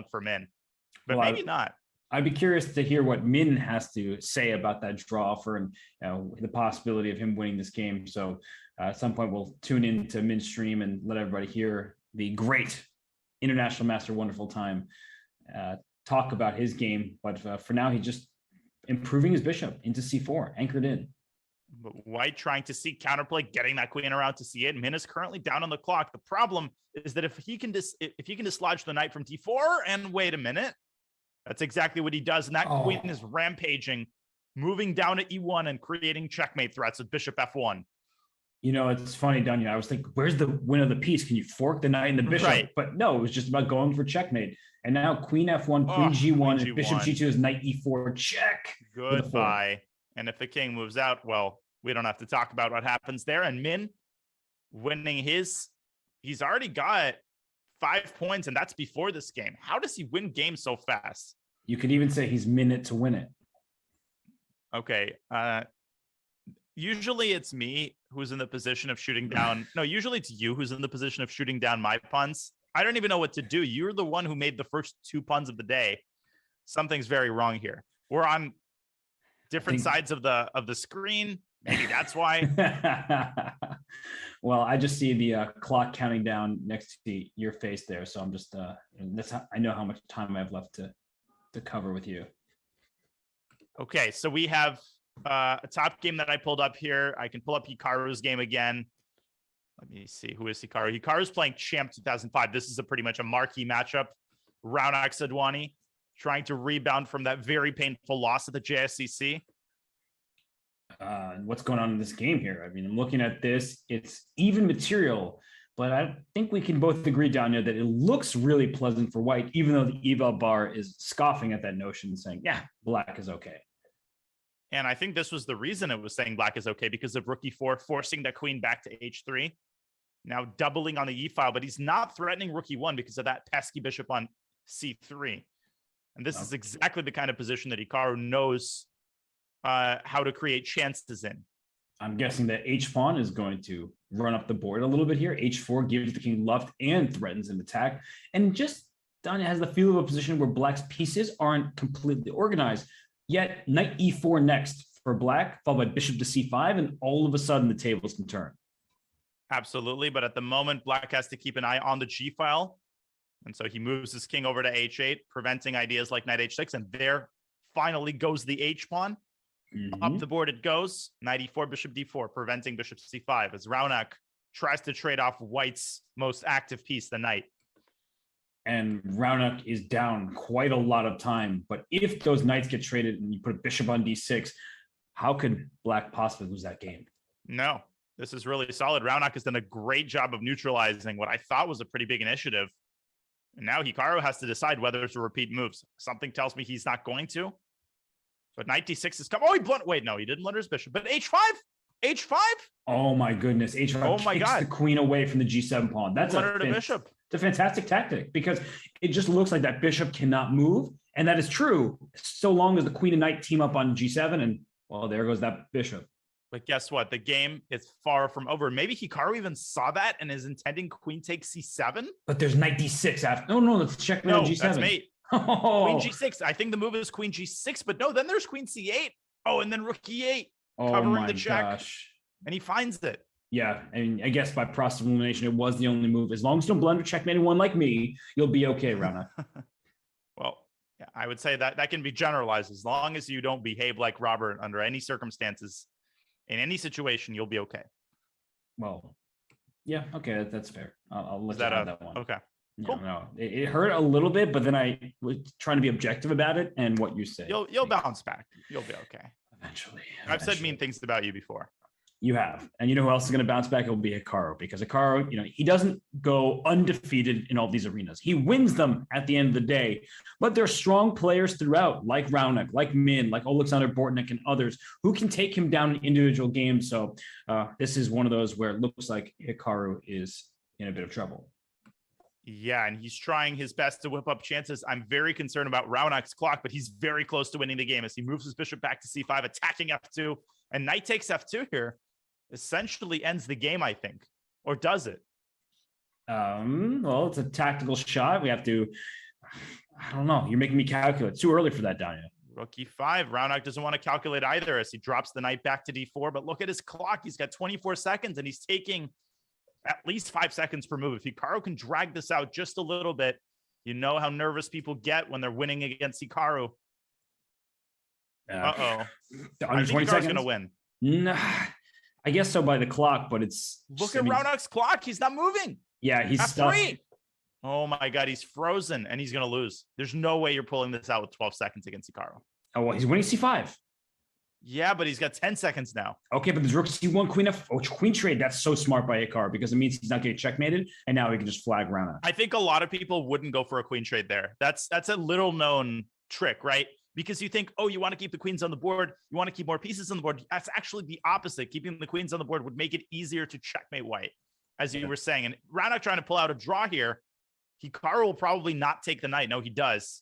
for Min, but well, maybe not. I'd be curious to hear what Min has to say about that draw for and the possibility of him winning this game. So at some point we'll tune into Min's stream and let everybody hear the great International Master Wonderful Time talk about his game. But for now, he's just improving his bishop into c4, anchored in. But White trying to seek counterplay, getting that queen around to c8. Min is currently down on the clock. The problem is that if he can dislodge the knight from d4, and wait a minute, that's exactly what he does. And that queen is rampaging, moving down to e1 and creating checkmate threats with bishop f1. You know, it's funny, Danya. I was thinking, where's the win of the piece? Can you fork the knight and the bishop? Right. But no, it was just about going for checkmate. And now queen f1, queen g1, and bishop g2 is knight e4, check. Goodbye. And if the king moves out, well, we don't have to talk about what happens there. And Min winning he's already got 5 points, and that's before this game. How does he win games so fast? You could even say he's min it to win it. Okay. Usually it's me who's in the position of shooting down. No, usually it's you who's in the position of shooting down my puns. I don't even know what to do. You're the one who made the first 2 puns of the day. Something's very wrong here. We're on different sides of the screen. Maybe that's why. Well, I just see the clock counting down next to your face there. So I'm just, I know how much time I have left to cover with you. Okay, so we have a top game that I pulled up here. I can pull up Hikaru's game again. Let me see. Who is Hikaru? Hikaru's playing Champ 2005. This is pretty much a marquee matchup. Raunak Sadwani trying to rebound from that very painful loss at the JSCC. What's going on in this game here? I mean, I'm looking at this. It's even material, but I think we can both agree down there that it looks really pleasant for White, even though the eval bar is scoffing at that notion, saying, yeah, black is okay. And I think this was the reason it was saying black is okay, because of rook e4, forcing the queen back to h3. Now doubling on the e file, but he's not threatening rook e1 because of that pesky bishop on c3. And this is exactly the kind of position that Hikaru knows how to create chances in. I'm guessing that h-pawn is going to run up the board a little bit here. h4 gives the king luft and threatens an attack. And just Danya has the feel of a position where black's pieces aren't completely organized. Yet knight e4 next for black, followed by bishop to c5, and all of a sudden the tables can turn. Absolutely, but at the moment, black has to keep an eye on the g file. And so he moves his king over to h8, preventing ideas like knight h6, and there finally goes the h-pawn. Up the board it goes. Knight e4, bishop d4, preventing bishop c5 as Raunak tries to trade off White's most active piece, the knight. And Raunak is down quite a lot of time. But if those knights get traded and you put a bishop on d6, how could black possibly lose that game? No, this is really solid. Raunak has done a great job of neutralizing what I thought was a pretty big initiative. And now Hikaru has to decide whether to repeat moves. Something tells me he's not going to. But knight d6 is coming. Oh, he blunt. Wait, no, he didn't blunder his bishop. But h5? h5? Oh my goodness. h5 kicks the queen away from the g7 pawn. That's a bishop. It's a fantastic tactic because it just looks like that bishop cannot move. And that is true so long as the queen and knight team up on g7. And well, there goes that bishop. But guess what? The game is far from over. Maybe Hikaru even saw that and is intending queen takes c7. But there's knight d6 after. No, let's checkmate on g7. That's mate. Queen g6. I think the move is queen g6, but no, then there's queen c8. Oh, and then rook e8 covering the check. Gosh. And he finds it. Yeah, and I guess by process of elimination, it was the only move. As long as you don't blunder checkmate anyone like me, you'll be okay, Raunak. Well, yeah, I would say that can be generalized. As long as you don't behave like Robert under any circumstances, in any situation, you'll be okay. Well, yeah, okay, that's fair. I'll let you have that one. Okay. Cool. No, it hurt a little bit, but then I was trying to be objective about it and what you say. You'll bounce back. You'll be okay. Eventually. I've said mean things about you before. You have. And you know who else is going to bounce back? It will be Hikaru, because Hikaru, he doesn't go undefeated in all these arenas. He wins them at the end of the day, but there are strong players throughout, like Raunak, like Min, like Alexander Bortnik and others who can take him down in individual games. So this is one of those where it looks like Hikaru is in a bit of trouble. Yeah, and he's trying his best to whip up chances. I'm very concerned about Raunak's clock, but he's very close to winning the game as he moves his bishop back to c5, attacking f2, and knight takes f2 here. Essentially ends the game, I think. Or does it? Well, it's a tactical shot. We have to I don't know. You're making me calculate. It's too early for that, Danya. Rook e5. Raunak doesn't want to calculate either as he drops the knight back to d4. But look at his clock. He's got 24 seconds and he's taking at least 5 seconds per move. If Hikaru can drag this out just a little bit, you know how nervous people get when they're winning against Hikaru. Uh-oh. Under 20 Hikaru's going to win. Nah, I guess so by the clock, but it's... Look at Raunak's clock. He's not moving. Yeah, he's stuck. Oh my God, he's frozen and he's going to lose. There's no way you're pulling this out with 12 seconds against Hikaru. Oh, well, he's winning c5. Yeah, but he's got 10 seconds now. Okay, but there's rook c1, queen f... Oh, queen trade. That's so smart by Hikaru because it means he's not getting checkmated, and now he can just flag Raunak. I think a lot of people wouldn't go for a queen trade there. That's a little known trick, right? Because you think, oh, you want to keep the queens on the board. You want to keep more pieces on the board. That's actually the opposite. Keeping the queens on the board would make it easier to checkmate white, as you were saying. And Raunak trying to pull out a draw here. Hikaru will probably not take the knight. No, he does.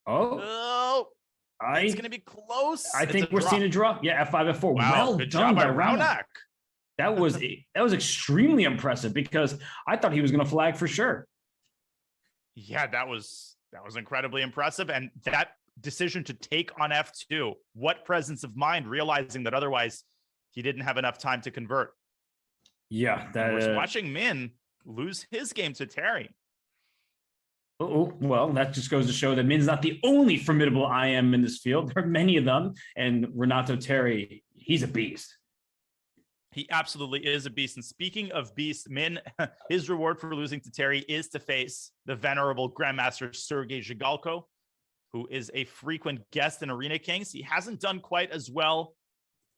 Oh, it's going to be close. I think we're seeing a draw. Yeah, f5, f4. Wow, well good done job by Raunak. That was extremely impressive because I thought he was going to flag for sure. Yeah, that was incredibly impressive. And that decision to take on f2, what presence of mind, realizing that otherwise he didn't have enough time to convert. Yeah, that we're watching Min lose his game to Terry. Oh, well, that just goes to show that Min's not the only formidable IM in this field. There are many of them, and Renato Terry, he's a beast. He absolutely is a beast. And speaking of beast, Min, his reward for losing to Terry is to face the venerable Grandmaster Sergei Zhigalko, who is a frequent guest in Arena Kings. He hasn't done quite as well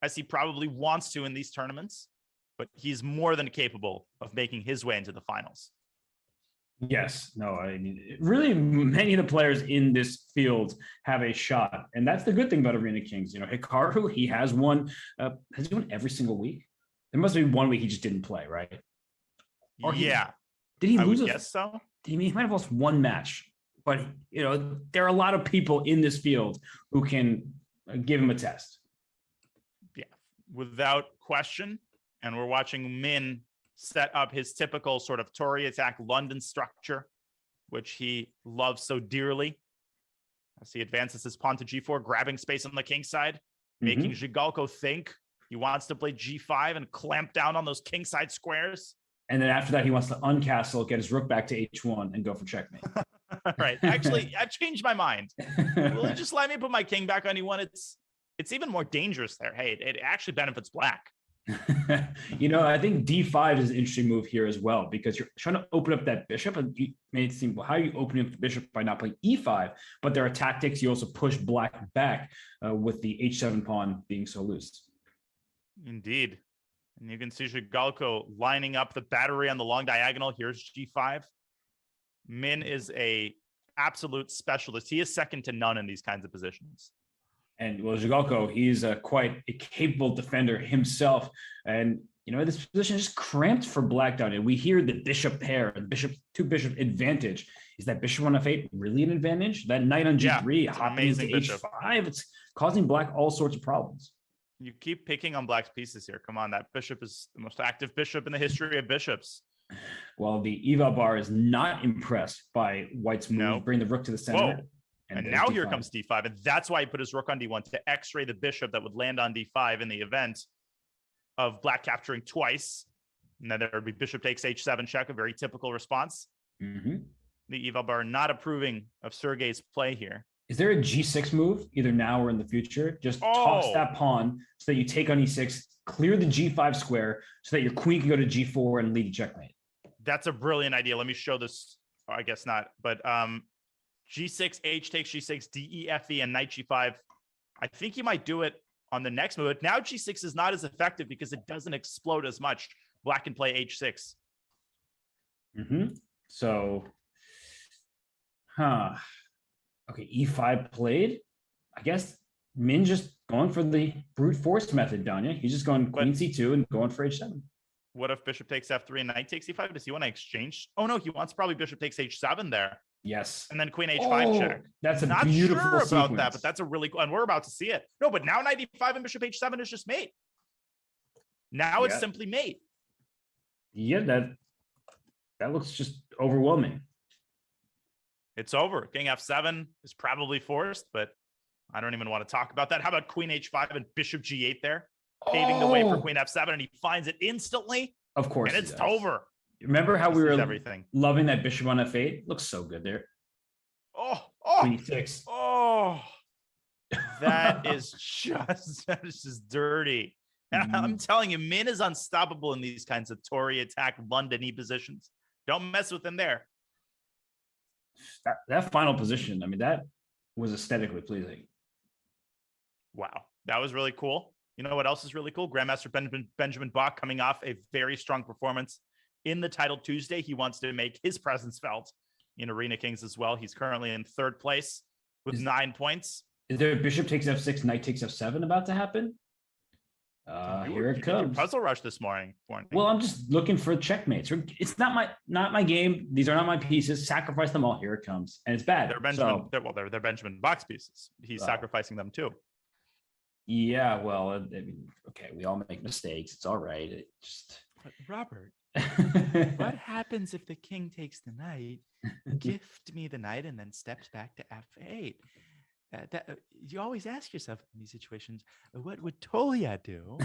as he probably wants to in these tournaments, but he's more than capable of making his way into the finals. Yes, no, I mean, really many of the players in this field have a shot. And that's the good thing about Arena Kings. You know, Hikaru, he has won every single week? There must be one week he just didn't play, right? Or yeah. Did he lose? I would guess so. He might have lost one match. But, you know, there are a lot of people in this field who can give him a test. Yeah, without question. And we're watching Min set up his typical sort of Tory attack London structure, which he loves so dearly. As he advances his pawn to g4, grabbing space on the king side, making Zhigalko think he wants to play g5 and clamp down on those king side squares. And then after that, he wants to uncastle, get his rook back to h1, and go for checkmate. Right. Actually, I've changed my mind. Will you just let me put my king back on e1? It's even more dangerous there. Hey, it actually benefits black. You know, I think d5 is an interesting move here as well, because you're trying to open up that bishop, and you made it seem, well, how are you opening up the bishop by not playing e5? But there are tactics. You also push black back with the h7 pawn being so loose. Indeed. And you can see Zhigalko lining up the battery on the long diagonal. Here's g5. Min is a absolute specialist. He is second to none in these kinds of positions. And well, Zhigalko, he's quite a capable defender himself. And, you know, this position is just cramped for black down. And we hear the bishop pair, the two bishop advantage. Is that bishop on f8 really an advantage? That knight on g3, hopping into h5, it's causing black all sorts of problems. You keep picking on black's pieces here. Come on, that bishop is the most active bishop in the history of bishops. Well, the eval bar is not impressed by white's move. No. Bring the rook to the center. Whoa. And now D5. Here comes d5, and that's why he put his rook on d1 to x-ray the bishop that would land on d5 in the event of black capturing twice. And then there would be bishop takes h7 check, a very typical response. The eval bar not approving of Sergei's play here. Is there a g6 move, either now or in the future? Just toss that pawn so that you take on e6, clear the g5 square so that your queen can go to g4 and lead to checkmate. That's a brilliant idea. Let me show this. Oh, I guess not. But g6, h takes g6, d, e, f, e, and knight g5. I think you might do it on the next move. Now g6 is not as effective because it doesn't explode as much. Black can play h6. So, okay, e5 played. I guess Min just going for the brute force method, Danya. He's just going queen c2 and going for h7. What if bishop takes f3 and knight takes e5? Does he want to exchange? Oh, no, he wants probably bishop takes h7 there. Yes. And then queen h5 check. That's a Not beautiful sure about sequence. that, but that's a really cool, and we're about to see it. No, but now knight e5 and bishop h7 is just mate. Now it's simply mate. Yeah, that looks just overwhelming. It's over. King f7 is probably forced, but I don't even want to talk about that. How about queen h5 and bishop g8 there? Paving the way for queen f7, and he finds it instantly. Of course. And it's over. Remember how we were everything. Loving that bishop on f8? Looks so good there. Oh, Queen e6. Oh, that is just dirty. And I'm telling you, Min is unstoppable in these kinds of Tory attack London-y positions. Don't mess with him there. That final position, I mean, that was aesthetically pleasing. Wow, that was really cool. You know what else is really cool? Grandmaster Benjamin Bach coming off a very strong performance in the title Tuesday. He wants to make his presence felt in Arena Kings as well. He's currently in third place with 9 points. Is there a bishop takes f6, knight takes f7 about to happen? Here it comes. Puzzle rush this morning. Well, I'm just looking for checkmates. It's not my game. These are not my pieces. Sacrifice them all. Here it comes, and it's bad. They're Benjamin Bach's pieces. He's sacrificing them too. Yeah, well, I mean, okay, we all make mistakes. It's all right. It just But Robert, what happens if the king takes the knight, gift me the knight, and then steps back to f8? You always ask yourself in these situations, what would Tolia do?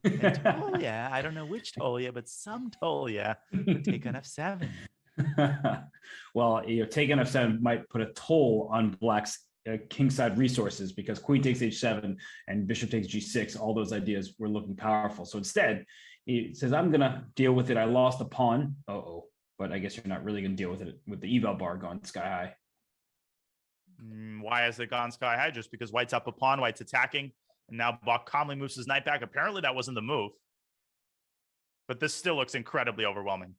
And Tolia, I don't know which Tolia, but some Tolia would take on f7. Well, taking f7 might put a toll on Black's kingside resources, because queen takes h7 and bishop takes g6. All those ideas were looking powerful. So instead, he says, I'm going to deal with it. I lost a pawn. But I guess you're not really going to deal with it with the eval bar going sky high. Why has it gone sky high? Just because white's up a pawn, white's attacking, and now Bach calmly moves his knight back. Apparently that wasn't the move, but this still looks incredibly overwhelming.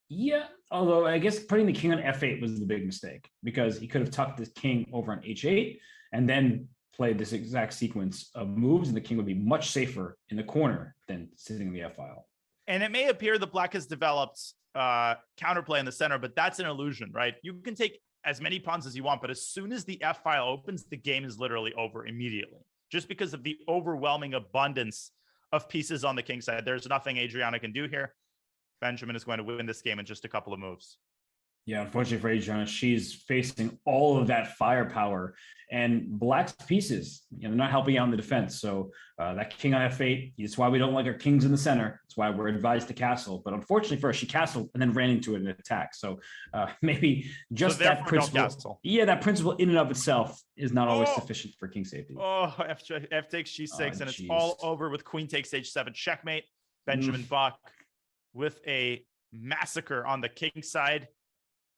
Yeah, although I guess putting the king on f8 was the big mistake, because he could have tucked this king over on h8 and then played this exact sequence of moves, and the king would be much safer in the corner than sitting in the f file. And it may appear that Black has developed counterplay in the center, but that's an illusion, right? You can take as many pawns as you want, but as soon as the f file opens, the game is literally over immediately, just because of the overwhelming abundance of pieces on the king side. There's nothing Adriana can do here. Benjamin is going to win this game in just a couple of moves. Yeah, unfortunately for Adriana, she's facing all of that firepower, and Black's pieces, they're not helping out in the defense. So that king on f8, that's why we don't like our kings in the center. That's why we're advised to castle. But unfortunately for her, she castled and then ran into it in an attack. So maybe just that principle. Yeah, that principle in and of itself is not always sufficient for king safety. F takes g6, and it's all over with queen takes h7 checkmate. Benjamin Bach with a massacre on the king side,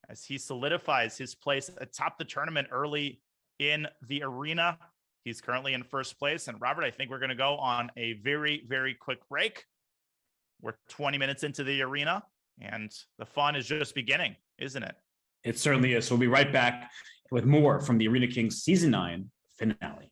as he solidifies his place atop the tournament early in the arena. He's currently in first place. And Robert, I think we're going to go on a very, very quick break. We're 20 minutes into the arena, and the fun is just beginning, isn't it? It certainly is. So we'll be right back with more from the Arena Kings Season 9 finale.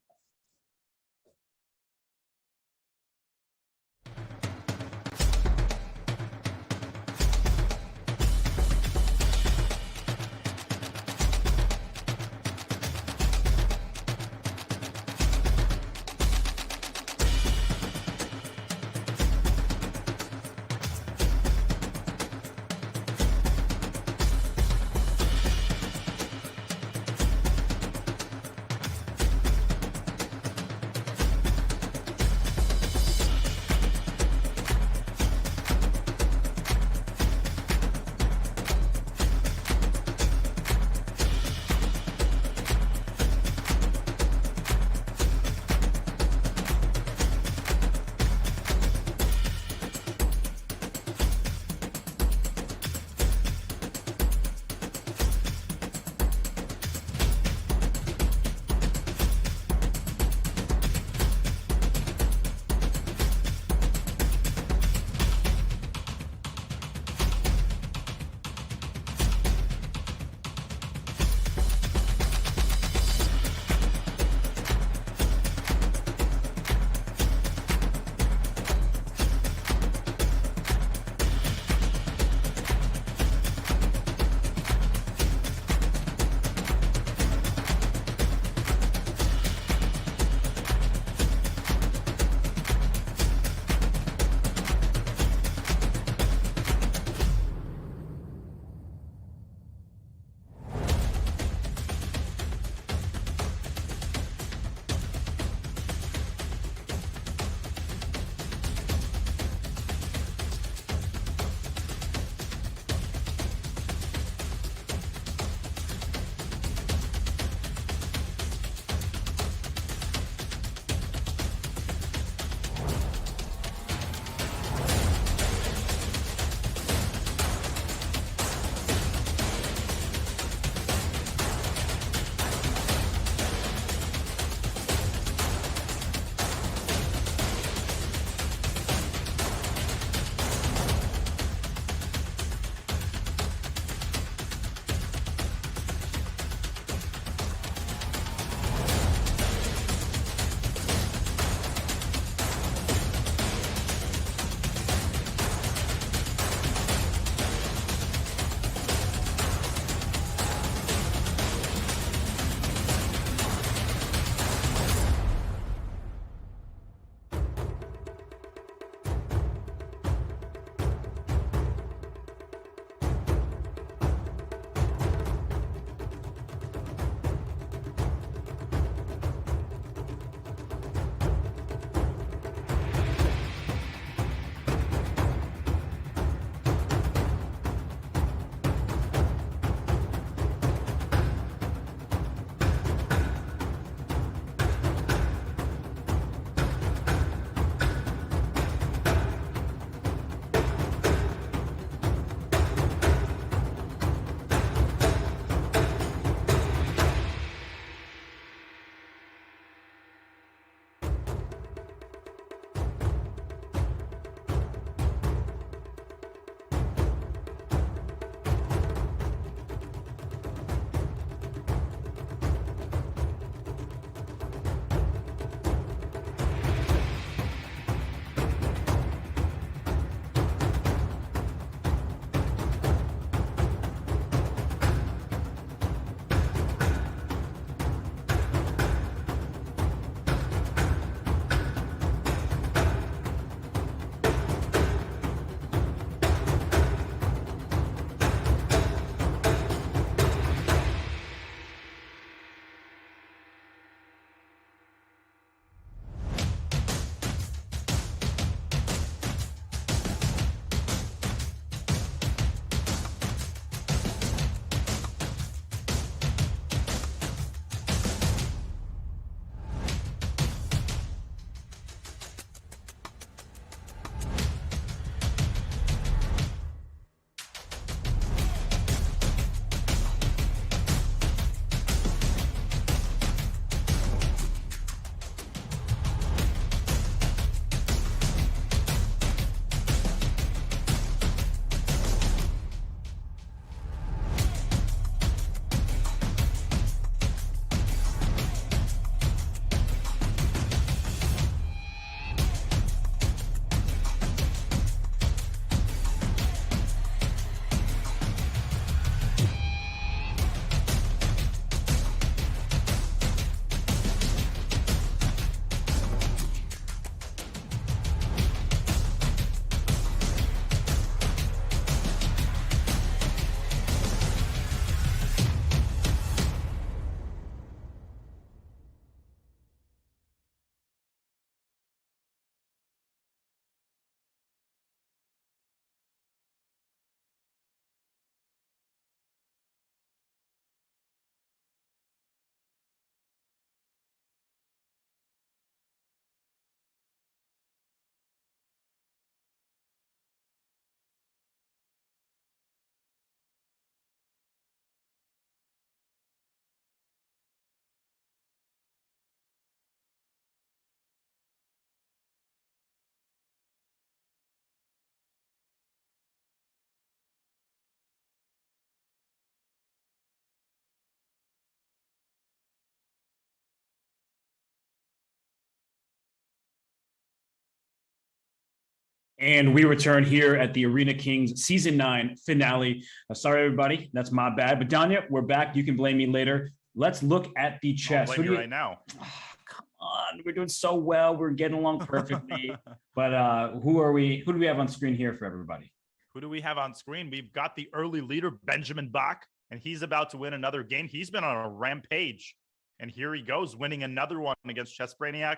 And we return here at the Arena Kings Season 9 finale. Sorry, everybody. That's my bad. But Danya, we're back. You can blame me later. Let's look at the chess. I'll blame you right now. Oh, come on. We're doing so well. We're getting along perfectly. But who do we have on screen here for everybody? Who do we have on screen? We've got the early leader, Benjamin Bach, and he's about to win another game. He's been on a rampage. And here he goes, winning another one against Chess Brainiac,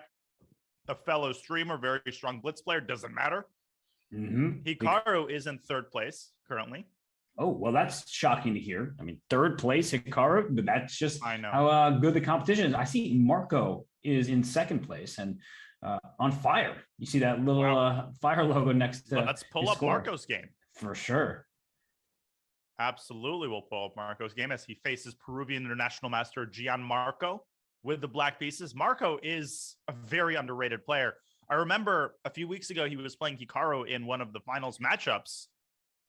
a fellow streamer, very strong blitz player. Doesn't matter. Hikaru is in third place currently. Oh, well, that's shocking to hear. I mean, third place, Hikaru, but that's just I know how good the competition is. I see Marco is in second place and on fire. You see that little fire logo next to let's pull up Marco's game. For sure. Absolutely, we'll pull up Marco's game as he faces Peruvian international master Gianmarco with the black pieces. Marco is a very underrated player. I remember a few weeks ago, he was playing Hikaru in one of the finals matchups,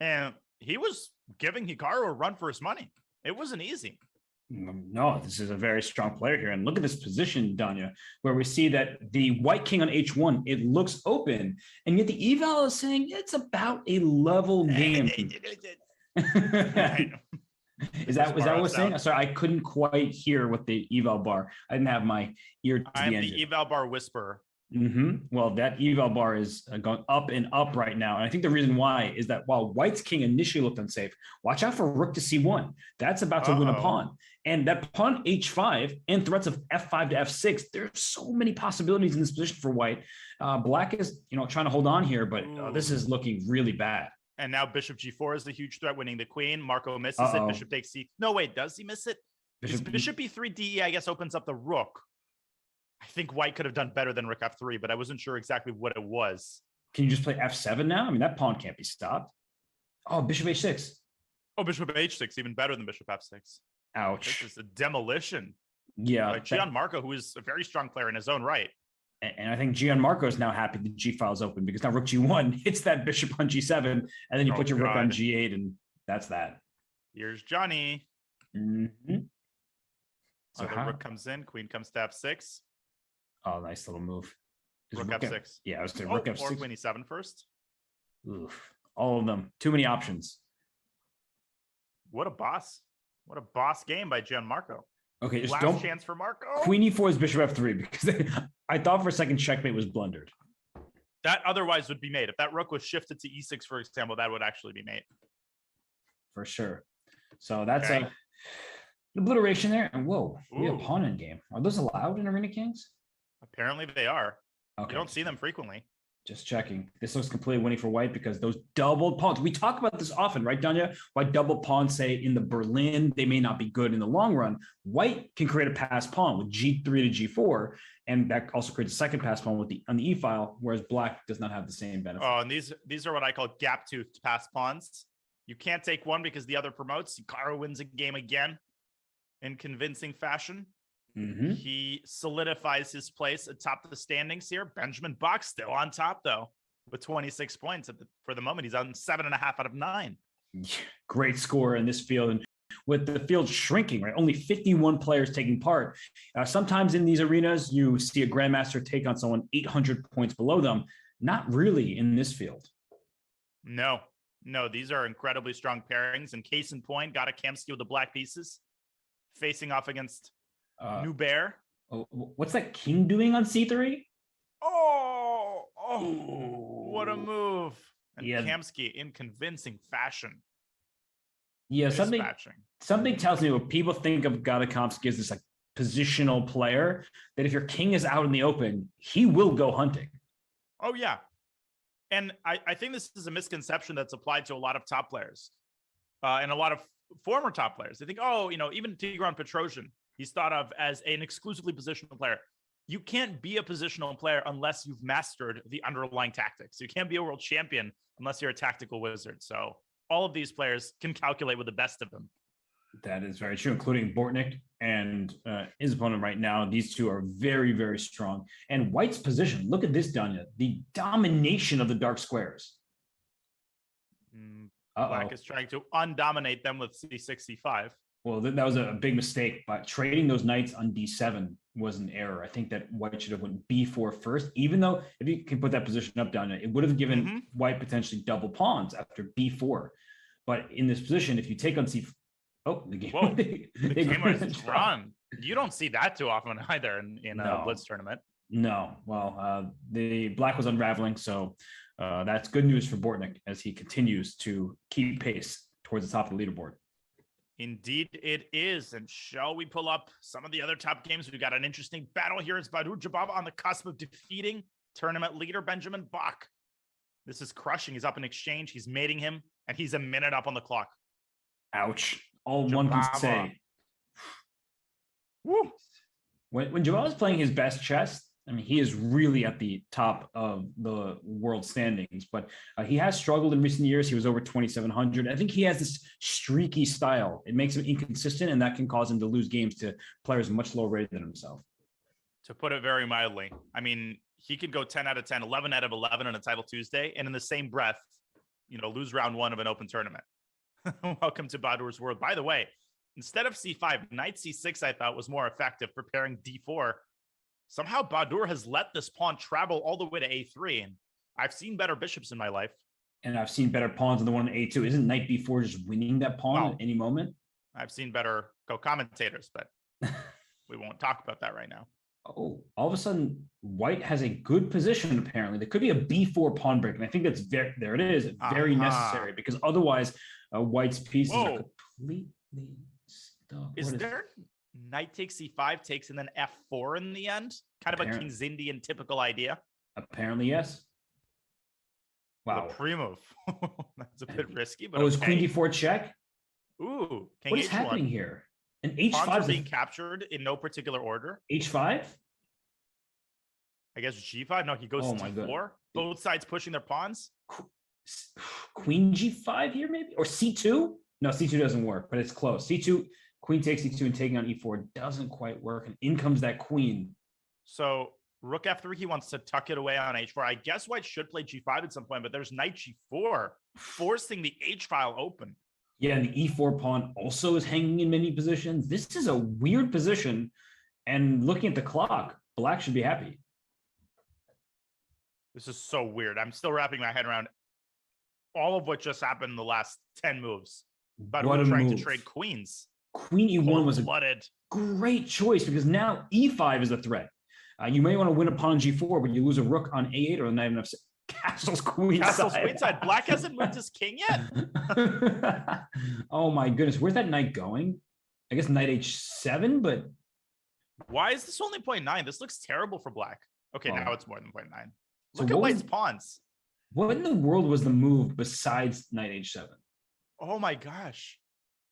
and he was giving Hikaru a run for his money. It wasn't easy. No, this is a very strong player here. And look at this position, Danya, where we see that the white king on H1, it looks open, and yet the eval is saying it's about a level game. Is that what I was saying? Sorry, I couldn't quite hear what the eval bar. I didn't have my ear to I'm the the eval bar whisperer. Well, that eval bar is going up and up right now. And I think the reason why is that while white's king initially looked unsafe, watch out for rook to c1. That's about to win a pawn. And that pawn h5 and threats of f5 to f6, there's so many possibilities in this position for white. Black is, trying to hold on here, but this is looking really bad. And now bishop g4 is the huge threat, winning the queen. Marco misses it. Bishop takes c. No, wait, does he miss it? Bishop e3 de, I guess, opens up the rook. I think white could have done better than rook f3, but I wasn't sure exactly what it was. Can you just play f7 now? I mean, that pawn can't be stopped. Oh, bishop h6. Oh, bishop h6, even better than bishop f6. Ouch. This is a demolition. Yeah. By Gianmarco, who is a very strong player in his own right. And I think Gianmarco is now happy the G file is open because now rook G1 hits that bishop on G7, and then you put your rook on G8, and that's that. Here's Johnny. So rook comes in, queen comes to f6. Oh, nice little move. Rook f6. Yeah, I was saying rook f6. Or queen e7 first. Oof. All of them. Too many options. What a boss. What a boss game by Gianmarco. Okay, just Last chance for Marco. Queen e4 is bishop f3 because I thought for a second checkmate was blundered. That otherwise would be made. If that rook was shifted to e6, for example, that would actually be made. For sure. So that's an obliteration there. And whoa, we have pawn in game. Are those allowed in Arena Kings? Apparently they are. Okay. You don't see them frequently. Just checking. This looks completely winning for white because those doubled pawns, we talk about this often, right, Danya? Why double pawns, say, in the Berlin, they may not be good in the long run. White can create a pass pawn with G3 to G4, and that also creates a second pass pawn with on the E file, whereas black does not have the same benefit. Oh, and these are what I call gap-toothed pass pawns. You can't take one because the other promotes. Hikaru wins a game again in convincing fashion. He solidifies his place atop the standings here. Benjamin Bach still on top, though, with 26 points. For the moment, he's on 7.5 out of 9. Great score in this field. And with the field shrinking, right? Only 51 players taking part. Sometimes in these arenas, you see a grandmaster take on someone 800 points below them. Not really in this field. No, these are incredibly strong pairings. And case in point, got a Kamsky with the black pieces facing off against New Bear. What's that king doing on c3? What a move. And Kamsky in convincing fashion. Yeah, something tells me when people think of Kamsky as this like positional player, that if your king is out in the open, he will go hunting. Oh, yeah. And I think this is a misconception that's applied to a lot of top players and a lot of former top players. They think, even Tigran Petrosian, he's thought of as an exclusively positional player. You can't be a positional player unless you've mastered the underlying tactics. You can't be a world champion unless you're a tactical wizard. So all of these players can calculate with the best of them. That is very true, including Bortnik and his opponent right now. These two are very, very strong. And white's position, look at this, Danya, the domination of the dark squares. Black is trying to undominate them with c6, c5. Well, that was a big mistake, but trading those knights on d7 was an error. I think that white should have went b4 first, even though if you can put that position up down, it would have given white potentially double pawns after b4. But in this position, if you take on c, the game. Whoa, the game was drawn. You don't see that too often either in a Blitz tournament. No, well, the black was unraveling, so that's good news for Bortnick as he continues to keep pace towards the top of the leaderboard. Indeed it is. And shall we pull up some of the other top games? We've got an interesting battle here. It's Baadur Jobava on the cusp of defeating tournament leader Benjamin Bach. This is crushing. He's up in exchange. He's mating him, and he's a minute up on the clock. Ouch. All Jobava. One can say. Woo. When Jobava is playing his best chess, I mean, he is really at the top of the world standings, but he has struggled in recent years. He was over 2,700. I think he has this streaky style. It makes him inconsistent, and that can cause him to lose games to players much lower rated than himself. To put it very mildly, I mean, he could go 10 out of 10, 11 out of 11 on a title Tuesday, and in the same breath, lose round 1 of an open tournament. Welcome to Baadur's world. By the way, instead of c5, knight c6, I thought was more effective, preparing d4. Somehow Baadur has let this pawn travel all the way to a3, and I've seen better bishops in my life. And I've seen better pawns than the one in a2. Isn't knight b4 just winning that pawn at any moment? I've seen better co-commentators, but we won't talk about that right now. Oh, all of a sudden, white has a good position, apparently. There could be a b4 pawn break, and I think that's there it is, very necessary, because otherwise white's pieces are completely stuck. Is there knight takes c5, takes, and then f4 in the end? Kind of a King's Indian typical idea? Apparently, yes. Wow. The pre-move. That's a bit risky, but it's queen d4 check? Ooh. King what is h1. happening here? And h5 Pawns are being captured in no particular order. h5? I guess g5. No, he goes to d4. Both sides pushing their pawns. Queen g5 here, maybe? Or c2? No, c2 doesn't work, but it's close. c2, queen takes c2 and taking on e4 doesn't quite work. And in comes that queen. So rook f3, he wants to tuck it away on h4. I guess white should play g5 at some point, but there's knight g4, forcing the h file open. Yeah, and the e4 pawn also is hanging in many positions. This is a weird position. And looking at the clock, black should be happy. This is so weird. I'm still wrapping my head around all of what just happened in the last 10 moves. But we're trying to trade queens. Queen e1 was a great choice because now e5 is a threat. You may want to win a pawn g4, but you lose a rook on a8 or not enough. Castle's queenside. Black hasn't moved his king yet. Oh my goodness. Where's that knight going? I guess knight h7, but why is this only 0.9? This looks terrible for black. Okay, now it's more than 0.9. Look So at white's pawns. what in the world was the move besides knight h7? Oh my gosh.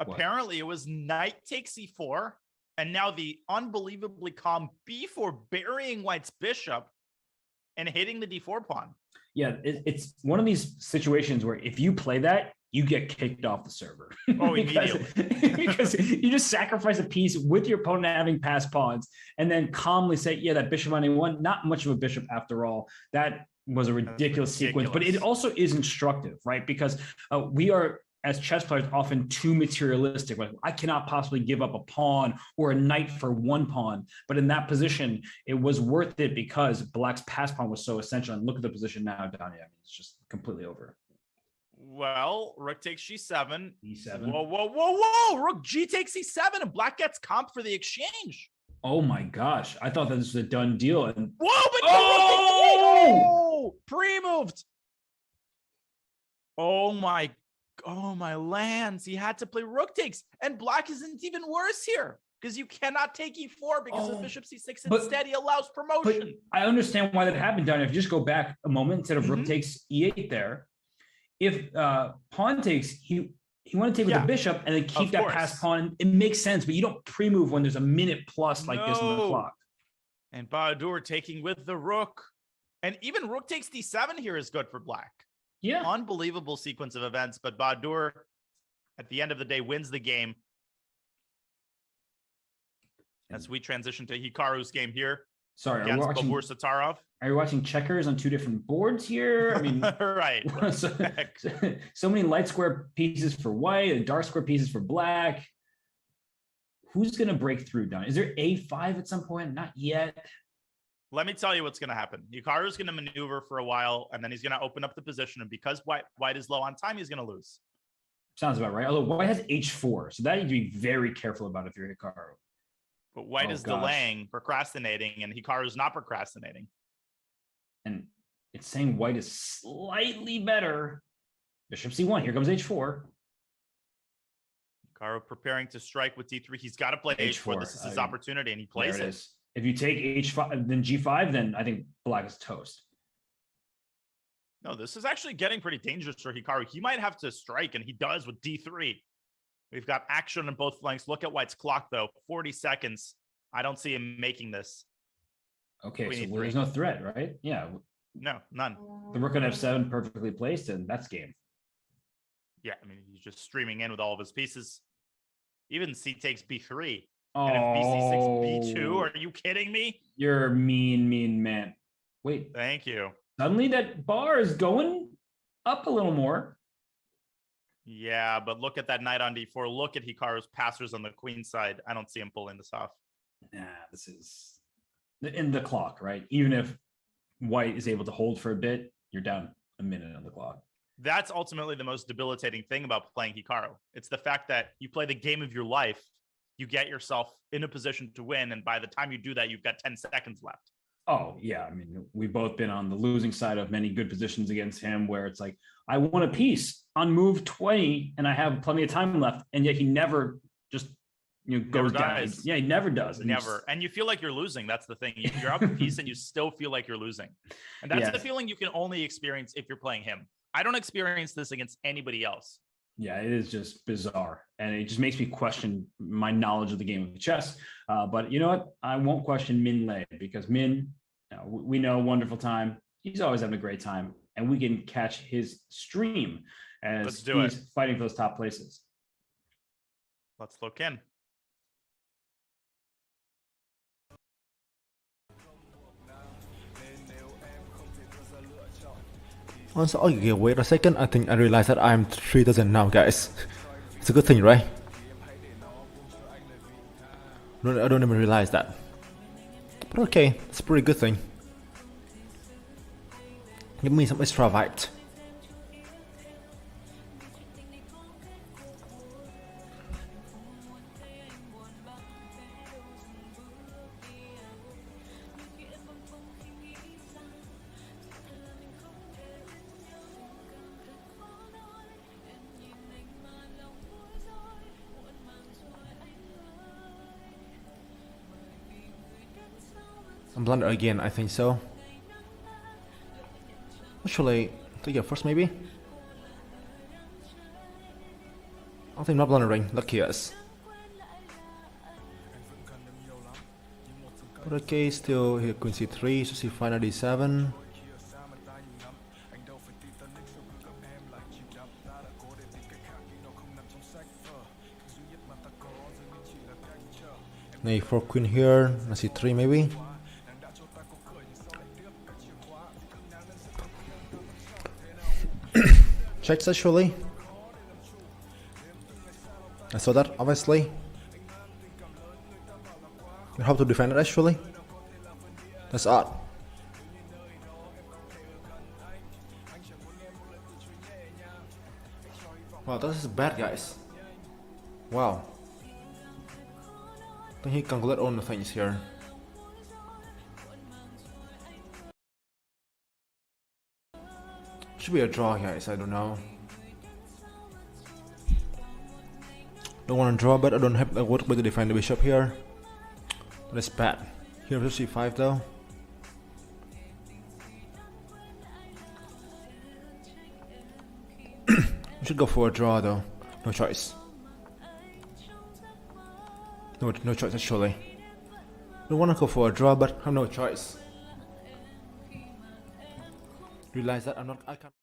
Apparently it was knight takes e4, and now the unbelievably calm b4 burying white's bishop and hitting the d4 pawn. Yeah, it's one of these situations where if you play that, you get kicked off the server. Oh, immediately. because you just sacrifice a piece with your opponent having passed pawns and then calmly say, yeah, that bishop on a1, not much of a bishop after all. That was a ridiculous sequence, but it also is instructive, right? Because we are, as chess players, often too materialistic. Like, I cannot possibly give up a pawn or a knight for one pawn. But in that position, it was worth it because black's pass pawn was so essential. And look at the position now, Donnie. I mean, it's just completely over. Well, rook takes g7. e7. Whoa. Rook g takes e7, and black gets comp for the exchange. Oh my gosh. I thought that this was a done deal. And whoa, but oh! Pre-moved. Oh my lands. He had to play rook takes, and black isn't even worse here because you cannot take e4 because of bishop c6. Instead, he allows promotion. But I understand why that happened, Donnie. If you just go back a moment, instead of rook takes e8 there, if pawn takes, he want to take with the bishop and then keep that passed pawn. It makes sense, but you don't pre-move when there's a minute plus like this on the clock. And Baadur taking with the rook. And even rook takes d7 here is good for black. Yeah. Unbelievable sequence of events, but Baadur, at the end of the day, wins the game. As we transition to Hikaru's game here. Sorry, against Baadur Satarov. Are you watching checkers on two different boards here? I mean, right. so many light square pieces for white and dark square pieces for black. who's going to break through down? Is there A5 at some point? Not yet. Let me tell you what's going to happen. Hikaru's going to maneuver for a while, and then he's going to open up the position. And because white is low on time, he's going to lose. Sounds about right. Although white has H4, so that you need to be very careful about if you're Hikaru. But white is delaying, procrastinating, and Hikaru's not procrastinating. And it's saying white is slightly better. Bishop C1. Here comes H4. Hikaru preparing to strike with D3. He's got to play H4. This is his opportunity, and he plays it. If you take H5, then G5, then I think black is toast. No, this is actually getting pretty dangerous for Hikaru. He might have to strike, and he does with D3. We've got action on both flanks. Look at white's clock, though. 40 seconds. I don't see him making this. Okay, so there's no threat, right? Yeah. No, none. The rook on F7 perfectly placed, and that's game. Yeah, I mean, he's just streaming in with all of his pieces. Even C takes B3. Oh, and if BC6, B2, are you kidding me? You're mean man. Wait. Thank you. Suddenly that bar is going up a little more. Yeah, but look at that knight on D4. Look at Hikaru's passers on the queen side. I don't see him pulling this off. Nah, this is in the clock, right? Even if white is able to hold for a bit, you're down a minute on the clock. That's ultimately the most debilitating thing about playing Hikaru. It's the fact that you play the game of your life, you get yourself in a position to win, and by the time you do that, you've got 10 seconds left. Oh, yeah. I mean, we've both been on the losing side of many good positions against him where it's like, I won a piece on move 20 and I have plenty of time left. And yet he never just, goes down. Yeah, he never does. Never. And you feel like you're losing. That's the thing. You're up a piece and you still feel like you're losing. And that's the feeling you can only experience if you're playing him. I don't experience this against anybody else. Yeah, it is just bizarre. And it just makes me question my knowledge of the game of chess. But you know what? I won't question Min Lei because Min, we know, wonderful time. He's always having a great time. And we can catch his stream as he's fighting for those top places. Let's look in. Also, okay, wait a second. I think I realized that I'm 3,000 now, guys. It's a good thing, right? No, I don't even realize that. But okay, it's a pretty good thing. Give me some extra vibes. I'm blunder again, I think so. Actually, take it first maybe? I think not blundering, lucky us. But okay, still here queen c3, so c5, knight d7. Knight for queen here, knight c3 maybe. Checks actually. I saw that obviously. You have to defend it actually. That's odd. Wow, this is bad, guys. Wow. I think he calculated all the things here. Should be a draw, guys. I don't know. Don't want to draw, but I don't have a work way to defend the bishop here. That's bad. Here to c5 though. We should go for a draw though. No choice. No choice actually. Don't want to go for a draw, but I have no choice. Realize that I can't.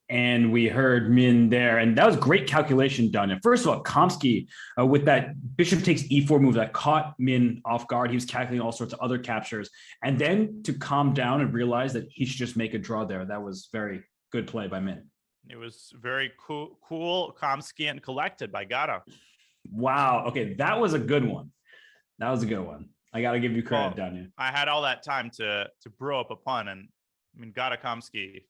And we heard Min there, and that was great calculation done. And first of all, Kamsky with that bishop takes e4 move that caught Min off guard. He was calculating all sorts of other captures, and then to calm down and realize that he should just make a draw there. That was very good play by Min. It was very cool, Kamsky, and collected by Gata. Wow. Okay, that was a good one. That was a good one. I got to give you credit, Daniel. I had all that time to brew up a pun, and I mean, Gata Kamsky.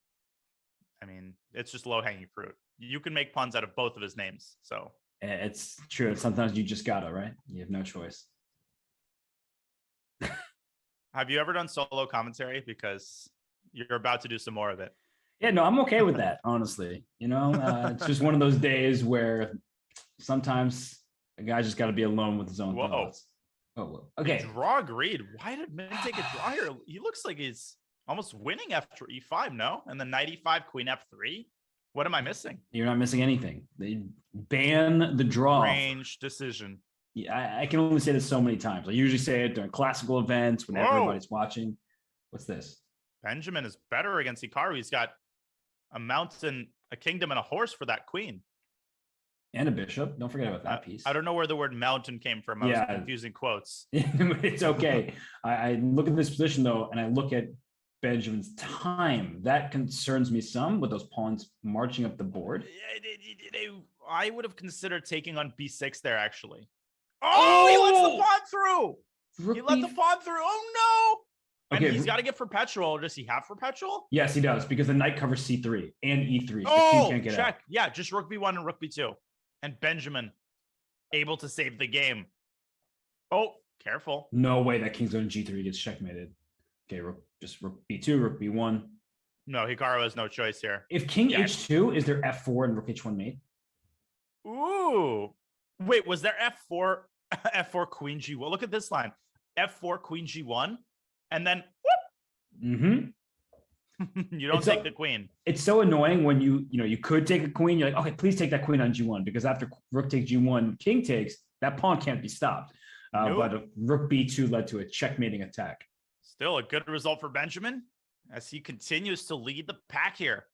I mean, it's just low-hanging fruit. You can make puns out of both of his names. So it's true. Sometimes you just gotta, right? You have no choice. Have you ever done solo commentary? Because you're about to do some more of it. Yeah, no, I'm okay with that, honestly. You know, it's just one of those days where sometimes a guy just got to be alone with his own thoughts. Oh, okay. Draw agreed. Why did Min take a draw here? He looks like he's almost winning after e5, no? And then knight e5, queen f3. What am I missing? You're not missing anything. They ban the draw. Range decision. Yeah, I can only say this so many times. I usually say it during classical events when everybody's watching. What's this? Benjamin is better against Hikaru. He's got a mountain, a kingdom, and a horse for that queen. And a bishop. Don't forget about that piece. I don't know where the word mountain came from. I was confusing quotes. It's okay. I look at this position, though, and I look at Benjamin's time. That concerns me some with those pawns marching up the board. I would have considered taking on b6 there, actually. Oh, he lets the pawn through. He let the pawn through. Oh, no. Okay, and he's got to get perpetual. Does he have perpetual? Yes, he does, because the knight covers c3 and e3. Oh, can't get check. Out. Yeah, just rook b1 and rook b2. And Benjamin able to save the game. Oh, careful. No way that king's going to g3 gets checkmated. Okay, rook b2, rook b1. No, Hikaru has no choice here. If king h2, is there f4 and rook h1 mate? Ooh. Wait, was there f4, f4 queen g1? Look at this line. F4 queen g1, and then whoop. Mm-hmm. You don't take the queen. It's so annoying when you could take a queen. You're like, okay, please take that queen on g1, because after rook takes g1, king takes, that pawn can't be stopped. Nope. But rook b2 led to a checkmating attack. Still a good result for Benjamin as he continues to lead the pack here.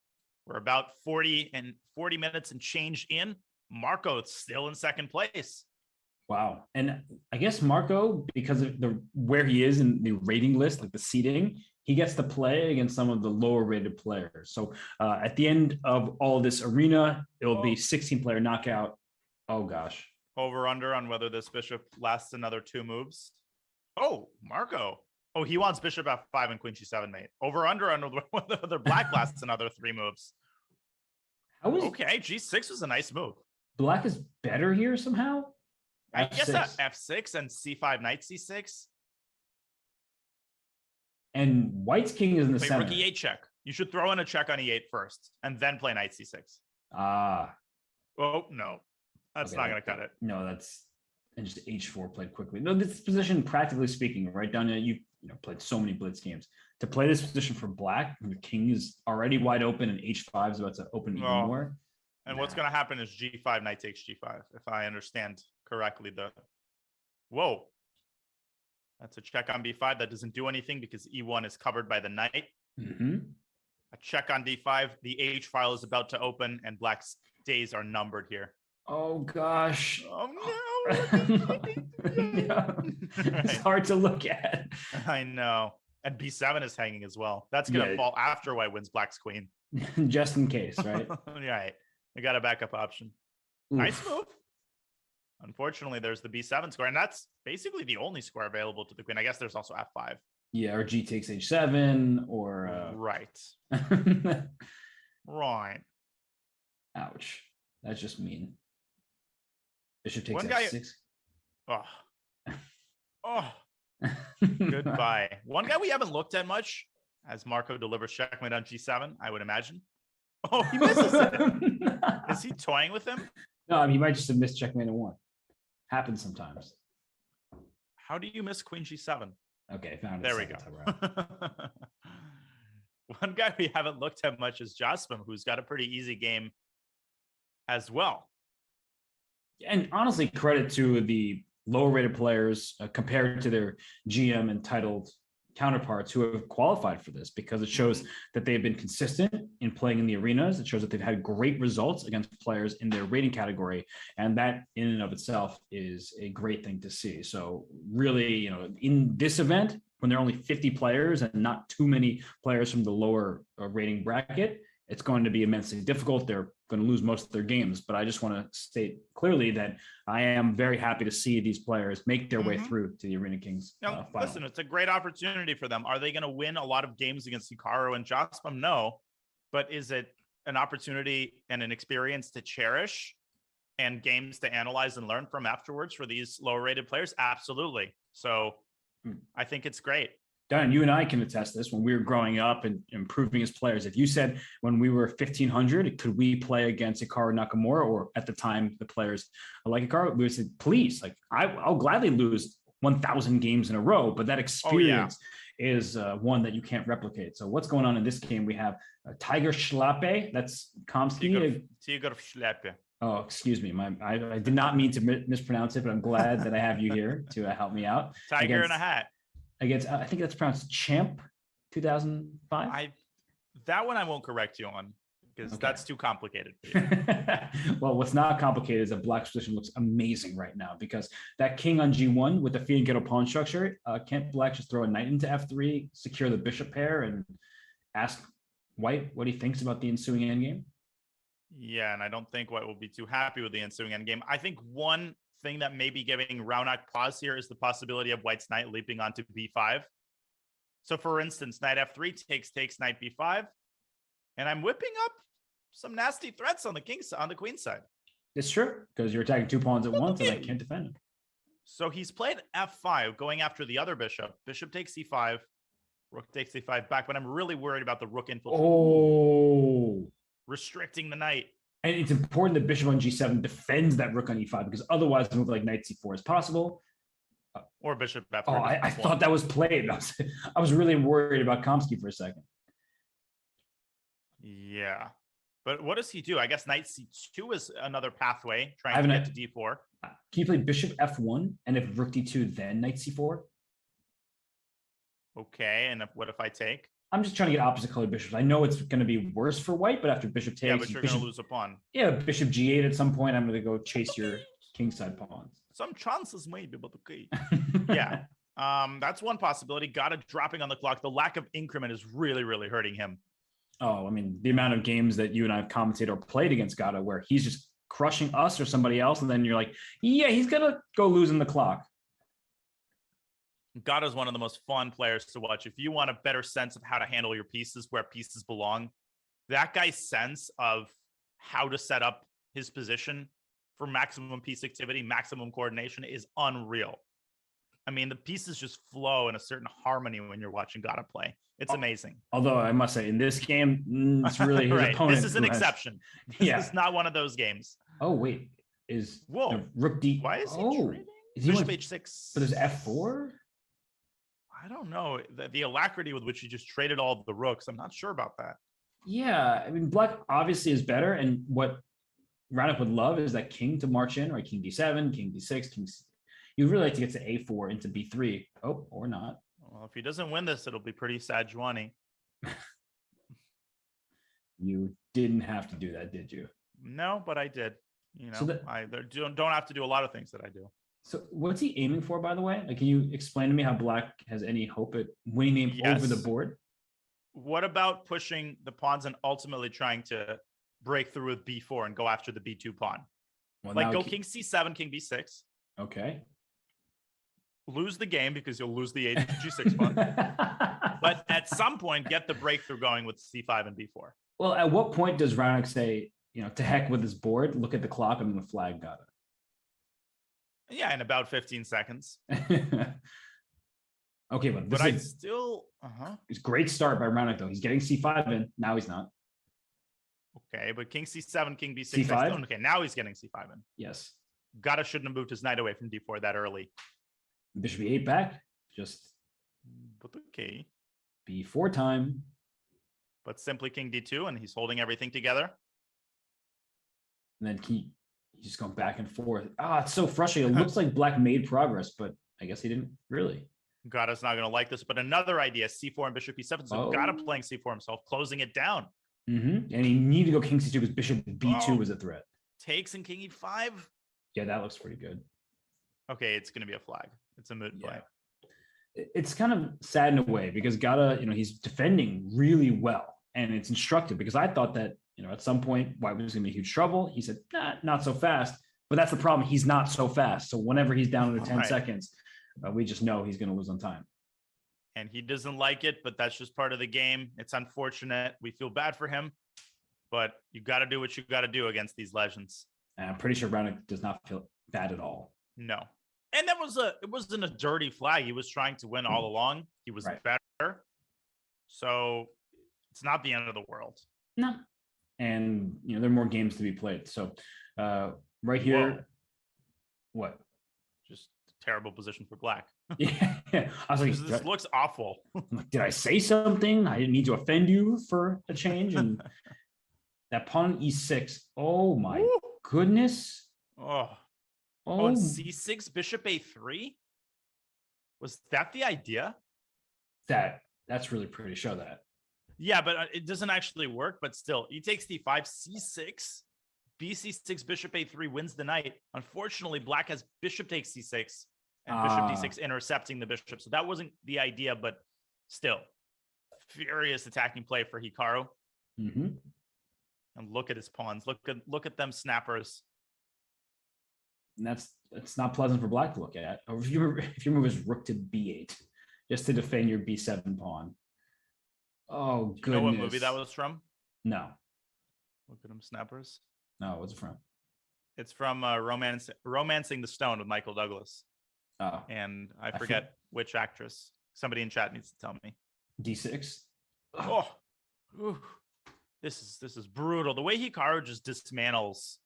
We're about 40 minutes and change in. Marco still in second place. Wow. And I guess Marco, because of where he is in the rating list, like the seeding, he gets to play against some of the lower rated players. So at the end of all this arena, it will be 16-player knockout. Oh, gosh. Over under on whether this bishop lasts another 2 moves. Oh, Marco. Oh, he wants bishop f5 and queen g7, mate. Over under on whether black lasts another 3 moves. Okay, g6 was a nice move. Black is better here somehow? I guess that f6 and c5, knight c6. And white's king is in the center. Rook e8 check. You should throw in a check on e8 first, and then play knight c6. Ah. Oh, no. That's not going to cut it. No, that's... And just h4 played quickly. No, this position, practically speaking, right, Danya, you played so many blitz games. To play this position for black, the king is already wide open, and h5 is about to open even more. And what's going to happen is g5, knight takes g5, if I understand correctly. Whoa. That's a check on b5. That doesn't do anything because e1 is covered by the knight. Mm-hmm. A check on d5. The h file is about to open, and black's days are numbered here. Oh, gosh. Oh, no. Yeah. It's hard to look at. I know. And b7 is hanging as well. That's going to fall after white wins black's queen. Just in case, right? Right. I got a backup option. Oof. Nice move. Unfortunately, there's the b7 square, and that's basically the only square available to the queen. I guess there's also f5. Yeah, or g takes h7, or... Right. Right. Ouch. That's just mean. Bishop takes f6. Oh. Goodbye. One guy we haven't looked at much as Marco delivers checkmate on g7, I would imagine. Oh, he misses it. Is he toying with him? No, I mean, he might just have missed checkmate in 1. Happens sometimes. How do you miss queen g7? Okay, found it. There we go. One guy we haven't looked at much is Jasmine, who's got a pretty easy game as well. And honestly, credit to the lower rated players compared to their GM entitled counterparts who have qualified for this, because it shows that they've been consistent in playing in the arenas. It shows that they've had great results against players in their rating category. And that in and of itself is a great thing to see. So really, in this event, when there are only 50 players and not too many players from the lower rating bracket, it's going to be immensely difficult. They're going to lose most of their games. But I just want to state clearly that I am very happy to see these players make their way through to the Arena Kings final. Listen, it's a great opportunity for them. Are they going to win a lot of games against Hikaru and Jospam? No. But is it an opportunity and an experience to cherish and games to analyze and learn from afterwards for these lower rated players? Absolutely. So I think it's great. Dan, you and I can attest this. When we were growing up and improving as players, if you said when we were 1,500, could we play against Hikaru Nakamura, or at the time the players like Hikaru, we would say, please, like I'll gladly lose 1,000 games in a row, but that experience is one that you can't replicate. So what's going on in this game? We have Tiger Schlappe. That's Kamsky. Tiger Schlappe. Oh, excuse me. I did not mean to mispronounce it, but I'm glad that I have you here to help me out. Tiger in a hat. Against, I think that's pronounced Champ 2005. That one I won't correct you on because that's too complicated for you. Well, what's not complicated is that Black's position looks amazing right now, because that king on G1 with the feed and ghetto pawn structure, can't Black just throw a knight into F3, secure the bishop pair, and ask White what he thinks about the ensuing endgame? Yeah, and I don't think White will be too happy with the ensuing endgame. I think one thing that may be giving Raunak pause here is the possibility of White's knight leaping onto b5. So for instance, knight f3 takes knight b5, and I'm whipping up some nasty threats on the queen side. It's true, because you're attacking two pawns at once and I can't defend him. So he's played f5, going after the other bishop. Bishop takes c5, rook takes c5 back, but I'm really worried about the rook infiltration. Oh, restricting the knight. And it's important that bishop on g7 defends that rook on e5, because otherwise a move like knight c4 is possible. Or bishop f3. Oh, I thought that was played. I was really worried about Kamsky for a second. Yeah. But what does he do? I guess knight c2 is another pathway, trying to get to d4. Can you play bishop f1, and if rook d2, then knight c4? Okay, and what if I take? I'm just trying to get opposite colored bishops. I know it's going to be worse for White, but after bishop takes... Yeah, but you're going to lose a pawn. Yeah, bishop g8 at some point, I'm going to go chase your kingside pawns. Some chances maybe, but okay. Yeah, that's one possibility. Gata dropping on the clock. The lack of increment is really, really hurting him. Oh, I mean, the amount of games that you and I have commentated or played against Gata where he's just crushing us or somebody else, and then you're like, yeah, he's going to go losing the clock. Gata is one of the most fun players to watch. If you want a better sense of how to handle your pieces, where pieces belong, that guy's sense of how to set up his position for maximum piece activity, maximum coordination is unreal. I mean, the pieces just flow in a certain harmony when you're watching Gata play. It's amazing. Although I must say, in this game, it's really his right. opponent. This is an exception. This is not one of those games. Oh, wait. Is rook d... Why is he trading? Bishop h6. But there's f4? I don't know. The alacrity with which he just traded all of the rooks, I'm not sure about that. Yeah, I mean, Black obviously is better, and what Raunak would love is that king to march in, right? King d7, king d6, king... You'd really like to get to a4 into b3. Oh, or not. Well, if he doesn't win this, it'll be pretty sad, Juani. You didn't have to do that, did you? No, but I did. You know, so I don't have to do a lot of things that I do. So what's he aiming for, by the way? Like, can you explain to me how Black has any hope at winning over the board? What about pushing the pawns and ultimately trying to break through with b4 and go after the b2 pawn? Well, like go king c7, king b6. Okay. Lose the game because you'll lose the g6 pawn. But at some point, get the breakthrough going with c5 and b4. Well, at what point does Raunak say, you know, to heck with his board, look at the clock, I'm going to flag Gata? Yeah, in about 15 seconds. Okay, but I still... It's a great start by Raunak, though. He's getting c5 in. Now he's not. Okay, but king c7, king b6. c5? Okay, now he's getting c5 in. Yes. Gata shouldn't have moved his knight away from d4 that early. Bishop e8 back. Just... But okay. b4 time. But simply king d2, and he's holding everything together. And then he's just going back and forth. It's so frustrating. It looks like Black made progress, but I guess he didn't really. Gata's not going to like this. But another idea, c4 and bishop e7. So Gata playing c4 himself, closing it down. And he needed to go king c2 because bishop b2 was a threat. Takes and king e5. Yeah, that looks pretty good. Okay, it's going to be a flag. It's a moot play. It's kind of sad in a way because Gata, you know, he's defending really well. And it's instructive because I thought that, at some point, White was going to be huge trouble. He said, nah, not so fast. But that's the problem. He's not so fast. So whenever he's down under 10 seconds, we just know he's going to lose on time. And he doesn't like it, but that's just part of the game. It's unfortunate. We feel bad for him, but you got to do what you got to do against these legends. And I'm pretty sure Raunak does not feel bad at all. No. And it wasn't a dirty flag. He was trying to win all along. He was better. So it's not the end of the world. No. And, there are more games to be played. So right here, whoa. What? Just terrible position for black. Yeah. I was like, this looks awful. Did I say something? I didn't mean to offend you for a change. And that pawn e6. Oh my goodness. Oh, c6, bishop a3. Was that the idea? That's really pretty. Show that. Yeah, but it doesn't actually work. But still, e takes d5, c6, bc6, bishop a3 wins the knight. Unfortunately, black has bishop takes c6 and bishop d6 intercepting the bishop. So that wasn't the idea, but still, furious attacking play for Hikaru. Mm-hmm. And look at his pawns. Look at them snappers. And that's not pleasant for black to look at. Or if your move is rook to b8, just to defend your b7 pawn. Oh, goodness. You know what movie that was from? No. Look at them snappers. No, what's it from? It's from Romancing the Stone with Michael Douglas. Oh. And I forget which actress. Somebody in chat needs to tell me. D6. Oh. Ooh. This is brutal. The way Hikaru just dismantles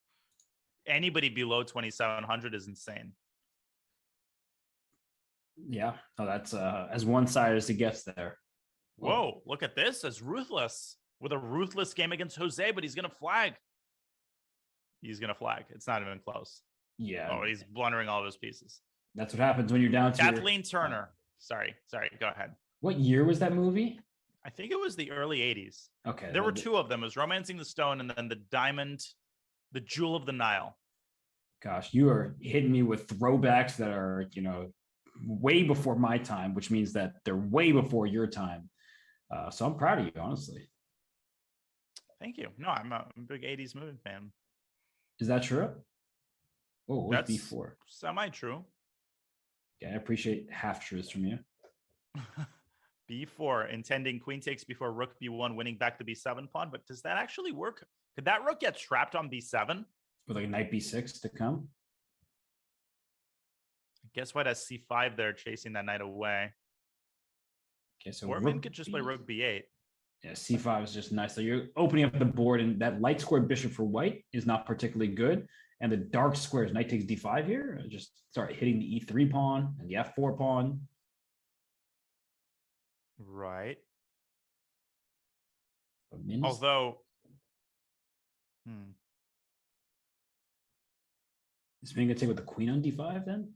anybody below 2,700 is insane. Yeah. Oh, that's as one-sided as it gets there. Whoa, look at this. As ruthless. With a ruthless game against Jose, but he's going to flag. He's going to flag. It's not even close. Yeah. Oh, he's blundering all of his pieces. That's what happens when you're down to Kathleen Turner. Sorry. Go ahead. What year was that movie? I think it was the early 80s. Okay. There were two of them. It was Romancing the Stone and then the Diamond, the Jewel of the Nile. Gosh, you are hitting me with throwbacks that are, way before my time, which means that they're way before your time. So I'm proud of you, honestly. Thank you. No, I'm a big 80s movie fan. Is that true? Oh, that's B4. Semi-true. Yeah, I appreciate half truths from you. B4, intending queen takes before rook b1, winning back the b7 pawn. But does that actually work? Could that rook get trapped on b7? With like knight b6 to come? Guess what? Has c5 there chasing that knight away. Okay, so Orman could just play rook b8. Yeah, c5 is just nice. So you're opening up the board, and that light squared bishop for white is not particularly good. And the dark squares, knight takes d5 here, just start hitting the e3 pawn and the f4 pawn. Right. Although, is being gonna take with the queen on d5 then?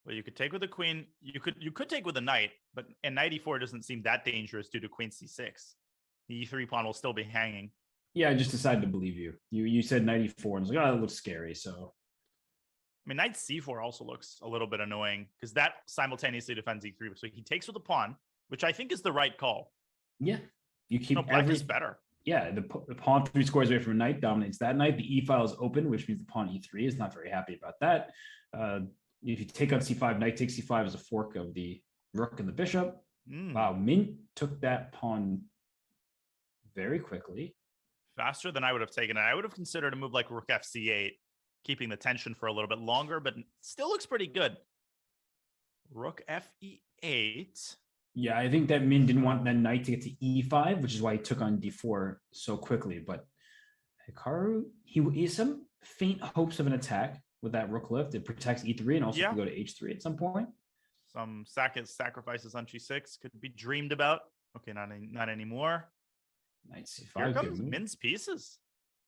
Well, you could take with the queen. You could take with a knight, but and knight e4 doesn't seem that dangerous due to queen c6. The e3 pawn will still be hanging. Yeah, I just decided to believe you. You said knight e4, and I was like, oh, that looks scary. So, I mean, knight c4 also looks a little bit annoying because that simultaneously defends e3. So he takes with the pawn, which I think is the right call. Yeah, you keep black is better. Yeah, the pawn 3 squares away from a knight dominates that knight. The e file is open, which means the pawn e3 is not very happy about that. If you take on c5, knight takes c5 is a fork of the rook and the bishop. Wow, Min took that pawn very quickly. Faster than I would have taken it. I would have considered a move like rook fc8, keeping the tension for a little bit longer, but still looks pretty good. Rook fe8. Yeah, I think that Min didn't want that knight to get to e5, which is why he took on d4 so quickly. But Hikaru, he has some faint hopes of an attack with that rook lift. It protects e3 and also can go to h3 at some point. Some sacrifices on g6 could be dreamed about. Okay, not anymore. Knight c5. Here comes Min's pieces.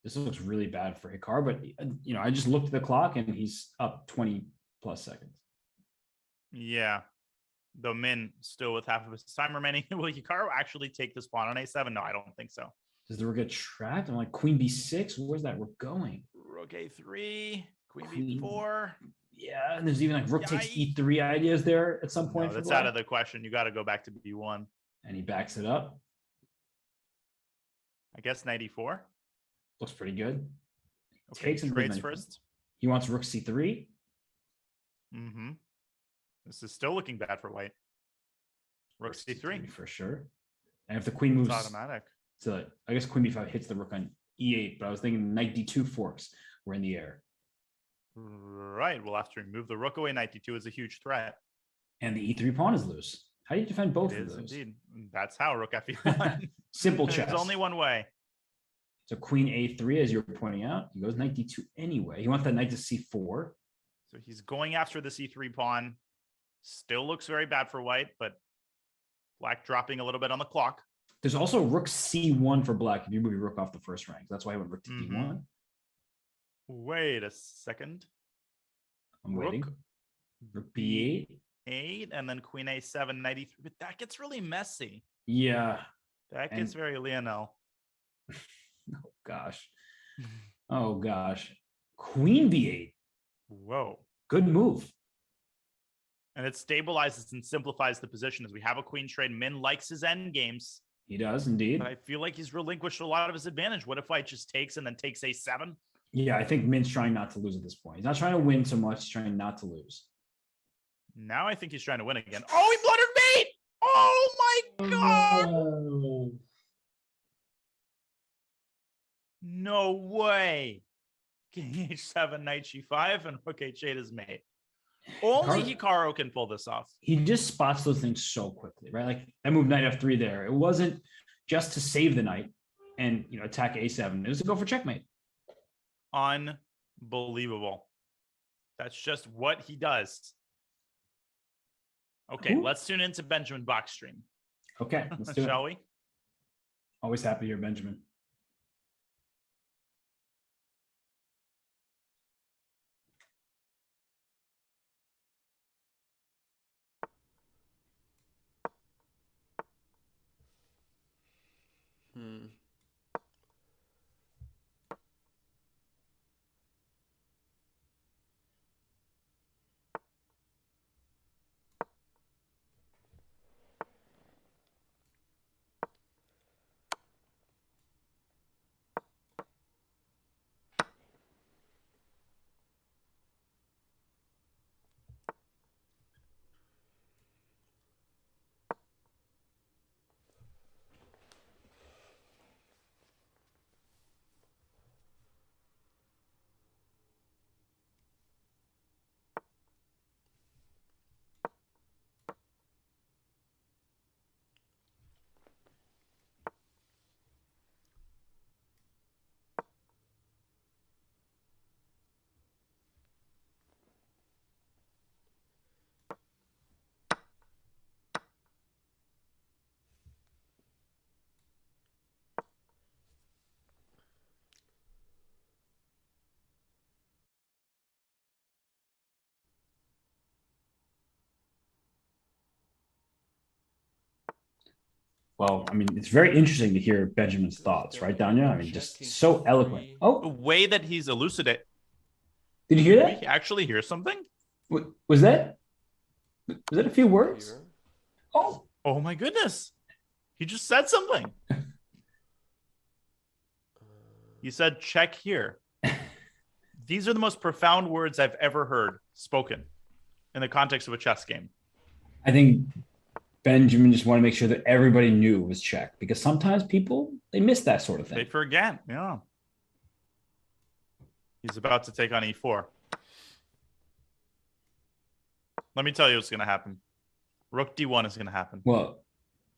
This looks really bad for Hikaru, but I just looked at the clock and he's up 20 plus seconds. Yeah. Though Min still with half of his time remaining. Will Hikaru actually take this pawn on a7? No, I don't think so. Does the rook get trapped? I'm like, queen b6? Where's that rook going? Rook a3, queen b4. Yeah, and there's even like rook takes e3 ideas there at some point. No, that's out of the question. You got to go back to b1. And he backs it up. I guess knight e4. Looks pretty good. Okay, Takes and trades knight. first. He wants rook c3. Mm-hmm. This is still looking bad for white. Rook c3 for sure. And if the queen It's moves automatic. to, I guess queen b5 hits the rook on e8, but I was thinking knight d2 forks were in the air. Right. We'll have to remove the rook away. Knight d2 is a huge threat. And the e3 pawn is loose. How do you defend both It of is those? indeed. That's how rook f1. Simple chess. There's only one way. So queen a3, as you're pointing out, he goes knight d2 anyway. He wants that knight to c4. So he's going after the c3 pawn. Still looks very bad for white, but black dropping a little bit on the clock. There's also rook c1 for black if you move your rook off the first rank. That's why I went rook to d1. Wait a second. I'm waiting. Rook b8. 8 and then queen a7, knight e3. But that gets really messy. Yeah. That gets very Lionel. Oh gosh. Oh gosh. Queen b8. Whoa. Good move. And it stabilizes and simplifies the position as we have a queen trade. Min likes his end games. He does indeed. But I feel like he's relinquished a lot of his advantage. What if white just takes and then takes a7? Yeah, I think Min's trying not to lose at this point. He's not trying to win so much, he's trying not to lose. Now I think he's trying to win again. Oh, he blundered mate! Oh my god! Oh. No way. King h7, knight g5, and rook h8 is mate. Only Hikaru can pull this off. He just spots those things so quickly, right? Like that move knight f3 there. It wasn't just to save the knight and attack a7. It was to go for checkmate. Unbelievable. That's just what he does. Okay, let's tune into Benjamin Bach's stream. Okay, let's do it. Shall we? Always happy to hear Benjamin. Well, I mean, it's very interesting to hear Benjamin's thoughts, right, Danya? I mean, just so eloquent. The Oh, way that he's elucidated. did you hear Did that? we actually hear something? Was that a few words? Oh my goodness. He just said something. He said, check here. These are the most profound words I've ever heard spoken in the context of a chess game. I think Benjamin just wanted to make sure that everybody knew it was check, because sometimes people, they miss that sort of thing. They forget. Yeah. He's about to take on e4. Let me tell you what's going to happen. Rook d1 is going to happen. Well,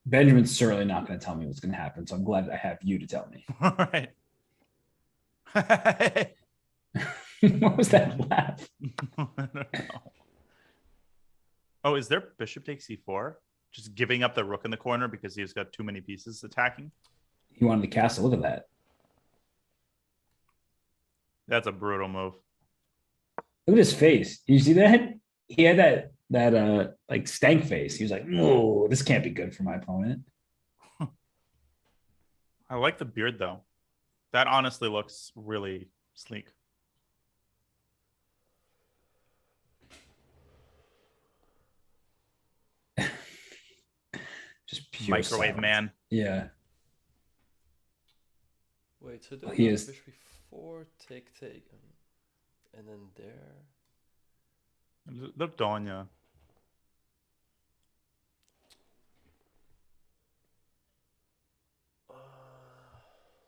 Benjamin's certainly not going to tell me what's going to happen, so I'm glad I have you to tell me. All right. What was that laugh? I don't know. Oh, is there bishop takes e4? Just giving up the rook in the corner because he's got too many pieces attacking? He wanted the castle. Look at that. That's a brutal move. Look at his face. You see that? He had that like stank face. He was like, "No, this can't be good for my opponent." I like the beard though. That honestly looks really sleek. Just pure Microwave silence. man. Yeah. Wait, so do Oh, we he have is. bishop e4, take, and then there. Donya.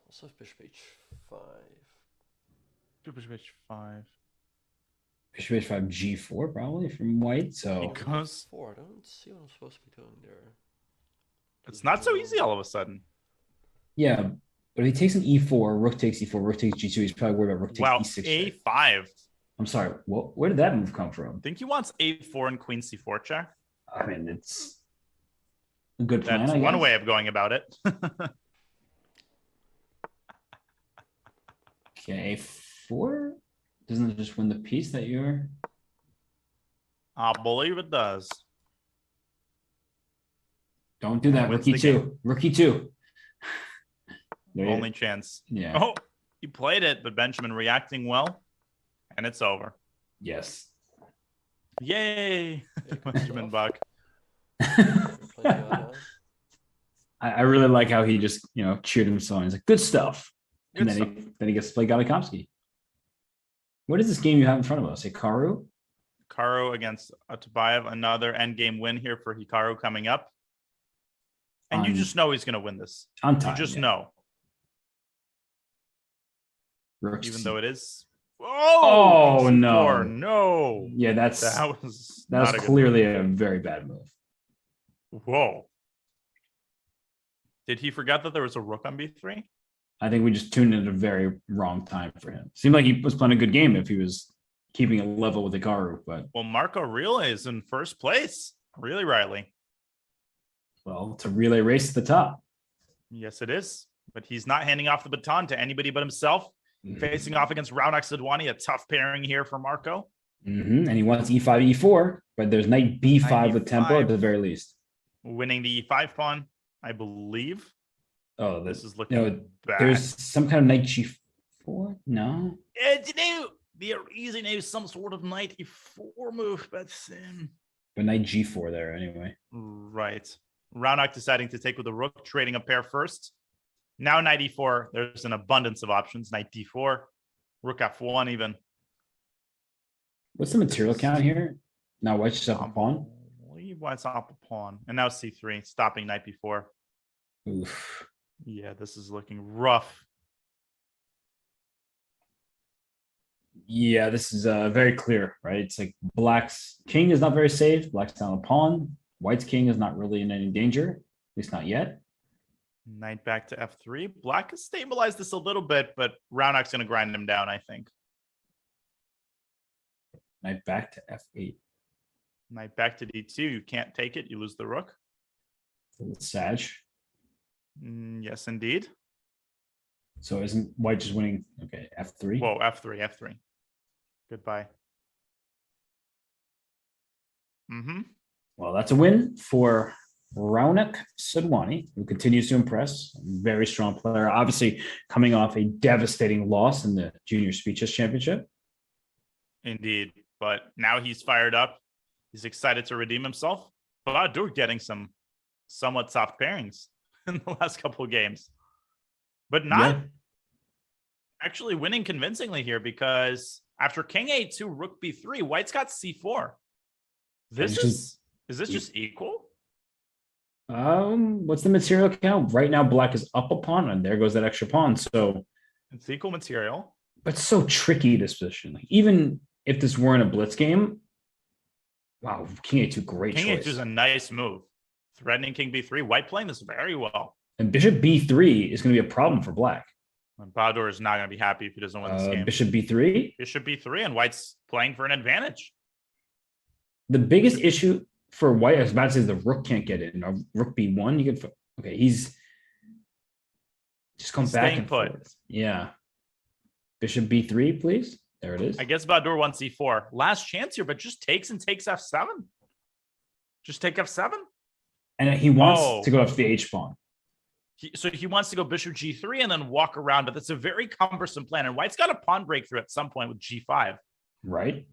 Also have bishop h5. Bishop h5. Bishop h5 g4 probably from white. So Because Four. I don't see what I'm supposed to be doing there. it's not so easy all of a sudden. yeah, but if he takes an e4, rook takes e4, rook takes g2, he's probably worried about rook takes Wow, e6. check. a5. I'm sorry. Where did that move come from? I think he wants a4 and queen c4 check. I mean, it's a good plan. That's I one guess. way of going about it. Okay, a4 doesn't it just win the piece that you're? I believe it does. Don't do that. Wins Rookie the two. Rookie two. There you- Only chance. Yeah. Oh, he played it, but Benjamin reacting well, and it's over. Yes. Yay, Benjamin Buck. I really like how he just cheered himself on. He's like, good stuff. Good And stuff. then he gets to play Kamsky. What is this game you have in front of us? Hikaru? Hikaru against Atabayev, another endgame win here for Hikaru coming up. And you On- just know he's going to win this. On time. You just yeah. know, Rooks even to- though it is. Oh, C4, no. no. Yeah, that That was was not a good clearly a very bad move. move. Whoa. Did he forget that there was a rook on b3? I think we just tuned in at a very wrong time for him. Seemed like he was playing a good game if he was keeping a level with Hikaru, but Well, Marco Relay is in first place. Really, Riley. well, it's a relay race at the top. Yes, it is. But he's not handing off the baton to anybody but himself. Facing off against Raunak Sidwani, a tough pairing here for Marco. And he wants e5, e4, but there's knight b5 Knight with tempo E5. at the very least. Winning the e5 pawn, I believe. Oh, This is looking no, bad. there's some kind of knight g4. No, There is some sort of knight e4 move, but but knight g4 there anyway. right. Raunak deciding to take with the rook, trading a pair first. Now knight e4, there's an abundance of options. Knight d4, rook f1 even. What's the material count here? Now white's just up a pawn. White's up a pawn. And now c3, stopping knight b4. Oof. Yeah, this is looking rough. Yeah, this is very clear, right? It's like black's king is not very safe. Black's down a pawn. White's king is not really in any danger, at least not yet. Knight back to f3. Black has stabilized this a little bit, but Raunak's going to grind him down, I think. Knight back to f8. Knight back to d2. You can't take it. You lose the rook. Sag. Yes, indeed. So isn't white just winning? Okay, f3. Whoa, f3. Goodbye. Well, that's a win for Raunak Sidwani, who continues to impress. Very strong player. Obviously, coming off a devastating loss in the Junior Speeches Championship. Indeed. But now he's fired up. He's excited to redeem himself. Baadur getting some somewhat soft pairings in the last couple of games. But not actually winning convincingly here, because after king a2, rook b3, white's got c4. Is this just equal? What's the material count? Right now, black is up a pawn, and there goes that extra pawn. So It's equal material. but it's so tricky, this position. Like, even if this weren't a blitz game, wow, king a2, great King choice. a2 is a nice move. Threatening king b3. White playing this very well. And bishop b3 is going to be a problem for black. And Baadur is not going to be happy if he doesn't win this game. Bishop b3. Bishop b3, and white's playing for an advantage. The biggest issue for white, I was about to say, the rook can't get in. Or rook b1, you could. Okay, he's just come He's back staying and put. forth. Yeah. Bishop b3, please. There it is. I guess Baadur wants c4. Last chance here, but just takes and takes f7. Just take f7. And he wants to go after the h pawn. So he wants to go bishop g3 and then walk around, but that's a very cumbersome plan. And white's got a pawn breakthrough at some point with g5. Right.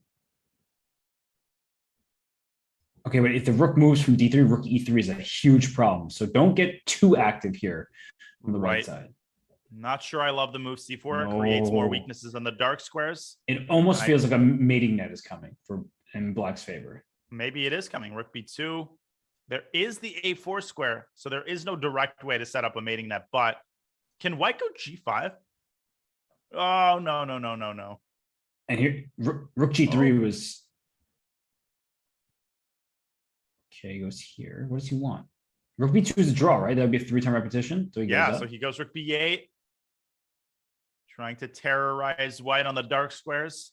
Okay, but if the rook moves from d3, rook e3 is a huge problem. So don't get too active here on the right side. Not sure I love the move c4. It creates more No. weaknesses on the dark squares. It almost I- feels like a mating net is coming in Black's favor. Maybe it is coming. Rook b2. There is the a4 square, so there is no direct way to set up a mating net. But can white go g5? Oh, no. And here, Rook G3 Oh. was. Okay, he goes here. What does he want? Rook B2 is a draw, right? That would be a 3-time repetition. So he Yeah, goes so up. he goes rook b8. Trying to terrorize white on the dark squares.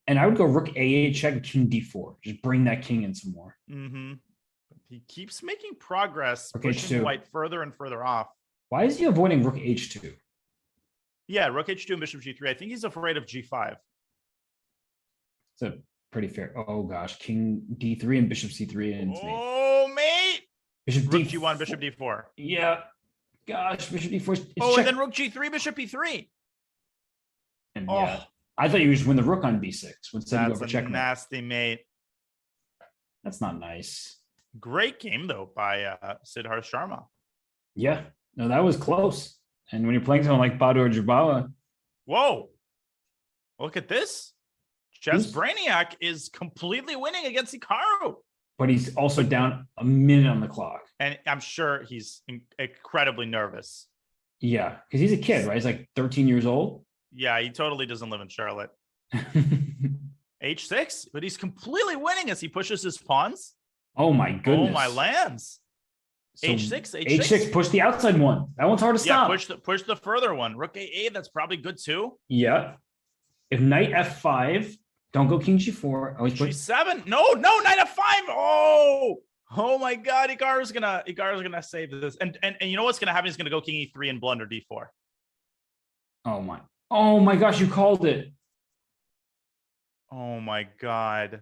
And I would go Rook A8 check, King D4. Just bring that king in some more. Mm-hmm. He keeps making progress, Okay, pushing H2. white further and further off. Why is he avoiding Rook H2? Yeah, rook h2 and bishop g3. I think he's afraid of g5. It's a pretty fair. Oh gosh, King D3 and Bishop C3 and Oh, mate. Bishop Rook D4. g1, bishop d4. Yeah. Gosh, Bishop D4. It's Oh, check. and then rook g3, bishop e3. And Oh, yeah, I thought you would just win the rook on B6 instead of go that's for a checkmate. nasty mate. That's not nice. Great game, though, by Siddharth Sharma. Yeah, no, that was close. And when you're playing someone like Baadur Jobava, Whoa. Look at this. Chess Who's- Brainiac is completely winning against Hikaru. but he's also down a minute on the clock. And I'm sure he's incredibly nervous. Yeah, because he's a kid, right? He's like 13 years old. Yeah, he totally doesn't live in Charlotte. H6, but he's completely winning as he pushes his pawns. Oh my goodness. Oh, my lands. So H6, H6, push the outside one. That one's hard to Yeah, stop. push the further one. Rook A8, that's probably good too. Yeah. If knight F5, don't go King G4. Always put G7. No, knight F5. Oh my God. Hikaru's gonna save this. And you know what's gonna happen? He's gonna go King E3 and blunder D4. Oh my gosh, you called it. Oh my God.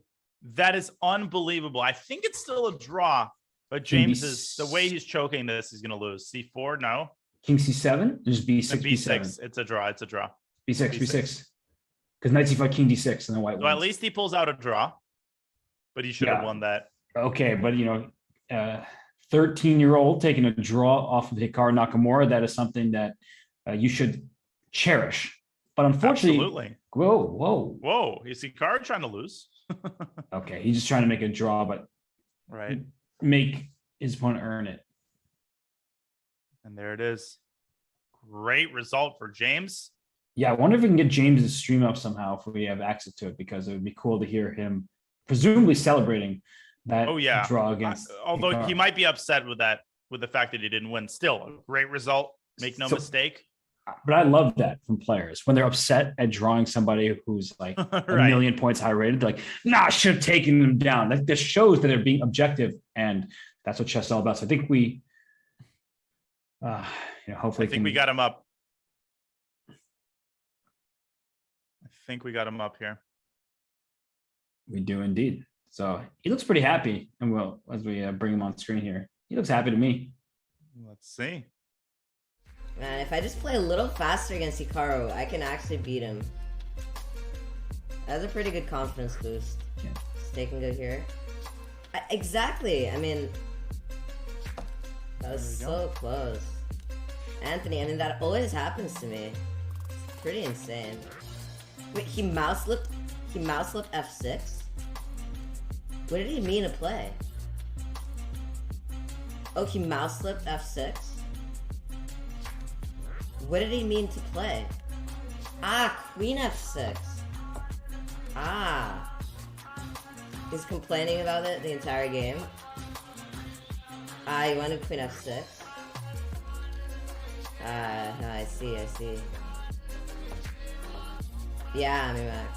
That is unbelievable. I think it's still a draw, but James is the way he's choking this, he's gonna lose. C4, no. King C7, just B6, And B7. B6. It's a draw. B6, B6. Because knight C5, King D6, and then white So wins. at least he pulls out a draw, but he should have Yeah. won that. Okay, but 13-year-old taking a draw off of Hikaru Nakamura, that is something that you should cherish. But unfortunately, Absolutely. whoa. Is Hikaru trying to lose? Okay, he's just trying to make a draw, but Right. make his opponent earn it. And there it is. Great result for James. Yeah, I wonder if we can get James to stream up somehow if we have access to it, because it would be cool to hear him presumably celebrating that Oh, yeah. draw against. Although Hikaru. he might be upset with the fact that he didn't win. Still, a great result. Make no So- mistake. But I love that from players when they're upset at drawing somebody who's like a Right. million points high rated. They're like, nah, I should have taken them down. That shows that they're being objective, and that's what chess is all about. So I think we, hopefully, I think we got him up. Here. We do indeed. So he looks pretty happy, and we'll as we bring him on screen here, he looks happy to me. Let's see. Man, if I just play a little faster against Hikaru, I can actually beat him. That's a pretty good confidence boost. Yeah. Stay can go here. Exactly. I mean, that was There we so close. Anthony, I mean, that always happens to me. It's pretty insane. Wait, he mouse flipped F6? What did he mean to play? Oh, he mouse flipped F6? What did he mean to play? Queen F6. He's complaining about it the entire game. He wanted Queen F6. No, I see. Yeah, I'm back.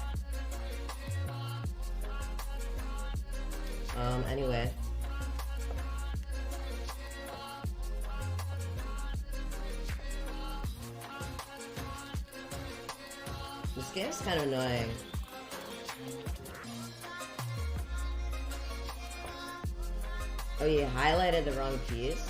Anyway. This game's kind of annoying. Oh, you highlighted the wrong piece?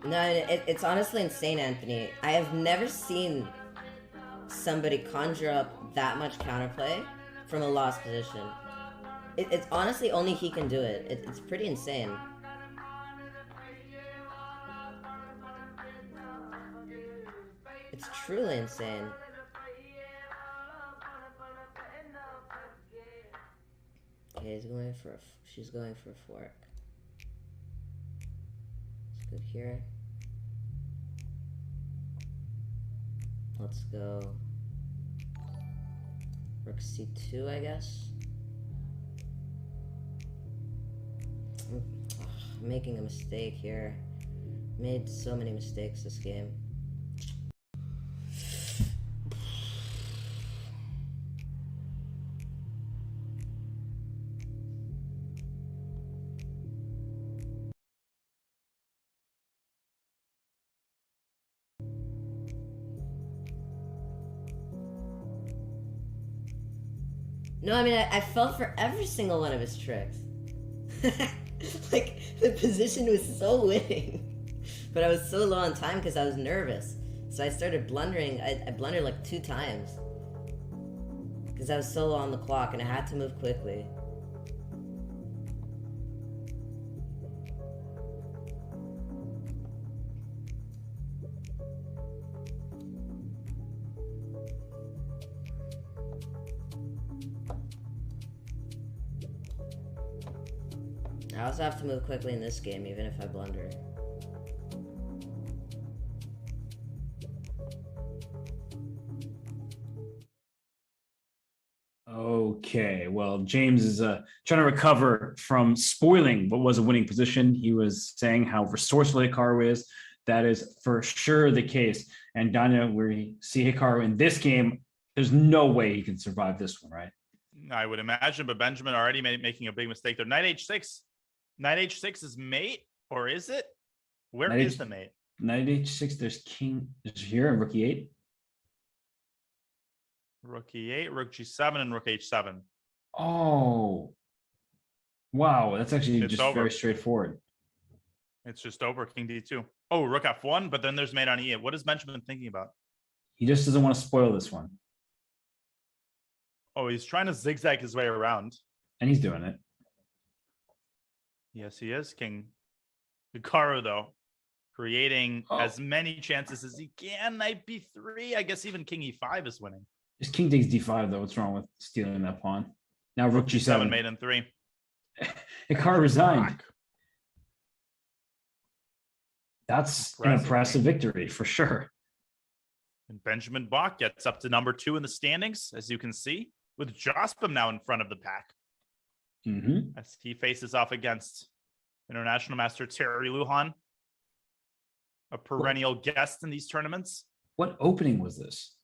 No, it's honestly insane, Anthony. I have never seen somebody conjure up that much counterplay from a lost position. It's honestly only he can do it. It's pretty insane. It's truly insane. Okay, she's going for a fork. Let's go here. Let's go rook c2, I guess. I'm making a mistake here. Made so many mistakes this game. No, I mean, I fell for every single one of his tricks. Like, the position was so winning. But I was so low on time because I was nervous. So I started blundering. I blundered like 2 times. Because I was so low on the clock and I had to move quickly. I also have to move quickly in this game, even if I blunder. Okay, well, James is trying to recover from spoiling what was a winning position. He was saying how resourceful Hikaru is. That is for sure the case. And Danya, we see Hikaru in this game, there's no way he can survive this one, right? I would imagine, but Benjamin already making a big mistake there. Knight h6. Knight h6 is mate, or is it? Where is the mate? Knight h6, there's king is here and rook e8. Rook e8, rook g7, and rook h7. Oh, wow, that's actually It's just over. very straightforward. It's just over, king d2. Oh, rook f1, but then there's mate on e8. What is Benjamin thinking about? He just doesn't want to spoil this one. Oh, he's trying to zigzag his way around. And he's doing it. Yes, he is. King Hikaru, though, creating as many chances as he can. Knight b3. I guess even king e5 is winning. Just king takes d5, though. What's wrong with stealing that pawn? Now rook g7. Mate in 3. Hikaru resigned. That's an impressive victory for sure. And Benjamin Bach gets up to number 2 in the standings, as you can see, with Jospim now in front of the pack. Mm-hmm. As he faces off against international master Terry Lujan, a perennial guest in these tournaments. What opening was this?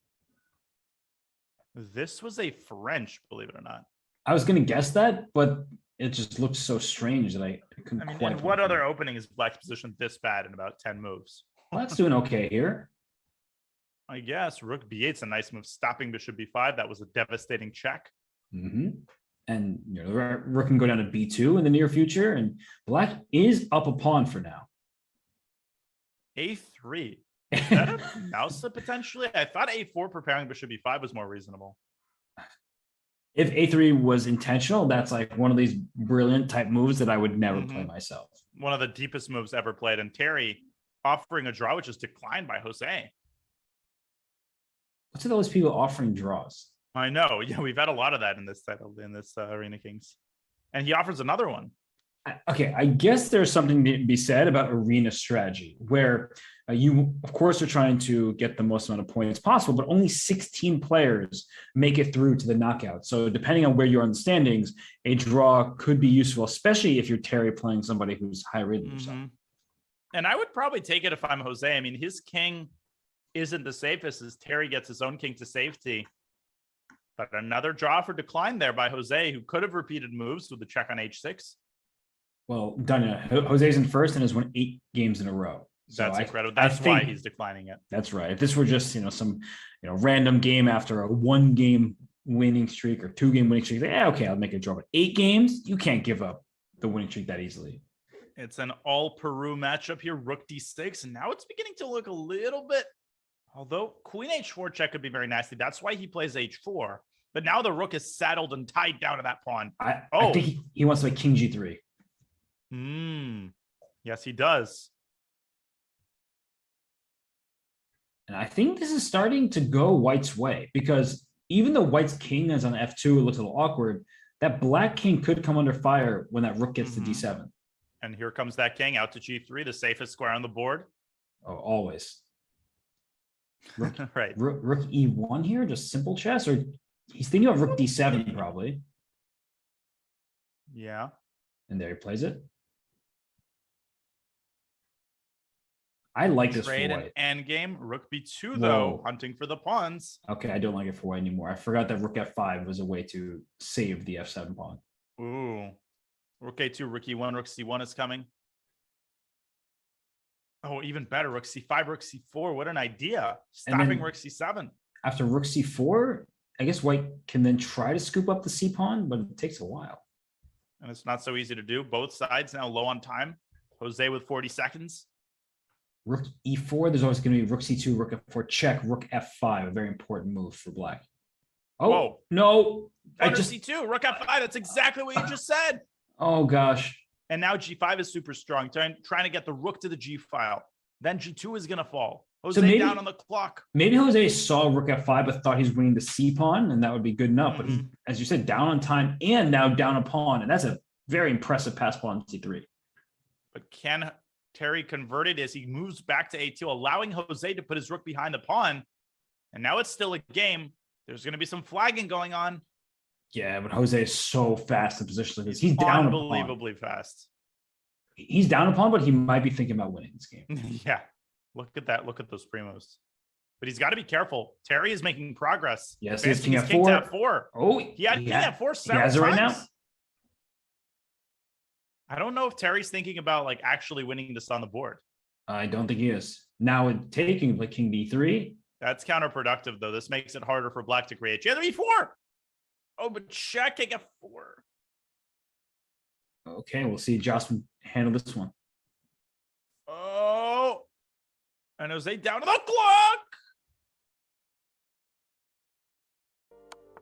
This was a French, believe it or not. I was going to guess that, but it just looked so strange that I couldn't quite. And what other opening is Black's position this bad in about 10 moves? Well, that's doing okay here. I guess rook b8's a nice move, stopping bishop b5. That was a devastating check. Mm-hmm. And you know, the rook can go down to b2 in the near future, and Black is up a pawn for now. a3. Is that a mouse potentially? I thought a4 preparing bishop b5 was more reasonable. If a3 was intentional, that's like one of these brilliant type moves that I would never play myself. One of the deepest moves ever played, and Terry offering a draw, which is declined by Jose. What's with all those people offering draws? I know. Yeah, we've had a lot of that in this title, in this Arena Kings. And he offers another one. Okay, I guess there's something to be said about arena strategy, where you, of course, are trying to get the most amount of points possible, but only 16 players make it through to the knockout. So depending on where you are in the standings, a draw could be useful, especially if you're Terry playing somebody who's high-rated or something. And I would probably take it if I'm Jose. I mean, his king isn't the safest as Terry gets his own king to safety. But another draw for decline there by Jose, who could have repeated moves with the check on h6. Well, Danya, Jose's in first and has won 8 games in a row. So That's incredible. That's why he's declining it. That's right. If this were just, some, random game after a 1-game winning streak or 2-game winning streak, okay, I'll make a draw. But 8 games, you can't give up the winning streak that easily. It's an all Peru matchup here. Rook d6, and now it's beginning to look a little bit. Although queen h4 check could be very nasty. That's why he plays h4. But now the rook is saddled and tied down to that pawn. I think he wants to play king g3. Yes, he does. And I think this is starting to go white's way, because even though white's king is on f2, it looks a little awkward. That black king could come under fire when that rook gets to d7. And here comes that king out to g3, the safest square on the board. Oh, always. Rook, right. Rook e1 here, just simple chess, or he's thinking of rook d7 probably. Yeah. And there he plays it. I like this for Trade white. and endgame. Rook b2 though, hunting for the pawns. Okay, I don't like it for white anymore. I forgot that rook f5 was a way to save the f7 pawn. Ooh. Rook a2, rook e1, rook c1 is coming. Oh, even better. Rook c5, rook c4. What an idea. Stopping rook c7. After rook c4, I guess white can then try to scoop up the c pawn, but it takes a while. And it's not so easy to do. Both sides now low on time. Jose with 40 seconds. Rook e4, there's always going to be rook c2, rook f4, check, rook f5, a very important move for black. Oh, whoa. No. I just c2, rook f5. That's exactly what you just said. Oh, gosh. And now g5 is super strong, trying to get the rook to the g file. Then g2 is going to fall. Jose down on the clock. Maybe Jose saw rook f5, but thought he's winning the c pawn, and that would be good enough. But he, as you said, down on time and now down a pawn. And that's a very impressive pass pawn c3. But can Terry convert it as he moves back to a2, allowing Jose to put his rook behind the pawn? And now it's still a game. There's going to be some flagging going on. Yeah, but Jose is so fast in positions like this. He's down unbelievably fast. He's down a pawn, but he might be thinking about winning this game. Yeah. Look at that. Look at those primos. But he's got to be careful. Terry is making progress. Yes, he's king king to f4. Oh, he had king f4 several he has it right now. I don't know if Terry's thinking about like actually winning this on the board. I don't think he is. Now with taking like king b3. That's counterproductive though. This makes it harder for black to create. Yeah, b4. Oh, but checking f4. Okay, we'll see Jocelyn handle this one. Oh, and Jose down to the clock.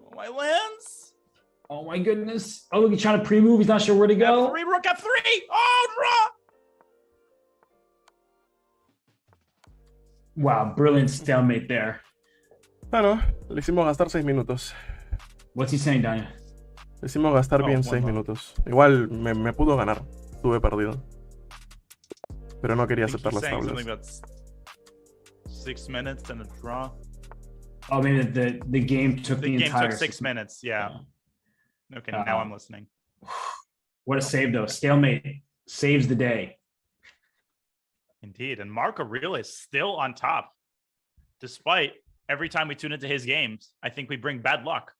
Oh, my lands. Oh my goodness. Oh, look, he's trying to pre-move. He's not sure where to go. F3, rook f3. Oh, draw. Wow, brilliant stalemate there. Claro, le hicimos gastar 6 minutos. What's he saying, Daniel? Le hicimos gastar bien 6 minutos. Igual me pudo ganar. Estuve perdido. Pero no quería aceptar las tablas. 6 minutes and a draw. Oh, maybe the game took the entire... game took 6 minutes, yeah. Okay, now I'm listening. What a save, though. Stalemate saves the day. Indeed, and Marco Aurelio is still on top. Despite every time we tune into his games, I think we bring bad luck.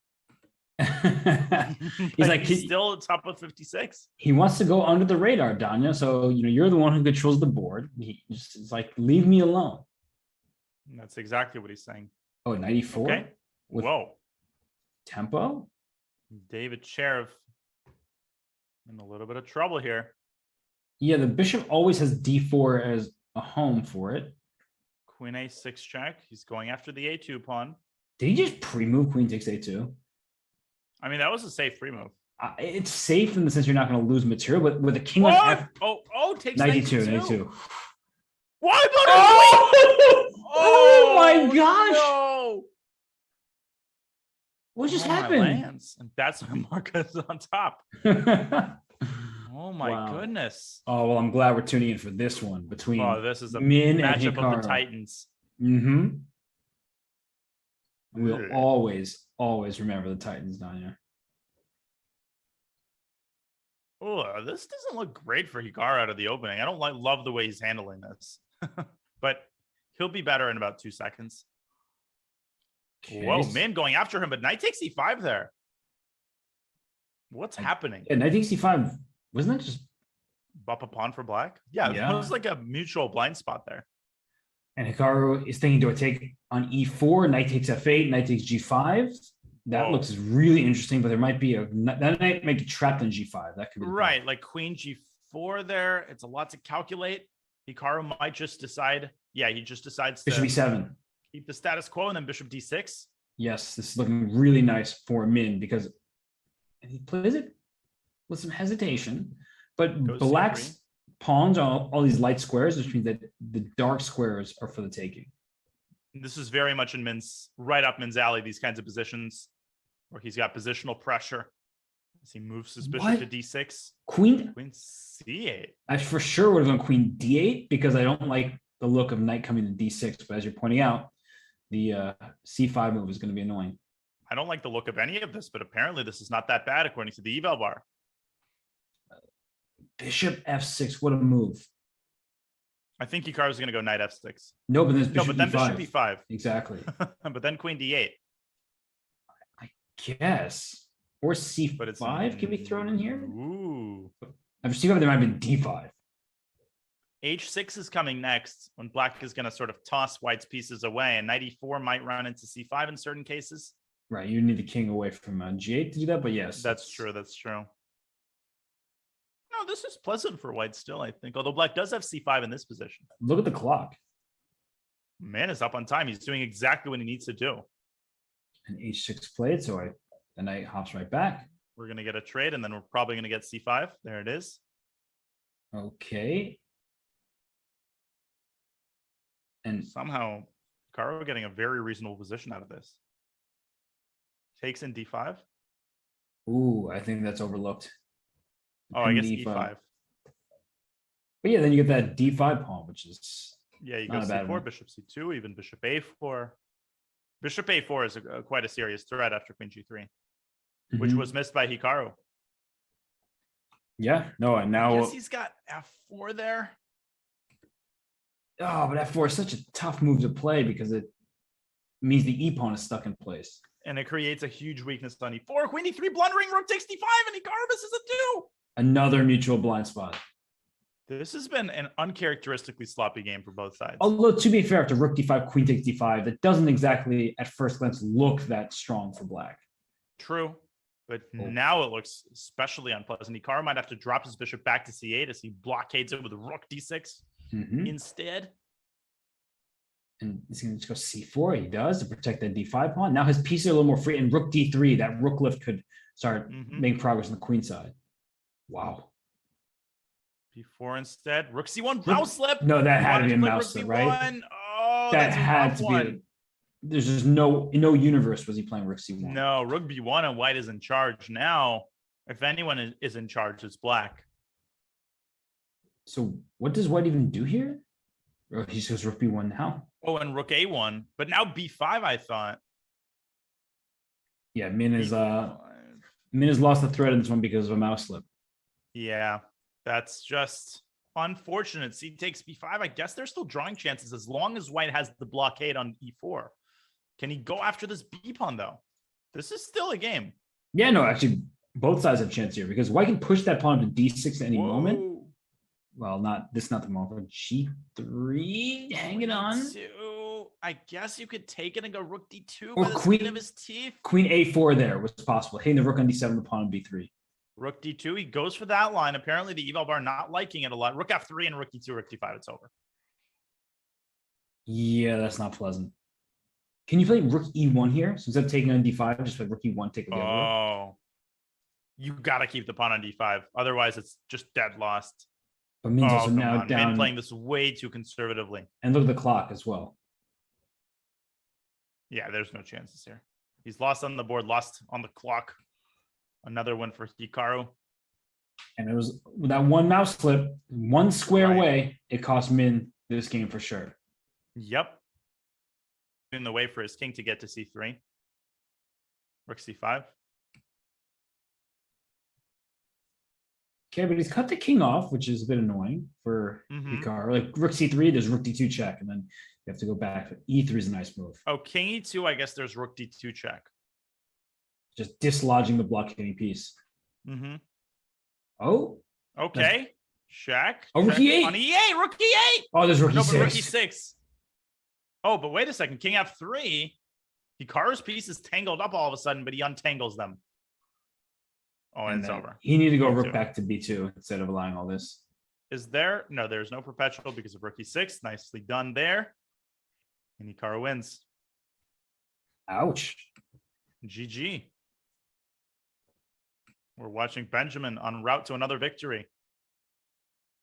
He's still top of 56. He wants to go under the radar, Danya. So you're the one who controls the board. He's like, leave me alone. That's exactly what he's saying. Oh, 94. Okay. Whoa. Tempo. David Sheriff in a little bit of trouble here. Yeah, the bishop always has d4 as a home for it. Queen a6 check. He's going after the a2 pawn. Did he just pre-move queen takes a2? I mean, that was a safe pre-move. It's safe in the sense you're not going to lose material, but with a king on f... takes 92. Why? Oh my gosh! No. What just happened? Lands. And that's why Marco's on top. Oh my goodness. Oh, well, I'm glad we're tuning in for this one between this is a Min matchup and Hikaru. Of the Titans. Mm-hmm. We'll always remember the Titans, Danya. Oh, this doesn't look great for Hikaru out of the opening. I don't love the way he's handling this. But he'll be better in about 2 seconds. Okay. Whoa, Min going after him, but knight takes e5 there. What's happening? Yeah, knight takes e5. Wasn't that just bump a pawn for black? Yeah, it was like a mutual blind spot there. And Hikaru is thinking, do I take on e4? Knight takes f8, knight takes g5. That looks really interesting, but there might be that might make it trapped in g5. That could be right, like queen g4 e4 there. It's a lot to calculate. Hikaru might just decide. Yeah, he just decides Bishop to e7. keep the status quo and then bishop d6. Yes, this is looking really nice for Min because he plays it with some hesitation. But Goes black's C3. pawns are all these light squares, which means that the dark squares are for the taking. This is very much in right up Min's alley, these kinds of positions where he's got positional pressure as he moves his bishop What? to d6. Queen, Queen c8. I for sure would have gone queen d8 because I don't like the look of knight coming to d6. But as you're pointing out, the c5 move is going to be annoying. I don't like the look of any of this, but apparently this is not that bad according to the eval bar. Bishop f6, what a move. I think Hikaru's going to go knight f6. No, but there's No, bishop but then e5. bishop e5. Exactly. But then queen d8. Guess. Or But it's c5 can be thrown in here. Ooh. After c5, there might have been d5. h6 is coming next when black is going to sort of toss white's pieces away, and knight e4 might run into c5 in certain cases. Right, you need the king away from g8 to do that, but yes. That's true. That's true. No, this is pleasant for white still, I think. Although black does have c5 in this position. Look at the clock. Man is up on time. He's doing exactly what he needs to do. And h6 played, so the knight hops right back. We're going to get a trade, and then we're probably going to get c5. There it is. Okay. And Somehow, Hikaru getting a very reasonable position out of this. Takes in d5. ooh, I think that's overlooked. Oh, I guess D5. e5. But yeah, then you get that d5 pawn, which is Yeah, you Not go a bad c4, one. bishop c2, even bishop a4. Bishop a4 is quite a serious threat after queen g3, which Mhm. was missed by Hikaru. yeah, no, and I now guess he's got f4 there. oh, but f4 is such a tough move to play because it means the e pawn is stuck in place. And it creates a huge weakness on e4. Queen e3, blundering, rook takes d5, and Hikaru misses a 2. Another mutual blind spot. This has been an uncharacteristically sloppy game for both sides. Although, to be fair, after rook d5, queen takes d5, that doesn't exactly, at first glance, look that strong for black. True. But Oh. now it looks especially unpleasant. Hikaru might have to drop his bishop back to c8 as he blockades it with rook d6 Mhm. instead. And he's going to just go c4. He does to protect that d5 pawn. Now his pieces are a little more free, and rook d3, that rook lift could start Mhm. making progress on the queen side. Wow. b4 instead. Rook c1, mouse slip. No, that had to Wanted be a play mouse rook slip, right? b1. Oh, That that's a had rough to one. be. There's just no universe was he playing rook c1. No, rook b1 and white is in charge. Now, if anyone is in charge, it's black. So what does white even do here? Oh, he says rook b1 now. Oh, and rook a1. But now b5, I thought. Yeah, Min has B5. lost the thread in this one because of a mouse slip. Yeah, that's just unfortunate. C takes b5. I guess they're still drawing chances as long as white has the blockade on e4. Can he go after this b pawn, though? This is still a game. Yeah, no, actually, both sides have chance here because white can push that pawn to d6 at any moment. Whoa. Well, not the moment. G3, hanging on. Two. I guess you could take it and go rook d2 Or by the queen- skin of his teeth. Queen a4 there was possible. Hitting the rook on d7, the pawn on b3. Rook d2. He goes for that line. Apparently, the eval bar not liking it a lot. Rook f3 and rook d2, rook d5. It's over. Yeah, that's not pleasant. Can you play rook e1 here? So instead of taking on d5, just play rook e1, take the other rook. Oh, you got to keep the pawn on d5. Otherwise, it's just dead lost. But Min's also come now on. down. Min playing this way too conservatively. And look at the clock as well. Yeah, there's no chances here. He's lost on the board, lost on the clock. Another one for Hikaru. And it was with that one mouse slip, one square Right. away, it cost Min this game for sure. Yep. In the way for his king to get to c3. Rook c5. Okay, but he's cut the king off, which is a bit annoying for Mhm. Hikaru. Like rook c3, there's rook d2 check, and then you have to go back. E3 is a nice move. Oh, king e2. I guess there's rook d2 check. Just dislodging the blockading piece. Mm-hmm. Oh, Okay. Check. Oh, rook Check e8. On e8. Rook e8. oh, there's rook No, but rook e6. e6. Oh, but wait a second. King f3. Hikaru's piece is tangled up all of a sudden, but he untangles them. Oh, and And it's then over. he needed to go B2. rook back to b2 instead of allowing all this. Is there? No, there's no perpetual because of rook e6. Nicely done there. And Hikaru wins. Ouch. GG. We're watching Benjamin en route to another victory.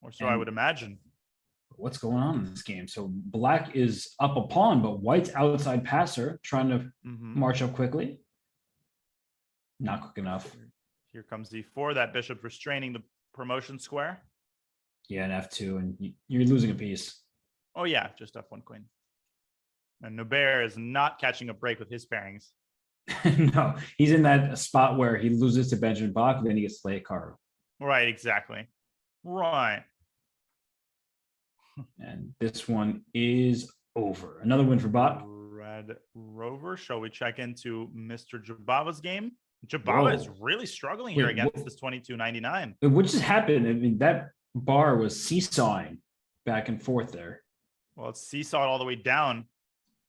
Or so I And- would imagine. What's going on in this game? So black is up a pawn, but white's outside passer trying to Mhm. march up quickly. Not quick enough. Here comes d4. That bishop restraining the promotion square. Yeah, and f2, and you're losing a piece. Oh, yeah, just f1 queen. And Noubert is not catching a break with his pairings. No, he's in that spot where he loses to Benjamin Bach, and then he gets to play Hikaru. Right, exactly. Right. And this one is over. Another win for Bach. Red Rover. Shall we check into Mr. Jobava's game? Jobava is Whoa. really struggling here Wait, against what- this 22.99. What just happened? I mean, that bar was seesawing back and forth there. Well, it's seesawed all the way down.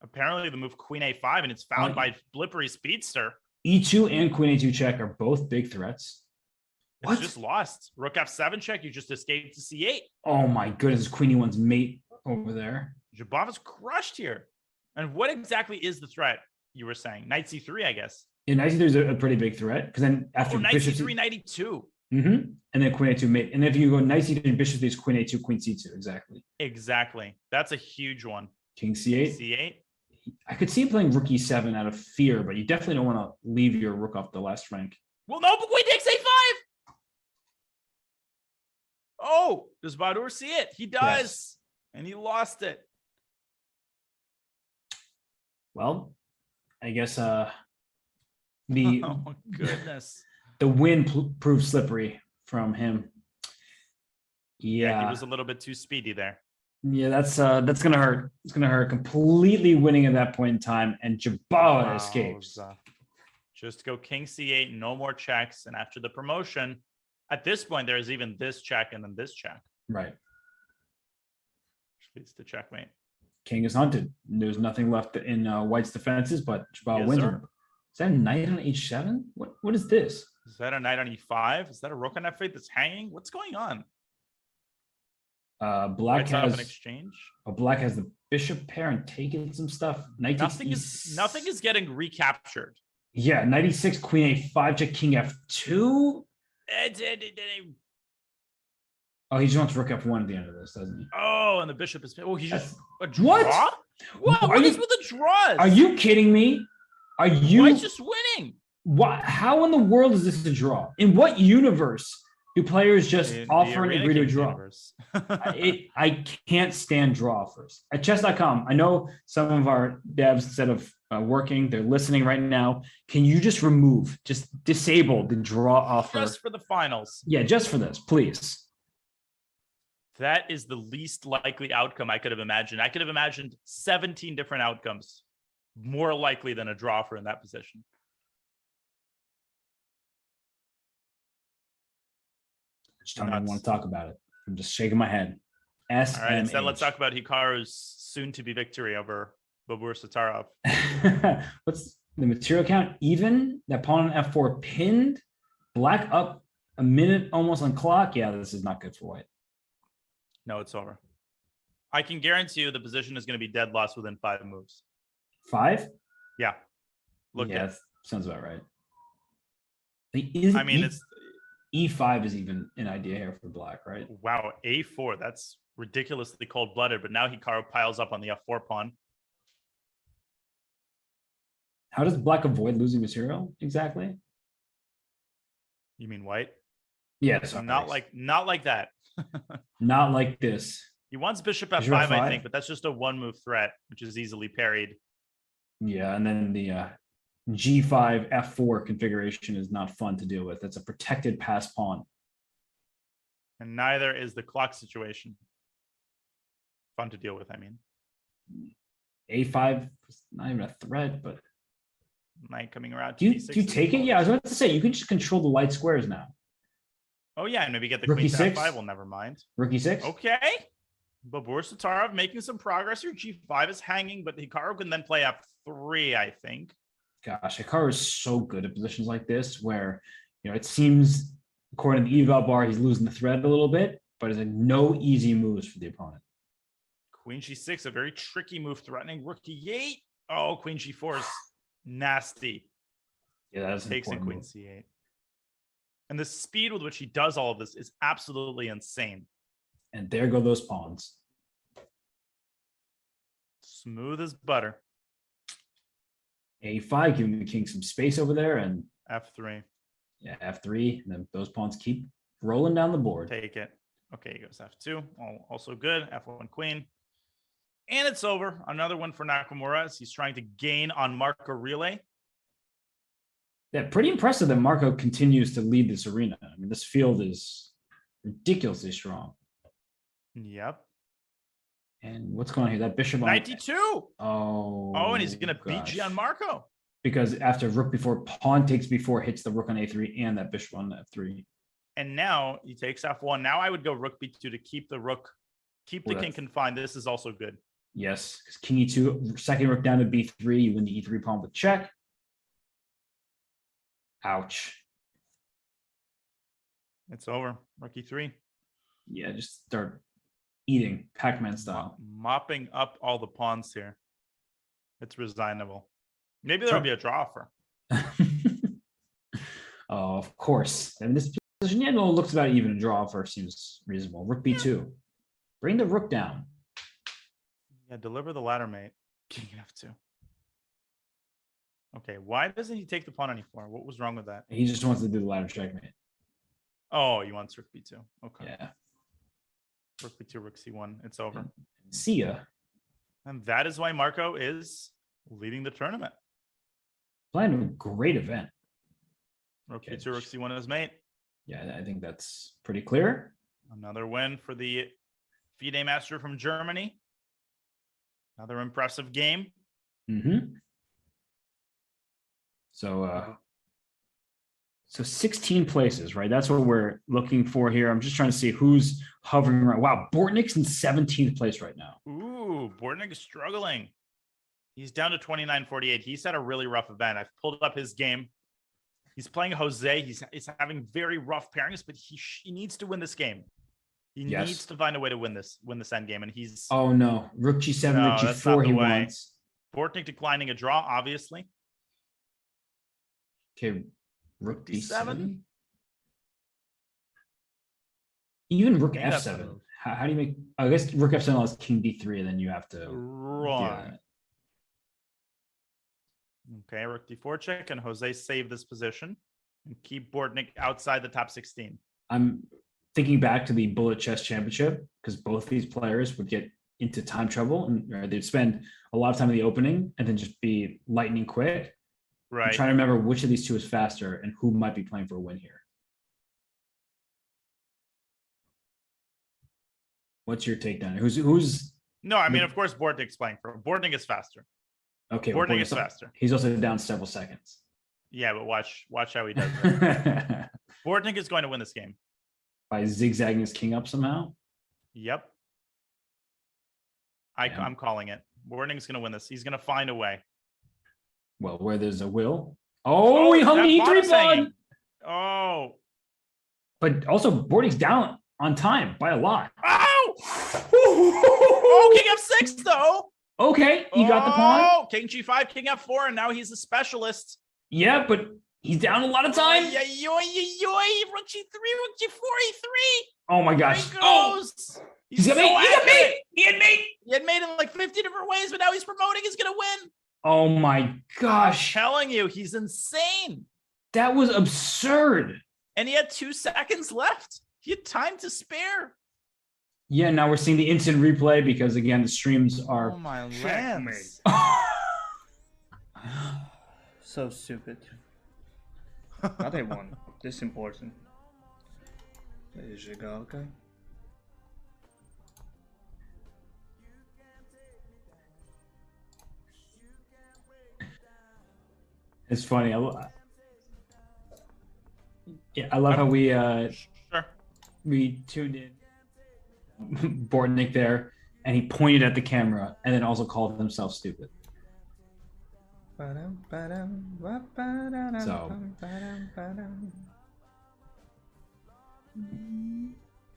Apparently, the move Queen A5, and it's found Oh, by Blippery Speedster. E2 and Queen A2 check are both big threats. It's What? just lost. Rook F7 check. You just escaped to C8. Oh my goodness, Queen E1's mate over there. Jobava's crushed here. And what exactly is the threat you were saying? Knight C3, I guess. Yeah, Knight C3 is a pretty big threat because then after Oh, Knight Bishop C3, Knight E2. Mm-hmm. And then Queen A2 mate. And if you go Knight C3, Bishop C3 is Queen A2, Queen C2. Exactly. Exactly. That's a huge one. King C8. C8. I could see him playing Rook E7 out of fear, but you definitely don't want to leave your rook off the last rank. Well, no, but Queen takes A5. Oh, does Baadur see it? He does. Yes. And he lost it. Well, I guess the Oh, my goodness. the win proved slippery from him. Yeah, Yeah, he was a little bit too speedy there. yeah, that's gonna hurt. It's gonna hurt. Completely winning at that point in time, and Jobava escapes. Wowza. Just go King C8, no more checks. And after the promotion, at this point, there's even this check and then this check. Right, Which leads to checkmate. King is hunted. There's nothing left in White's defenses, but Jobava Yes, wins. sir. Him. Is that a knight on H7? What is this? Is that a knight on E5? Is that a rook on F8 that's hanging? What's going on? Black White's out of an has exchange. black has the bishop pair and taking some stuff. Knight takes Nothing is getting recaptured. Yeah, 96, Queen A5, check King F2. Oh, he just wants Rook F1 at the end of this, doesn't he? Oh, and the bishop is. Oh, he's just a draw. What? What? Are What you- is with the draws? Are you kidding me? Are you? White's just winning? What? How in the world is this a draw? In what universe do players just In the offer and Arena agree to a Kings draw? universe. I can't stand draw offers. At chess.com, I know some of our devs, instead of working, they're listening right now. Can you just disable the draw offer? Just for the finals. Yeah, just for this, please. That is the least likely outcome I could have imagined. I could have imagined 17 different outcomes more likely than a draw for in that position. I just don't even Nuts. want to talk about it. I'm just shaking my head. S. All right, instead let's talk about Hikaru's soon-to-be victory over Baadur Satarov. What's the material count? Even that pawn on F4 pinned, black up a minute almost on clock. Yeah, this is not good for white. No, it's over. I can guarantee you the position is going to be dead loss within 5 moves. 5? Yeah. Look yeah, at it. sounds about right. I mean, it's E5 is even an idea here for black, right? wow, A4. That's ridiculously cold-blooded. But now Hikaru piles up on the F4 pawn. How does black avoid losing material exactly? You mean white? Yeah, So not like that. not like this. He wants bishop Bishop F5, I F5? think, but that's just a one-move threat, which is easily parried. Yeah, and then the G5 F4 configuration is not fun to deal with. That's a protected pass pawn. And neither is the clock situation. Fun to deal with, I mean. A5 is not even a threat, but Knight coming around. do you D6 is take it? close. Yeah, I was about to say you can just control the white squares now. Oh, yeah, and maybe get the Rook queen to E6? F5. Well, never mind. Rook E6? Okay. Baadur Satarov making some progress here. G5 is hanging, but Hikaru can then play F3, I think. Gosh, Hikaru is so good at positions like this where, it seems, according to the eval bar, he's losing the thread a little bit. but it's like no easy moves for the opponent. Queen G6, a very tricky move, threatening Rook E8. Oh, Queen G4 is nasty. Yeah, that's Takes in Queen move. C8. And the speed with which he does all of this is absolutely insane. And there go those pawns. Smooth as butter. A5, giving the king some space over there, and F3. yeah, F3, and then those pawns keep rolling down the board. Take it. Okay, he goes F2. Also good. F1 Queen. And it's over. Another one for Nakamura as he's trying to gain on Marco Relay. Yeah, pretty impressive that Marco continues to lead this arena. I mean, this field is ridiculously strong. Yep. And what's going on here? That bishop on 92. Oh, And he's going to beat gosh. Gianmarco. Because after rook before, pawn takes before, hits the rook on A3 and that bishop on F3. And now he takes F1. Now I would go rook B2 to keep the rook, keep the king confined. This is also good. Yes, because king E2, second rook down to B3, you win the E3 pawn with check. Ouch. It's over. Rook E3. Yeah, just start eating Pac-Man style. Mopping up all the pawns here. It's resignable. Maybe there'll be a draw offer. Oh, of course. I mean, this position, yeah, no, looks about even. A draw offer seems reasonable. Rook B2. Bring the rook down. Yeah, deliver the ladder, mate. King F2. Okay, why doesn't he take the pawn anymore? What was wrong with that? He just wants to do the ladder checkmate. Oh, he wants rook B2. Okay. Yeah. Rook B2, rook C1. It's over. See ya. And that is why Marco is leading the tournament. Playing a great event. Rook B2, rook C1 is mate. Yeah, I think that's pretty clear. Another win for the FIDE master from Germany. Another impressive game. Mm-hmm. So 16 places, right? That's what we're looking for here. I'm just trying to see who's hovering around. Wow, Bortnick's in 17th place right now. Ooh, Bortnick is struggling. He's down to 29.48. He's had a really rough event. I've pulled up his game. He's playing Jose. He's having very rough pairings, but he needs to win this game. He needs to find a way to win this end game, and he's. Oh no, rook G7, No, rook that's not G4. the He way. wants. Bortnick declining a draw, obviously. Okay, rook D7? D7. Even rook I think that's the F7. move. How do you make? I guess rook F7 has king D3, and then you have to. Wrong. Okay, rook D4 check, and Jose save this position and keep Bortnick outside the top 16. I'm thinking back to the Bullet Chess Championship because both these players would get into time trouble and they'd spend a lot of time in the opening and then just be lightning quick. Right. I'm trying to remember which of these two is faster and who might be playing for a win here. What's your take down? Who's No, I mean, of course, Bortnick's playing for him. Bortnick is faster. okay? Bortnick is faster. He's also down several seconds. Yeah, but watch how he does it. Bortnick is going to win this game. By zigzagging his king up somehow. Yep. I'm calling it. Bortnick's going to win this. He's going to find a way. Well, where there's a will. Oh, he hung the that pawn E3 is hanging. pawn. Oh. But also, Bortnick's down on time by a lot. Oh! Oh, king F6, though. Okay, you got the pawn. Oh, king G5, king F4, and now he's a specialist. Yeah, but he's down a lot of time. Rook G3, rook G4, E3. Oh my There gosh. he Oh, goes. he's got so mate. He got accurate. mate. He had mate. He had made in like 50 different ways, but now he's promoting. He's going to win. Oh my I'm gosh. telling you, he's insane. That was absurd. And he had 2 seconds left. He had time to spare. Yeah, now we're seeing the instant replay because again the streams are Oh my lands. So stupid. Not a one. This important. Zhigalko. It's funny. I love how Sure. we tuned in Bortnick there and he pointed at the camera and then also called himself stupid.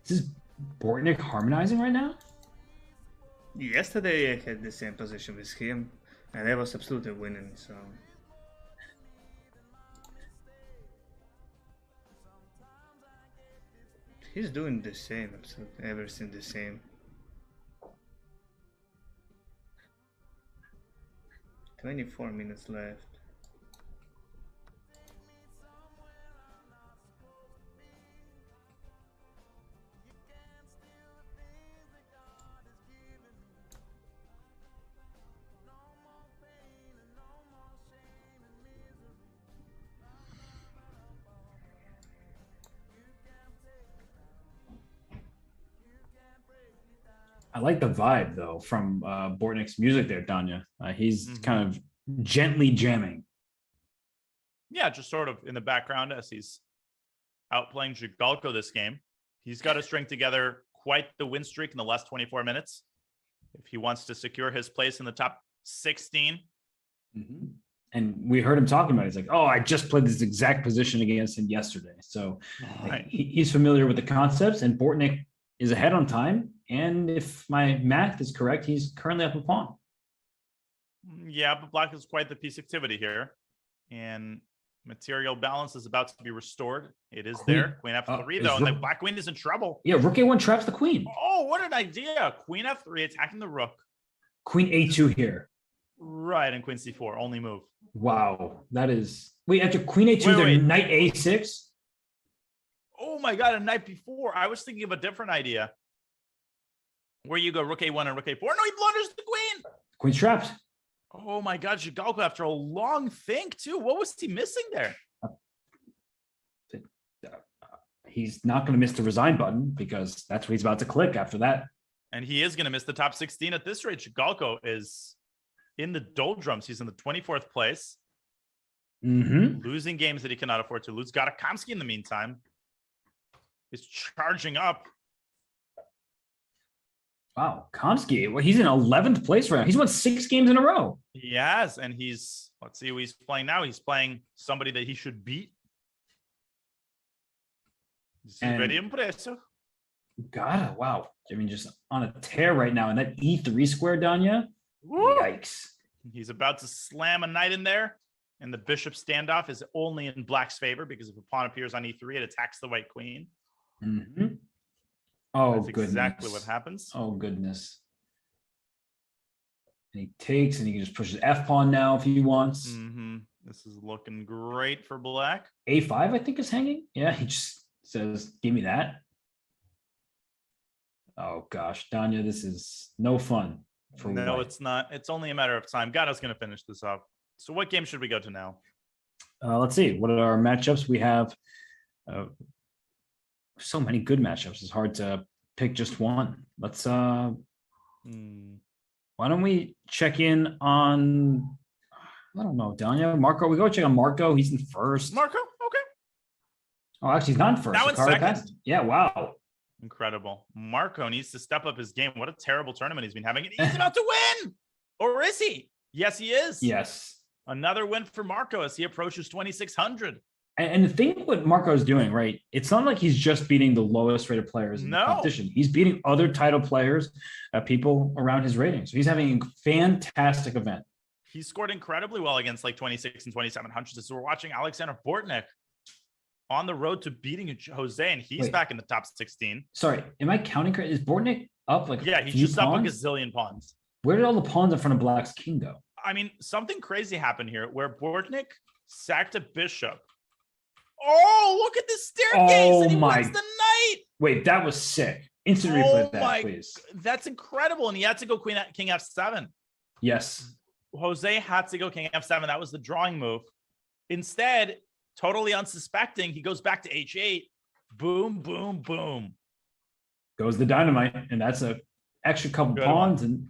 This is Bortnik harmonizing right now? Yesterday I had the same position with him, and I was absolutely winning. So he's doing the same, absolutely everything the same. 24 minutes left. I like the vibe though from Bortnik's music there, Danya. He's kind of gently jamming. Yeah, just sort of in the background as he's outplaying Zhigalko this game. He's got to string together quite the win streak in the last 24 minutes if he wants to secure his place in the top 16. And we heard him talking about it. He's like, oh, I just played this exact position against him yesterday. So he's familiar with the concepts, and Bortnik is ahead on time. And if my math is correct, he's currently up a pawn. Yeah, but black is quite the piece activity here. And material balance is about to be restored. It is there. Queen F3, though, and the black queen is in trouble. Yeah, rook A1 traps the queen. Oh, what an idea. Queen F3 attacking the rook. Queen A2 here. Right, and Queen C4, only move. Wow, that is... Wait, after Queen A2, Knight A6? Oh my God, a knight before. I was thinking of a different idea. Where you go Rook A1 and Rook A4. No, he blunders the queen. Queen's trapped. Oh my God, Zhigalko after a long think too. What was he missing there? He's not going to miss the resign button because that's what he's about to click after that. And he is going to miss the top 16 at this rate. Zhigalko is in the doldrums. He's in the 24th place. Losing games that he cannot afford to lose. Got a Kamsky in the meantime. Is charging up. Wow, Kamsky. Well, he's in 11th place right now. He's won 6 games in a row. Yes, and he's, let's see who he's playing now. He's playing somebody that he should beat. Very impressive. God, wow. I mean, just on a tear right now. And that E3 square, Danya. Yikes. He's about to slam a knight in there. And the bishop standoff is only in black's favor because if a pawn appears on E3, it attacks the white queen. Oh, that's goodness. Exactly what happens. Oh, goodness. And he takes, and he can just push his F pawn now if he wants. This is looking great for black. A5, I think, is hanging. Yeah, he just says, give me that. Oh, gosh, Danya, this is no fun. No, it's not. It's only a matter of time. Gada's going to finish this up. So what game should we go to now? Let's see. What are our matchups? We have so many good matchups. It's hard to pick just one. Let's why don't we check in on, I don't know, Danya, Marco. We go check on Marco. He's in first. Marco, okay. Oh, actually, he's not in first. Now in second. Yeah, wow. Incredible. Marco needs to step up his game. What a terrible tournament he's been having. And he's about to win. Or is he? Yes, he is. Yes. Another win for Marco as he approaches 2,600. And the thing what Marco is doing, right? It's not like he's just beating the lowest rated players in the competition. He's beating other title players, people around his rating. So he's having a fantastic event. He scored incredibly well against like 26 and 2,700. So we're watching Alexander Bortnik on the road to beating Jose, and he's back in the top 16. Sorry, am I counting correct? Is Bortnik up like he's just up a gazillion pawns. Where did all the pawns in front of Black's king go? I mean, something crazy happened here where Bortnik sacked a bishop. Oh, look at this staircase! And he wins the knight. Wait, that was sick. Instant replay that, please. That's incredible. And he had to go king F7. Yes. Jose had to go king F7. That was the drawing move. Instead, totally unsuspecting, he goes back to H8. Boom, boom, boom. Goes the dynamite, and that's a extra couple pawns. And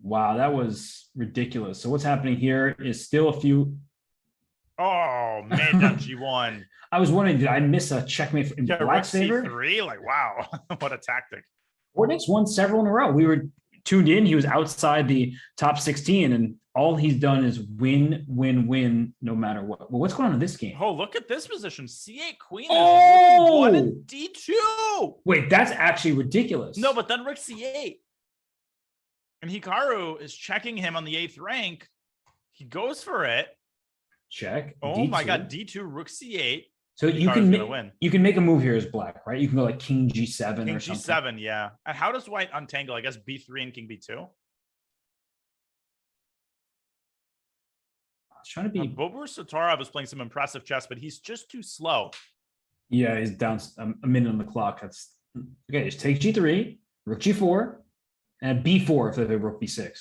wow, that was ridiculous. So what's happening here is still a few. Oh, man, that G1. I was wondering, did I miss a checkmate in Black's favor? C3? Like, wow, what a tactic. Bortnik's won several in a row. We were tuned in, he was outside the top 16, and all he's done is win, win, win, no matter what. Well, what's going on in this game? Oh, look at this position. C8 queen is Oh! one and D2. Wait, that's actually ridiculous. No, but then rook C8. And Hikaru is checking him on the 8th rank. He goes for it. Check. Oh D2. my god, D2, rook C8. So you Hikaru's can gonna win. you can make a move here as black, right? You can go like King G7 King or something. G7, yeah. And how does white untangle? I guess B3 and King B2. I was trying to be. Bobur Satarov is playing some impressive chess, but he's just too slow. Yeah, he's down a minute on the clock. That's okay. Just take G3, rook G4, and B4 if they have rook B6.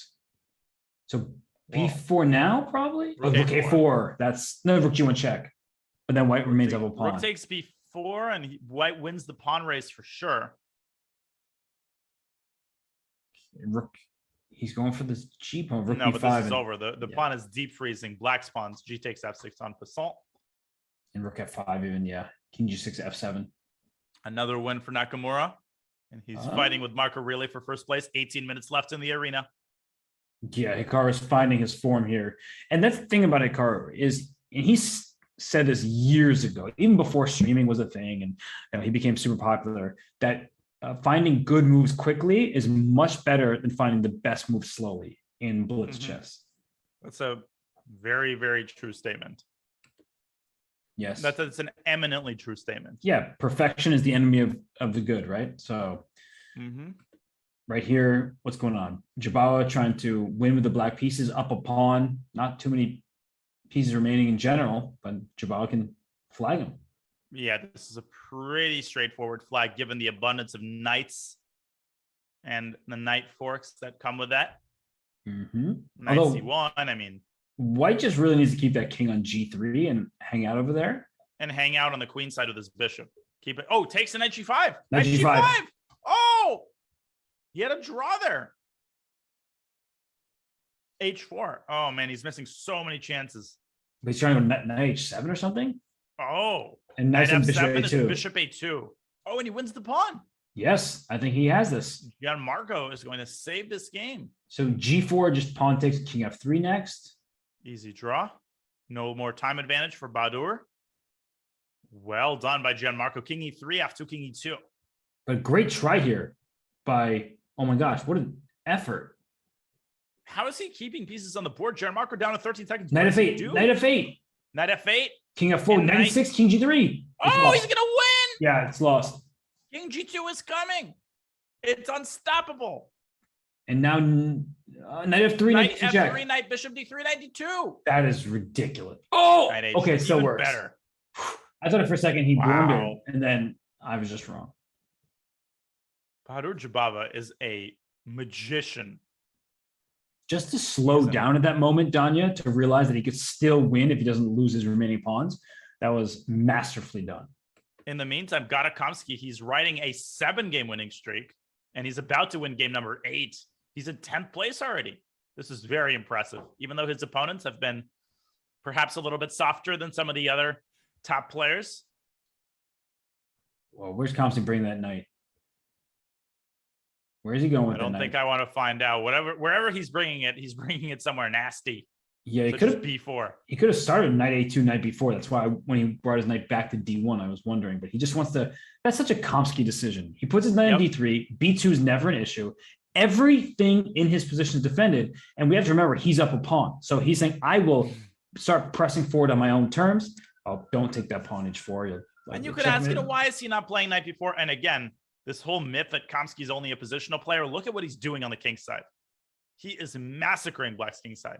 So B4 now probably. Rook Rook A4. A4. That's no rook G1 check. But then white remains up a pawn. Rook takes B4, and white wins the pawn race for sure. Rook. He's going for this G pawn. Rook No, B5 but this is and, over. The pawn is deep freezing. Black's pawns. G takes F6 on passant. and rook F5 even. Yeah. King G6 F7. Another win for Nakamura. And he's fighting with Marco Relay for first place. 18 minutes left in the arena. Yeah, Hikaru is finding his form here. And that's the thing about Hikaru is, and he's said this years ago, even before streaming was a thing and he became super popular, that finding good moves quickly is much better than finding the best move slowly in blitz chess. That's a very, very true statement. Yes. That's an eminently true statement. Yeah, perfection is the enemy of the good, right? So right here, what's going on? Jobava trying to win with the black pieces, up a pawn, not too many pieces remaining in general, but Jobava can flag him. Yeah, this is a pretty straightforward flag given the abundance of knights and the knight forks that come with that. Knight Although, C1, I mean. white just really needs to keep that king on G3 and hang out over there. And hang out on the queen side with his bishop. Keep it. Oh, takes a knight G5. Knight G5. Oh, he had a draw there. H4. Oh, man, he's missing so many chances. But he's trying to go knight H7 or something. Oh, And knight F7 bishop is A2. bishop A2. Oh, and he wins the pawn. Yes, I think he has this. Gianmarco is going to save this game. So G4, just pawn takes king F3 next. Easy draw. No more time advantage for Baadur. Well done by Gianmarco. King E3, F2, King E2. But great try here by, oh my gosh, what an effort. How is he keeping pieces on the board? Gianmarco down to 13 seconds. Knight What does he F8, do? knight F8, Knight F8. king F4, And knight knight- E6, king G3. Oh, It's lost. he's going to win. Yeah, it's lost. King G2 is coming. It's unstoppable. And now knight F3, Knight knight check. F3, knight bishop D3, knight D2. That is ridiculous. Oh, Knight H, okay, it still even works. better. I thought for a second he Wow. blundered, and then I was just wrong. Baadur Jobava is a magician. Just to slow down at that moment, Danya, to realize that he could still win if he doesn't lose his remaining pawns, that was masterfully done. In the meantime, Kamsky, he's riding a 7-game winning streak, and he's about to win game number 8. He's in 10th place already. This is very impressive, even though his opponents have been perhaps a little bit softer than some of the other top players. Well, where's Kamsky bringing that knight? Where is he going with I that don't knight? think I want to find out. Wherever he's bringing it somewhere nasty. Yeah, he Such could as have. B4. He could have started knight A2, knight B4. That's why when he brought his knight back to D1, I was wondering. But he just wants to. That's such a Kamsky decision. He puts his knight in D3. B2 is never an issue. Everything in his position is defended, and we have to remember he's up a pawn. So he's saying, "I will start pressing forward on my own terms. Oh, don't take that pawn H4." And you could ask, why is he not playing knight B4? And again, this whole myth that Kamsky's only a positional player. Look at what he's doing on the king side. He is massacring Black's king side.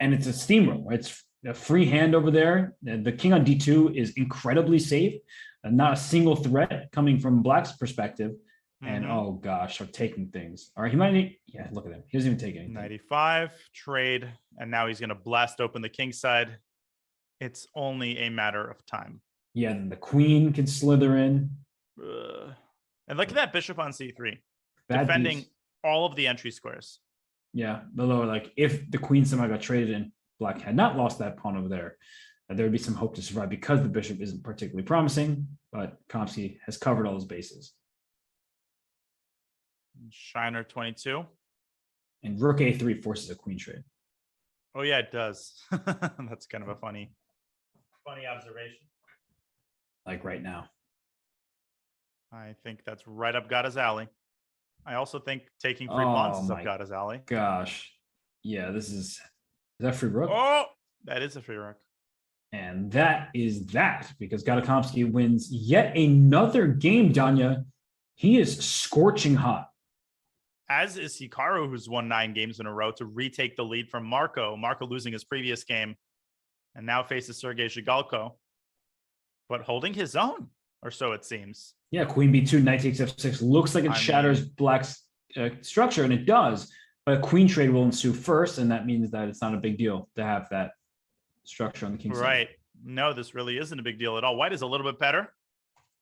And it's a steamroll. It's a free hand over there. The king on D2 is incredibly safe. Not a single threat coming from Black's perspective. And oh gosh, are taking things. All right, he might need. Yeah, look at him. He doesn't even take anything. 95 trade, and now he's going to blast open the king side. It's only a matter of time. Yeah, then the queen can slither in. And look at that bishop on C3, Bad defending piece. all of the entry squares. Yeah, the lower, like if the queen somehow got traded in, Black had not lost that pawn over there, there would be some hope to survive because the bishop isn't particularly promising. But Kamsky has covered all his bases. Shiner 22. And rook a3 forces a queen trade. Oh yeah, it does. That's kind of a funny observation. Like right now. I think that's right up Gada's alley. I also think taking free pawns is up Gada's alley. Gosh. Yeah, is that free rook? Oh, that is a free rook. And that is that, because Kamsky wins yet another game, Danya. He is scorching hot. As is Hikaru, who's won 9 games in a row to retake the lead from Marco. Marco losing his previous game and now faces Sergei Zhigalko, but holding his own, or so it seems. Yeah, queen b2, knight takes f6. Looks like it shatters black's structure, and it does. But a queen trade will ensue first, and that means that it's not a big deal to have that structure on the king's Right. Side. No, this really isn't a big deal at all. White is a little bit better.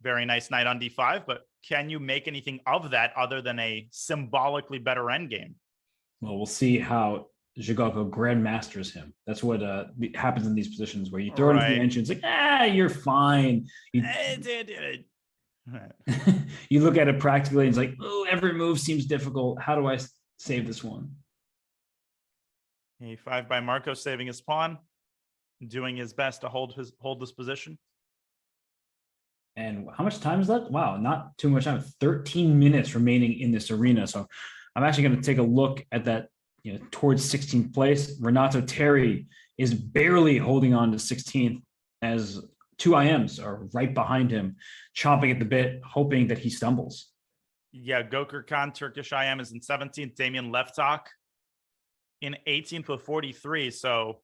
Very nice knight on d5, but can you make anything of that other than a symbolically better endgame? Well, we'll see how Zhigalko grandmasters him. That's what happens in these positions where you throw it into the entrance, like, you're fine. You look at it practically and it's like, oh, every move seems difficult. How do I save this one? A5 by Marco, saving his pawn, doing his best to hold this position. And how much time is left? Wow, not too much time. 13 minutes remaining in this arena. So I'm actually going to take a look at that, towards 16th place. Renato Terry is barely holding on to 16th as 2 IMs are right behind him, chomping at the bit, hoping that he stumbles. Yeah, Gokar Khan, Turkish IM, is in 17th. Damian Leftok in 18th with 43. So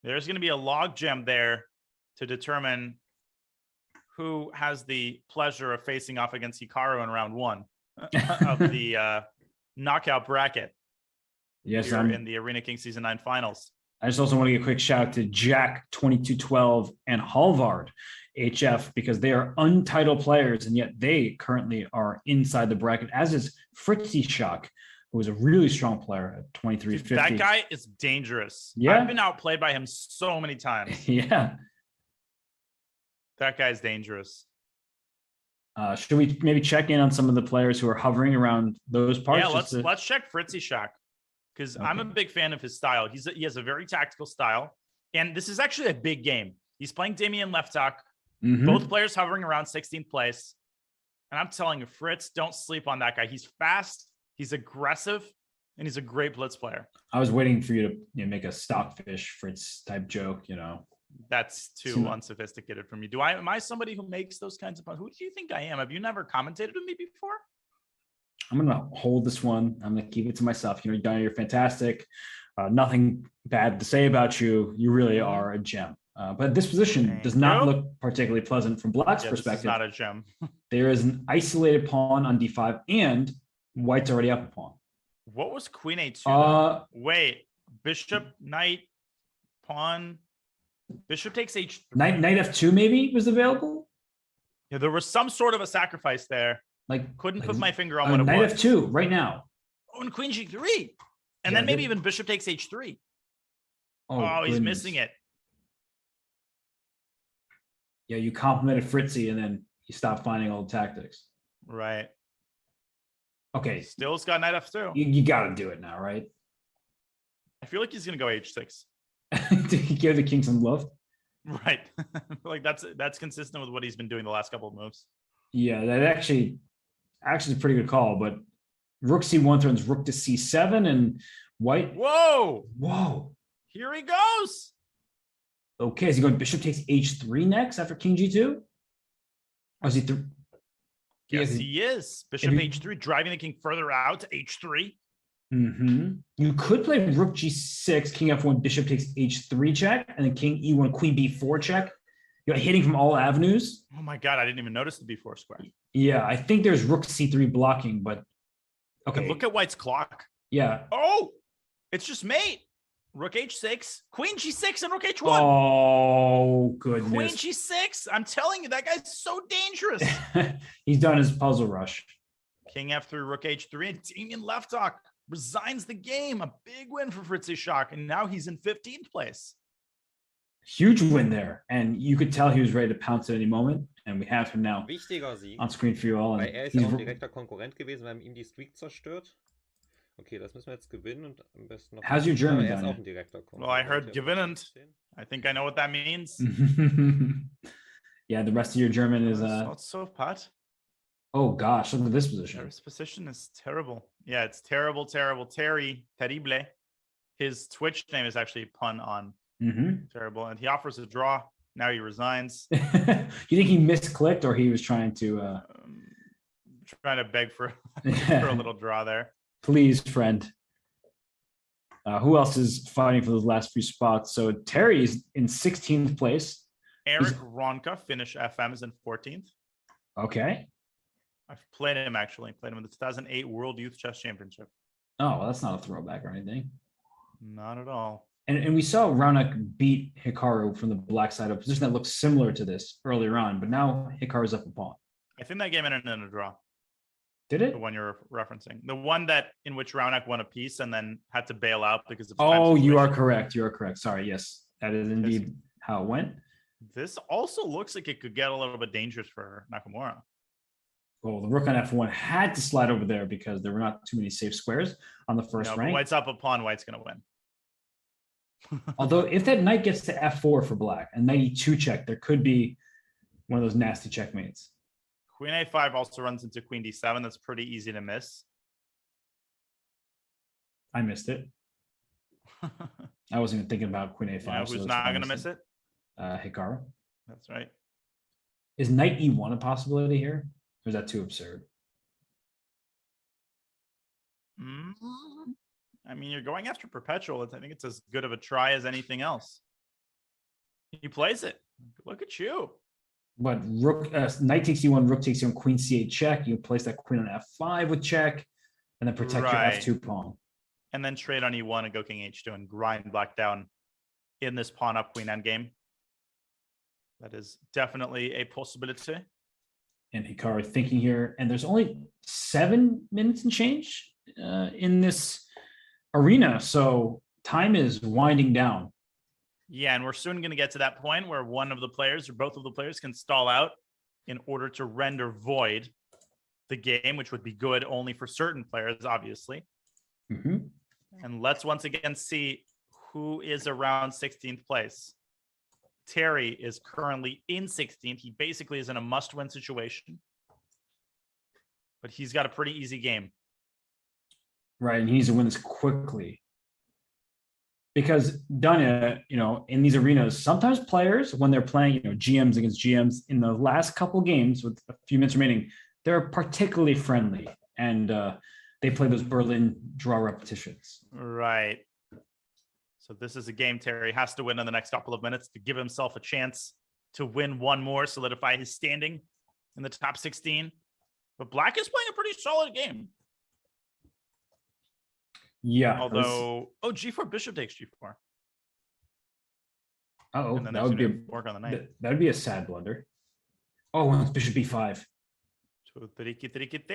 there's going to be a logjam there to determine who has the pleasure of facing off against Hikaru in round 1 of the knockout bracket. Yes, in the Arena King Season 9 finals. I just also want to give a quick shout out to Jack 2212 and Halvard HF, because they are untitled players, and yet they currently are inside the bracket, as is Fritzy Shock, who is a really strong player at 2350. That guy is dangerous. Yeah. I've been outplayed by him so many times. Yeah. That guy's dangerous. Should we maybe check in on some of the players who are hovering around those parts? Yeah, let's check Fritzy Shock, because I'm a big fan of his style. He has a very tactical style, and this is actually a big game. He's playing Damian Leftok. Both players hovering around 16th place. And I'm telling you, Fritz, don't sleep on that guy. He's fast, he's aggressive, and he's a great blitz player. I was waiting for you to make a stockfish Fritz type joke, That's too unsophisticated for me. Am I somebody who makes those kinds of puns? Who do you think I am? Have you never commentated with me before? I'm going to hold this one. I'm going to keep it to myself. Donna, you're fantastic. Nothing bad to say about you. You really are a gem. But this position does not look particularly pleasant from Black's perspective. This is not a gem. There is an isolated pawn on d5, and White's already up a pawn. What was Queen A2? Wait, Bishop, Knight, Pawn. Bishop takes H3. Knight F2 maybe was available? Yeah, there was some sort of a sacrifice there. Couldn't put my finger on what it Knight was. F2 right now. Oh, and Queen G3. And then maybe even Bishop takes H3. Oh, he's missing it. Yeah, you complimented Fritzy and then you stopped finding all the tactics. Right. Okay. Still's got Knight F2. You got to do it now, right? I feel like he's going to go H6. Did he give the king some love? Right. That's consistent with what he's been doing the last couple of moves. Yeah, that actually is a pretty good call, but Rook C1 throws Rook to C7 and White. Whoa. Here he goes. Okay, is he going Bishop takes H3 next after King G2? Or is he through? Yes, he is. Bishop H3, driving the king further out to H3. You could play Rook G6, King F1, Bishop takes H3 check, and then King E1, Queen B4 check. You're hitting from all avenues. Oh my God, I didn't even notice the B4 square. Yeah, I think there's Rook C3 blocking, but okay. And look at White's clock. Yeah. Oh, it's just mate. Rook H6, Queen G6, and Rook H1. Oh, goodness. Queen G6. I'm telling you, that guy's so dangerous. He's done his puzzle rush. King F3, Rook H3, and Damian Leftok resigns the game. A big win for Fritzy Shock, and now he's in 15th place. Huge win there. And you could tell he was ready to pounce at any moment. and we have him now Wichtiger Sieg, on screen for you all. weil And er ist he's ja auch ein direkter Konkurrent gewesen. Wir haben ihm die Streak zerstört. Okay, das müssen wir jetzt gewinnen und am besten noch. How's your German, er ist Daniel? auch ein direkter Konkurrent. Well, I heard gewinnend. I think I know what that means. Yeah, the rest of your German is Not so pat. oh gosh, look at this position. This position is terrible. Yeah, it's terrible, terrible. Terrible. His Twitch name is actually a pun on terrible, and he offers a draw. Now he resigns. You think he misclicked, or he was trying to Trying to beg for a little draw there. please, friend? Who else is fighting for those last few spots? So Terry's in 16th place. Eric Ronka, Finnish FM, is in 14th. Okay. I've played him actually. Played him in the 2008 World Youth Chess Championship. Oh, well, that's not a throwback or anything. Not at all. And we saw Raunak beat Hikaru from the black side, a position that looks similar to this earlier on, but now Hikaru's up a pawn. I think that game ended in a draw. Did it? The one you're referencing, the one that in which Raunak won a piece and then had to bail out because of. Oh, you are correct. You are correct. Sorry. Yes, that is indeed how it went. This also looks like it could get a little bit dangerous for Nakamura. Well, the rook on f1 had to slide over there because there were not too many safe squares on the first rank. White's up a pawn. White's going to win. Although if that knight gets to f4 for black and knight e2 check, there could be one of those nasty checkmates. Queen a5 also runs into queen d7. That's pretty easy to miss. I missed it. I wasn't even thinking about queen a5. You know who's not going to miss it? Hikaru. That's right. Is knight e1 a possibility here? Or is that too absurd? I mean, you're going after perpetual. I think it's as good of a try as anything else. He plays it. Look at you. But rook, knight takes e1, rook takes e1, queen c8 check. You place that queen on f5 with check, and then protect your f2 pawn. And then trade on e1 and go king h2 and grind black down in this pawn up queen endgame. That is definitely a possibility. And Hikaru thinking here, and there's only 7 minutes and change in this arena, so time is winding down. Yeah, and we're soon going to get to that point where one of the players or both of the players can stall out in order to render void the game, which would be good only for certain players, obviously. And let's once again see who is around 16th place. Terry is currently in 16th. He basically is in a must-win situation, but he's got a pretty easy game. Right, and he needs to win this quickly. Because Danya, in these arenas, sometimes players, when they're playing, GMs against GMs in the last couple games with a few minutes remaining, they're particularly friendly and they play those Berlin draw repetitions. Right. So this is a game Terry has to win in the next couple of minutes to give himself a chance to win one more, solidify his standing in the top 16. But Black is playing a pretty solid game. Yeah. Although, G4 bishop takes G4. Oh, that would be work on the knight. That would be a sad blunder. Oh, it's bishop b5.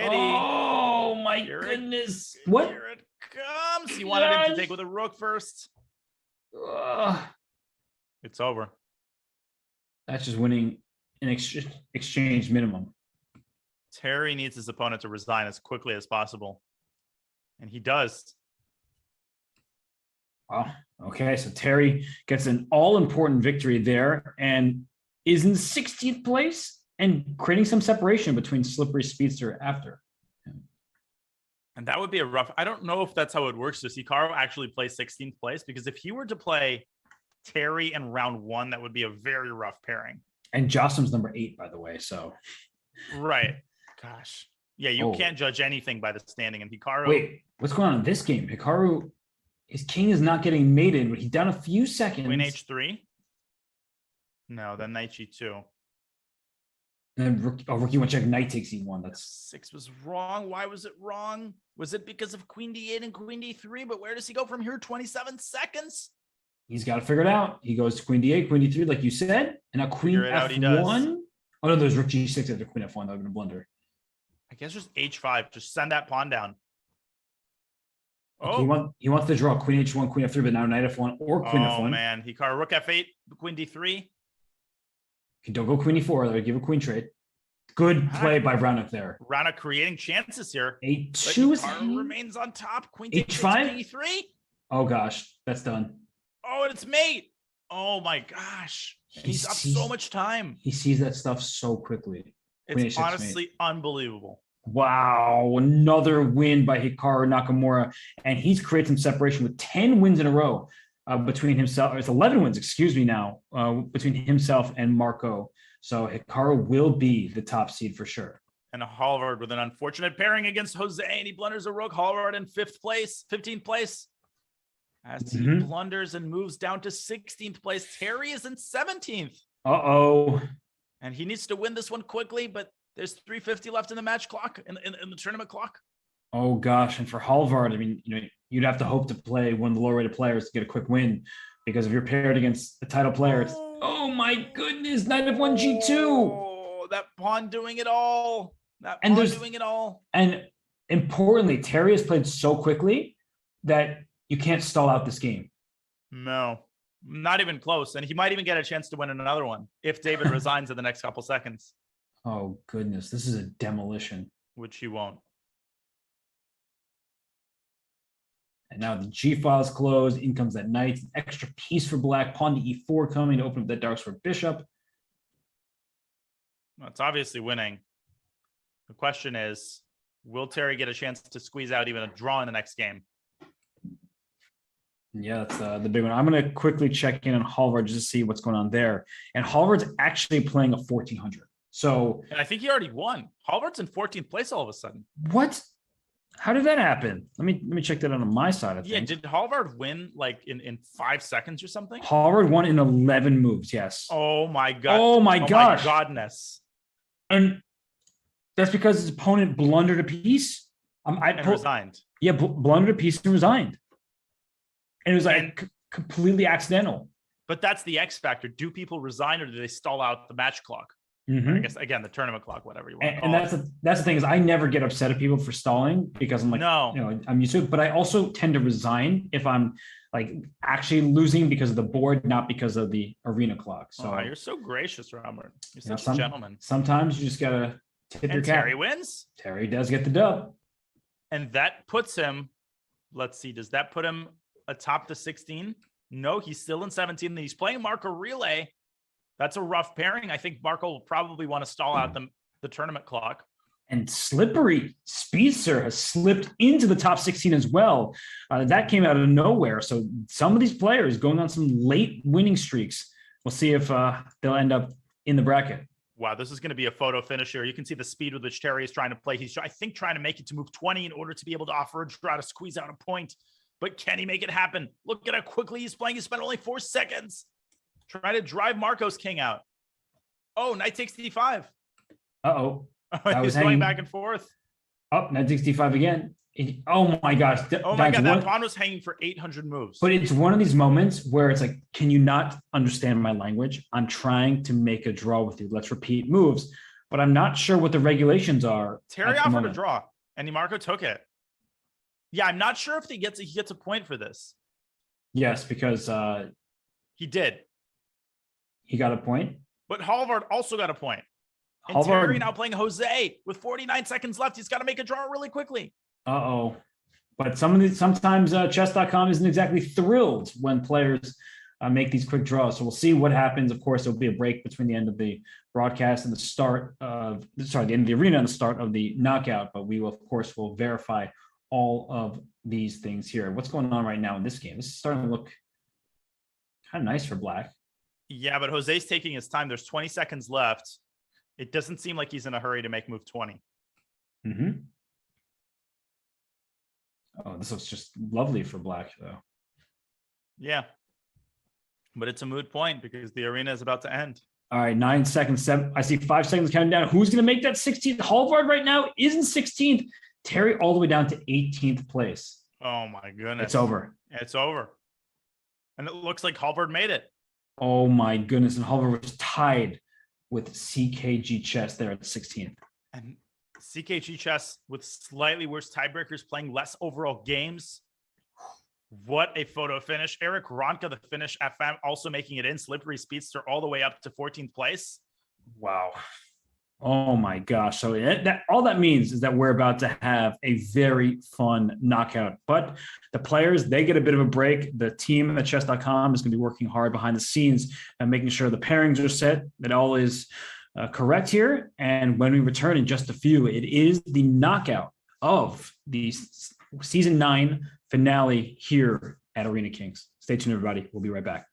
Oh my goodness! What? Here it comes. He wanted him to take with a rook first. It's over. That's just winning an exchange minimum. Terry needs his opponent to resign as quickly as possible, and he does. Oh, okay. So Terry gets an all-important victory there and is in 16th place and creating some separation between Slippery Speedster after. And that would be a rough. I don't know if that's how it works. Does Hikaru actually play 16th place? Because if he were to play Terry in round 1, that would be a very rough pairing. And Jocelyn's number 8, by the way. So, right. Gosh. Yeah, you can't judge anything by the standing. And Hikaru. Wait, what's going on in this game? Hikaru, his king is not getting mated, but he's down a few seconds. Queen h3. No, then knight g2. And then rook e1 check, knight takes e1. That's F6 was wrong. Why was it wrong? Was it because of queen d8 and queen d3? But where does he go from here? 27 seconds. He's got to figure it out. He goes to queen d8, queen d3, like you said, and now queen f1. Oh no, there's rook g6 after queen f1. That would have been a blunder. I guess just h5. Just send that pawn down. Oh, he wants to draw queen h1, queen f3, but now knight f1 or queen f1. Oh man, Hikaru rook f8, queen d3. Okay, don't go queen e4. Or give a queen trade. Good play by Raunak there. Raunak creating chances here. A2 is Hikaru remains on top. Queen takes H5? king e3. Oh gosh, that's done. Oh, and it's mate. Oh my gosh. And he's up so much time. He sees that stuff so quickly. Queen It's H6 honestly unbelievable. Wow, another win by Hikaru Nakamura, and he's created some separation with 10 wins in a row between himself. Or it's 11 wins, excuse me, now between himself and Marco. So Hikaru will be the top seed for sure. And Halvard with an unfortunate pairing against Jose, and he blunders a rook. Halvard in 15th place. As he blunders and moves down to 16th place. Terry is in 17th. Uh-oh. And he needs to win this one quickly, but there's 350 left in the match clock, in the tournament clock. Oh gosh, and for Halvard, I mean, you'd have to hope to play one of the lower-rated players to get a quick win, because if you're paired against a title player, it's oh my goodness, knight of 1 g2. Oh, that pawn doing it all. And importantly, Terry has played so quickly that you can't stall out this game. No, not even close. And he might even get a chance to win another one if David resigns in the next couple seconds. Oh goodness, this is a demolition. Which he won't. And now the G file is closed. In comes that knight. An extra piece for black. Pawn to e4 coming to open up that dark square bishop. Well, it's obviously winning. The question is, will Terry get a chance to squeeze out even a draw in the next game? Yeah, that's the big one. I'm going to quickly check in on Halvard just to see what's going on there. And Halvard's actually playing a 1400. So, and I think he already won. Halvard's in 14th place all of a sudden. What? How did that happen? Let me check that out on my side. I think. Yeah, did Halvard win like in 5 seconds or something? Halvard won in 11 moves. Yes. Oh my god. Oh my gosh. My godness. And that's because his opponent blundered a piece. Resigned. Yeah, blundered a piece and resigned. And it was like completely accidental. But that's the X factor. Do people resign or do they stall out the match clock? I guess again the tournament clock, whatever you want. And that's the thing is I never get upset at people for stalling because I'm like, no, I'm used to it. But I also tend to resign if I'm like actually losing because of the board, not because of the arena clock. So you're so gracious, Robert. You're such a gentleman. Sometimes you just gotta tip your cap. Terry wins. Terry does get the dub, and that puts him. Let's see. Does that put him atop the 16? No, he's still in 17. He's playing Marco Relay. That's a rough pairing. I think Marco will probably want to stall out the tournament clock. And Slippery Speedster has slipped into the top 16 as well. That came out of nowhere. So some of these players going on some late winning streaks. We'll see if they'll end up in the bracket. Wow, this is going to be a photo finish here. You can see the speed with which Terry is trying to play. He's, I think, trying to make it to move 20 in order to be able to offer a draw to squeeze out a point. But can he make it happen? Look at how quickly he's playing. He spent only 4 seconds. Trying to drive Marco's king out. Oh, knight takes d5. Uh-oh. He's going back and forth. Oh, knight takes d5 again. Oh my gosh. Oh my god, that pawn was hanging for 800 moves. But it's one of these moments where it's like, can you not understand my language? I'm trying to make a draw with you. Let's repeat moves. But I'm not sure what the regulations are. Terry offered a draw, and Marco took it. Yeah, I'm not sure if he gets a point for this. Yes, because he did. He got a point. But Halvard also got a point. And Terry now playing Jose with 49 seconds left. He's got to make a draw really quickly. Uh-oh. But sometimes chess.com isn't exactly thrilled when players make these quick draws. So we'll see what happens. Of course, there'll be a break between the end of the broadcast and the end of the arena and the start of the knockout. But we will, of course, will verify all of these things here. What's going on right now in this game? This is starting to look kind of nice for black. Yeah, but Jose's taking his time. There's 20 seconds left. It doesn't seem like he's in a hurry to make move 20. Mm-hmm. Oh, this looks just lovely for black, though. Yeah. But it's a moot point because the arena is about to end. All right, 9 seconds. 7. I see 5 seconds counting down. Who's going to make that 16th? Halvard right now is in 16th. Terry all the way down to 18th place. Oh, my goodness. It's over. It's over. And it looks like Halvard made it. Oh, my goodness. And Halvard was tied with CKG Chess there at 16th. And CKG Chess with slightly worse tiebreakers playing less overall games. What a photo finish. Eric Ronka, the Finnish FM, also making it in. Slippery Speedster all the way up to 14th place. Wow. Oh my gosh. So all that means is that we're about to have a very fun knockout. But the players, they get a bit of a break. The team at chess.com is going to be working hard behind the scenes and making sure the pairings are set, that all is correct here. And when we return in just a few, it is the knockout of the season 9 finale here at Arena Kings. Stay tuned, everybody. We'll be right back.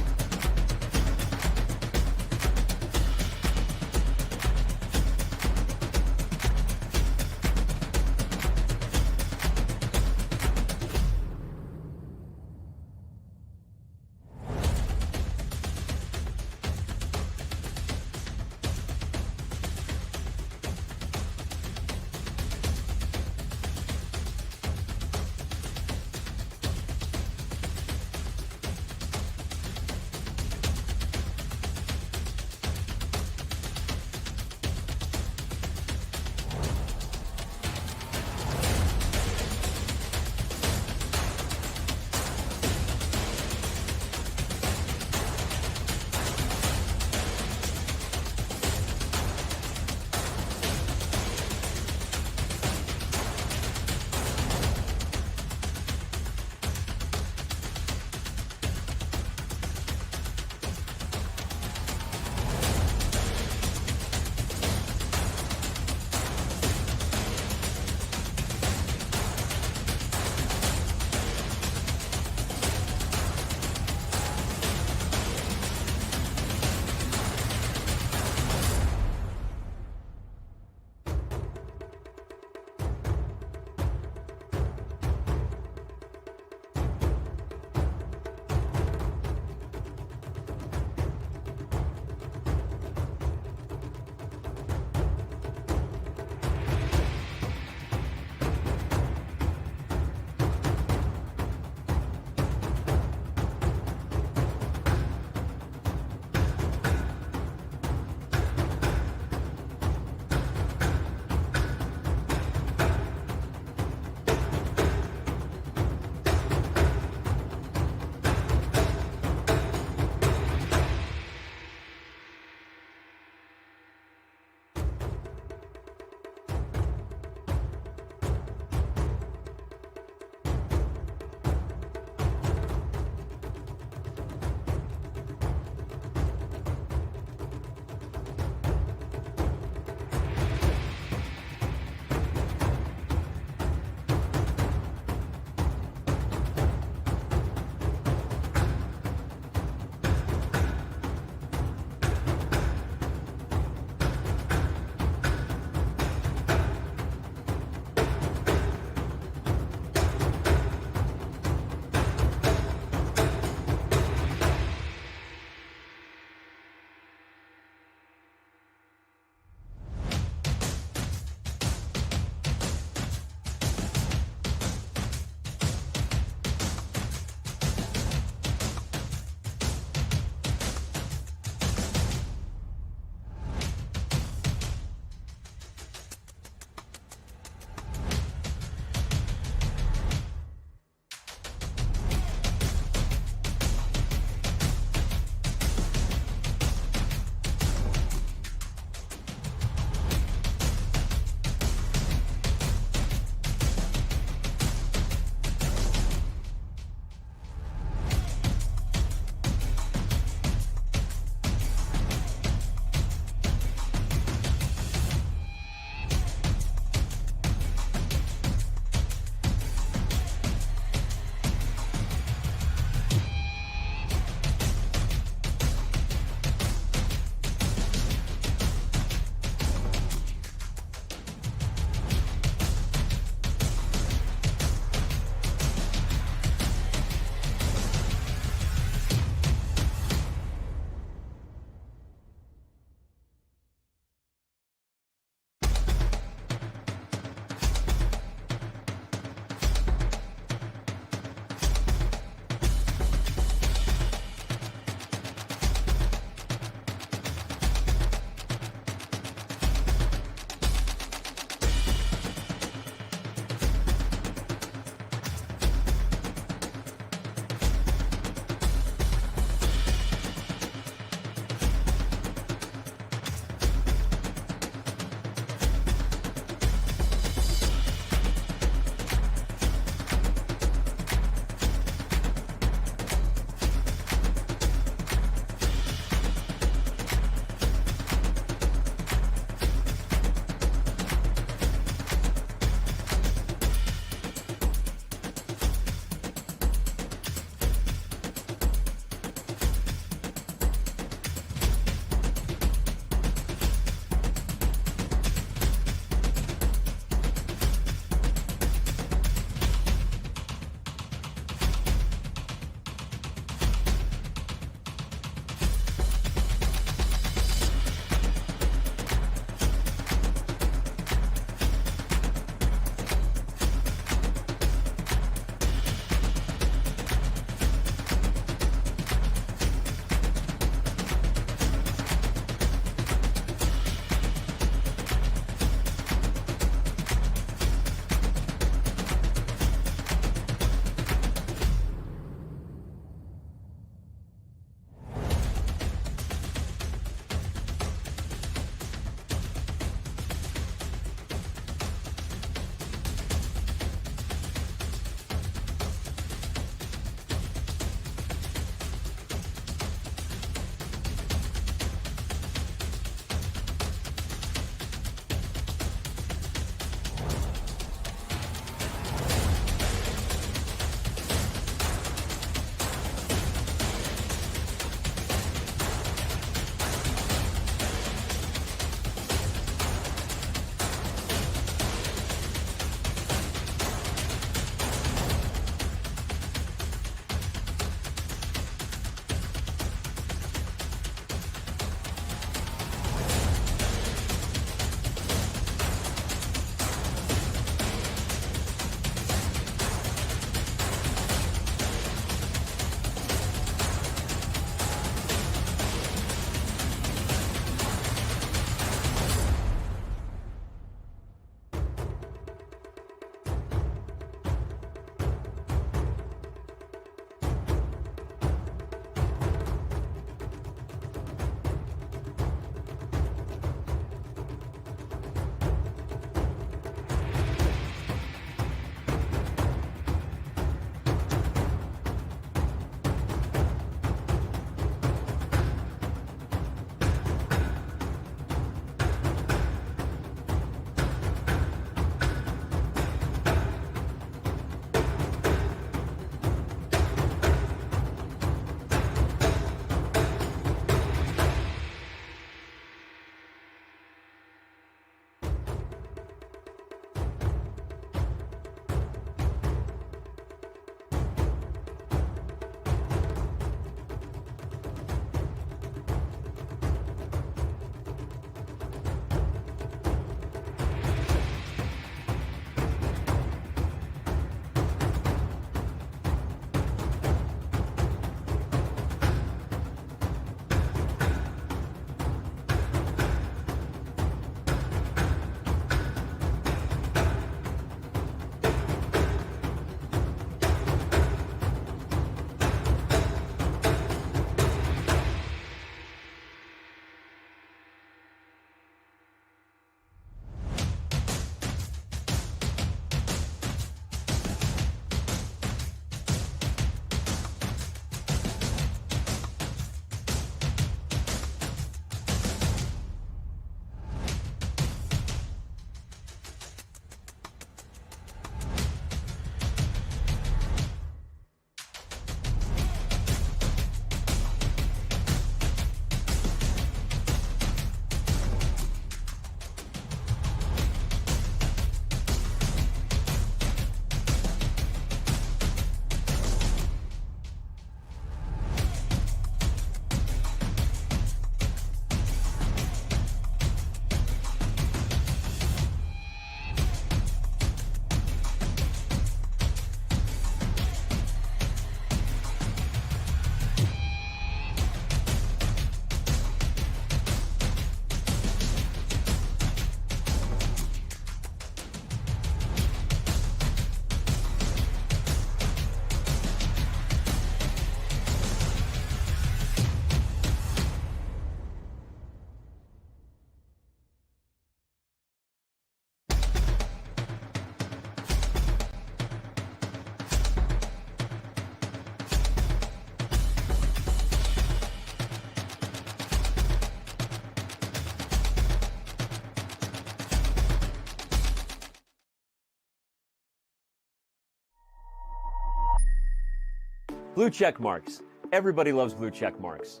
Blue check marks. Everybody loves blue check marks.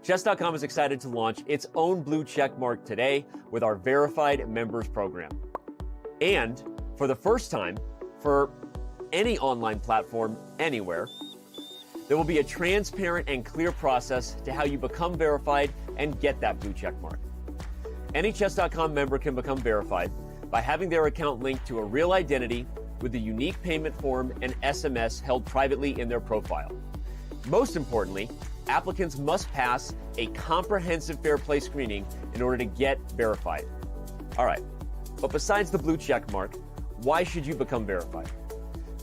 Chess.com is excited to launch its own blue check mark today with our verified members program. And for the first time, for any online platform anywhere, there will be a transparent and clear process to how you become verified and get that blue check mark. Any Chess.com member can become verified by having their account linked to a real identity with a unique payment form and SMS held privately in their profile. Most importantly, applicants must pass a comprehensive fair play screening in order to get verified. All right, but besides the blue check mark, why should you become verified?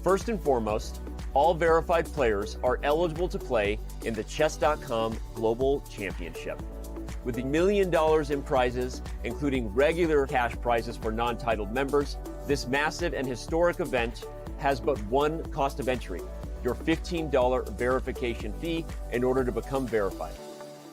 First and foremost, all verified players are eligible to play in the Chess.com Global Championship. With $1 million in prizes, including regular cash prizes for non-titled members, this massive and historic event has but one cost of entry: your $15 verification fee in order to become verified.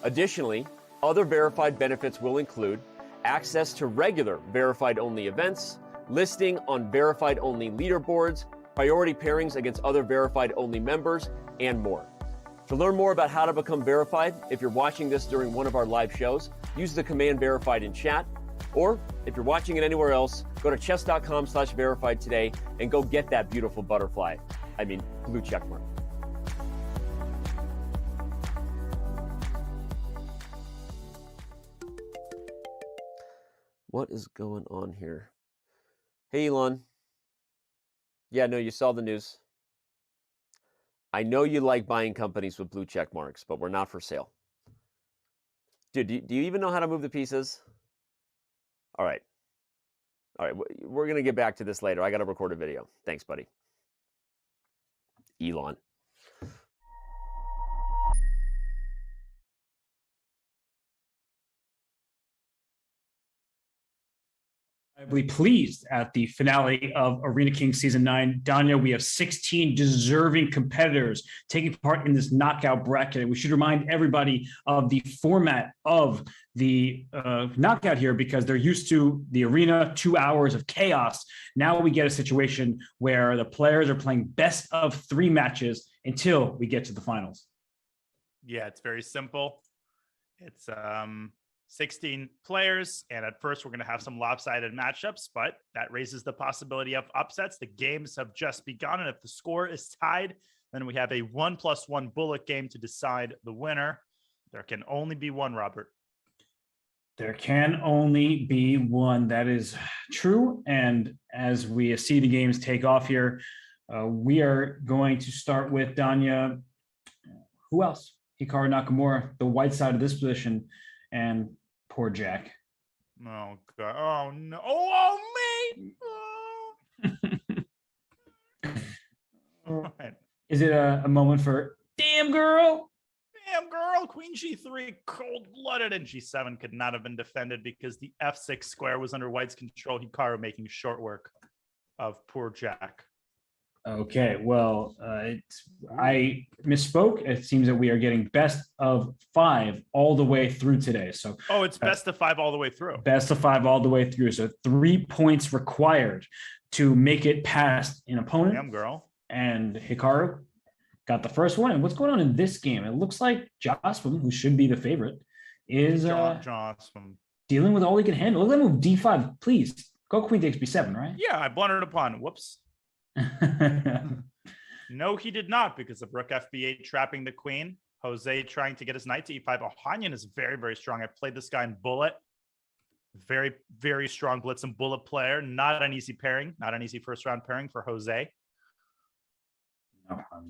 Additionally, other verified benefits will include access to regular verified-only events, listing on verified-only leaderboards, priority pairings against other verified-only members, and more. To learn more about how to become verified, if you're watching this during one of our live shows, use the command verified in chat, or if you're watching it anywhere else, go to chess.com/verified today and go get that beautiful butterfly. Blue check mark. What is going on here? Hey, Elon. Yeah, no, you saw the news. I know you like buying companies with blue check marks, but we're not for sale. Dude, do you even know how to move the pieces? All right. We're going to get back to this later. I got to record a video. Thanks, buddy. Elon. Incredibly pleased at the finale of Arena King Season 9. Danya, we have 16 deserving competitors taking part in this knockout bracket. We should remind everybody of the format of the knockout here, because they're used to the arena, 2 hours of chaos. Now we get a situation where the players are playing best of 3 matches until we get to the finals. Yeah, it's very simple. It's 16 players, and at first we're going to have some lopsided matchups, but that raises the possibility of upsets. The games have just begun, and if the score is tied, then we have a 1+1 bullet game to decide the winner. There can only be one, Robert. There can only be one. That is true. And as we see the games take off here, we are going to start with Danya. Who else? Hikaru Nakamura, the white side of this position, and poor Jack. Oh, God. Oh, no. Oh, me. Oh. Is it a moment for damn girl? Damn girl. Queen G3, cold-blooded, and G7 could not have been defended because the F6 square was under white's control. Hikaru making short work of poor Jack. Okay, well, I misspoke. It seems that we are getting best of 5 all the way through today. So, it's best of 5 all the way through. Best of 5 all the way through. So 3 points required to make it past an opponent. Damn girl. And Hikaru got the first one. And what's going on in this game? It looks like Jospin, who should be the favorite, is dealing with all he can handle. Let me move D5, please. Go Queen takes B7, right? Yeah, I blundered upon. Whoops. No, he did not, because of Rook FB8 trapping the queen. Jose trying to get his knight to E5. Ohanyan is very, very strong. I played this guy in Bullet. Very, very strong blitz and bullet player. Not an easy pairing. Not an easy first round pairing for Jose.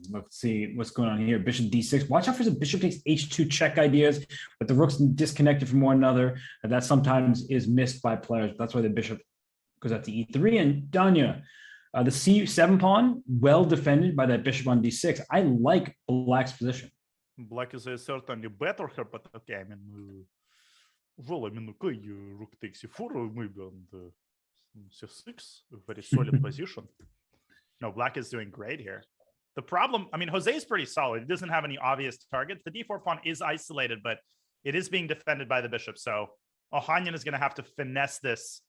Let's see what's going on here. Bishop D6. Watch out for some bishop takes H2 check ideas, but the rook's disconnected from one another. That sometimes is missed by players. That's why the bishop goes out to E3. And Danya, the C7 pawn, well defended by that bishop on D6. I like Black's position. Black is certainly better here, but okay, I mean, okay, Rook takes C4, maybe on the C6, very solid position. No, Black is doing great here. The problem, I mean, Jose is pretty solid. He doesn't have any obvious targets. The D4 pawn is isolated, but it is being defended by the bishop. So Ohanyan is going to have to finesse this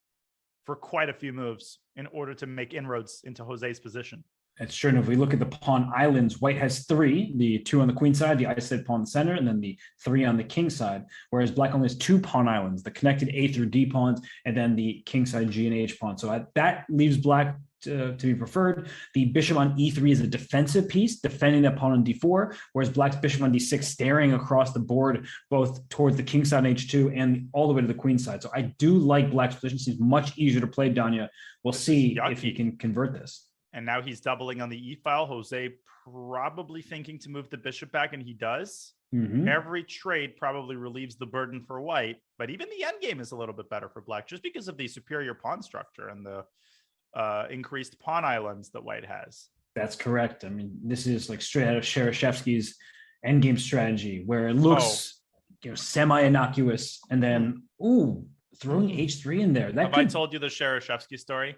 for quite a few moves in order to make inroads into Jose's position. It's true. And if we look at the pawn islands, white has 3, the 2 on the queen side, the isolated pawn in the center, and then the 3 on the king side, whereas black only has 2 pawn islands, the connected A through D pawns, and then the king side G and H pawn. So that leaves black to be preferred. The bishop on E3 is a defensive piece, defending that pawn on D4, whereas black's bishop on D6 staring across the board, both towards the king side on H2 and all the way to the queen side. So I do like black's position. Seems much easier to play, Danya. We'll see if he can convert this. And now he's doubling on the E-file. Jose probably thinking to move the bishop back, and he does. Every trade probably relieves the burden for white, but even the endgame is a little bit better for black just because of the superior pawn structure and the increased pawn islands that white has. That's correct. I mean, this is like straight out of Shereshevsky's endgame strategy, where it looks semi-innocuous, and then throwing H3 in there. Have I told you the Shereshevsky story?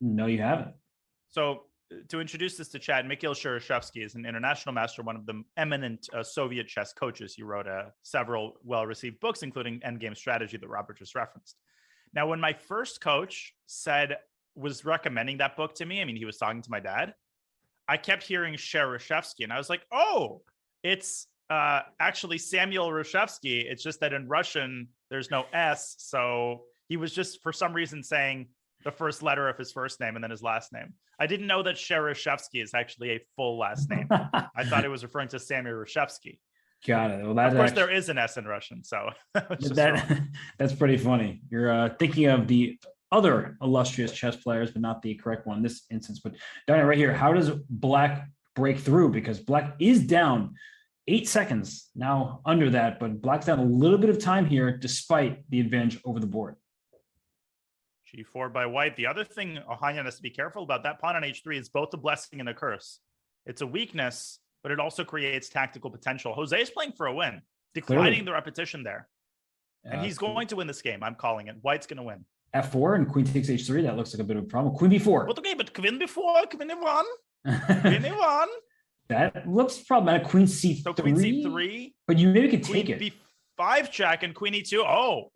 No, you haven't. So to introduce this to Chad, Mikhail Shereshevsky is an international master, one of the eminent Soviet chess coaches. He wrote several well-received books, including Endgame Strategy that Robert just referenced. Now, when my first coach was recommending that book to me, I mean, he was talking to my dad, I kept hearing Shereshevsky, and I was like, oh, it's actually Samuel Reshevsky. It's just that in Russian, there's no S. So he was just, for some reason, saying the first letter of his first name and then his last name. I didn't know that Shereshevsky is actually a full last name. I thought it was referring to Samuel Reshevsky. Got it. Well, of course, there is an S in Russian, so that's pretty funny. You're thinking of the other illustrious chess players, but not the correct one in this instance. But Donna, right here, how does black break through? Because black is down 8 seconds now under that, but black's down a little bit of time here despite the advantage over the board. G4 by white. The other thing Ohanian has to be careful about, that pawn on H3 is both a blessing and a curse. It's a weakness, but it also creates tactical potential. Jose is playing for a win, declining the repetition there. And he's going to win this game. I'm calling it. White's going to win. F4 and queen takes H3. That looks like a bit of a problem. Queen B4. But okay, but queen B4, queen E1. Queen E1. That looks problematic. Queen C3. So queen C3. But you maybe could take it. B5 check and queen E2. Oh,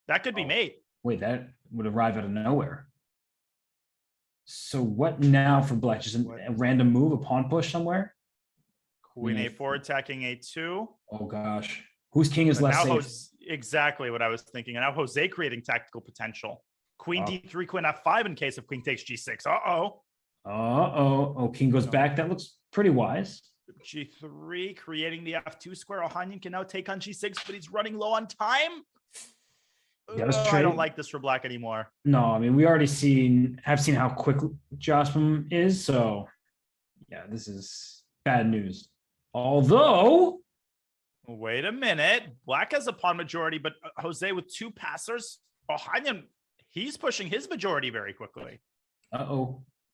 that could be mate. Wait, that would arrive out of nowhere. So what now for black? Just a random move, a pawn push somewhere? Queen A4 attacking A2. Oh gosh. Whose king is less safe? Exactly what I was thinking. And now Jose creating tactical potential. Queen D3, queen F5 in case of queen takes G6. Uh-oh. Oh, king goes back. That looks pretty wise. G3 creating the F2 square. Ohanian can now take on G6, but he's running low on time. I don't like this for black anymore. No, I mean, we already have seen how quick Josman is. So yeah, this is bad news. Although, wait a minute. Black has a pawn majority, but Jose with 2 passers. Ohanian, he's pushing his majority very quickly.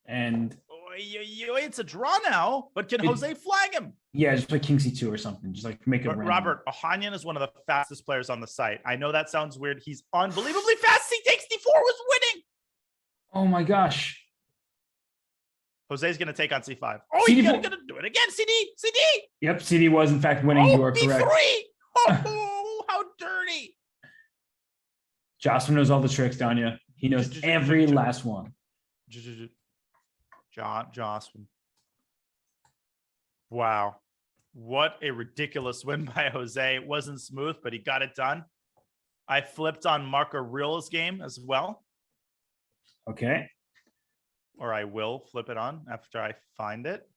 And it's a draw now, but can Jose flag him? Yeah, just play king C2 or something. Just like make it random. Robert, Ohanian is one of the fastest players on the site. I know that sounds weird. He's unbelievably fast. He takes D4 was winning. Oh my gosh. Jose's going to take on C5. Oh, he's going to do it again. CD. Yep, CD was in fact winning. You are correct. D3. Oh, how dirty. Josman knows all the tricks, Danya. He knows every last one. Josman. Wow. What a ridiculous win by Jose. It wasn't smooth, but he got it done. I flipped on Marco Real's game as well. Okay. Or I will flip it on after I find it.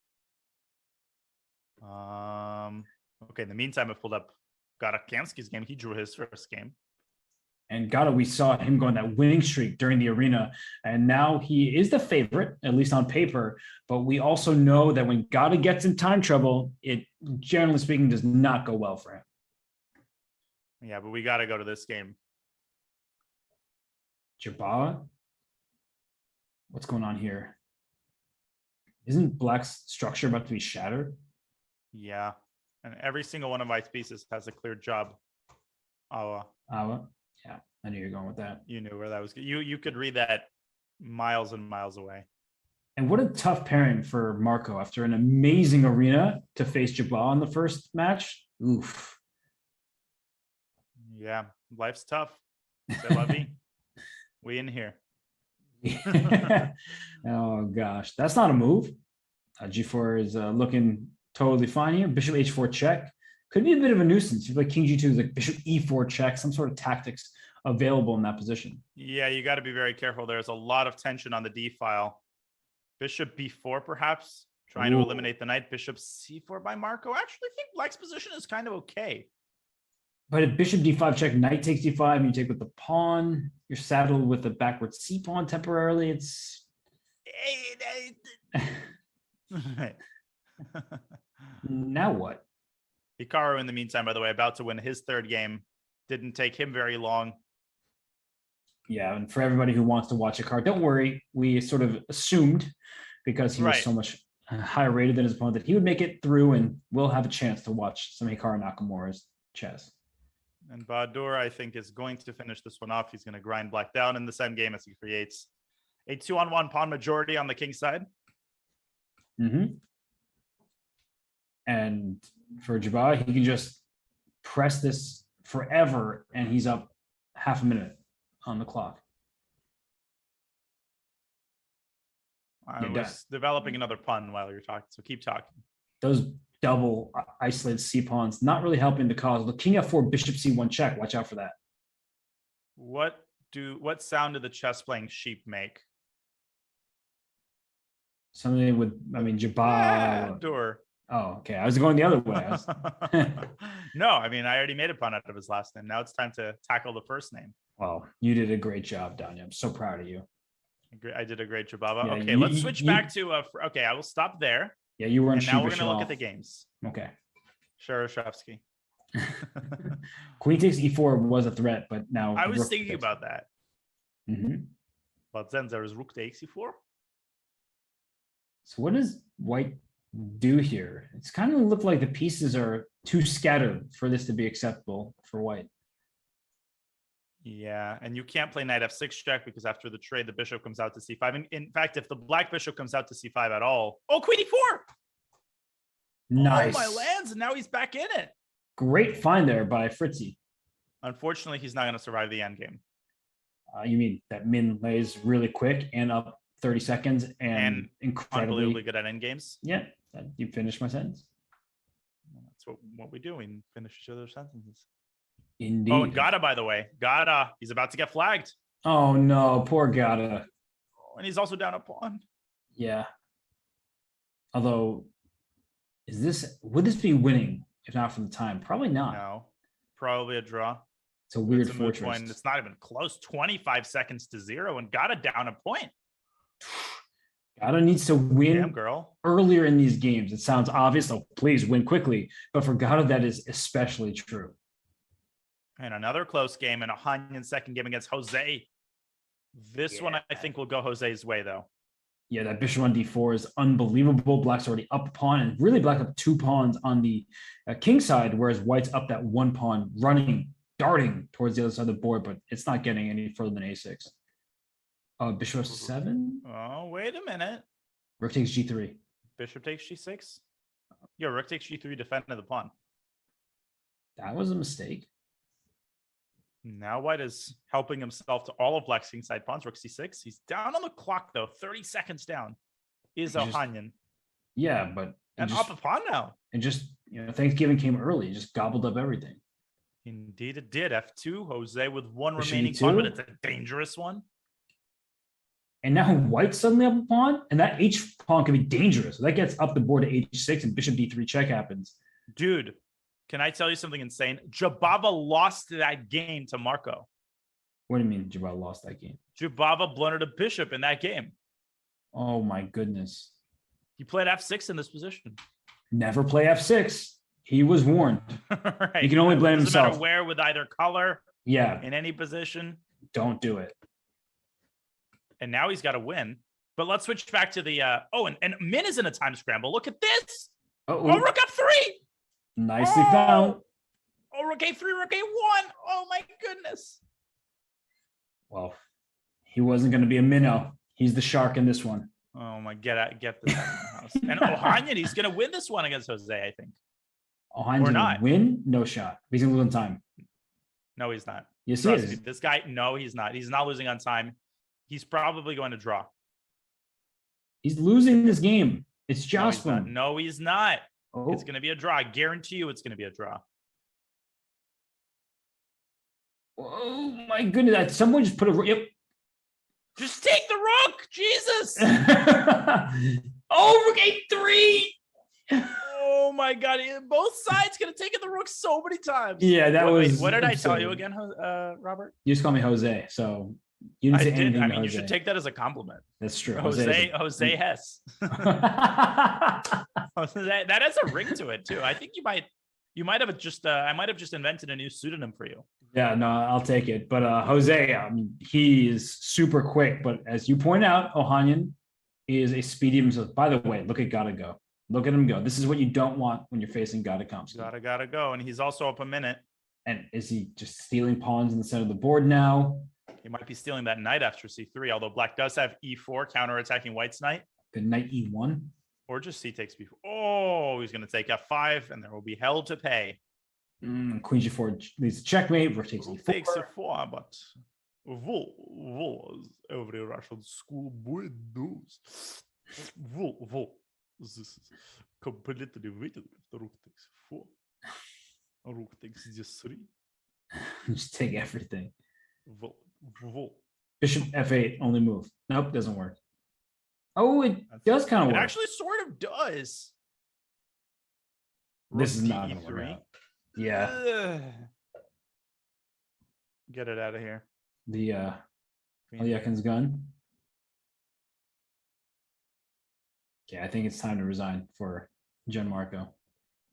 Okay, in the meantime, I pulled up Kamsky's game. He drew his first game. And Gata, we saw him go on that winning streak during the arena. And now he is the favorite, at least on paper. But we also know that when Gata gets in time trouble, it, generally speaking, does not go well for him. Yeah, but we got to go to this game. Jobava? What's going on here? Isn't black's structure about to be shattered? Yeah. And every single one of my pieces has a clear job. Awa. Yeah, I knew you were going with that. You knew where that was. You could read that miles and miles away. And what a tough pairing for Marco after an amazing arena to face Jabal in the first match. Oof. Yeah, life's tough. C'est la vie. We in here. Oh gosh, that's not a move. G4 is looking totally fine here. Bishop H4 check. Could be a bit of a nuisance. If like King G2 is like Bishop E4 check, some sort of tactics available in that position. Yeah, you got to be very careful. There's a lot of tension on the D file. Bishop B4, perhaps, trying to eliminate the knight. Bishop C4 by Marco. Actually, I think Black's position is kind of okay. But if Bishop D5 check, knight takes D5, and you take with the pawn, you're saddled with the backward C pawn temporarily. It's now what? Hikaru, in the meantime, by the way, about to win his third game. Didn't take him very long. Yeah, and for everybody who wants to watch Hikaru, don't worry. We sort of assumed, because he was so much higher rated than his opponent, that he would make it through, and we'll have a chance to watch some Hikaru Nakamura's chess. And Baadur, I think, is going to finish this one off. He's going to grind Black down in the same game as he creates a 2-on-1 pawn majority on the king side. And for Jobava, he can just press this forever, and he's up half a minute on the clock. I was developing another pun while you're talking, so keep talking. Those double isolated C pawns not really helping the cause. The King F4, Bishop C1 check. Watch out for that. What sound did the chess playing sheep make? Something with, I mean, Jobava. Baadur. Oh, okay. I was going the other way. No, I mean, I already made a pun out of his last name. Now it's time to tackle the first name. Well, you did a great job, Danya. I'm so proud of you. I did a great Jobava. Yeah, okay, let's switch back to okay, I will stop there. Yeah, you were in. And now we're going to look at the games. Okay. Sharashevsky. Queen takes E4 was a threat, but now I was thinking about that. Mm-hmm. But then there is Rook takes E4. So what does White do here? It's kind of look like the pieces are too scattered for this to be acceptable for White. Yeah, and you can't play knight f6 check because after the trade, the bishop comes out to c5. In fact, if the black bishop comes out to c5 at all, queen e4. Nice. Oh, my lands, and now he's back in it. Great find there by Fritzy. Unfortunately, he's not going to survive the endgame. You mean that Min lays really quick and up 30 seconds and incredibly unbelievably good at endgames? Yeah, you finished my sentence. That's what we do. We finish each other's sentences. Indeed. Oh, and Gata, by the way. Gata, he's about to get flagged. Oh, no. Poor Gata. And he's also down a pawn. Yeah. Although, would this be winning if not for the time? Probably not. No. Probably a draw. It's a weird fortress. It's not even close. 25 seconds to 0 and Gata down a point. Gata needs to win. Damn, girl. Earlier in these games. It sounds obvious. Oh, please win quickly. But for Gata, that is especially true. And another close game in a Hanyan second game against Jose. This one, I think, will go Jose's way, though. Yeah, that bishop on d4 is unbelievable. Black's already up a pawn, and really Black up 2 pawns on the king side, whereas White's up that 1 pawn, darting towards the other side of the board, but it's not getting any further than a6. Bishop f7. Oh, wait a minute. Rook takes g3. Bishop takes g6. Yeah, rook takes g3, defending the pawn. That was a mistake. Now White is helping himself to all of Black's kingside pawns. Rook c6. He's down on the clock, though. 30 seconds down. Is Hanyan. Yeah, but... And up a pawn now. And just, Thanksgiving came early. It just gobbled up everything. Indeed it did. F2. Jose with 1 Bishop remaining E2. pawn, but it's a dangerous one. And now White's suddenly up a pawn, and that H pawn can be dangerous. That gets up the board to H6, and Bishop D3 check happens. Dude, can I tell you something insane? Jobava lost that game to Marco. What do you mean Jobava lost that game? Jobava blundered a bishop in that game. Oh my goodness. He played f6 in this position. Never play f6. He was warned. Right. He can only blame Doesn't himself. matter where, with either color. Yeah. In any position. Don't do it. And now he's got to win. But let's switch back to the and Min is in a time scramble. Look at this. Uh-oh. Oh, rook f3. Nicely found. Oh, rook a3, rook a1. Oh my goodness. Well, he wasn't going to be a minnow. He's the shark in this one. Oh my, get this out of the house. And Hanyan, he's going to win this one against Jose, I think. Hanyan's going to win? No shot. He's going to lose on time. No, he's not. Yes, Trust he is. me, this guy, no, he's not. He's not losing on time. He's probably going to draw. He's losing this game. It's No, he's not. Jocelyn. No, he's not. Oh, It's going to be a draw. I guarantee you it's going to be a draw. oh my goodness! Someone just put a. Yep. Just take the rook. Jesus. Oh, rook a3. Oh my God. Both sides going to take the rook so many times. Yeah, that Wait, was. what did I tell absurd. you again, Robert? You just call me Jose, so you didn't I say did. anything. I to mean, you Jose. should take that as a compliment. That's true. Jose Hess. That has a ring to it too. I think you might have just I might have just invented a new pseudonym for you. Yeah, no, I'll take it. But Jose, he is super quick. But as you point out, Ohanian is a speedy himself. By the way, look at Gotta Go. Look at him go. This is what you don't want when you're facing Gotta Kamsky. Gotta go. And he's also up a minute. And is he just stealing pawns in the center of the board now? He might be stealing that knight after c3, although black does have e4 counterattacking white's knight. The knight e1. Or just c takes b4. Oh, he's going to take f5, and there will be hell to pay. Queen g4 leads to checkmate. Rook takes Rook e4. takes e4, but as every Russian schoolboy knows. This is completely waiting. Rook takes 4. Rook takes d3. Just take everything. Vol. Bishop f8, only move. Nope, doesn't work. Oh, it does kind of It work. actually sort of does. This is Rook not going to work d3. out. Yeah, Ugh. Get it out of here. the Alyakin's gun. Okay, I think it's time to resign for Gianmarco.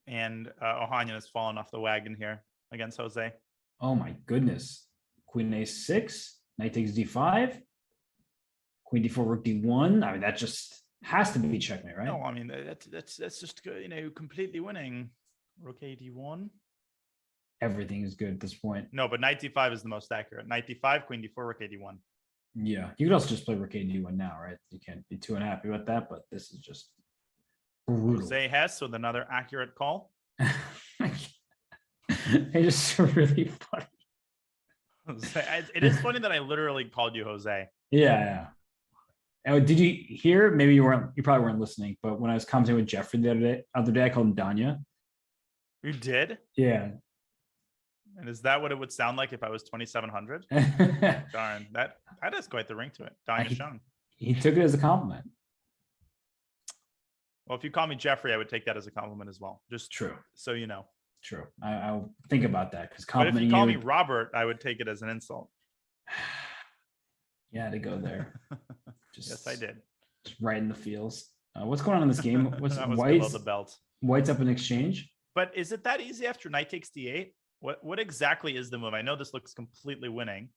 And Ohanian has fallen off the wagon here against Jose. Oh my goodness. Queen a6, knight takes d5, queen d4, rook d1. I mean, that just has to be checkmate, right? No, I mean that's just completely winning. Rook a d1. Everything is good at this point. No, but knight d5 is the most accurate. Knight d5, queen d4, rook a d1. Yeah, you could also just play rook a d1 now, right? You can't be too unhappy with that, but this is just brutal. Jose Hess with another accurate call. It's just really funny. It is funny that I literally called you Jose. Yeah. Oh, did you hear? Maybe you probably weren't listening, but when I was commenting with Jeffrey the other day, I called him Danya. You did? Yeah. And is that what it would sound like if I was 2700? Darn, that is quite the ring to it. Danya Shung. He took it as a compliment. Well, if you call me Jeffrey, I would take that as a compliment as well. Just True. So you know. True. I'll think about that because But if complimenting you call me Robert, I would take it as an insult. Yeah, to go there. Yes, I did. Just right in the feels. What's going on in this game? What's That was below White's the belt. White's up in exchange? But is it that easy after knight takes d8? What exactly is the move? I know this looks completely winning.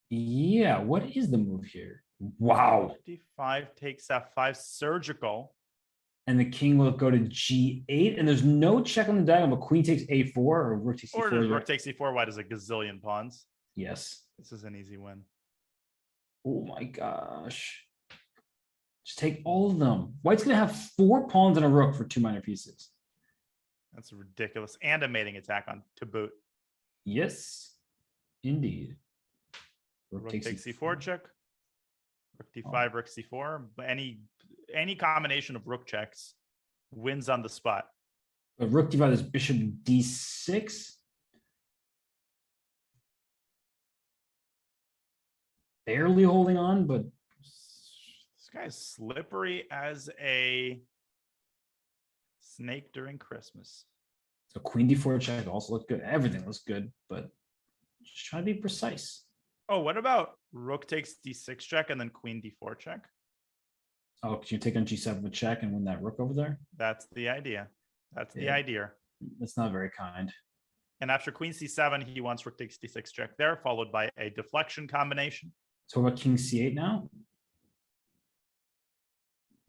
Yeah, what is the move here? Wow. d5 takes f5, surgical. And the king will go to g8, and there's no check on the diagonal, but queen takes a4 or rook takes Or c4. rook takes e4, white is a gazillion pawns. Yes. This is an easy win. Oh my gosh. Just take all of them. White's gonna have 4 pawns and a rook for 2 minor pieces. That's ridiculous. And a mating attack on to boot. Yes, indeed. Rook takes c4 check. Rook d5, rook c4. Any combination of rook checks wins on the spot. But rook d5 is bishop d6. Barely holding on, but This guy is slippery as a snake during Christmas. so queen d4 check also looks good. Everything looks good, but just try to be precise. Oh, what about rook takes d6 check and then queen d4 check? Oh, can you take on g7 with check and win that rook over there? That's the idea. That's the Yeah. idea. That's not very kind. And after queen c7, he wants rook takes d6 check there, followed by a deflection combination. So what about king c8 now?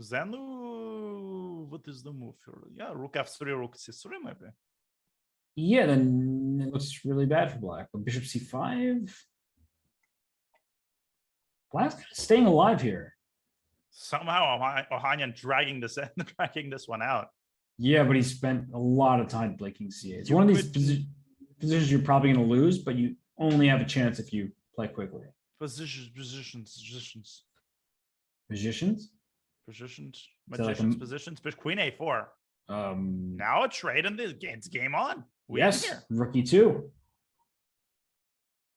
Zanu, what is the move here? Yeah, rook f3, rook c3 maybe. Yeah, then it looks really bad for black. But bishop c5. Black's kind of staying alive here. Somehow Ohanian dragging this one out. Yeah, but he spent a lot of time playing king c8. It's one of these positions you're probably going to lose, but you only have a chance if you play quickly. Positions. Positions? Positions, So like magicians, positions, queen A4. Now a trade and it's game on. We in yes, here. Rookie 2.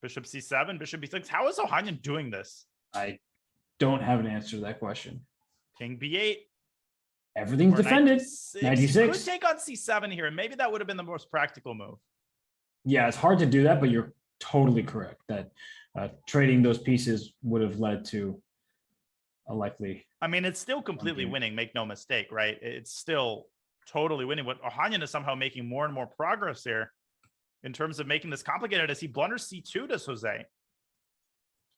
Bishop C7, Bishop B6. How is Ohanian doing this? I don't have an answer to that question. King B8. Everything's or defended. 96. 96. Could take on C7 here, and maybe that would have been the most practical move. Yeah, it's hard to do that, but you're totally correct that trading those pieces would have led to a likely. I mean, it's still completely winning. Make no mistake, right? It's still totally winning. But Ohanian is somehow making more and more progress here in terms of making this complicated as he blunders C2 to Jose.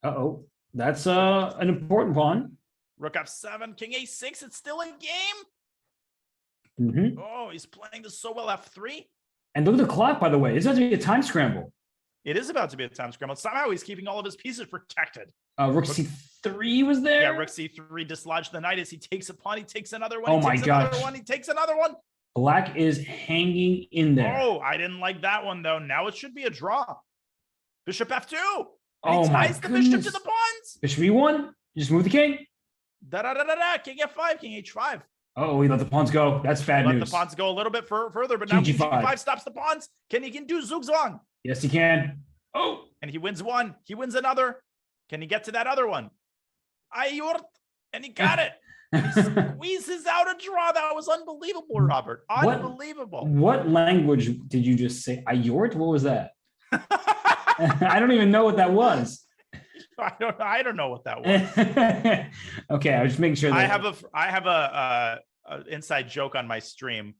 Uh-oh. That's an important pawn. Rook F7, King A6. It's still a game. Mm-hmm. Oh, he's playing this so well. F3. And look at the clock, by the way. It's going to be a time scramble. It is about to be a time scramble. Somehow he's keeping all of his pieces protected. Rook C3 was there? Yeah, Rook C3 dislodged the knight as he takes a pawn. He takes another one. Oh he my takes gosh. another one. He takes another one. Black is hanging in there. Oh, I didn't like that one, though. Now it should be a draw. Bishop F2. And Oh he my ties the bishop goodness. to the pawns. Bishop E1. You just move the king. Da-da-da-da-da. King F5, King H5. Oh, he let the pawns go. That's bad Let news. the pawns go a little bit further, but King now King G5. G5 stops the pawns. Can do Zugzwang? Yes, he can. Oh, And he wins one. He wins another. Can he get to that other one? Ayurt. And he got it. And he squeezes out a draw. That was unbelievable, Robert. Unbelievable. What language did you just say? Ayort? What was that? I don't even know what that was. I don't know what that was. Okay, I was just making sure. That I have a inside joke on my stream.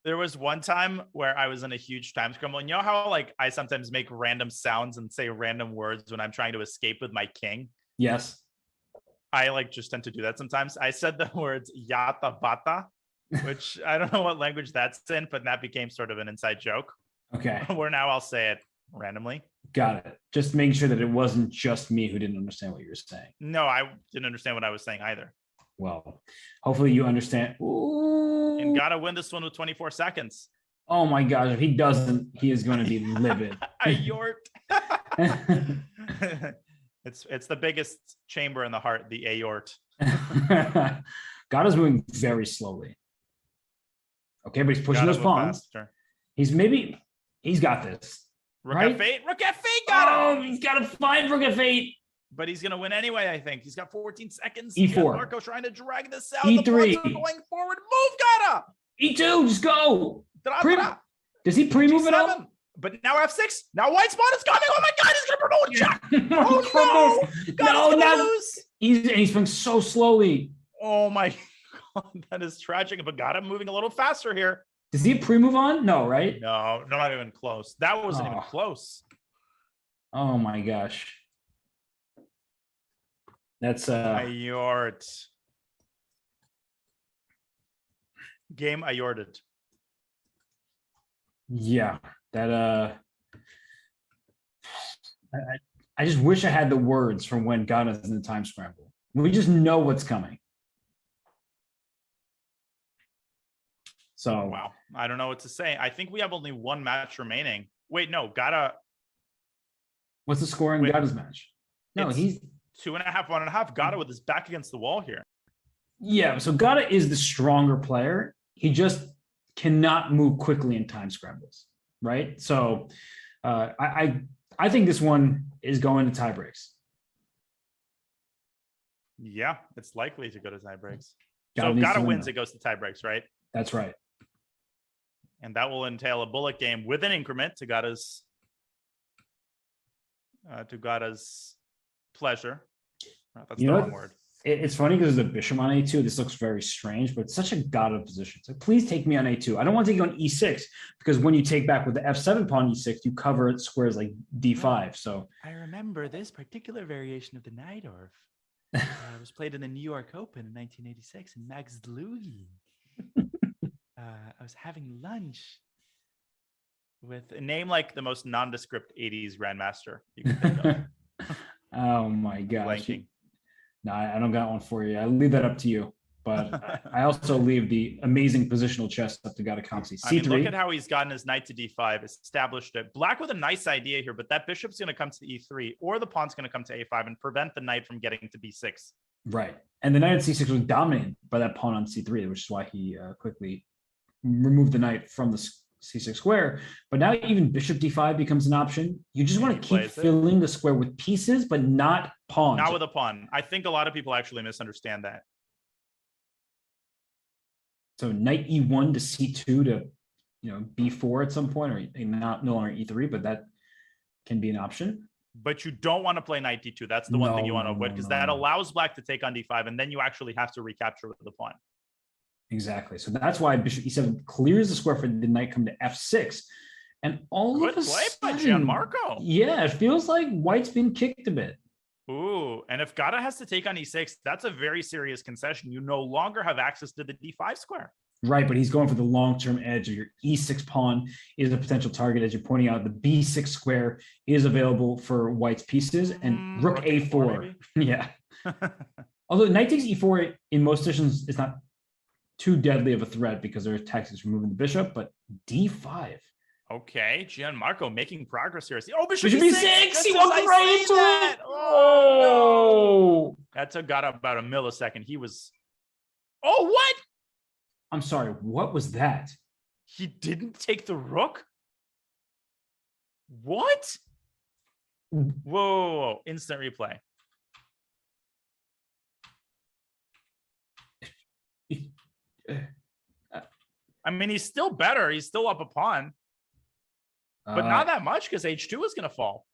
There was one time where I was in a huge time scramble, and you know how like I sometimes make random sounds and say random words when I'm trying to escape with my king. Yes. I like just tend to do that sometimes. I said the words yata bata, which I don't know what language that's in, but that became sort of an inside joke. Okay. Where now I'll say it randomly. Got it. Just making sure that it wasn't just me who didn't understand what you were saying. No, I didn't understand what I was saying either. Well, hopefully you understand. Ooh. And gotta win this one with 24 seconds. Oh my gosh, if he doesn't, he is going to be livid. Ayort. It's the biggest chamber in the heart, the aort. God is moving very slowly. Okay, but he's pushing those pawns. Faster. He's got this. Rook right? F8. Rook F8 got him. He's got to find Rook F8. But he's going to win anyway, I think. He's got 14 seconds. E4. Marco trying to drag this out. E3. The pawns are going forward. Move, Gata. E2, just go. Dra-dra. Does he pre-move it up? But now F6. Now white spawn is coming. Oh my God, he's going to promote Jack. Oh no. No, he's going so slowly. Oh my God, that is tragic. But got him moving a little faster here. Does he pre-move on? No, right? No, not even close. That wasn't even close. Oh my gosh. That's Ayort. Game ayorted. Yeah, that I just wish I had the words from when God is in the time scramble. We just know what's coming. So wow, I don't know what to say. I think we have only one match remaining. Wait, no, Gata. What's the score in Gata's match? No, he's 2.5, 1.5. Gata with his back against the wall here. Yeah, so Gata is the stronger player. He just cannot move quickly in time scrambles, right? So I think this one is going to tie breaks. Yeah, it's likely to go to tie breaks. Gata So Gata wins, it goes to tie breaks, right? That's right. And that will entail a bullet game with an increment to Gata's pleasure. That's the wrong word. It's funny because there's a bishop on A2. This looks very strange, but it's such a Gata position. So please take me on A2. I don't want to take you on E6 because when you take back with the F7 pawn E6, you cover squares like D5. So I remember this particular variation of the Najdorf. It was played in the New York Open in 1986 in Max Dlugi. I was having lunch with a name like the most nondescript 80s grandmaster you can think of. Oh my gosh. Blanking. No, I don't got one for you. I leave that up to you. But I also leave the amazing positional chess up to Kamsky. C3. I mean, look at how he's gotten his knight to D5, established it. Black with a nice idea here, but that bishop's going to come to E3, or the pawn's going to come to A5 and prevent the knight from getting to B6. Right. And the knight at c6 was dominated by that pawn on c3, which is why he quickly removed the knight from the c6 square. But now even bishop d5 becomes an option. You just want to keep filling the square with pieces, but not pawns. Not with a pawn. I think a lot of people actually misunderstand that. So knight e1 to c2 to, b4 at some point, or no longer e3, but that can be an option. But you don't want to play knight d2. That's the one thing you want to avoid, because that allows black to take on d5, and then you actually have to recapture with the pawn. Exactly. So that's why bishop e7 clears the square for the knight come to f6. And all of a play by sudden, Gianmarco. Yeah, it feels like white's been kicked a bit. Ooh, and if Gata has to take on e6, that's a very serious concession. You no longer have access to the d5 square. Right, but he's going for the long-term edge of your e6 pawn is a potential target. As you're pointing out, the b6 square is available for white's pieces, and rook a4. Yeah. Although knight takes e4 in most positions is not too deadly of a threat because there are tactics for moving the bishop, but d5. Okay, Gianmarco making progress here. Oh, bishop e6! He walked right into it! Oh! That took Gata about a millisecond. He was... Oh, what? I'm sorry, what was that? He didn't take the rook? What? Whoa. Instant replay. I mean, he's still better. He's still up a pawn. But not that much, because h2 is going to fall.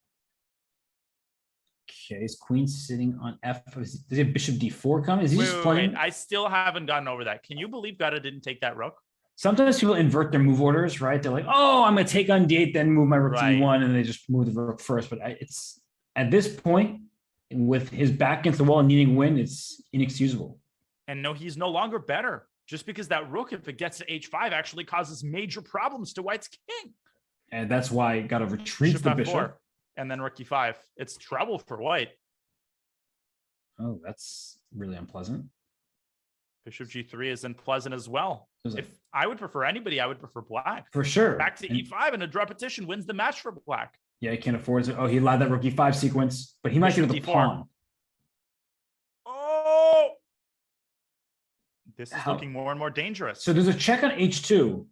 Okay, is queen sitting on f? Does he have bishop d4 come? Is he just playing? Wait. I still haven't gotten over that. Can you believe Gata didn't take that rook? Sometimes people invert their move orders, right? They're like, oh, I'm going to take on d8, then move my rook to e1, and they just move the rook first. But it's at this point, with his back against the wall and needing win, it's inexcusable. And no, he's no longer better. Just because that rook, if it gets to h5, actually causes major problems to white's king. And that's why got to retreat the bishop. And then rook e5. It's trouble for white. Oh, that's really unpleasant. Bishop g3 is unpleasant as well. If I would prefer anybody, I would prefer black. For sure. Back to e5, and a repetition wins the match for black. Yeah, he can't afford it. Oh, he allowed that rook e5 sequence, but he might get the pawn. Oh! This is looking more and more dangerous. So there's a check on h2,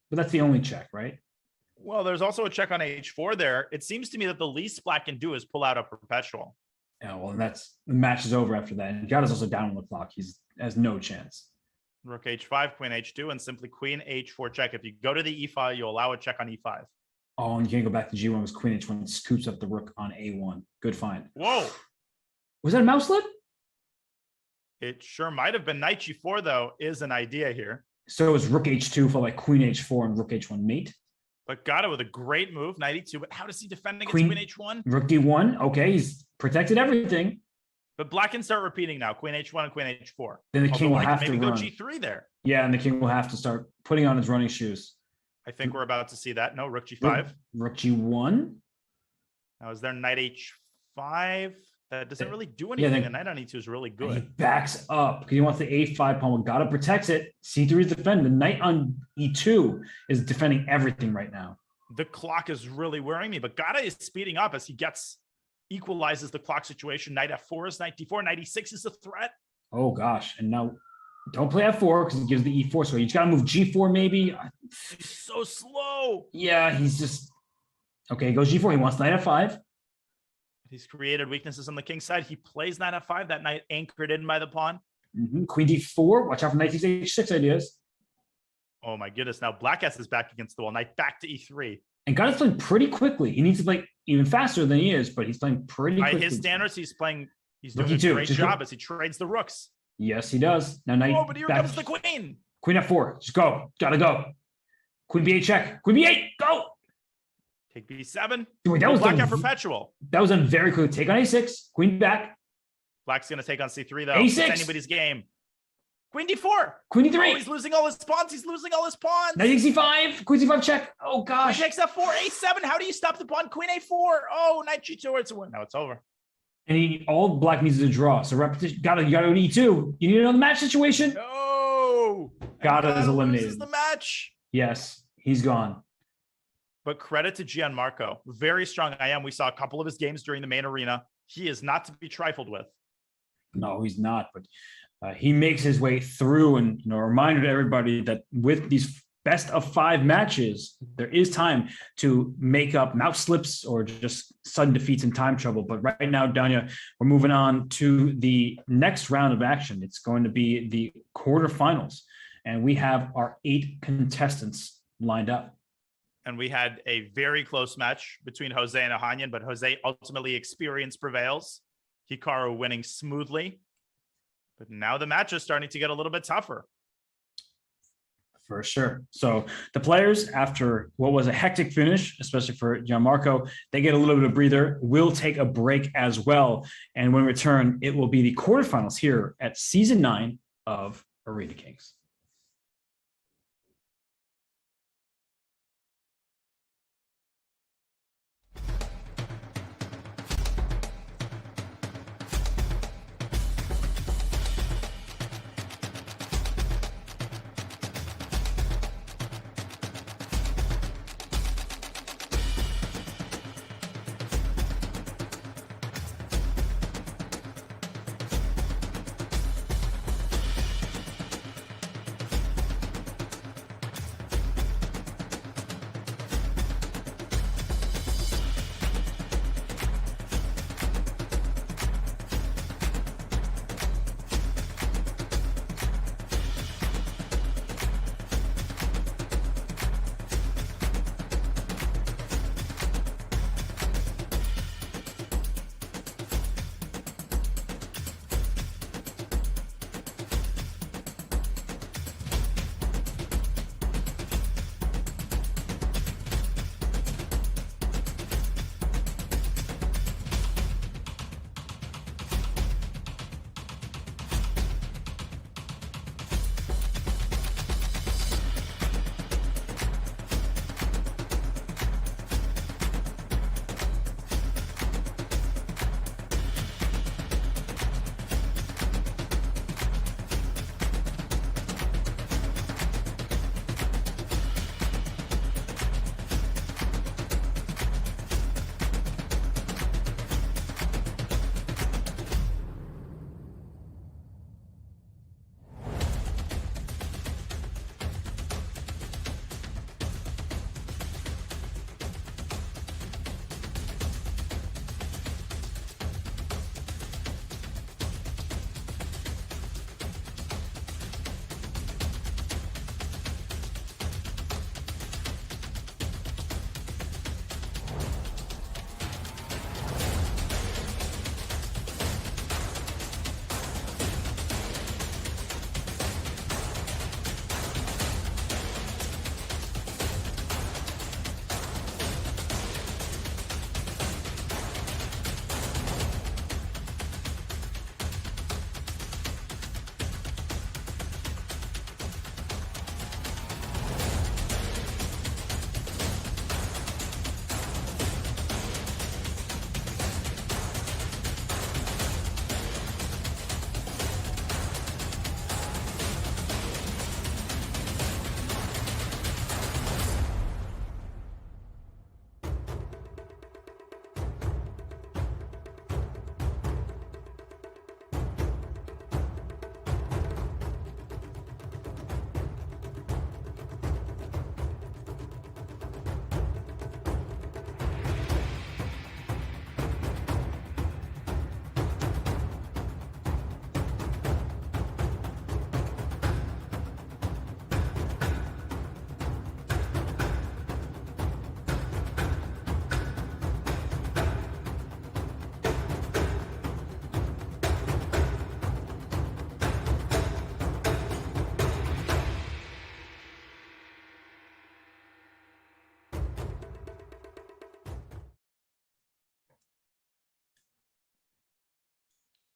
but that's the only check, right? Well, there's also a check on h4 there. It seems to me that the least black can do is pull out a perpetual. Yeah, well, the match is over after that. And Gata's also down on the clock. He has no chance. Rook h5, queen h2, and simply queen h4 check. If you go to the e5, you allow a check on e5. Oh, and you can't go back to g1 because queen h1 scoops up the rook on a1. Good find. Whoa. Was that a mouse slip? It sure might have been. Knight g4, though, is an idea here. So it was rook h2 for like queen h4 and rook h1 mate. But Gata with a great move, knight e2. But how does he defend against queen h1? Rook d1. Okay, he's protected everything. But black can start repeating now. Queen h1 and queen h4. Then the king will have to maybe run. Go g3 there. Yeah, and the king will have to start putting on his running shoes. I think we're about to see that. No, rook g5. Rook g1. Now, is there knight h5? That doesn't really do anything. The knight on e2 is really good. He backs up because he wants the a5 pawn. Gata protects it. c3 is defending. The knight on e2 is defending everything right now. The clock is really worrying me, but Gata is speeding up as he equalizes the clock situation. Knight f4 is knight d4. Knight e6 is a threat. Oh, gosh. And now don't play f4 because it gives the e4. So he's got to move g4 maybe. He's so slow. Yeah, he's just... Okay, he goes g4. He wants knight f5. He's created weaknesses on the king's side. He plays knight f5. That knight anchored in by the pawn. Queen d4. Watch out for knight h6 ideas. Oh my goodness. Now black has his back against the wall. Knight back to e3. And Gata's playing pretty quickly. He needs to play even faster than he is, but he's playing pretty quickly. By his standards, he's doing a great job as he trades the rooks. Yes, he does. Now knight. Oh, but here comes the queen. Queen f4. Just go. Gotta go. Queen b8 check. Queen b8. Go. Take b7. Wait, that was black at perpetual. That was done very quickly. Take on a6. Queen back. Black's going to take on c3, though. a6. It's anybody's game. Queen d4. Queen d3. Oh, he's losing all his pawns. He's losing all his pawns. Knight c5. Queen c5 check. Oh, gosh. Queen takes f4. a7. How do you stop the pawn? Queen a4. Oh, knight g2. It's a win. Now it's over. And all black needs is a draw. So repetition. You gotta go to e2. You need to know the match situation. No. Gata is eliminated. This is the match. Yes, he's gone. But credit to Gianmarco. Very strong IM. We saw a couple of his games during the main arena. He is not to be trifled with. No, he's not. But he makes his way through, and a reminder to everybody that with these best of 5 matches, there is time to make up mouse slips or just sudden defeats and time trouble. But right now, Danya, we're moving on to the next round of action. It's going to be the quarterfinals, and we have our 8 contestants lined up. And we had a very close match between Jose and Ohanyan, but Jose ultimately experience prevails. Hikaru winning smoothly. But now the match is starting to get a little bit tougher. For sure. So the players, after what was a hectic finish, especially for Gianmarco, they get a little bit of breather. We'll take a break as well. And when we return, it will be the quarterfinals here at Season 9 of Arena Kings.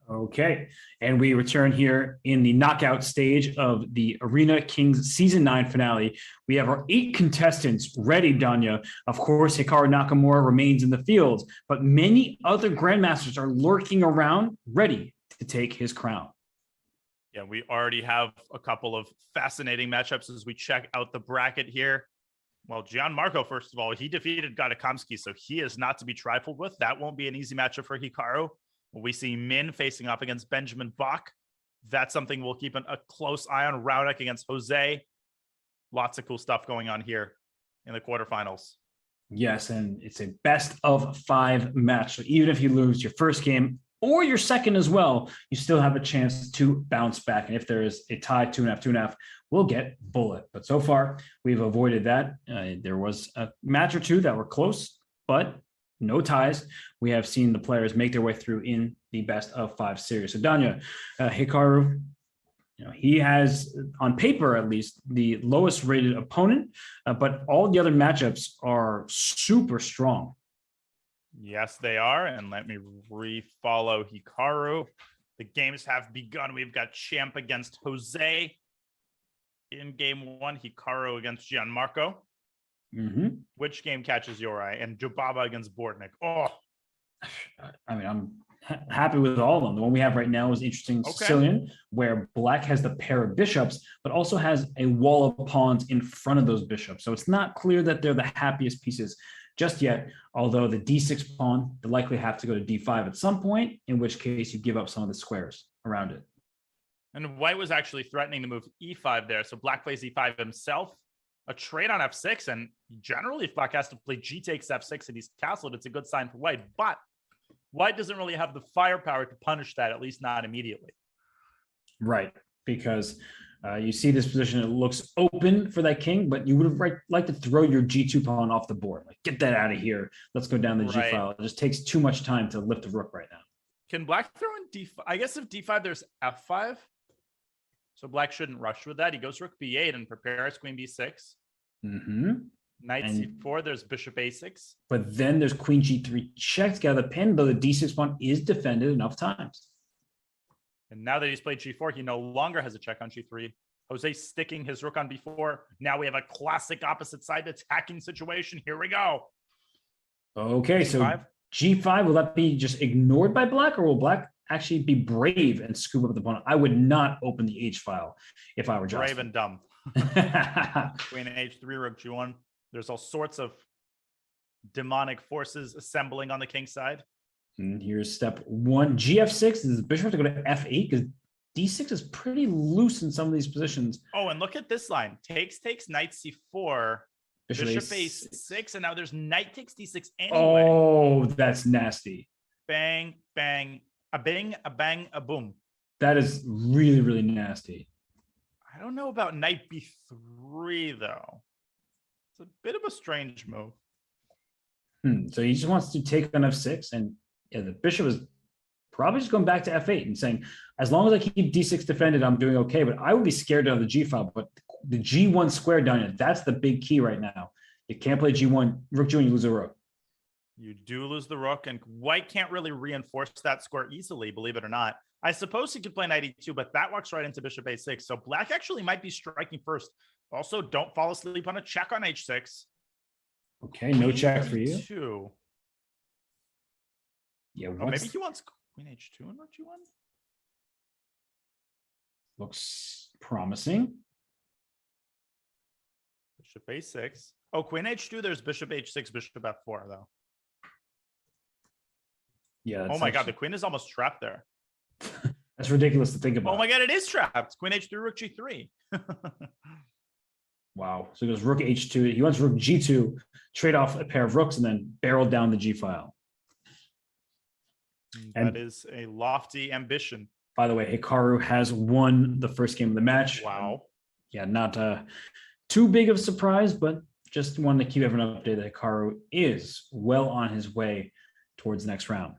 Okay, and we return here in the knockout stage of the Arena Kings Season 9 finale. We have our 8 contestants ready, Danya. Of course, Hikaru Nakamura remains in the field, but many other Grandmasters are lurking around, ready to take his crown. Yeah, we already have a couple of fascinating matchups as we check out the bracket here. Well, Gianmarco, first of all, he defeated Kamsky, so he is not to be trifled with. That won't be an easy matchup for Hikaru. We see Min facing off against Benjamin Bach. That's something we'll keep a close eye on. Raunak against Jose. Lots of cool stuff going on here in the quarterfinals. Yes, and it's a best of 5 match. So even if you lose your first game or your second as well, you still have a chance to bounce back. And if there is a tie, 2.5, 2.5, we'll get bullet. But so far, we've avoided that. There was a match or two that were close, but no ties. We have seen the players make their way through in the best of 5 series. So Danya, Hikaru, he has, on paper at least, the lowest rated opponent, but all the other matchups are super strong. Yes, they are. And let me re-follow Hikaru. The games have begun. We've got Champ against Jose in game 1, Hikaru against Gianmarco. Which game catches your eye? And Jobava against Bortnik. Oh, I mean, I'm happy with all of them. The one we have right now is interesting Sicilian, where black has the pair of bishops, but also has a wall of pawns in front of those bishops. So it's not clear that they're the happiest pieces just yet, although the d6 pawn, they likely have to go to d5 at some point, in which case you give up some of the squares around it. And white was actually threatening to move e5 there. So black plays e5 himself. A trade on f6, and generally if black has to play g takes f6 and he's castled, it's a good sign for white. But white doesn't really have the firepower to punish that, at least not immediately. Right, because you see this position, it looks open for that king, but you would have liked to throw your g2 pawn off the board. Like, get that out of here. Let's go down the g file. It just takes too much time to lift the rook right now. Can black throw in d5? I guess if d5, there's f5. So black shouldn't rush with that. He goes rook b8 and prepares queen b6. Knight c4, there's bishop a6. But then there's queen g3 check to the pin, though the d6 pawn is defended enough times. And now that he's played g4, he no longer has a check on g3. Jose sticking his rook on b4. Now we have a classic opposite side attacking situation. Here we go. Okay, so g5, will that be just ignored by black, or will black actually be brave and scoop up the opponent? I would not open the H file if I were Justin. Brave and dumb. Queen h3, rook g1. There's all sorts of demonic forces assembling on the king side. And here's step 1. gf6 is the bishop to go to f8 because d6 is pretty loose in some of these positions. Oh, and look at this line. Takes, knight c4, bishop a6, and now there's knight takes d6 anyway. Oh, that's nasty. Bang, bang, a bang, a bang, a boom. That is really, really nasty. I don't know about knight b3, though. It's a bit of a strange move. So he just wants to take on f6, and yeah, the bishop is probably just going back to f8 and saying, as long as I keep d6 defended, I'm doing okay, but I would be scared of the g file. But the g1 square down here, that's the big key right now. You can't play g1, rook g1, you lose a rook. You do lose the rook, and white can't really reinforce that square easily, believe it or not. I suppose he could play knight e2, but that walks right into bishop a6. So black actually might be striking first. Also, don't fall asleep on a check on h6. Okay, no check for you. Two. Yeah, maybe he wants queen h2 and rook g1. Looks promising. Bishop a6. Oh, queen h2, there's bishop h6, bishop f4, though. Yeah. Oh my God, the queen is almost trapped there. That's ridiculous to think about. Oh my God, it is trapped. Queen h3, rook g3. Wow. So he goes rook h2. He wants rook g2, trade off a pair of rooks, and then barrel down the g file. That is a lofty ambition. By the way, Hikaru has won the first game of the match. Wow. Yeah, not too big of a surprise, but just wanted to keep everyone updated that Hikaru is well on his way towards the next round.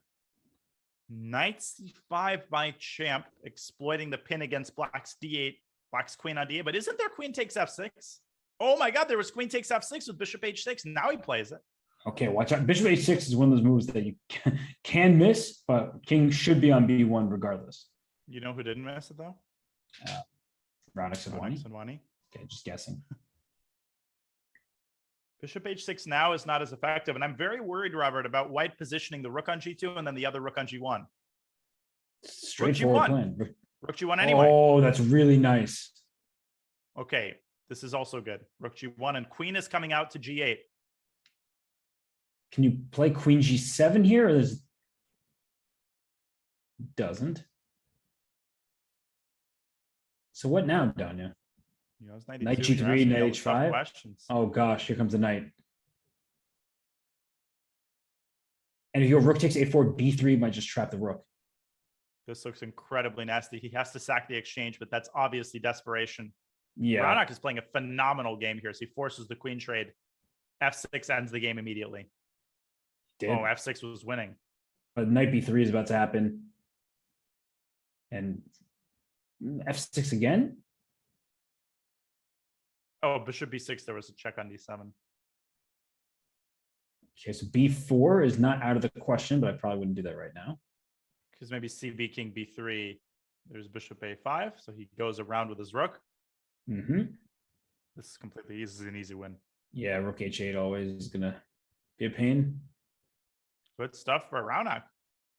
Knight c5 by Champ, exploiting the pin against black's d8, black's queen on d8. But isn't there queen takes f6? Oh my God, there was queen takes f6 with bishop h6. Now he plays it. Okay, watch out. Bishop h6 is one of those moves that you can miss, but king should be on b1 regardless. You know who didn't miss it, though? Raunak Sadwani. Okay, just guessing. Bishop h6 now is not as effective, and I'm very worried, Robert, about white positioning the rook on g2 and then the other rook on g1. Straightforward plan. Rook g1 anyway. Oh, that's really nice. Okay, this is also good. Rook g1, and queen is coming out to g8. Can you play queen g7 here? Or Doesn't. So what now, Danya? You know, it's Knight 92. You're G3, asking Knight all the tough H5. questions. Oh gosh, here comes the knight. And if your rook takes A4, B3 might just trap the rook. This looks incredibly nasty. He has to sack the exchange, but that's obviously desperation. Yeah. Raunak is playing a phenomenal game here. So he forces the queen trade. F6 ends the game immediately. Did. Oh, F6 was winning. But Knight B3 is about to happen. And F6 again? Oh, bishop B6, there was a check on D7. Okay, so B4 is not out of the question, but I probably wouldn't do that right now. Because maybe CB King B3, there's bishop A5. So he goes around with his rook. Mm-hmm. This is completely easy. This is an easy win. Yeah, rook H8 always is going to be a pain. Good stuff for Raunak.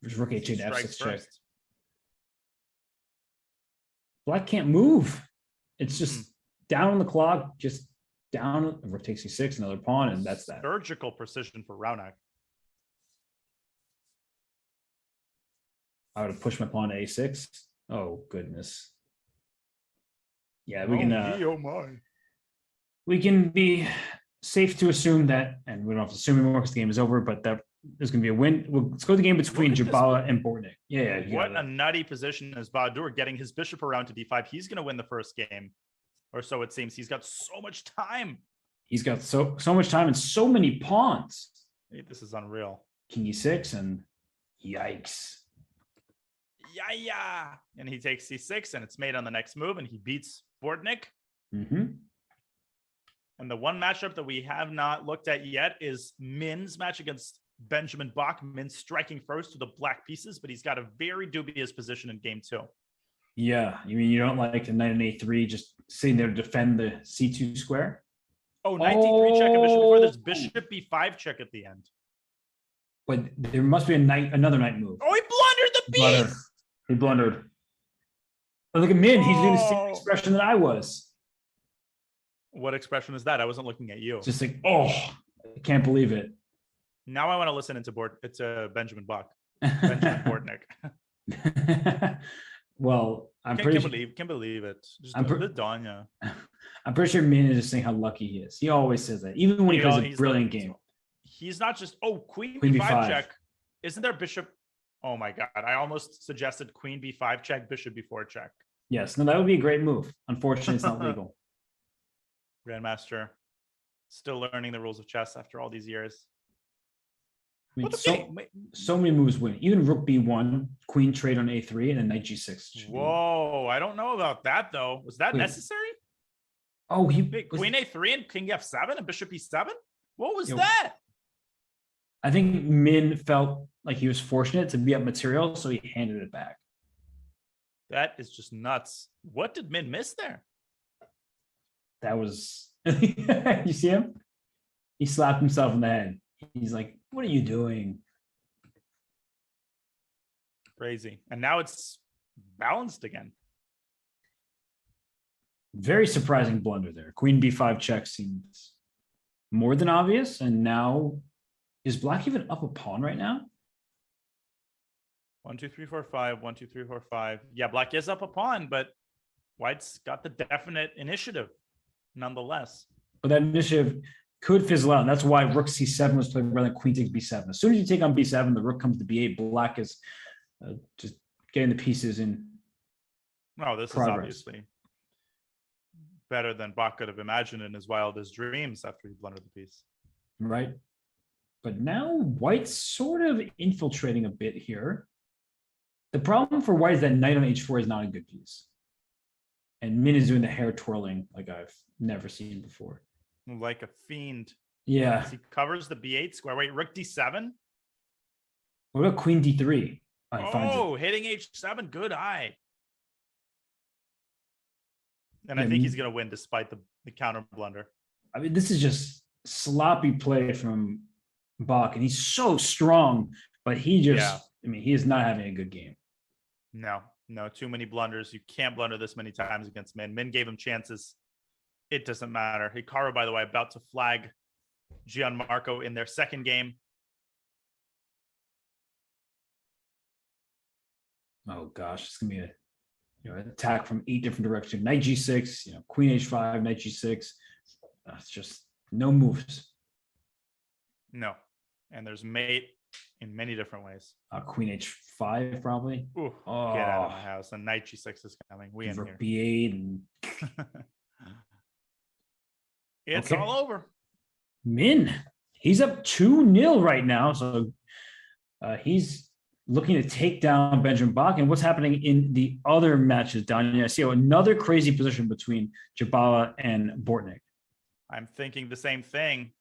There's rook H8, Strikes F6 check. first. Black can't move. It's just down on the clock, just down. Rook takes C6, another pawn, and that's that. Surgical precision for Raunak. I would have pushed my pawn to A6. Oh, goodness. Yeah, we can be safe to assume that, and we don't have to assume anymore because the game is over, but that there's going to be a win. Let's go to the game between Jobava and Bortnik. Yeah. What a nutty position is Baadur getting his bishop around to D5. He's going to win the first game, or so it seems. He's got so much time. He's got so much time and so many pawns. This is unreal. King E6 and yikes. Yeah. And he takes C6 and it's made on the next move and he beats Bortnik. Mm-hmm. And the one matchup that we have not looked at yet is Min's match against Benjamin Bach. Min striking first to the black pieces, but he's got a very dubious position in game 2. Yeah, you mean you don't like the knight on A3 just sitting there to defend the C2 square? Oh, knight D3 check and bishop before there's bishop B5 check at the end. But there must be another knight move. Oh, he blundered the piece. He blundered. Oh, look at Min. He's doing the same expression that I was. What expression is that? I wasn't looking at you. Just like, I can't believe it. Now I want to listen into Benjamin Bach. Benjamin Bortnik. Well, can't believe it. Just I'm pretty sure Min is just saying how lucky he is. He always says that, even when he plays a brilliant game. He's not just queen B5 check. Isn't there bishop? Oh my god! I almost suggested queen B5 check, bishop B4 check. Yes, no, that would be a great move. Unfortunately, it's not legal. Grandmaster, still learning the rules of chess after all these years. I mean, so many moves win. Even rook B1, queen trade on A3, and then knight G6. Whoa, I don't know about that though. Was that necessary? Oh, queen A3 and king F7 and bishop E7. What was that? I think Min felt like he was fortunate to be up material, so he handed it back. That is just nuts. What did Min miss there? That was, you see him? He slapped himself in the head. He's like, what are you doing? Crazy. And now it's balanced again. Very surprising blunder there. Queen B5 check seems more than obvious. And now, is Black even up a pawn right now? 1, 2, 3, 4, 5. 1, 2, 3, 4, 5. Yeah, Black is up a pawn, but White's got the definite initiative nonetheless. But that initiative could fizzle out. And that's why rook C7 was played rather than queen takes B7. As soon as you take on B7, the rook comes to B8. Black is just getting the pieces in. No, this progress. Is obviously better than Bach could have imagined in his wildest dreams after he blundered the piece. Right. But now White's sort of infiltrating a bit here. The problem for White is that knight on H4 is not a good piece. And Min is doing the hair twirling like I've never seen before. Like a fiend. Yeah. As he covers the B8 square. Wait, rook D7? What about queen D3? Hitting H7. Good eye. And I think he's going to win despite the counter blunder. I mean, this is just sloppy play from Bach. And he's so strong, but he just, he is not having a good game. No, too many blunders. You can't blunder this many times against Min. Min gave him chances. It doesn't matter. Hikaru, by the way, about to flag Gianmarco in their second game. Oh gosh, it's gonna be a an attack from 8 different directions. Knight g6, queen h5, knight g6. It's just no moves. No. And there's mate in many different ways. Queen h5 probably. Ooh, get out of my house. And knight g6 is coming. We in here. Rook b8 and it's all over. Min, he's up 2-0 right now. So he's looking to take down Benjamin Bach. And what's happening in the other matches down here? I see another crazy position between Jobava and Bortnik. I'm thinking the same thing.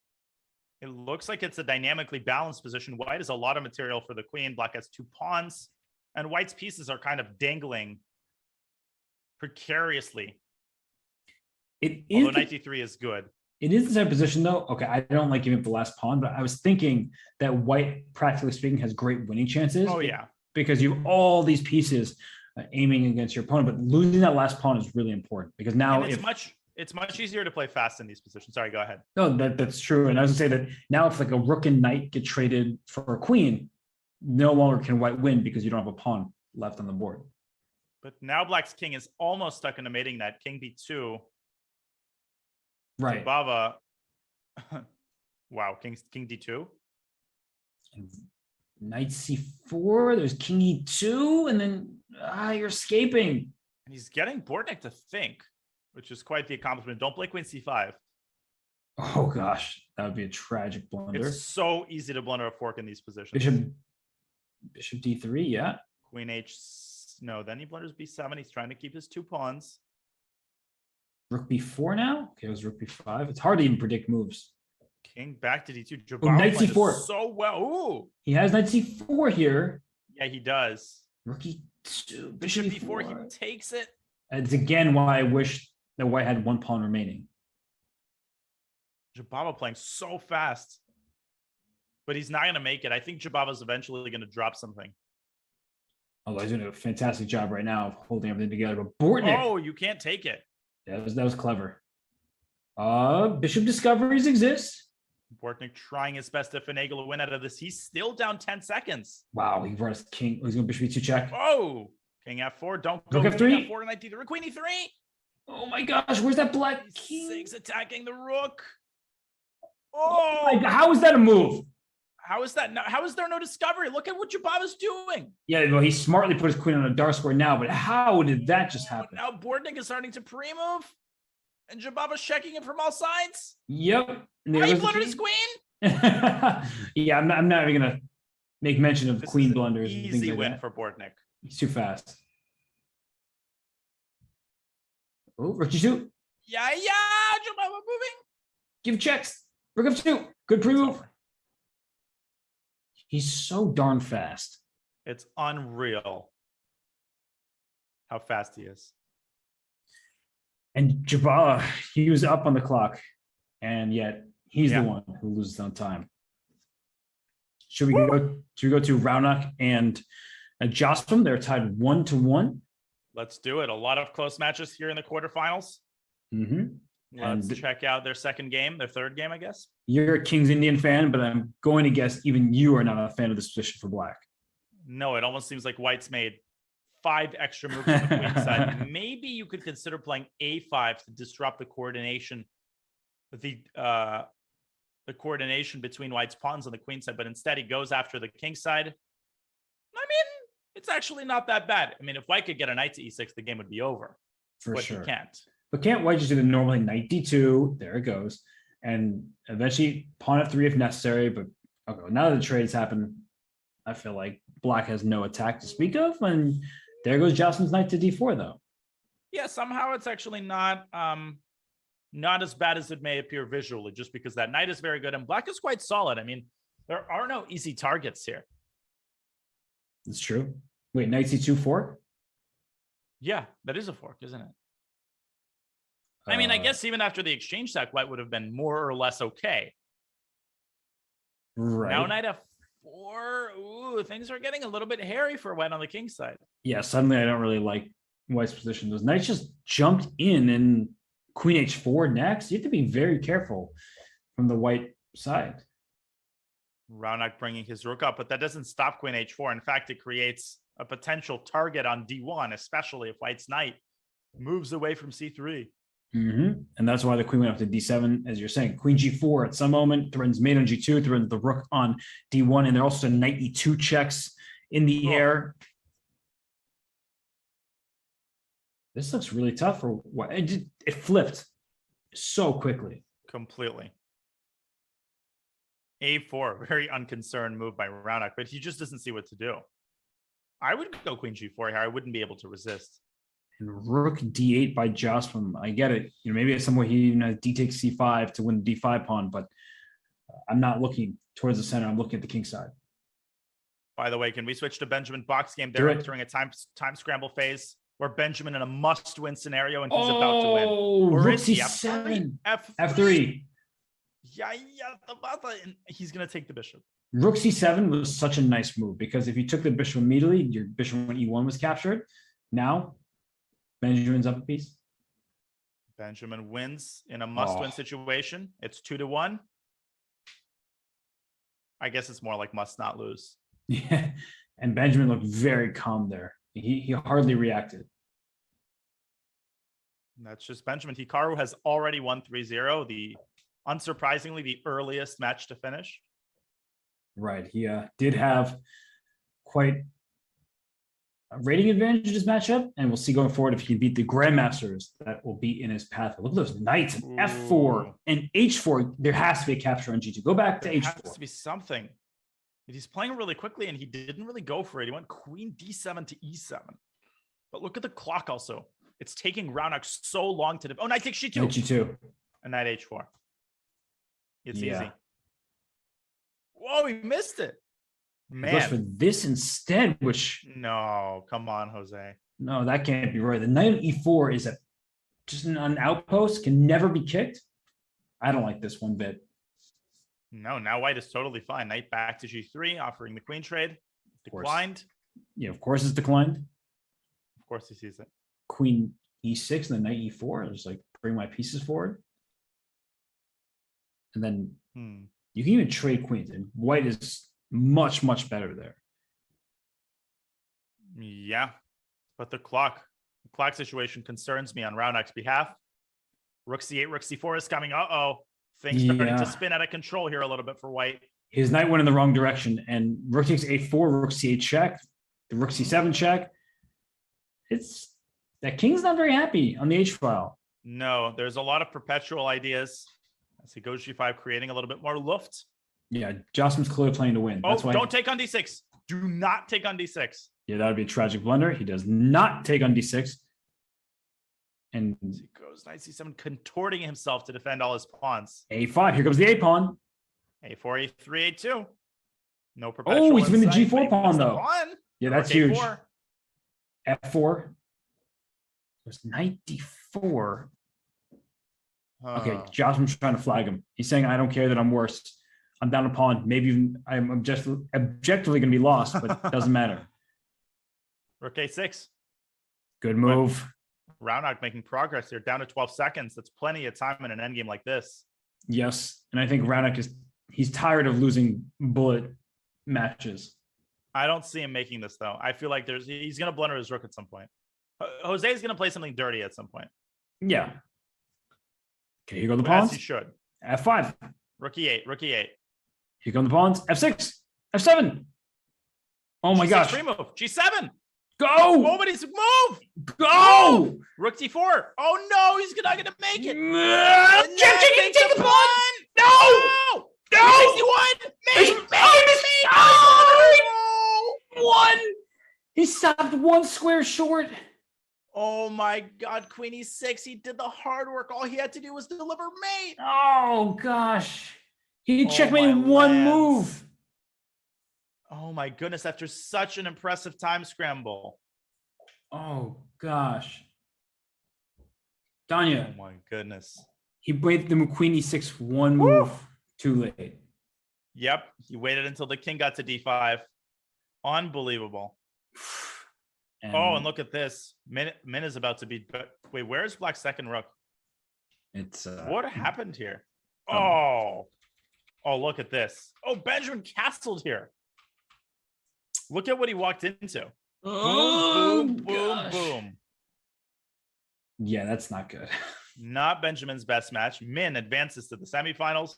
It looks like it's a dynamically balanced position. White has a lot of material for the queen. Black has 2 pawns. And White's pieces are kind of dangling precariously. Although knight d3 is good. It is the same position, though. Okay, I don't like giving up the last pawn, but I was thinking that White, practically speaking, has great winning chances. Oh, yeah. Because you have all these pieces aiming against your opponent, but losing that last pawn is really important because now it's much easier to play fast in these positions. Sorry, go ahead. No, that's true. And I was gonna say that now if like a rook and knight get traded for a queen, no longer can White win because you don't have a pawn left on the board. But now Black's king is almost stuck in a mating net. King b2. Right. Jobava. Wow, king d2. And knight c4. There's king e2, and then you're escaping. And he's getting Bortnik to think, which is quite the accomplishment. Don't play queen c5. Oh gosh, that would be a tragic blunder. It's so easy to blunder a fork in these positions. Bishop d3, yeah. Queen h. No, then he blunders b7. He's trying to keep his 2 pawns. Rook b4 now. Okay, it was rook b5. It's hard to even predict moves. King back to d2. Jobava knight c4 so well. Ooh. He has knight c4 here. Yeah, he does. Rook e2. Bishop b4. He takes it. And it's again why I wish that White had 1 pawn remaining. Jobava playing so fast. But he's not going to make it. I think Jobava's eventually going to drop something. Although he's doing a fantastic job right now of holding everything together. But Bortnik. Oh, you can't take it. Yeah, that was clever. Bishop discoveries exist. Bortnik trying his best to finagle a win out of this. He's still down 10 seconds. Wow, he brought his king. He's going to bishop e2 check. Oh, king f4. Don't go rook king f3. f4 knight d3. Queen e3. Oh my gosh, where's that black king? He's attacking the rook. Oh my God, how is that a move? How is that? How is there no discovery? Look at what Jobava's doing. Yeah, well, he smartly put his queen on a dark square now, but how did that just happen? Now Bortnik is starting to pre-move, and Jobava's checking it from all sides. Yep. He blundered his queen. Yeah, I'm not even gonna make mention of This queen is blunders. Easy and things like win that. for Bortnik. He's too fast. Oh, rook g2. Yeah, Jobava moving. Give checks. Rook f2. Good pre-move. He's so darn fast. It's unreal how fast he is. And Jobava, he was up on the clock, and yet he's the one who loses on time. Should we go to Raunak and Jospin? They're tied 1-1. Let's do it. A lot of close matches here in the quarterfinals. Mm-hmm. Let's check out their second game, their third game, I guess. You're a Kings Indian fan, but I'm going to guess even you are not a fan of this position for Black. No, it almost seems like White's made 5 extra moves on the queen side. Maybe you could consider playing a5 to disrupt the coordination, the coordination between White's pawns on the queen side, but instead he goes after the king side. I mean, it's actually not that bad. I mean, if White could get a knight to e6, the game would be over. For sure. He can't. But can't White just do the normally knight d2? There it goes. And eventually pawn f3 if necessary. But okay, now that the trades happen, I feel like Black has no attack to speak of. And there goes Jocelyn's knight to d4, though. Yeah, somehow it's actually not as bad as it may appear visually, just because that knight is very good and Black is quite solid. I mean, there are no easy targets here. It's true. Wait, knight c2 fork? Yeah, that is a fork, isn't it? I mean, I guess even after the exchange sack, White would have been more or less okay. Right. Now knight f4. Ooh, things are getting a little bit hairy for White on the king side. Yeah, suddenly I don't really like White's position. Those knights just jumped in and queen h4 next. You have to be very careful from the White side. Raunak bringing his rook up, but that doesn't stop queen h4. In fact, it creates a potential target on D1, especially if White's knight moves away from C3. And that's why the queen went up to D7, as you're saying. Queen G4 at some moment threatens mate on G2, threatens the rook on D1, and there are also knight E2 checks in the air. This looks really tough for what it flipped so quickly. Completely. A4, very unconcerned move by Raunak, but he just doesn't see what to do. I would go Queen G4 here. I wouldn't be able to resist. And Rook D8 by Jospin. I get it. You know, maybe at some way he even has D takes C5 to win the D5 pawn, but I'm not looking towards the center. I'm looking at the king side. By the way, can we switch to Benjamin Box game? They're entering a time scramble phase where Benjamin in a must-win scenario and he's about to win. Or is he? C7. F3. Yeah, and he's going to take the bishop. Rook C7 was such a nice move because if you took the bishop immediately, your bishop on E1 was captured. Now, Benjamin's up a piece. Benjamin wins in a must-win situation. It's 2-1. I guess it's more like must not lose. Yeah, and Benjamin looked very calm there. He hardly reacted. That's just Benjamin. Hikaru has already won 3-0. Unsurprisingly, the earliest match to finish. Right. He did have quite a rating advantage in his matchup, and we'll see going forward if he can beat the grandmasters that will be in his path. Look at those knights and F4 and H4. There has to be a capture on G2. Go back to H4. There has to be something. He's playing really quickly, and he didn't really go for it. He went Queen D7 to E7. But look at the clock also. It's taking Raunak so long to... knight takes G2. Knight G2. And knight H4. It's easy. Whoa, he missed it. Man. He goes for this instead, which... No, come on, Jose. No, that can't be right. The knight on E4 is just an outpost, can never be kicked. I don't like this one bit. No, now white is totally fine. Knight back to G3, offering the queen trade. Declined. Yeah, of course it's declined. Of course he sees it. Queen E6 and then knight E4. Just like bring my pieces forward. And then you can even trade queens. And white is much, much better there. Yeah, but the clock situation concerns me on Raunak's behalf. Rook C8, Rook C4 is coming. Things starting to spin out of control here a little bit for white. His knight went in the wrong direction, and Rook takes A4, Rook C8 check, the Rook C7 check. That king's not very happy on the H file. No, there's a lot of perpetual ideas as he goes G5, creating a little bit more luft. Yeah, Jocelyn's clearly playing to win. That's why don't take on D6. Do not take on D6. Yeah, that would be a tragic blunder. He does not take on D6. And he goes knight C7, contorting himself to defend all his pawns. A5, here comes the A pawn. A4, A3, A2. No perpetual. Oh, he's been the insight. G4 pawn, though. Yeah, that's huge. A4. F4. There's knight D4. Okay, Jocelyn's trying to flag him. He's saying, I don't care that I'm worse. I'm down a pawn. Maybe even I'm objectively going to be lost, but it doesn't matter. Rook A6. Good move. Raunak making progress here, down to 12 seconds. That's plenty of time in an endgame like this. Yes, and I think Raunak he's tired of losing bullet matches. I don't see him making this, though. I feel like he's going to blunder his rook at some point. Jose is going to play something dirty at some point. Yeah. Okay, here go the pawns. As he should. F5. Rook E8, Rook E8. Here come the pawns. F6. F7. Oh my gosh. Free move. G7. Go. Nobody's move. Go. Rook D4. Oh no, he's not gonna make it. Take the pawn. No. One. He stopped one square short. Oh my God, Queen E6. He did the hard work. All he had to do was deliver mate. Oh gosh. He checkmated one move. Oh my goodness, after such an impressive time scramble. Oh gosh. Danya. Oh my goodness. He played the queen E6 one move too late. Yep. He waited until the king got to D5. Unbelievable. And look at this. Min is about to be... Wait, where's Black's second rook? It's what happened here? Oh, look at this. Oh, Benjamin castled here. Look at what he walked into. Oh, Boom, boom, boom, gosh. boom. Yeah, that's not good. Not Benjamin's best match. Min advances to the semifinals.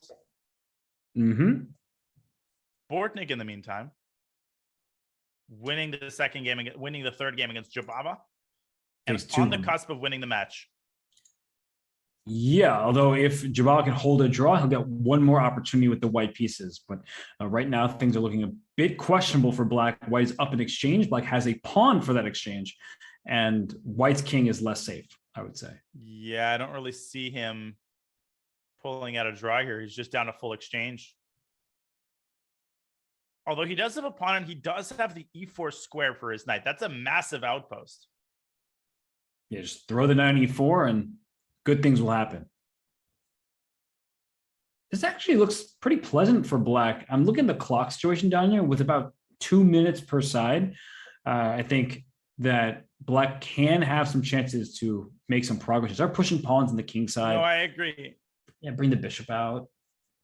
Mm-hmm. Bortnik, in the meantime, winning the third game against Jobava, and Takes two on the of them. cusp of winning the match. Yeah, although if Jabal can hold a draw, he'll get one more opportunity with the white pieces. But right now, things are looking a bit questionable for Black. White is up in exchange. Black has a pawn for that exchange. And White's king is less safe, I would say. Yeah, I don't really see him pulling out a draw here. He's just down a full exchange. Although he does have a pawn, and he does have the e4 square for his knight. That's a massive outpost. Yeah, just throw the knight on e4 and good things will happen. This actually looks pretty pleasant for Black. I'm looking at the clock situation down here with about 2 minutes per side. I think that Black can have some chances to make some progress. Start pushing pawns on the king side. No, I agree. Yeah, bring the bishop out.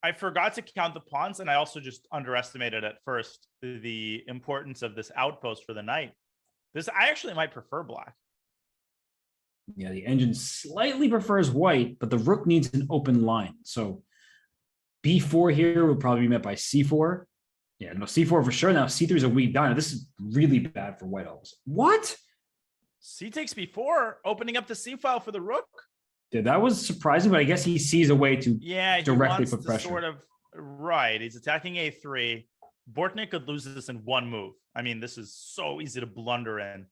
I forgot to count the pawns, and I also just underestimated at first the importance of this outpost for the knight. I actually might prefer Black. Yeah, the engine slightly prefers white, but the rook needs an open line. So b4 here will probably be met by c4. Yeah, no, c4 for sure. Now c3 is a weak diner. This is really bad for white always. What? C takes b4, opening up the c file for the rook. Yeah, that was surprising, but I guess he sees a way to Yeah, he directly wants put to pressure. sort of right. He's attacking a3. Bortnik could lose this in one move. I mean, this is so easy to blunder in.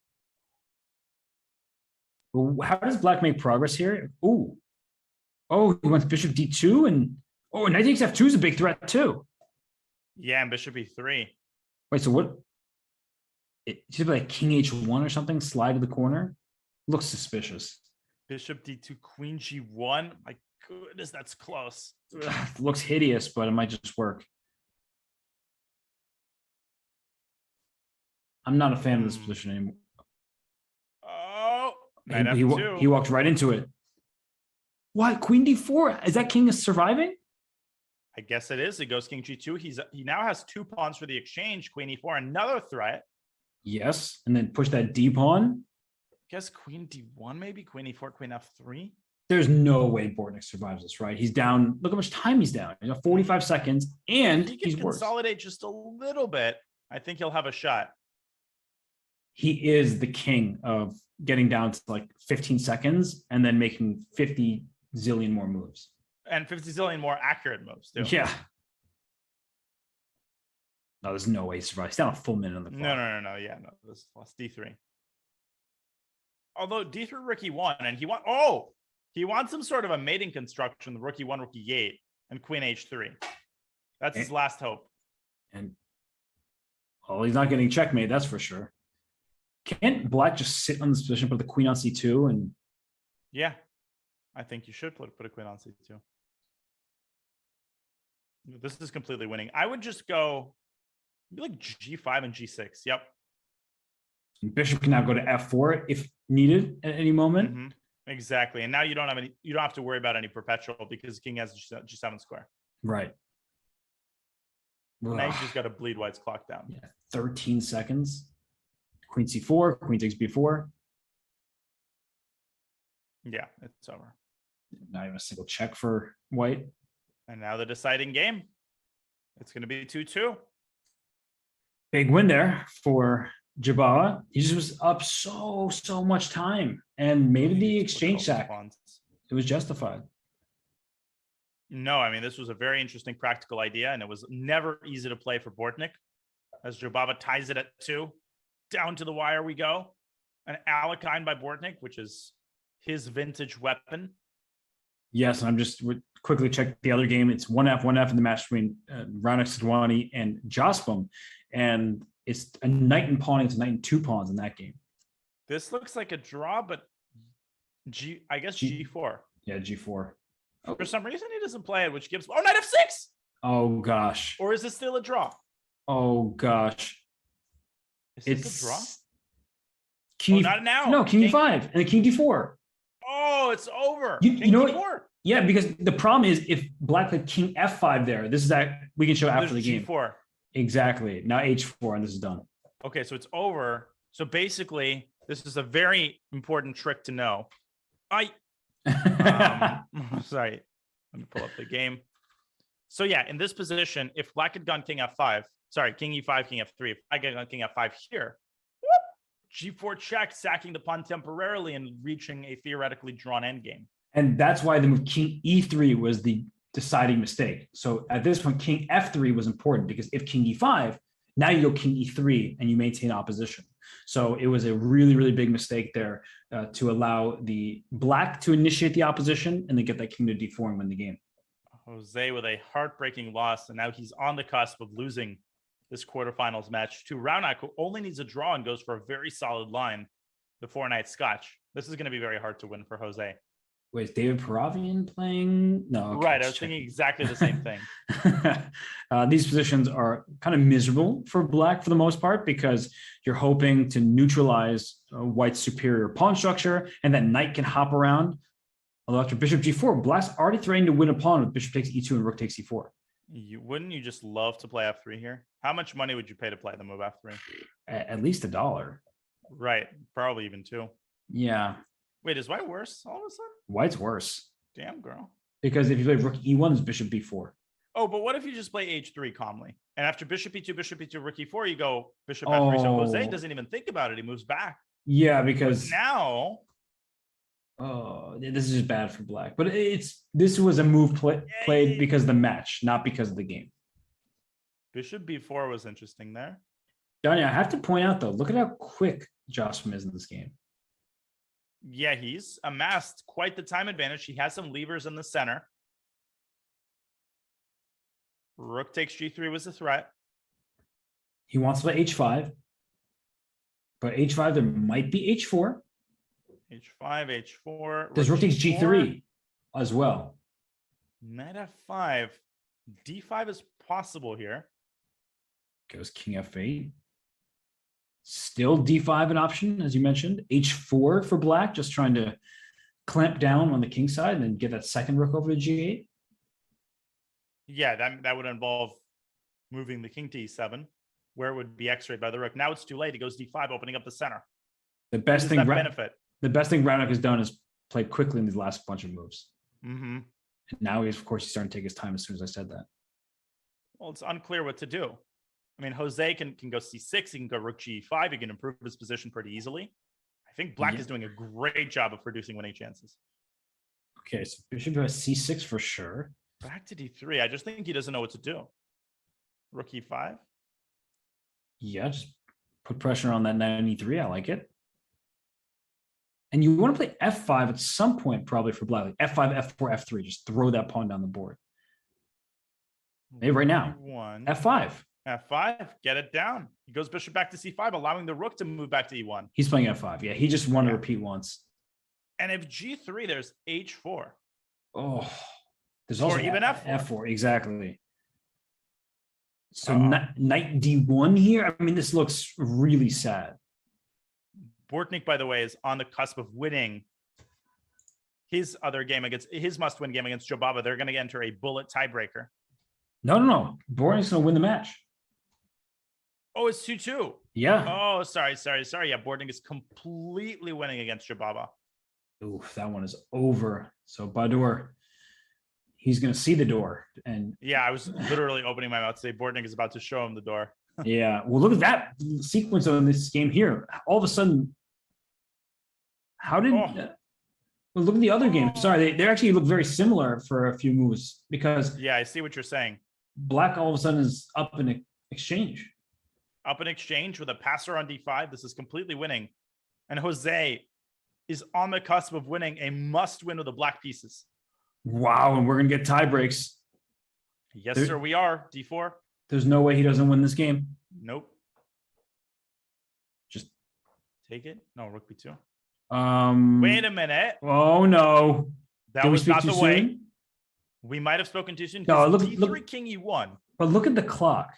Well, how does Black make progress here? Ooh. Oh, he wants bishop d2 and knight takes f2 is a big threat too. Yeah, and bishop e3. Wait, so what? It should be like king h1 or something, slide to the corner. Looks suspicious. Bishop d2, queen g1. My goodness, that's close. Ugh, looks hideous, but it might just work. I'm not a fan of this position anymore. Oh, knight He f2. walked right into it. What? Queen d4? Is that king surviving? I guess it is. It goes king g2. He now has 2 pawns for the exchange. Queen e4, another threat. Yes. And then push that d pawn. Guess queen d1, maybe queen e4, queen f3. There's no way Bortnik survives this, right? He's down. Look how much time he's down. He's got 45 seconds, and He can he's worse. consolidate just a little bit. I think he'll have a shot. He is the king of getting down to like 15 seconds and then making 50 zillion more moves. And 50 zillion more accurate moves, too. Yeah. No, there's no way he survives. He's down a full minute on the clock. No. Yeah, no. This is lost d3. Although d3 rook e1, and he wants some sort of a mating construction, the rook e1, rook e8, and queen h3. That's his last hope. And he's not getting checkmate, that's for sure. Can't Black just sit on this position, put the queen on c2 and Yeah, I think you should put a queen on c2. This is completely winning. I would just go like g5 and g6. Yep. bishop can now go to f4 if needed at any moment. Mm-hmm. Exactly. And now you don't have to worry about any perpetual because king has g7 square. Right. Now you just got to bleed white's clock down. Yeah, 13 seconds. Queen c4, queen takes b4. Yeah, it's over. Not even a single check for white. And now the deciding game. It's going to be 2-2. Big win there for Jobava. He just was up so much time. And maybe the exchange sack, it was justified. No, I mean, this was a very interesting practical idea, and it was never easy to play for Bortnik. As Jobava ties it at 2. Down to the wire we go. An Alekhine by Bortnik, which is his vintage weapon. Yes, and I'm just quickly check the other game. It's 1F in the match between Raunak Sidwani and Jospam. And it's a knight and pawn. It's a knight and 2 pawns in that game. This looks like a draw, but I guess G4. Yeah, G4. Oh. For some reason, he doesn't play it, which gives... Oh, knight F6! Oh, gosh. Or is this still a draw? Oh, gosh. Is this a draw? King not now. No, king E5 and a king D4. Oh, it's over. You know D4. what? Yeah, because the problem is if Black played king F5 there, this is that we can show after the game. G4. Exactly. Now H4 and this is done. Okay, so it's over. So basically, this is a very important trick to know. Sorry, let me pull up the game. So yeah, in this position, if black had gone king f5, sorry, king e5, king f3, if I had gone king f5 here, g4 check, sacking the pawn temporarily and reaching a theoretically drawn endgame. And that's why the move king e3 was the deciding mistake. So at this point, king f3 was important because if king e5, now you go king e3 and you maintain opposition. So it was a really, really big mistake there to allow the black to initiate the opposition and then get that king to d4 and win the game. Jose with a heartbreaking loss, and now he's on the cusp of losing this quarterfinals match to Raunak, who only needs a draw and goes for a very solid line, the 4-knight Scotch. This is going to be very hard to win for Jose. Wait, is David Paravian playing? No. Okay, right, I was thinking exactly the same thing. These positions are kind of miserable for black for the most part because you're hoping to neutralize white's superior pawn structure, and that knight can hop around. Although after bishop g4, black's already threatening to win a pawn with bishop takes e2 and rook takes e4. Wouldn't you just love to play f3 here? How much money would you pay to play the move f3? At least $1. Right, probably even 2. Yeah. Wait, is white worse all of a sudden? White's worse. Damn, girl. Because if you play rook e1, it's bishop b4. Oh, but what if you just play h3 calmly? And after bishop e2, rook e4, you go bishop f3. So Jose doesn't even think about it. He moves back. Yeah, because but now... Oh, this is just bad for black. But this was a move played because of the match, not because of the game. Bishop b4 was interesting there. Donnie, I have to point out, though, look at how quick Joshua is in this game. Yeah, he's amassed quite the time advantage. He has some levers in the center. Rook takes g3 was a threat. He wants to play h5. But h5, there might be h4. h5, h4. There's rook takes g3 as well. Knight f5. d5 is possible here. Goes king f8. Still d5 an option, as you mentioned. h4 for black, just trying to clamp down on the king side and then get that second rook over to g8. Yeah, that would involve moving the king to e7, where it would be x-rayed by the rook. Now it's too late. He goes d5, opening up the center. The best thing benefit. The best thing Raunak has done is play quickly in these last bunch of moves. Mm-hmm. And now he's starting to take his time as soon as I said that. Well, it's unclear what to do. I mean, Jose can go c6. He can go rook g5. He can improve his position pretty easily. I think black is doing a great job of producing winning chances. Okay, so bishop has c6 for sure. Back to d3. I just think he doesn't know what to do. Rook e5. Yeah, just put pressure on that knight on e3. I like it. And you want to play f5 at some point, probably for black. Like f5, f4, f3. Just throw that pawn down the board. Maybe right now. F5. F5. Get it down. He goes bishop back to c5, allowing the rook to move back to e1. He's playing f5. Yeah, he just wanted to repeat once. And if g3, there's h4. Oh, there's also even f4. F4, exactly. So knight d1 here. I mean, this looks really sad. Bortnik, by the way, is on the cusp of winning his other game against his must-win game against Jobava. They're going to enter a bullet tiebreaker. No. Bortnik's going to win the match. Oh, it's 2-2. Yeah. Oh, sorry. Yeah, Bortnik is completely winning against Jobava. Oof, that one is over. So Baadur, he's going to see the door. And yeah, I was literally opening my mouth to say Bortnik is about to show him the door. Yeah. Well, look at that sequence on this game here. All of a sudden, how did... Well, look at the other game. Sorry, they actually look very similar for a few moves because... Yeah, I see what you're saying. Black all of a sudden is up in exchange. Up in exchange with a passer on d5. This is completely winning. And Jose is on the cusp of winning a must-win with the black pieces. Wow, and we're going to get tie breaks. Yes, sir, we are. d4. There's no way he doesn't win this game. Nope. Just take it. No, rook b2. Wait a minute. Oh no. That was not the way. We might have spoken too soon. No, look, d3 king e1. But look at the clock.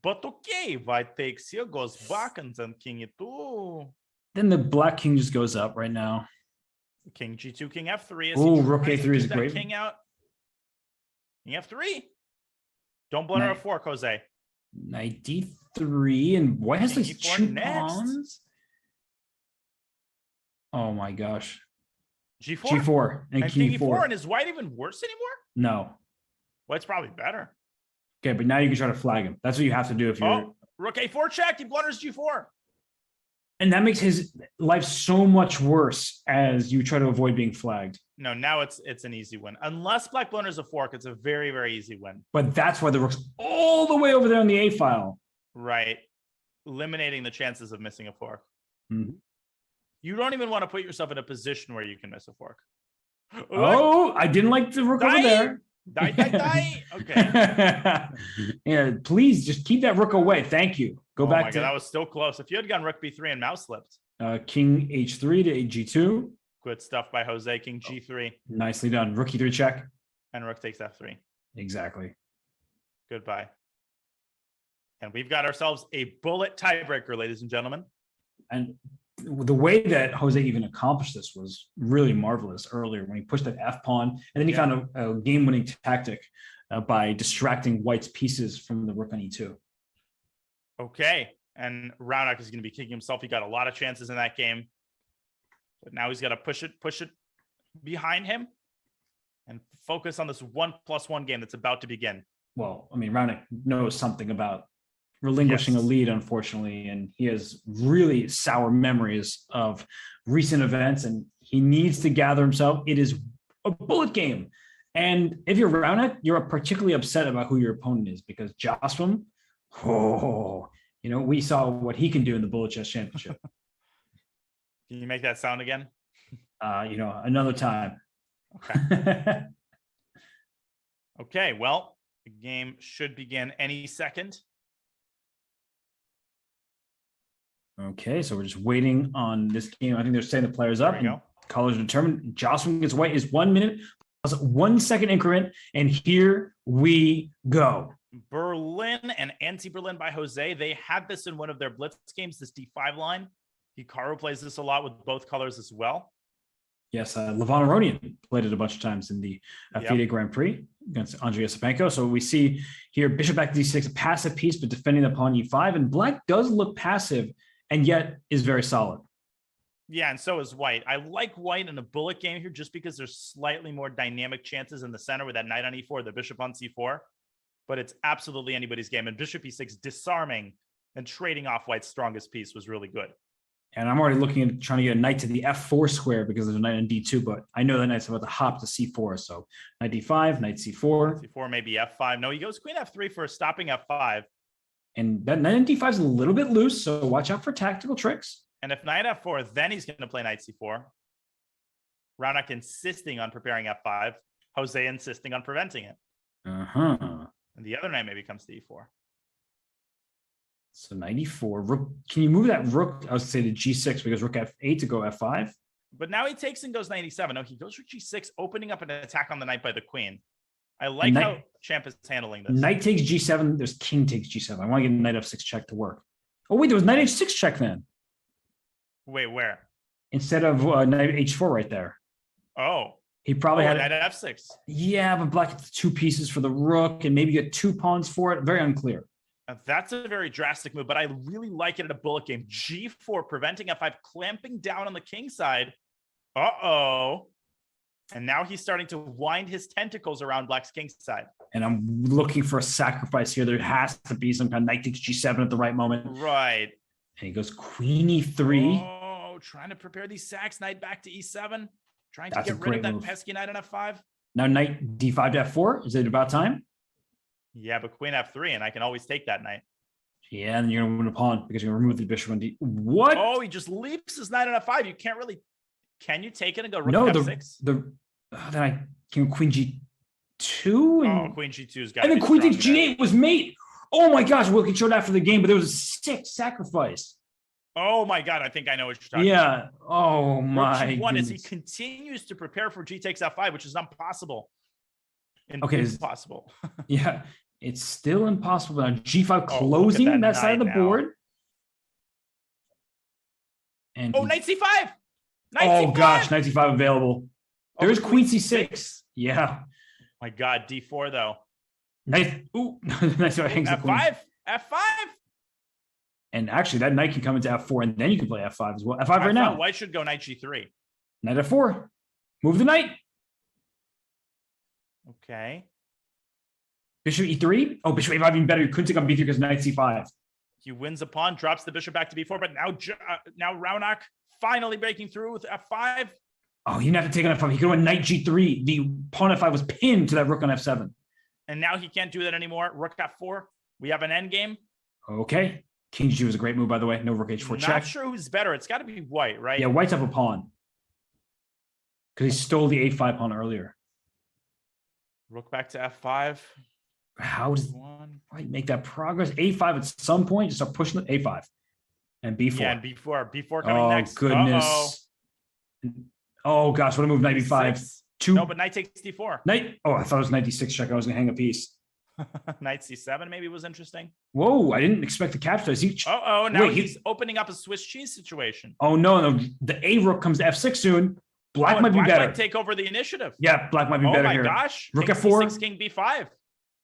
But okay, white takes here, goes back, and then king e2. Then the black king just goes up right now. King g2, king f3. Oh, rook a3 is great. King out. King f3. Don't blunder f4, Jose. Knight d3, and white has King like e4 two next. pawns. Oh my gosh. G4? G4 and King King E4, e4. and is white even worse anymore? No. White's probably better. Okay, but now you can try to flag him. That's what you have to do if you're. Oh, rook A4 check. He blunders G4. And that makes his life so much worse as you try to avoid being flagged. No, now it's an easy win. Unless black blunders a fork, it's a very, very easy win. But that's why the rook's all the way over there on the A file. Right. Eliminating the chances of missing a fork. Mm-hmm. You don't even want to put yourself in a position where you can miss a fork. Oh, I didn't like the rook over there. Die. Okay. Yeah, please just keep that rook away. Thank you. Go back my to God, that was still close. If you had gone rook B3 and mouse slipped. King H3 to G2. Good stuff by Jose. King G3. Nicely done. Rook E3 check. And rook takes F3. Exactly. Goodbye. And we've got ourselves a bullet tiebreaker, ladies and gentlemen. And the way that Jose even accomplished this was really marvelous earlier when he pushed that F pawn, and then he found a game-winning tactic by distracting white's pieces from the rook on E2. Okay. And Raunak is going to be kicking himself. He got a lot of chances in that game. But now he's got to push it behind him and focus on this 1+1 game that's about to begin. Well, I mean, Raunak knows something about relinquishing a lead, unfortunately, and he has really sour memories of recent events, and he needs to gather himself. It is a bullet game. And if you're Raunak, you're particularly upset about who your opponent is, because Joswin, we saw what he can do in the Bullet Chess Championship. Can you make that sound again? Another time. Okay. Okay, well, the game should begin any second. Okay, so we're just waiting on this game. I think they're setting the players up, and colors are determined. Joswin gets white is 1 minute plus 1 second increment, and here we go. Berlin and anti-Berlin by Jose. They had this in one of their blitz games, this D5 line. Hikaru plays this a lot with both colors as well. Yes, Levon Aronian played it a bunch of times in the FIDE Grand Prix against Andrei Sapenko. So we see here bishop back to D6, a passive piece, but defending the pawn E5. And black does look passive and yet is very solid. Yeah, and so is white. I like white in a bullet game here just because there's slightly more dynamic chances in the center with that knight on E4, the bishop on C4. But it's absolutely anybody's game. And bishop E6 disarming and trading off white's strongest piece was really good. And I'm already looking at trying to get a knight to the F4 square because there's a knight on D2, but I know that knight's about to hop to C4. So knight D5, knight C4. C4, maybe F5. No, he goes queen F3 for stopping F5. And that knight on D5 is a little bit loose, so watch out for tactical tricks. And if knight F4, then he's going to play knight C4. Raunak insisting on preparing F5. Jose insisting on preventing it. Uh-huh. And the other knight maybe comes to E4. So 94. Rook, can you move that rook? I was say to G6 because rook F8 to go F5. But now he takes and goes 97. No, he goes for G6, opening up an attack on the knight by the queen. I like how Champ is handling this. Knight takes G7. There's king takes G7. I want to get knight F6 check to work. Oh, wait, there was knight H6 check then. Wait, where? Instead of knight H4 right there. Oh. He probably had knight F6. Yeah, but black gets 2 pieces for the rook and maybe get 2 pawns for it. Very unclear. That's a very drastic move, but I really like it in a bullet game. G4, preventing F5, clamping down on the king side. Uh-oh. And now he's starting to wind his tentacles around black's king side. And I'm looking for a sacrifice here. There has to be some kind of knight takes G7 at the right moment. Right. And he goes queen E3. Oh, trying to prepare these sacks. Knight back to E7. Trying to get rid of that pesky knight on F5. Now knight D5 to F4. Is it about time? Yeah, but queen F3, and I can always take that knight. Yeah, and you're going to win a pawn because you're going to remove the bishop on D. What? Oh, he just leaps his knight on F5. You can't really... Can you take it and go rook F6? Then I can queen G2. And, queen G2's got. And then queen takes G8 was mate. Oh my gosh, we can show it after the game, but there was a 6 sacrifice. Oh my God, I think I know what you're talking about. Yeah. Oh my. One is he continues to prepare for G takes F5, which is impossible. Impossible. Yeah, it's still impossible. Now G5 closing that side of the board. And knight C5. Knight C5. Gosh, knight C5 available. There's queen C6. Yeah. My God, D4 though. Nice. Ooh, nice. Hangs the queen. F5. F5. And actually, that knight can come into F4, and then you can play F5 as well. F5 I right thought now. White should go knight G3. Knight F4. Move the knight. Okay. Bishop E3. Oh, Bishop A5 even better. You couldn't take on B3 because knight C5. He wins a pawn, drops the bishop back to B4, but now Raunak finally breaking through with F5. Oh, he didn't have to take on F5. He could have went knight G3. The pawn F5 was pinned to that rook on F7. And now he can't do that anymore. Rook F4. We have an endgame. Okay. King G2 was a great move, by the way. No rook H4 check. Not sure who's better. It's got to be White, right? Yeah, White's up a pawn. Because he stole the A5 pawn earlier. Rook back to F5. How does White make that progress? A5 at some point, just start pushing the A5. And B4. Yeah, and B4 coming next. Goodness. Oh, gosh, what a move, knight B5. No, but knight takes D4. Knight. Oh, I thought it was knight D6 check. I was going to hang a piece. Knight C7 maybe was interesting. Whoa, I didn't expect the capture. Now he's opening up a Swiss cheese situation. Oh, no. The A rook comes to F6 soon. Black might be better. Might take over the initiative. Yeah, black might be better here. Oh, my gosh. Rook King F4. C6, King B5.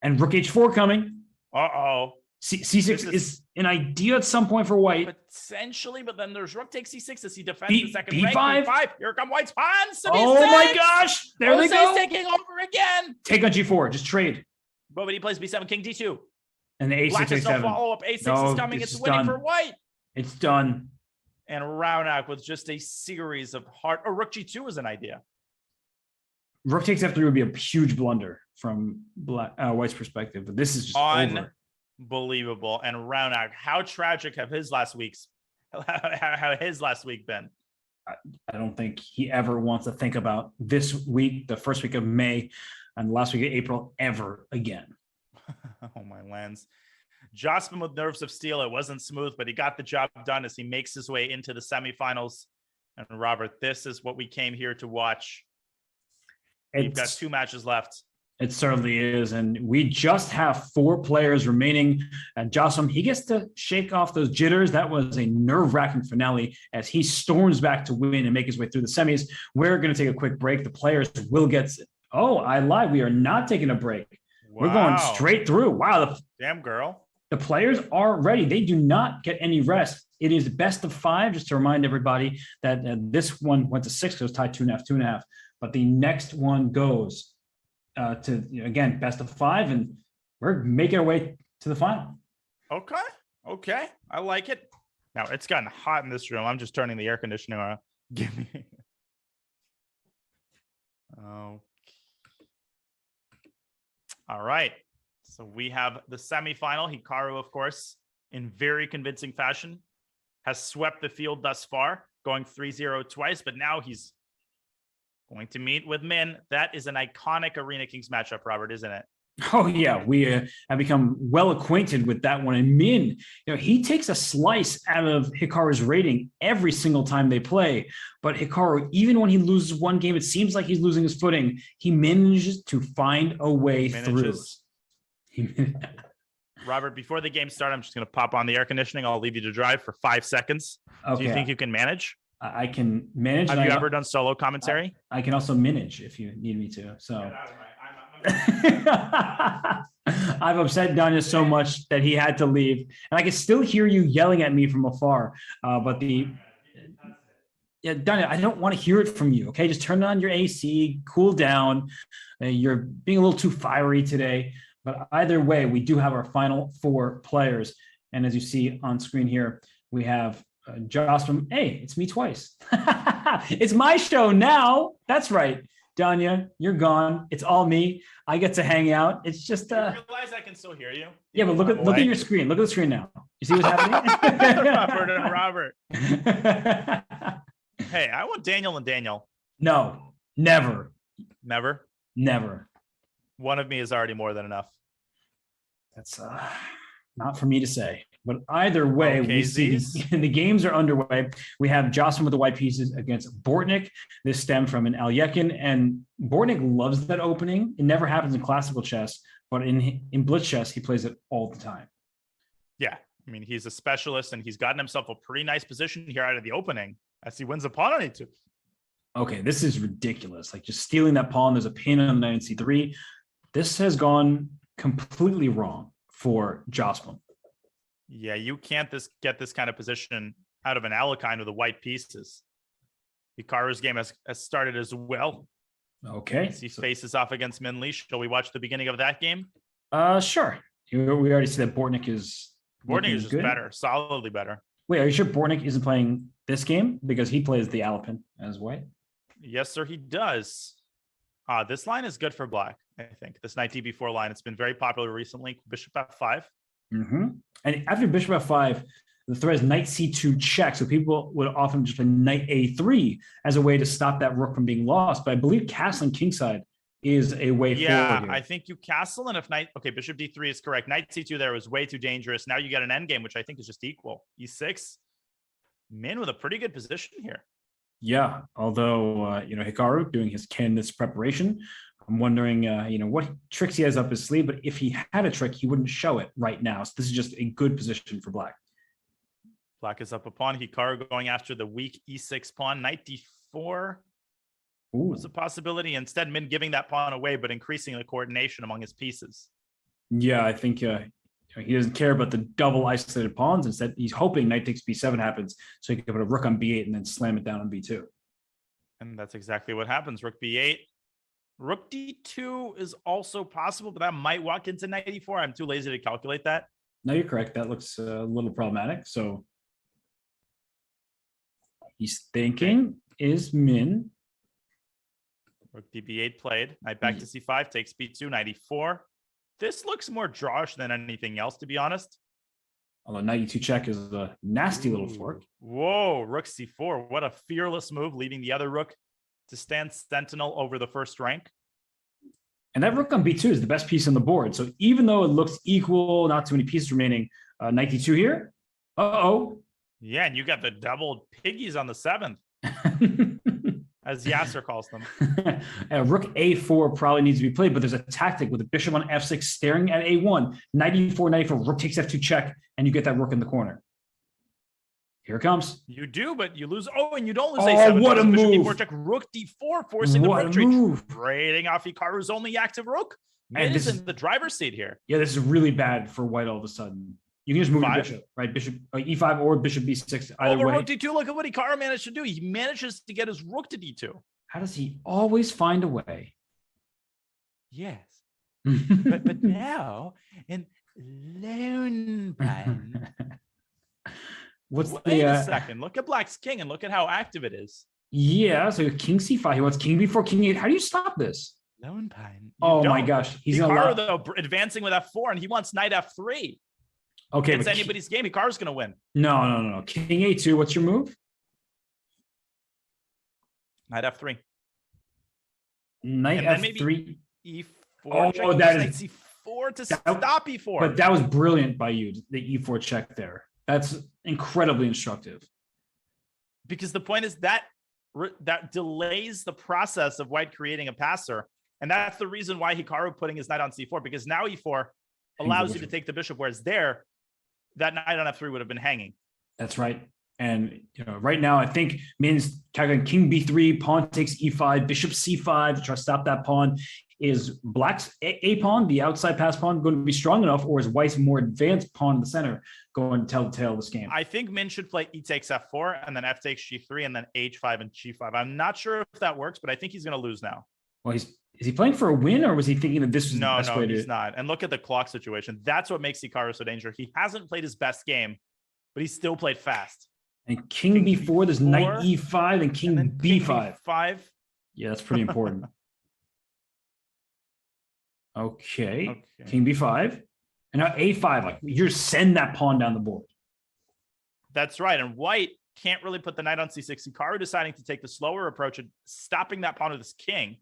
And rook H4 coming. Uh-oh. C6 is an idea at some point for White. Potentially, but then there's rook takes C6 as he defends the second B5? rank. B5. Here come White's pawns. Oh my gosh. There they go. taking over again. Take on G4. Just trade. But he plays B7, King D2. And the A6, Black has no A7. follow-up. A6 is coming. It's winning for White. It's done. And Raunak with just a series of hard... Oh, rook G2 is an idea. Rook takes F3 would be a huge blunder from White's perspective, but this is just over. Unbelievable. And Raunak, how tragic have his last week been? I don't think he ever wants to think about this week, the first week of May, and the last week of April ever again. Oh, my lands. Jospin with nerves of steel. It wasn't smooth, but he got the job done as he makes his way into the semifinals. And Robert, this is what we came here to watch. We've got 2 matches left. It certainly is. And we just have 4 players remaining. And Jocelyn, he gets to shake off those jitters. That was a nerve-wracking finale as he storms back to win and make his way through the semis. We're going to take a quick break. The players will get... Oh, I lied. We are not taking a break. Wow. We're going straight through. Wow. Damn, girl. The players are ready. They do not get any rest. It is best of 5, just to remind everybody that this one went to 6. It was tied 2.5. But the next one goes to, again, best of 5, and we're making our way to the final. Okay. I like it. Now, it's gotten hot in this room. I'm just turning the air conditioning on. Give me. Oh. All right. So we have the semifinal. Hikaru, of course, in very convincing fashion, has swept the field thus far, going 3-0 twice, but now he's going to meet with Min. That is an iconic Arena Kings matchup, Robert, isn't it? Oh, yeah. We have become well acquainted with that one. And Min, he takes a slice out of Hikaru's rating every single time they play. But Hikaru, even when he loses one game, it seems like he's losing his footing. He manages to find a way through. Robert, before the game starts, I'm just going to pop on the air conditioning. I'll leave you to drive for 5 seconds. Okay. Do you think you can manage? I can manage. Have you ever done solo commentary? I can also manage if you need me to. So I've upset Danya so much that he had to leave, and I can still hear you yelling at me from afar. Danya, I don't want to hear it from you. Okay, just turn on your AC, cool down. You're being a little too fiery today. But either way, we do have our final 4 players, and as you see on screen here, we have Josh from, hey, it's me twice. It's my show now. That's right. Danya, you're gone. It's all me. I get to hang out. It's just... You realize I can still hear you? Yeah, but look at your screen. Look at the screen now. You see what's happening? Robert. Hey, I want Daniel and Daniel. No, never. Never? Never. One of me is already more than enough. That's not for me to say. But either way, we see the games are underway. We have Jocelyn with the white pieces against Bortnik. This stemmed from an Alyekin, and Bortnik loves that opening. It never happens in classical chess, but in blitz chess, he plays it all the time. Yeah, I mean, he's a specialist, and he's gotten himself a pretty nice position here out of the opening as he wins a pawn on e2. Okay, this is ridiculous. Like just stealing that pawn. There's a pin on knight c3. This has gone completely wrong for Jocelyn. Yeah, you can't get this kind of position out of an Alekhine with the white pieces. Hikaru's game has started as well. Okay. As he faces off against Min Lee. Shall we watch the beginning of that game? Sure. We already see that Bortnik is just better, solidly better. Wait, are you sure Bortnik isn't playing this game? Because he plays the Alpin as white. Yes, sir, he does. This line is good for black, I think. This knight DB4 line, it's been very popular recently. Bishop F5. Mm-hmm. And after Bishop F5, the threat is knight C2 check. So people would often just play knight A3 as a way to stop that rook from being lost. But I believe castling kingside is a way forward. Yeah, here. I think you castle, and if Bishop D3 is correct. Knight C2 there was way too dangerous. Now you get an endgame, which I think is just equal. E6. Min with a pretty good position here. Yeah, although Hikaru doing his canvas preparation, I'm wondering what tricks he has up his sleeve. But if he had a trick, he wouldn't show it right now. So this is just a good position for black. Black is up a pawn. Hikaru going after the weak E6 pawn. Knight D4 was a possibility. Instead, Min giving that pawn away, but increasing the coordination among his pieces. Yeah, I think he doesn't care about the double isolated pawns. Instead, he's hoping knight takes B7 happens so he can put a rook on B8 and then slam it down on B2. And that's exactly what happens. Rook B8. Rook D2 is also possible, but that might walk into knight E4. I'm too lazy to calculate that. No, you're correct. That looks a little problematic. So he's thinking, is Min. Rook DB8 played. Knight back to C5, takes B2, knight E4. This looks more drawish than anything else, to be honest. Although knight E2 check is a nasty little fork. Whoa, rook C4. What a fearless move, leaving the other rook to stand sentinel over the first rank. And that rook on B2 is the best piece on the board. So even though it looks equal, not too many pieces remaining, knight D2 here. Uh-oh. Yeah, and you got the doubled piggies on the 7th. As Yasser calls them. Rook A4 probably needs to be played, but there's a tactic with a bishop on F6 staring at A1. Knight E4, knight E4, rook takes F2 check, and you get that rook in the corner. Here it comes. You do, but you lose. Oh, and you don't lose A7. A7. What a move. D4 check. Rook D4, forcing the rook tree. Trading off Hikaru's only active rook. Min is in the driver's seat here. Yeah, this is really bad for white all of a sudden. You can just move your bishop, right? Bishop E5 or bishop B6, either way. Rook D2, look at what Hikaru managed to do. He manages to get his rook to D2. How does he always find a way? Yes. but now, in Lone Pine. Wait a second. Look at Black's king and look at how active it is. Yeah, so king C5. He wants king B4, king 8. How do you stop this? Lone Pine. Oh my gosh. He's Hikaru, though, advancing with F4, and he wants knight F3. Okay, it's anybody's game. Hikaru's going to win. No. King A2. What's your move? Knight F3. Knight F3. E4. Oh, that is C4 to stop E4. But that was brilliant by you. The E4 check there. That's incredibly instructive. Because the point is that delays the process of white creating a passer, and that's the reason why Hikaru putting his knight on C4. Because now E4 allows you to take the bishop, whereas there, that knight on F3 would have been hanging. That's right. And right now, I think Min's calculating king B3, pawn takes E5, bishop C5 to try to stop that pawn. Is Black's A pawn, the outside pass pawn, going to be strong enough, or is White's more advanced pawn in the center going to tell the tale of this game? I think Min should play E takes F4, and then F takes G3, and then H5 and G5. I'm not sure if that works, but I think he's going to lose now. Well, is he playing for a win, or was he thinking that this was the best way to... No, he's not. And look at the clock situation. That's what makes Hikaru so dangerous. He hasn't played his best game, but he still played fast. And king B4, there's knight E5 and king B5. B5. Yeah, that's pretty important. Okay, king B5. And now A5, like you just send that pawn down the board. That's right. And White can't really put the knight on C6. Hikaru deciding to take the slower approach and stopping that pawn with his king.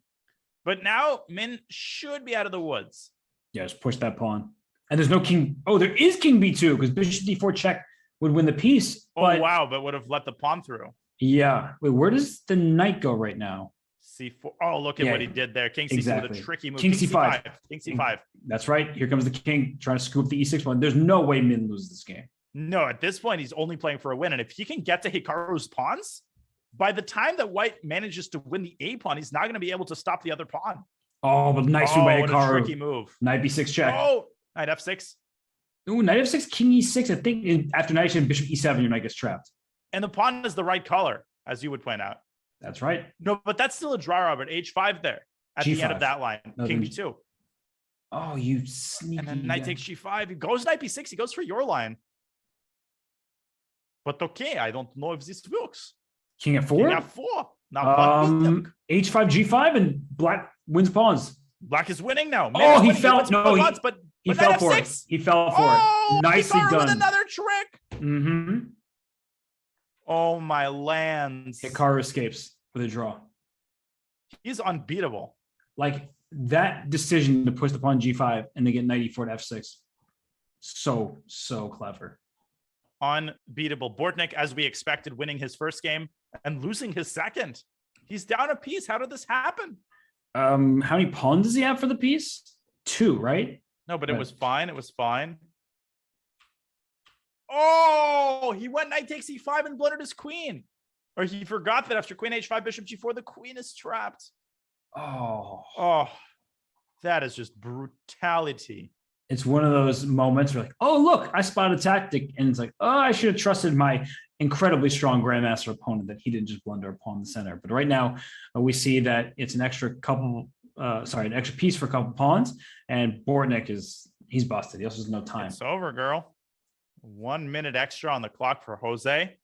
But now Min should be out of the woods. Yeah, just push that pawn. And there's no king. Oh, there is king B2 because bishop D4 check would win the piece. But, wow, but would have let the pawn through. Yeah. Wait, where does the knight go right now? C4. Oh, look at what he did there. King C4 exactly. with a tricky move. King C5. King C5. That's right. Here comes the king trying to scoop the E6 pawn. There's no way Min loses this game. No, at this point, he's only playing for a win. And if he can get to Hikaru's pawns, by the time that White manages to win the A pawn, he's not going to be able to stop the other pawn. Oh, but nice move by Hikaru. Tricky move. Knight B6 check. Oh, knight F6. Ooh, knight f6, king e6. I think after knight h7, bishop e7, your knight gets trapped. And the pawn is the right color, as you would point out. That's right. No, but that's still a draw, Robert. H5 there at the end of G5. that line. No, King then- b2. Oh, you sneaky. And then knight guy. takes g5. He goes knight b6. He goes for your line. But okay, I don't know if this works. King at King 4. f4. Now H5, G5, and black wins pawns. Black is winning now. Man Oh, is he winning. fell. wins No, both he- odds, but He but fell knight for it. f6. He fell for Oh, it. Nicely Hikaru with done. another trick. Mm-hmm. Oh my lands. Hikaru escapes with a draw. He's unbeatable. Like that decision to push the pawn G5 and they get knight e4 to F6. So clever. Unbeatable. Bortnik, as we expected, winning his first game and losing his second. He's down a piece. How did this happen? How many pawns does he have for the piece? 2, right? No, but it Right. was fine. It was fine. Oh, he went knight takes e5 and blundered his queen. Or he forgot that after queen h5, bishop g4, the queen is trapped. Oh, that is just brutality. It's one of those moments where like, oh, look, I spotted a tactic. And it's like, oh, I should have trusted my incredibly strong grandmaster opponent that he didn't just blunder a pawn in the center. But right now we see that it's an extra piece for a couple pawns. And Bortnik he's busted. He also has no time. It's over, girl. 1 minute extra on the clock for Jose.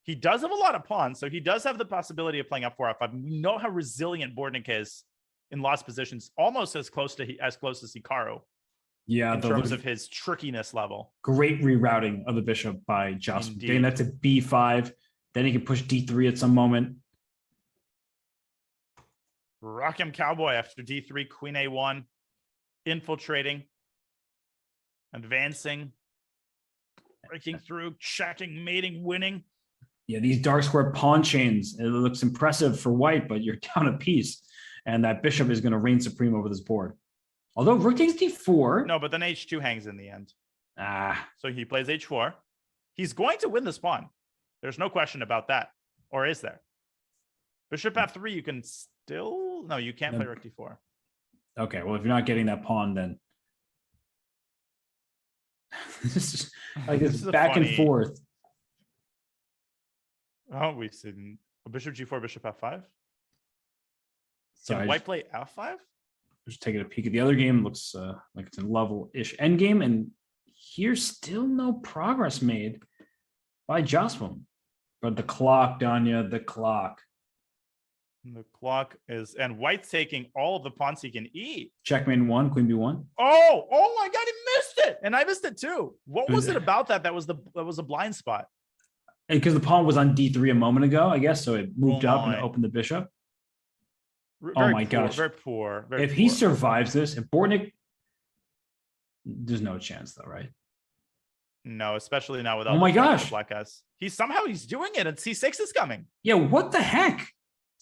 He does have a lot of pawns, so he does have the possibility of playing up 4 f5. We know how resilient Bortnik is in lost positions, almost as close as Hikaru. Yeah, In terms of his trickiness level. great rerouting of the bishop by Jocelyn. Indeed. Getting that to b5. Then he can push d3 at some moment. Rock him cowboy after d3, queen a1, infiltrating, advancing, breaking through, checking, mating, winning. Yeah, these dark square pawn chains, it looks impressive for white, but you're down a piece. And that bishop is going to reign supreme over this board. Although rook takes d4. No, but then h2 hangs in the end. Ah, So he plays h4. He's going to win this pawn. There's no question about that. Or is there? Bishop f3, you can still... No, you can't play rook d4. okay. Well, if you're not getting that pawn, then this is like This this is a back funny- and forth. Oh, we've seen a bishop g4, bishop f5. Sorry, Can white play f5? just taking a peek at the other game. Looks like it's a level-ish endgame, and here's still no progress made by Jocelyn. But the clock, Danya, the clock. The clock is... And white's taking all of the pawns he can eat. Checkmate 1, queen b1. Oh my God, he missed it. And I missed it too. What was it about that was a blind spot? And because the pawn was on d3 a moment ago, I guess, so it moved Oh up and my. opened the bishop. Very my poor, gosh. Very poor. Very If he poor. survives this, if Bortnik, there's no chance though, right? No, especially now with Oh all my the threats gosh. the black has. He's doing it, and c6 is coming. Yeah, what the heck?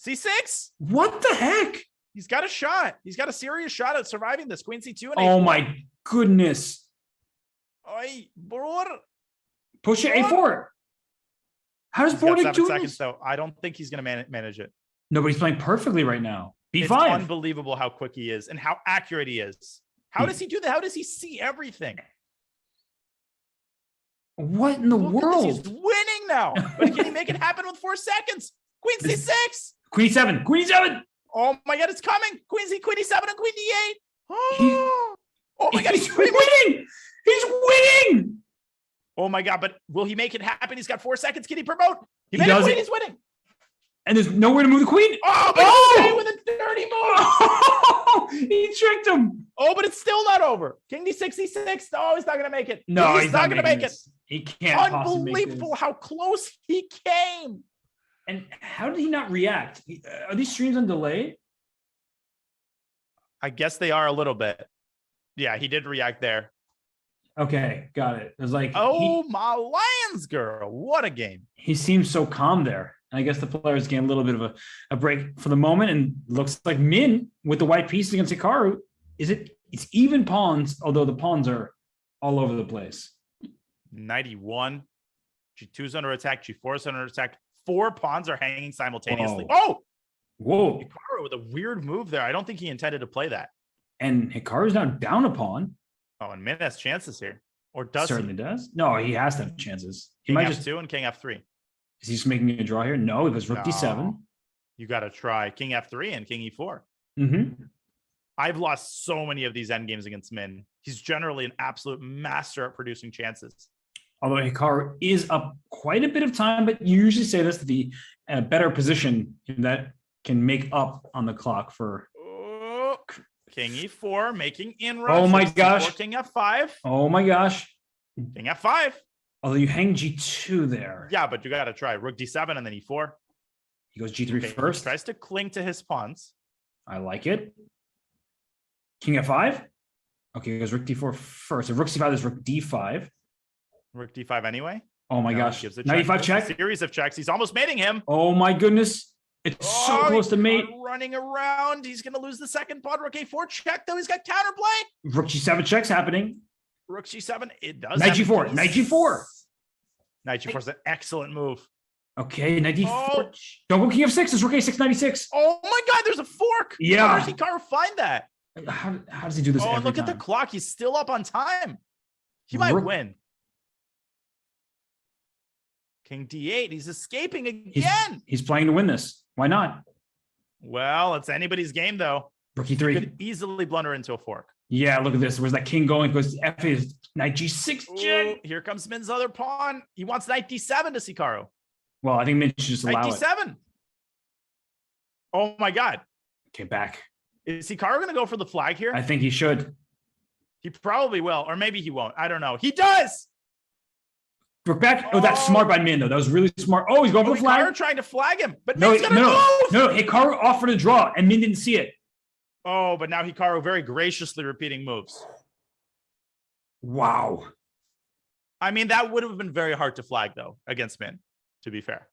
C6. What the heck? He's got a shot. He's got a serious shot at surviving this. Queen c2 and Oh h4. my goodness. Oi, bror. Push it a4. How does He's got Bortnik 7 do seconds, this? though. I don't think he's going to manage it. Nobody's playing perfectly right now. It's b5. unbelievable how quick he is and how accurate he is. How does he do that? How does he see everything? What in the Look at this, he's world? winning now. But can he make it happen with 4 seconds? Queen c6. Queen e7. Queen e7. Oh my God, it's coming. Queen e7 and queen d8. Oh my God, He's winning. He's winning. Oh my God, but will he make it happen? He's got 4 seconds. Can he promote? He He made does it. it. He's winning. And there's nowhere to move the queen. Oh, but Oh! with a dirty move. He tricked him. Oh, but it's still not over. King d6, e6. Oh, he's not going to make it. No, he's not going to making make it. this. He can't possibly make Unbelievable this. how close he came. And how did he not react? Are these streams on delay? I guess they are a little bit. Yeah, he did react there. Okay, got it. It was like, Oh, my Lions girl. What a game. he seems so calm there. I guess the players gain a little bit of a break for the moment, and looks like Min with the white piece against Hikaru. It's even pawns, although the pawns are all over the place. 91. G2's under attack. G4's under attack. 4 pawns are hanging simultaneously. Whoa. Oh, Whoa. Hikaru with a weird move there. I don't think he intended to play that. And Hikaru's now down a pawn. Oh, and Min has chances here. Or does Certainly he? does. No, he has to have chances. He King might F2 just. and King F3. Is he just making a draw here? No, it was Rook D7. No. You got to try King F3 and King E4. Mm-hmm. I've lost so many of these endgames against Min. He's generally an absolute master at producing chances. Although Hikaru is up quite a bit of time, but you usually say this to the better position that can make up on the clock for. Oh, King E4 making inroads. Oh my gosh. King F5. Oh my gosh. King F5. Although you hang G2 there. Yeah, but you got to try Rook D7 and then E4. He goes G3 Okay, first. He tries to cling to his pawns. I like it. King F5. Okay, he goes Rook D4 first. So Rook C5 is Rook D5. Rook D5 anyway. Oh my No, gosh. gives a Knight check. E5 check. A series of checks. He's almost mating him. Oh my goodness. It's so close to mate. Running around. He's going to lose the second pawn. Rook A4 check, though. He's got counterplay. Rook G7 checks happening. Rook G7. It does. Knight have G4. a Knight G4. Knight G4 is an excellent move. Okay, Knight D4. Oh. Don't go King F6. It's Rook A6, 96. Oh my God, there's a fork. Yeah. How does Hikaru find that? How does he do this Oh, and every look at the time? clock. He's still up on time. He might Rook- win. King D8. He's escaping again. He's playing to win this. Why not? Well, it's anybody's game, though. Rook He E3. could easily blunder into a fork. Yeah, look at this. Where's that king going? Goes F8, Knight G6 check. Ooh, here comes Min's other pawn. He wants Knight D7 to Hikaru. Well, I think Mitch should just Knight allow it. D7. Oh my God. Okay, back. Is Hikaru going to go for the flag here? I think he should. He probably will, or maybe he won't. I don't know. He does. Rook back. Oh, that's smart by Min, though. That was really smart. Oh, he's going for the flag. Hikaru trying to flag him, but No, Min's going to move. no. Hikaru offered a draw, and Min didn't see it. Oh, but now Hikaru very graciously repeating moves. Wow. I mean, that would have been very hard to flag, though, against Min, to be fair.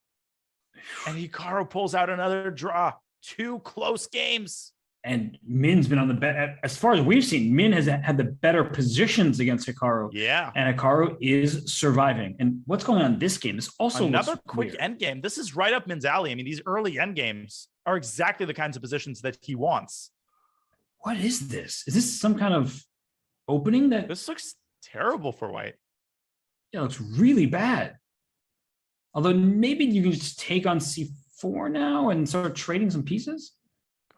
And Hikaru pulls out another draw. 2 close games. And Min's been on the bet. As far as we've seen, Min has had the better positions against Hikaru. Yeah. And Hikaru is surviving. And what's going on in this game? This also Another looks quick weird. end game. This is right up Min's alley. I mean, these early end games are exactly the kinds of positions that he wants. What is this? Is this some kind of opening that This looks terrible for White. looks really bad? Although maybe you can just take on C4 now and start trading some pieces.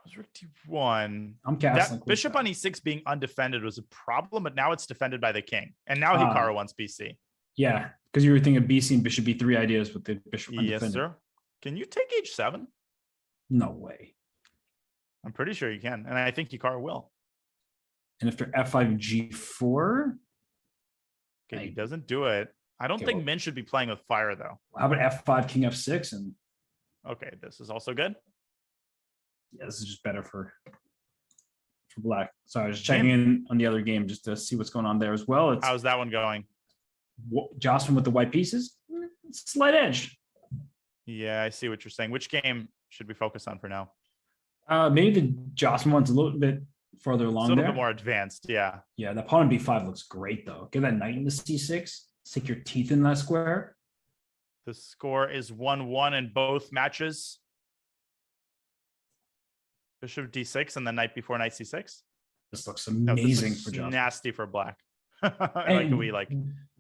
Goes Rook D1. I'm casting. That bishop on E6 being undefended was a problem, but now it's defended by the king. And now Hikaru wants BC. Yeah, because you were thinking BC and bishop B3 ideas with the bishop undefended. Yes, sir. Can you take H7? No way. I'm pretty sure you can. And I think Hikaru will. And after F5 G4, Okay, he doesn't do it. I don't think Min should be playing with fire, though. how about F5 King F6? And Okay, this is also good. yeah, this is just better for black. So I was just checking in on the other game just to see what's going on there as well. It's How's that one going? Jocelyn with the white pieces. It's a slight edge. Yeah, I see what you're saying. Which game should we focus on for now? Maybe the Jocelyn one's a little bit further It's a along little there. bit more advanced, yeah. Yeah, the pawn on B5 looks great though. Get that knight into C6. Stick your teeth in that square. The score is 1-1 in both matches. Bishop D6 and the knight before knight C6. This looks No, this amazing is for Jocelyn. nasty for black. Like we like.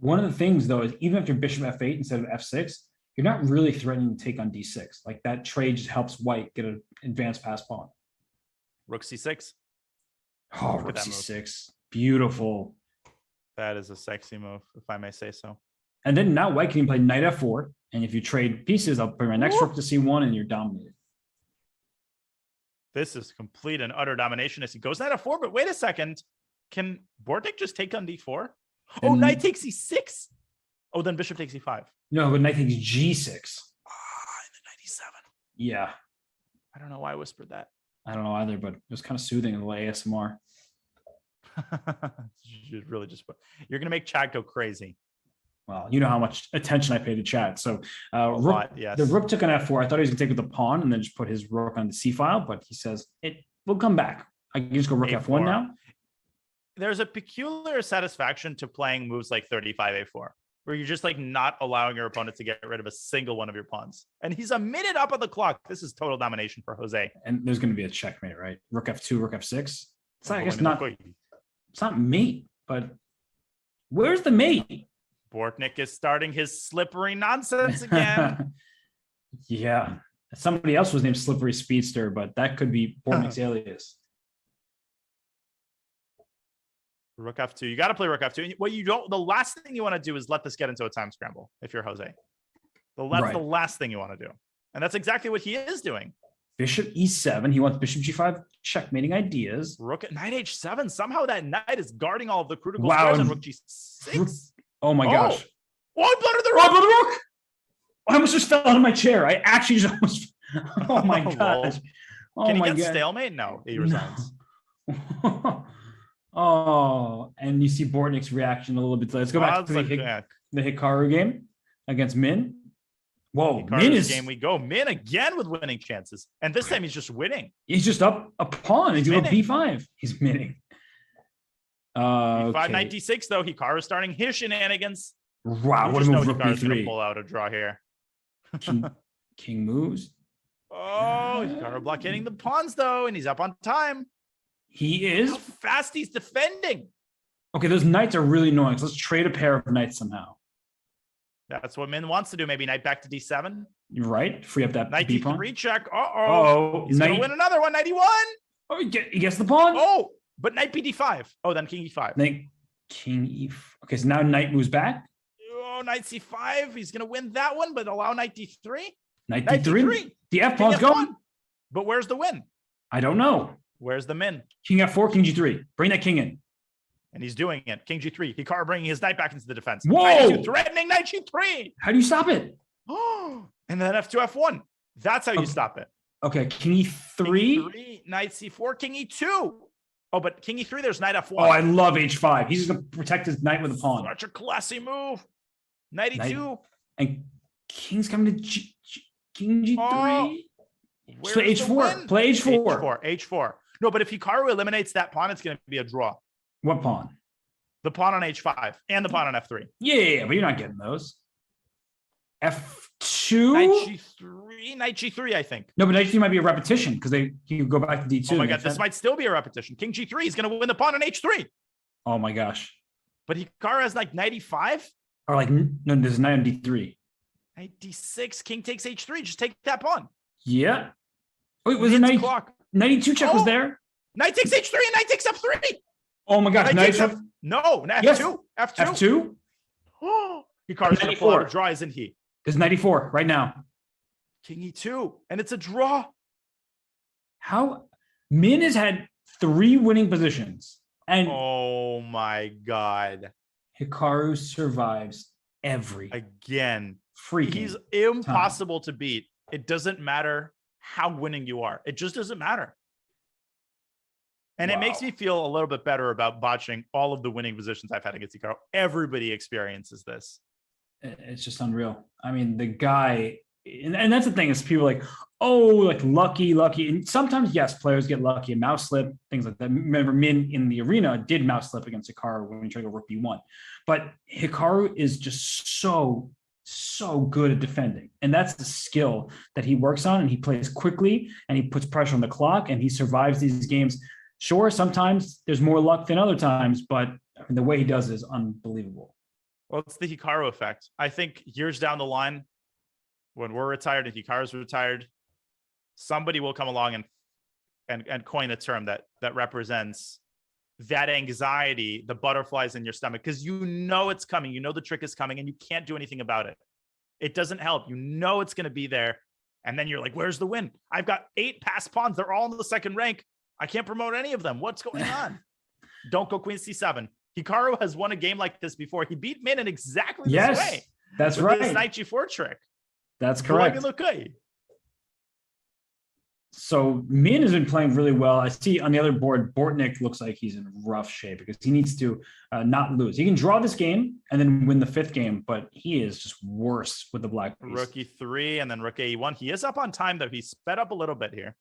One of the things though is even after bishop F8 instead of F6, you're not really threatening to take on D6. Like that trade just helps white get an advanced pass pawn. Rook C6. Oh, Look at rook that move. C6. Beautiful. That is a sexy move, if I may say so. And then now white can play knight F4. And if you trade pieces, I'll bring my next rook to C1 and you're dominated. This is complete and utter domination as he goes knight F4. But wait a second. Can Bortic just take on D4? Oh, And- knight takes E6. Oh, then bishop takes E5. No, but knight takes G6. And then knight E7. Yeah. I don't know why I whispered that. I don't know either, but it was kind of soothing in the way ASMR. You should really just put, you're gonna make chat go crazy. Well, you know how much attention I pay to chat. So A rook, lot, yes. the rook took on F4. I thought he was gonna take with the pawn and then just put his rook on the C file, but he says it will come back. I can just go rook A4. F1 now. There's a peculiar satisfaction to playing moves like 35A4, where you're just like not allowing your opponent to get rid of a single one of your pawns. And he's a minute up on the clock. This is total domination for Jose. And there's gonna be a checkmate, right? Rook F2, rook F6. It's not, I guess Oh, not. It's not mate, but Where's the mate? Bortnik is starting his slippery nonsense again. Yeah. Somebody else was named Slippery Speedster, but that could be Bortnik's alias. Rook F2. You got to play Rook F2. What you don't, the last thing you want to do is let this get into a time scramble if you're Jose. That's the last thing you want to do. And that's exactly what he is doing. Bishop E7. He wants Bishop G5 checkmating ideas. Rook at Knight H7. Somehow that knight is guarding all of the critical Wow. squares on Rook G6. Oh my gosh. Oh, I blundered the Oh, Rook. I blundered the Rook. I almost just fell out of my chair. I actually just almost. Oh my gosh. Oh Can he my get God. stalemate? No, he resigns. Oh, and you see Bortnik's reaction a little bit. Let's go back to the Hikaru game against Min. Whoa, Min is game we go. Min again with winning chances. And this time he's just winning. He's just up a pawn. He's doing B5. He's minning. B5, Knight D6, though. Hikaru starting his shenanigans. Wow, what a move. Rook Hikaru's going to B3. pull out a draw here. King moves. Oh, Hikaru blockading the pawns, though, and he's up on time. He is. How fast he's defending. Okay, those knights are really annoying. So let's trade a pair of knights somehow. That's what Min wants to do. Maybe knight back to D7. You're right. Free up that Knight B pawn. D3 check. Oh, he's going to win another one. 91. Oh, he gets the pawn. Oh, but knight BD5. Oh, then King E5. Then King E. Okay, so now knight moves back. Oh, knight C5. He's going to win that one, but allow knight D3. Knight D3. The F pawn's gone. But where's the win? I don't know. Where's the Min? King F4, King G3. Bring that king in. And he's doing it. King G3. Hikaru bringing his knight back into the defense. Whoa! Knight G2, threatening knight G3. How do you stop it? Oh, and then F2, F1. That's how you stop it. Okay, King E3. King E3, knight C4, King E2. Oh, but King E3, there's knight F1. Oh, I love H5. He's going to protect his knight with a pawn. Such a classy move. Knight E2. And King's coming to King G3. Oh, play H4. Play H4. H4. No, but if Hikaru eliminates that pawn, it's going to be a draw. What pawn? The pawn on H5 and the pawn on F3. Yeah, but you're not getting those. F2? Knight G3, I think. No, but Knight G3 might be a repetition because you go back to D2. Oh my God, this might still be a repetition. King G3 is going to win the pawn on H3. Oh my gosh. But Hikaru has like knight E5. Or like, no, there's knight on D3. Knight D6, King takes H3. Just take that pawn. Yeah. Wait, was it knight? Knight E2 check was there? Knight takes H3 and knight takes F3. Oh my gosh, knight F2. No, F2. Yes. F2. F2? Oh, Hikaru's going to pull out a draw, isn't he? There's 94 right now. King E2, and it's a draw. How? Min has had 3 winning positions. And oh my God. Hikaru survives every again. Freaking He's impossible to beat. It doesn't matter how winning you are. It just doesn't matter. And it makes me feel a little bit better about botching all of the winning positions I've had against Hikaru. Everybody experiences this. It's just unreal. I mean, the guy, and that's the thing is people are like, oh, like lucky. And sometimes, yes, players get lucky and mouse slip, things like that. Remember, Min in the arena did mouse slip against Hikaru when he tried to go rook B1. But Hikaru is just so good at defending. And that's the skill that he works on. And he plays quickly and he puts pressure on the clock and he survives these games. Sure, sometimes there's more luck than other times, but I mean, the way he does it is unbelievable. Well, it's the Hikaru effect. I think years down the line, when we're retired and Hikaru's retired, somebody will come along and coin a term that represents that anxiety, the butterflies in your stomach, because you know it's coming. You know the trick is coming and you can't do anything about it. It doesn't help. You know it's going to be there. And then you're like, where's the win? I've got 8 passed pawns. They're all in the second rank. I can't promote any of them. What's going on? Don't go queen C7. Hikaru has won a game like this before. He beat Min in exactly this way. That's right. This knight G4 trick. That's correct. Okay. So Min has been playing really well. I see on the other board, Bortnik looks like he's in rough shape because he needs to not lose. He can draw this game and then win the 5th game, but he is just worse with the black piece. Rook E3 and then Rook A1. He is up on time, though. He sped up a little bit here.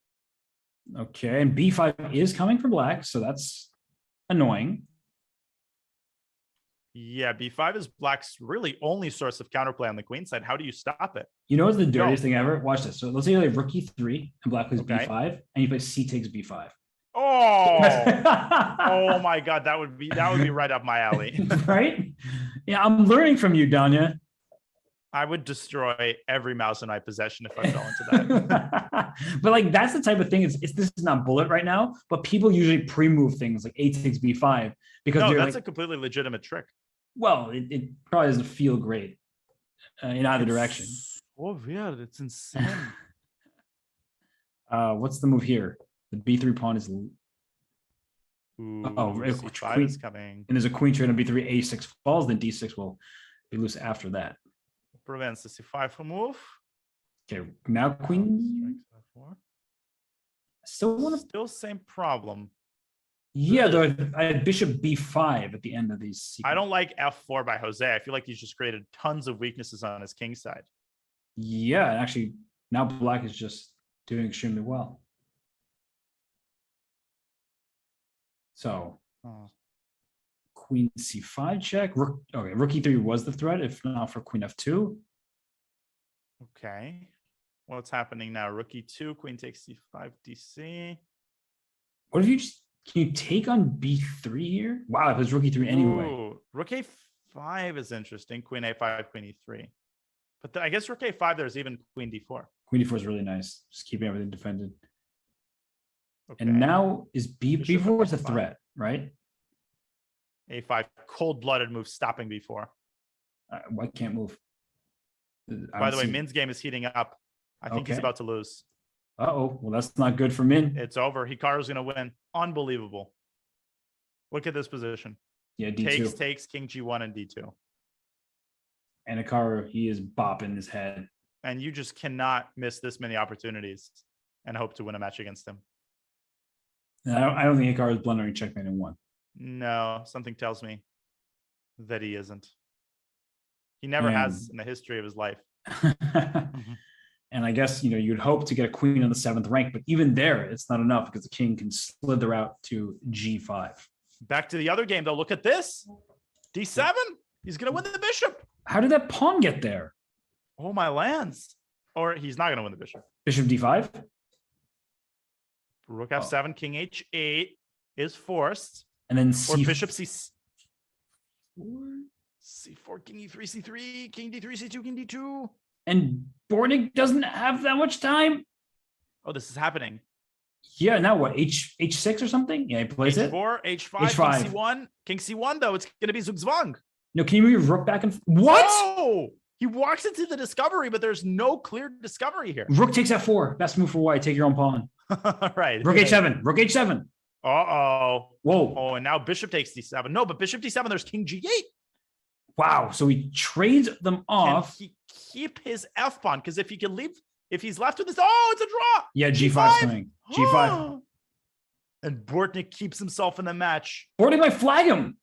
Okay, and B5 is coming for black, so that's annoying. Yeah, B5 is black's really only source of counterplay on the queen side. How do you stop it? You know what's the dirtiest thing ever? Watch this. So let's say you play rook E3 and black plays B5, and you play C takes B5. Oh, oh my God, that would be right up my alley. Right? Yeah, I'm learning from you, Danya. I would destroy every mouse in my possession if I fell into that. But like that's the type of thing. This is not bullet right now, but people usually pre-move things like a6, b5 because No, they're that's like, a completely legitimate trick. well, it probably doesn't feel great in either direction. Oh, weird. It's insane. What's the move here? The b3 pawn is. Ooh, C5 queen is coming. And there's a queen trade on b3, a6 falls, then d6 will be loose after that. Prevents the c5 move. Okay, now queen. Still want to. Still same problem. Yeah, though I had bishop b5 at the end of these. I don't like f4 by Jose. I feel like he's just created tons of weaknesses on his king side. Yeah, and actually now black is just doing extremely well. So queen c5 check. Rook, okay, rook e3 was the threat, if not for queen f2. Okay. What's happening now? Rook e2, queen takes c5, dc. What if you just, can you take on b3 here? Wow, it was rook e3 anyway. Ooh, rook a5 is interesting. Queen a5, queen e3. But I guess rook a5, there's even queen d4. Queen d4 is really nice. Just keeping everything defended. Okay. And now is Bishop b4 is a f5. threat, right? a5, cold-blooded move, stopping b4. Why can't move? By the way, Min's game is heating up. I think he's Okay. about to lose. Uh-oh, well, that's not good for Min. It's over. Hikaru's going to win. Unbelievable. Look at this position. Yeah, d2. Takes, king g1 and d2. And Hikaru, he is bopping his head. And you just cannot miss this many opportunities and hope to win a match against him. I don't think Hikaru is blundering checkmate in one. No, something tells me that he isn't. He never has in the history of his life. And I guess, you'd hope to get a queen on the 7th rank, but even there, it's not enough because the king can slither out to g5. Back to the other game, though. Look at this. d7. He's going to win the bishop. How did that pawn get there? Oh, my lands. Or he's not going to win the bishop. Bishop d5? Rook f7, king h8 is forced. And then Or bishop c4, king e3, c3, king d3, c2, king d2. And Bornik doesn't have that much time? Oh, this is happening. Yeah, now what? H6 or something? Yeah, he plays H4, it. H5, H5. king c1. King c1, though, it's going to be Zugzwang. No, can you move your rook back and what? Oh, he walks into the discovery, but there's no clear discovery here. Rook takes f4. Best move for white. Take your own pawn. Right. Rook h7. Rook h7. Uh-oh. Whoa. Oh, and now bishop takes d7. No, but bishop d7, there's king g8. Wow. So he trades them off. Can he keep his f pawn? Because if he can leave, if he's left with this, oh, it's a draw. Yeah, g5 's coming. G5. And Bortnik keeps himself in the match. Bortnik might flag him.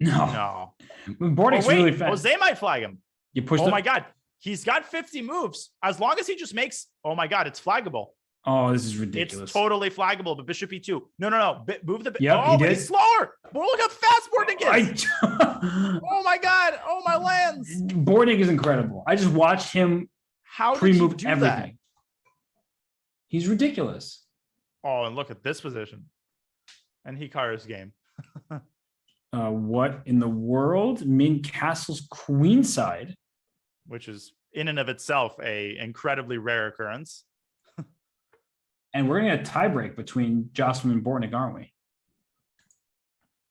No. No. Bortnik's Oh, wait, really fast. Jose might flag him. You push Oh my God. He's got 50 moves. As long as he just makes, oh my God, it's flaggable. Oh, this is ridiculous. It's totally flaggable, but bishop e2. No. Move the... Yep, oh, he but did. he's slower. But look how fast Bortnik is. Oh my God. Oh, my lands. Bortnik is incredible. I just watched him How did pre-move you do everything. that? He's ridiculous. Oh, and look at this position. And Hikaru's game. What in the world? Min castles queenside. Which is in and of itself a incredibly rare occurrence. And we're going to get a tiebreak between Jocelyn and Bortnik, aren't we?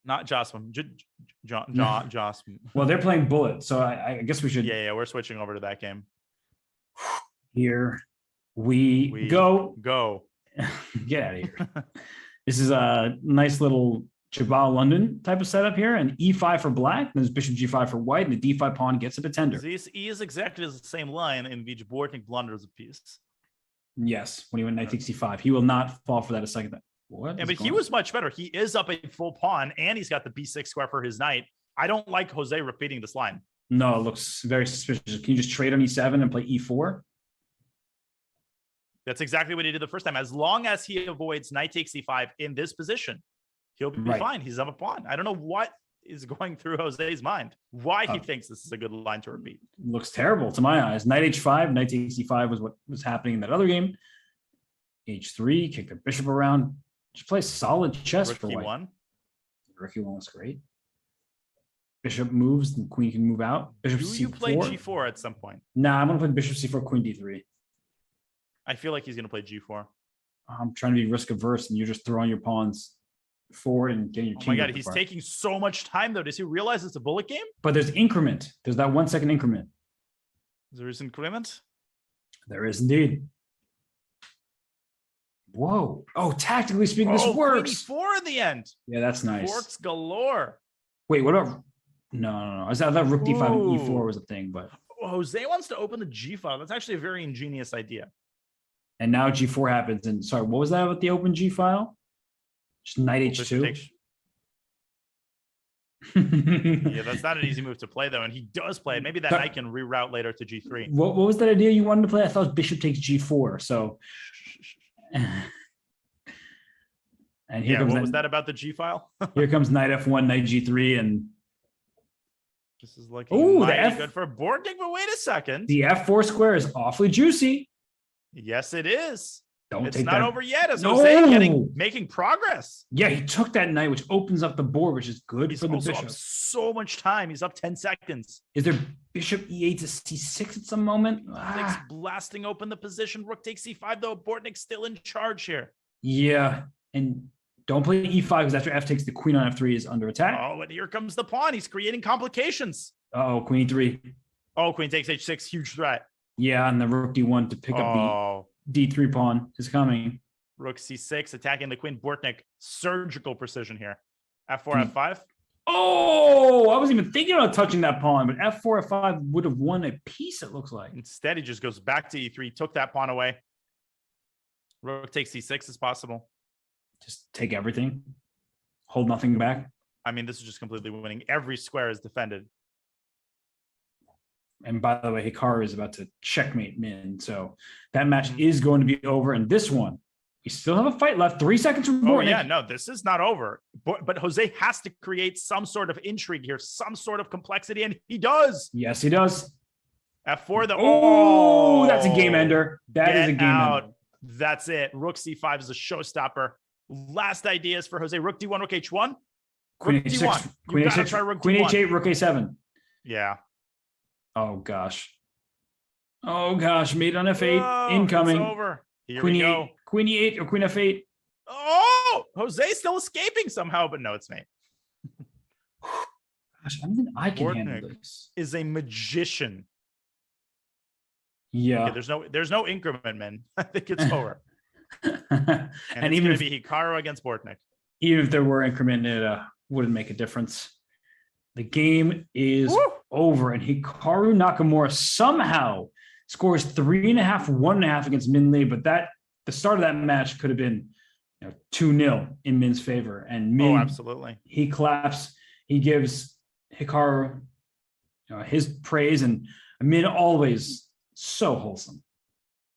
Not Jocelyn. Jocelyn. Well, they're playing bullet, so I guess we should. Yeah, we're switching over to that game. Here we go. Go. Get out of here. This is a nice little Jabal London type of setup here. And e5 for black. There's bishop g5 for white. And the d5 pawn gets a pretender. This E is exactly the same line in which Bortnik blunders a piece. Yes, when he went knight takes c5. He will not fall for that a second time. What? Yeah, but he was much better. He is up a full pawn, and he's got the b6 square for his knight. I don't like Jose repeating this line. No, it looks very suspicious. Can you just trade on e7 and play e4? That's exactly what he did the first time. As long as he avoids knight takes c5 in this position, he'll be fine. He's up a pawn. I don't know what is going through Jose's mind. Why he thinks this is a good line to repeat. Looks terrible to my eyes. Knight h5, knight takes c5 was what was happening in that other game. h3, kick the bishop around. Just play solid chess Rook for white. e1. Rook e1 was great. bishop moves, the queen can move out. Bishop Do C4. you play G4 at some point? Nah, I'm gonna play bishop C4, queen D3. I feel like he's going to play G4. I'm trying to be risk averse, and you're just throwing your pawns forward and getting your Oh king. my God, he's taking so much time though. Does he realize it's a bullet game? But there's increment. There's that 1 second increment. There is increment. There is indeed. Whoa. Oh, tactically speaking, this Oh, works. Queen E4 in the end. Yeah, that's nice. Forks galore. Wait, what about? No. I thought rook D5 and E4 Ooh. was a thing, but Jose wants to open the G file. That's actually a very ingenious idea. and now G4 happens. And sorry, what was that about the open G file? Just knight Bishop H2. takes- Yeah, that's not an easy move to play though, and he does play it. Maybe that knight can reroute later to G3. What was that idea you wanted to play? I thought it was bishop takes G4. So, and here Yeah, comes what was that about the G file? here comes knight F1, knight G3, and This is looking Ooh, the mighty F- good for Bortnik, but wait a second. the F4 square is awfully juicy. Yes, it is. Don't It's take not that. over yet. As No. Jose making progress. Yeah, he took that knight, which opens up the board, which is good He's for the also bishop. up so much time. He's up 10 seconds. Is there bishop E8 to C6 at some moment? Bortnik's blasting open the position. Rook takes C5 though. Bortnik's still in charge here. Yeah, and don't play E5 because after F takes the queen on F3 is under attack. Oh, and here comes the pawn. He's creating complications. Oh, queen E3. Oh, queen takes H6. Huge threat. Yeah, and the rook D1 to pick up Oh, the D3 pawn is coming. rook C6 attacking the queen. Bortnik, surgical precision here. F4, Hmm. F5. Oh, I wasn't even thinking about touching that pawn, but F4, F5 would have won a piece, it looks like. Instead, he just goes back to E3, took that pawn away. Rook takes C6 is possible. Just take everything, hold nothing back. I mean, this is just completely winning. Every square is defended. And by the way, Hikaru is about to checkmate Min. So that match is going to be over. And this one, we still have a fight left. 3 seconds from Oh, Bortnik. yeah, no, this is not over. But Jose has to create some sort of intrigue here, some sort of complexity, and he does. Yes, he does. F4, the Oh, that's a game ender. That is a Get game out. ender. That's it. Rook C5 is a showstopper. Last ideas for Jose. Rook D1, Rook H1. Queen Rook H6, D1. Queen You gotta H6, try Rook Queen D1. H8, Rook A7. Yeah. Oh, gosh. Oh, gosh. Mate on F8. Whoa, Incoming. It's over. Here Queen we E8, go. Queen E8 or Queen F8. Oh, Jose's still escaping somehow, but no, it's mate. Gosh, I don't think I can handle Bortnik this. is a magician. Yeah. Okay, there's no increment, man. I think it's over. and And it's even going if, to be Hikaru against Bortnik. even if there were increment, it wouldn't make a difference. The game is Woo! over, and Hikaru Nakamura somehow scores 3.5, 1.5 against Min Lee, but the start of that match could have been 2-0 in Min's favor. And Min, Oh, absolutely. he claps, he gives Hikaru his praise, and Min always so wholesome.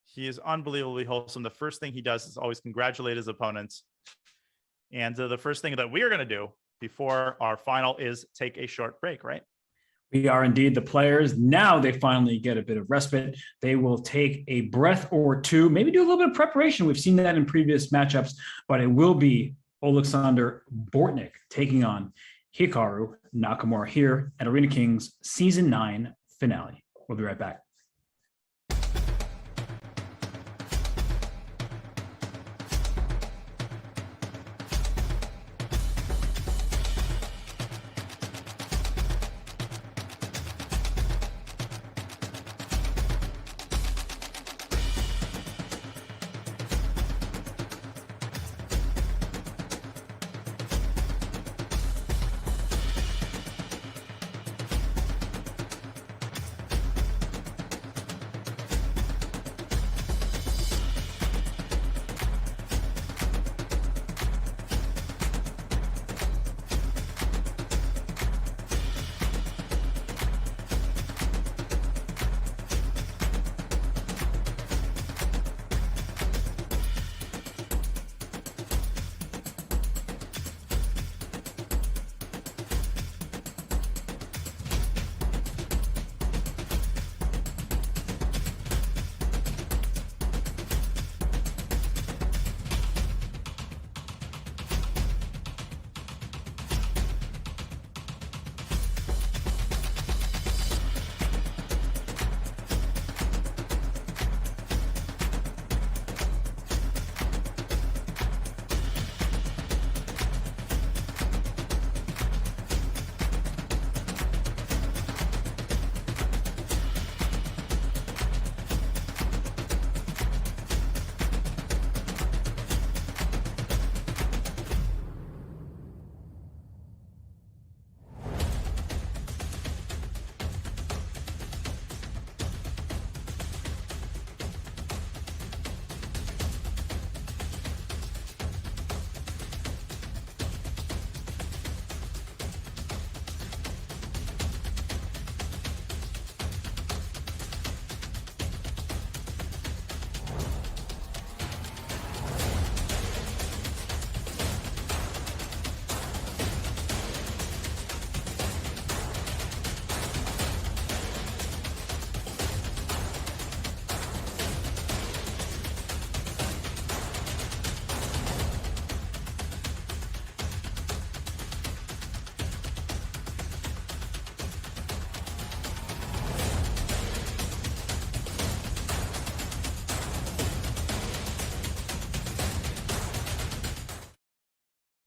He is unbelievably wholesome. The first thing he does is always congratulate his opponents. And the first thing that we are going to do before our final is take a short break, right? We are indeed the players. Now they finally get a bit of respite. They will take a breath or two, maybe do a little bit of preparation. We've seen that in previous matchups, but it will be Alexander Bortnik taking on Hikaru Nakamura here at Arena Kings Season 9 finale. We'll be right back.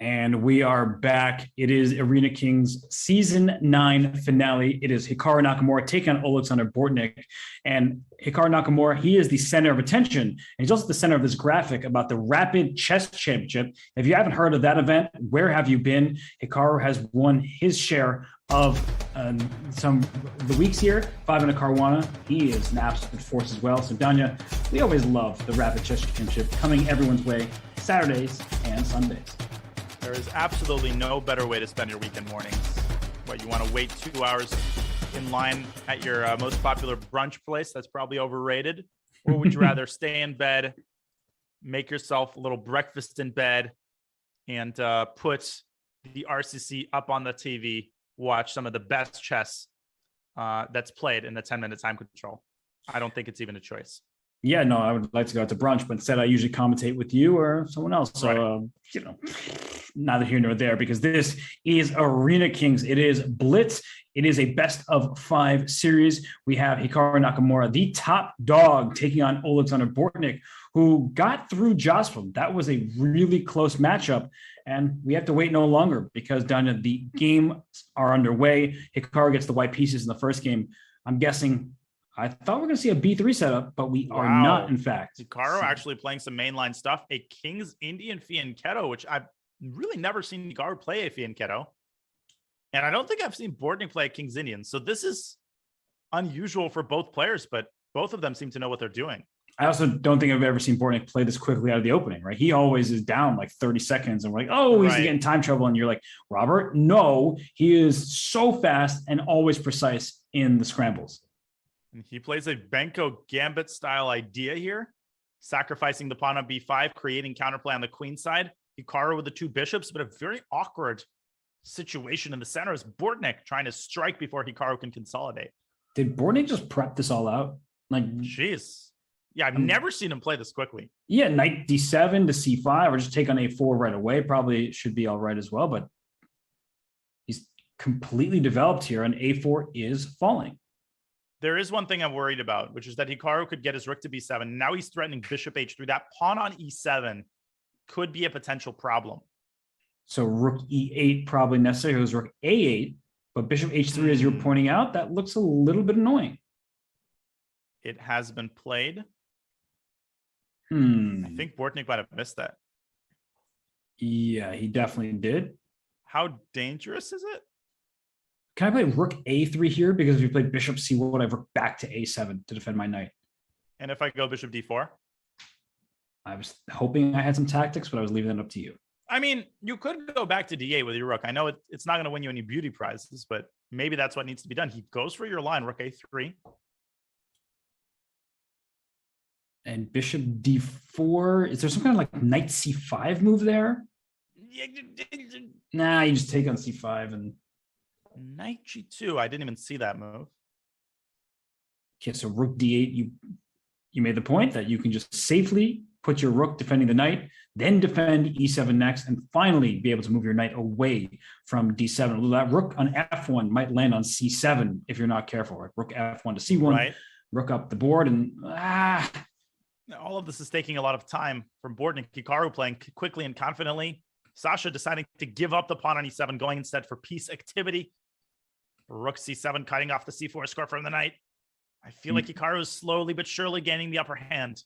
And we are back. It is Arena Kings Season 9 finale. It is Hikaru Nakamura taking on Alexander Bortnik. And Hikaru Nakamura, he is the center of attention. And he's also the center of this graphic about the Rapid Chess Championship. If you haven't heard of that event, where have you been? Hikaru has won his share of the weeks here. 5 in a Caruana. He is an absolute force as well. So Danya, we always love the Rapid Chess Championship coming everyone's way Saturdays and Sundays. There is absolutely no better way to spend your weekend mornings. What, you want to wait 2 hours in line at your most popular brunch place that's probably overrated? Or would you rather stay in bed, make yourself a little breakfast in bed, and put the RCC up on the TV, watch some of the best chess that's played in the 10-minute time control? I don't think it's even a choice. Yeah, no, I would like to go out to brunch, but instead I usually commentate with you or someone else. So, Right. Neither here nor there, because this is Arena Kings. It is Blitz. It is a best of 5 series. We have Hikaru Nakamura, the top dog, taking on Alexander Bortnik, who got through Jocelyn. That was a really close matchup. And we have to wait no longer because, Danya, the games are underway. Hikaru gets the white pieces in the first game. I'm guessing, I thought we were going to see a B3 setup, but we are not, in fact. Hikaru actually playing some mainline stuff. A King's Indian Fianchetto, which I've really never seen Hikaru play a Fianchetto. And I don't think I've seen Bortnik play a King's Indian. So this is unusual for both players, but both of them seem to know what they're doing. I also don't think I've ever seen Bortnik play this quickly out of the opening, right? He always is down like 30 seconds and we're like, oh, he's getting time trouble. And you're like, Robert, no, he is so fast and always precise in the scrambles. And he plays a Benko Gambit style idea here, sacrificing the pawn on B5, creating counterplay on the queen side. Hikaru with the 2 bishops, but a very awkward situation in the center is Bortnik trying to strike before Hikaru can consolidate. Did Bortnik just prep this all out? Like, jeez. Yeah, I've never seen him play this quickly. Yeah, knight D7 to C5, or just take on A4 right away. Probably should be all right as well, but he's completely developed here, and A4 is falling. There is one thing I'm worried about, which is that Hikaru could get his rook to B7. Now he's threatening bishop H3. That pawn on E7 could be a potential problem. So rook E8 probably necessary. It was rook A8, but bishop H3, as you're pointing out, that looks a little bit annoying. It has been played. I think Bortnik might have missed that. Yeah, he definitely did. How dangerous is it? Can I play rook A3 here? Because if you play bishop C1, I have rook back to A7 to defend my knight. And if I go bishop D4? I was hoping I had some tactics, but I was leaving it up to you. I mean, you could go back to D8 with your rook. I know it's not going to win you any beauty prizes, but maybe that's what needs to be done. He goes for your line, rook A3. And bishop D4. Is there some kind of like knight C5 move there? Nah, you just take on C5 and... Knight G2. I didn't even see that move. Okay, so rook D8. You made the point that you can just safely put your rook defending the knight, then defend E7 next, and finally be able to move your knight away from D7. Although that rook on F1 might land on C7 if you're not careful. Right? Rook F1 to C1, right. Rook up the board, and all of this is taking a lot of time from Bortnik. Hikaru playing quickly and confidently. Sasha deciding to give up the pawn on E7, going instead for piece activity. Rook C7 cutting off the C4 score from the knight. I feel like Hikaru is slowly but surely gaining the upper hand.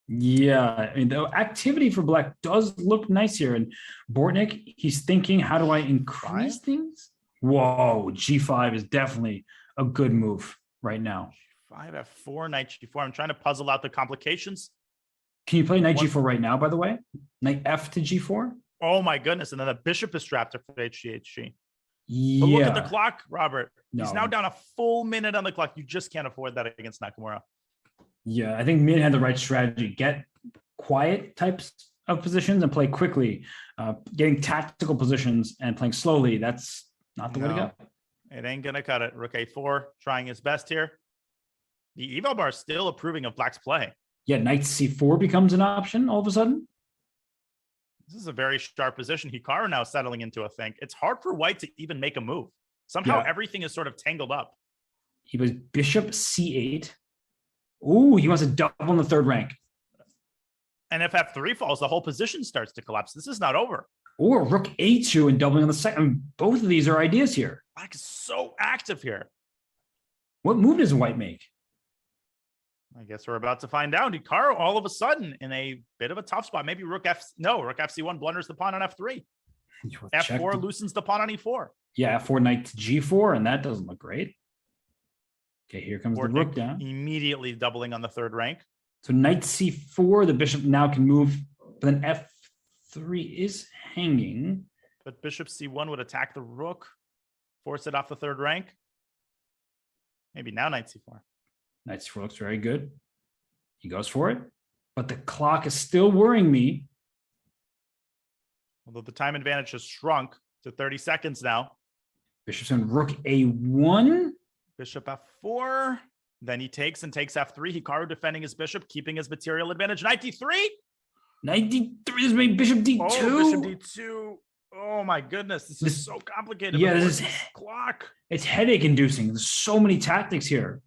Yeah, I mean, the activity for black does look nice here. And Bortnik, he's thinking, how do I increase things? Whoa, G5 is definitely a good move right now. 5 F4, knight G4. I'm trying to puzzle out the complications. Can you play knight G4 right now, by the way? Knight F to G4? Oh my goodness. And then the bishop is trapped for HGHG. Yeah. But look at the clock, Robert. No. He's now down a full minute on the clock. You just can't afford that against Nakamura. Yeah, I think Min had the right strategy. Get quiet types of positions and play quickly. Getting tactical positions and playing slowly, that's not the way to go. It ain't going to cut it. Rook A4 trying his best here. The eval bar is still approving of black's play. Yeah, knight C4 becomes an option all of a sudden. This is a very sharp position. Hikaru now settling into a think. It's hard for white to even make a move. Somehow everything is sort of tangled up. He was bishop C8. Ooh, he wants to double in the third rank. And if F3 falls, the whole position starts to collapse. This is not over. Or rook a2 and doubling on the second. I mean, both of these are ideas here. Black is so active here. What move does white make? I guess we're about to find out. Hikaru all of a sudden in a bit of a tough spot. Maybe rook fc1 blunders the pawn on f3. F4 loosens the pawn on e4. Yeah, f4 knight to g4, and that doesn't look great. Okay, here comes the rook down. Immediately doubling on the third rank. So knight c4, the bishop now can move, but then f3 is hanging. But bishop c1 would attack the rook, force it off the third rank. Maybe now knight c4. Knight c4 looks very good. He goes for it, but the clock is still worrying me. Although the time advantage has shrunk to 30 seconds now. Bishop's on rook a1. Bishop f4. Then he takes f3. Hikaru defending his bishop, keeping his material advantage. Knight d3. Knight d3 is made bishop d2. Oh, bishop d2. Oh my goodness. This is so complicated. Yeah, this is clock. It's headache inducing. There's so many tactics here.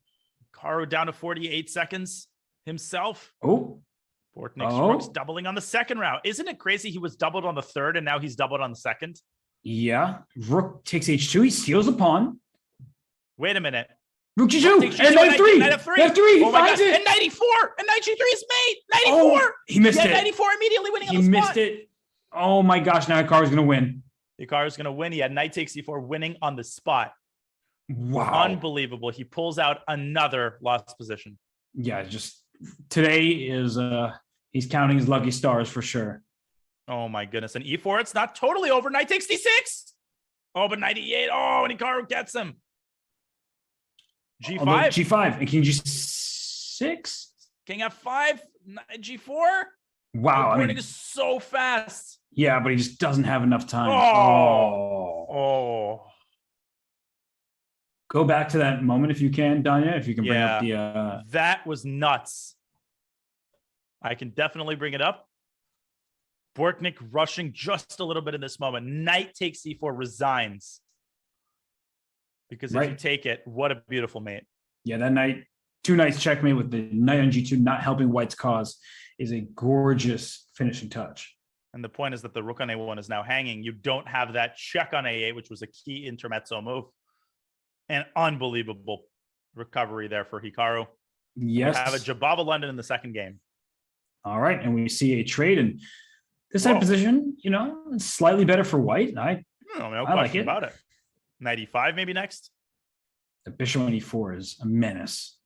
Hikaru down to 48 seconds himself. Oh. Bortnik's rook's doubling on the second round. Isn't it crazy he was doubled on the third and now he's doubled on the second? Yeah. Rook takes h2. He steals a pawn. Wait a minute. Rook g2 and knight f3. Knight f3. F3. He finds it. And knight e4. And knight g3 is made. Knight e4. He missed it. Knight e4 immediately winning on the spot. He missed it. Oh my gosh. Now Hikaru's going to win. Hikaru's going to win. He had knight takes e4 winning on the spot. Wow. Unbelievable. He pulls out another lost position. Yeah, just today is he's counting his lucky stars for sure. Oh my goodness. And e4, it's not totally over. Knight takes d6. Oh, but knight e8. Oh, and Hikaru gets him. G5. G5 and king g6. King f5. G4. Wow. Bortnik is so fast. Yeah, but he just doesn't have enough time. Oh. Go back to that moment if you can, Danya, if you can bring up the... That was nuts. I can definitely bring it up. Bortnik rushing just a little bit in this moment. Knight takes e4, resigns. Because if you take it, what a beautiful mate. Yeah, that knight, 2 knights checkmate with the knight on g2 not helping white's cause is a gorgeous finishing touch. And the point is that the rook on a1 is now hanging. You don't have that check on a8, which was a key intermezzo move. An unbelievable recovery there for Hikaru. Yes. We have a Jobava London in the second game. All right. And we see a trade. And this type of position, you know, it's slightly better for white. No question like it. about it. Knight e5 maybe next. The bishop on e4 is a menace.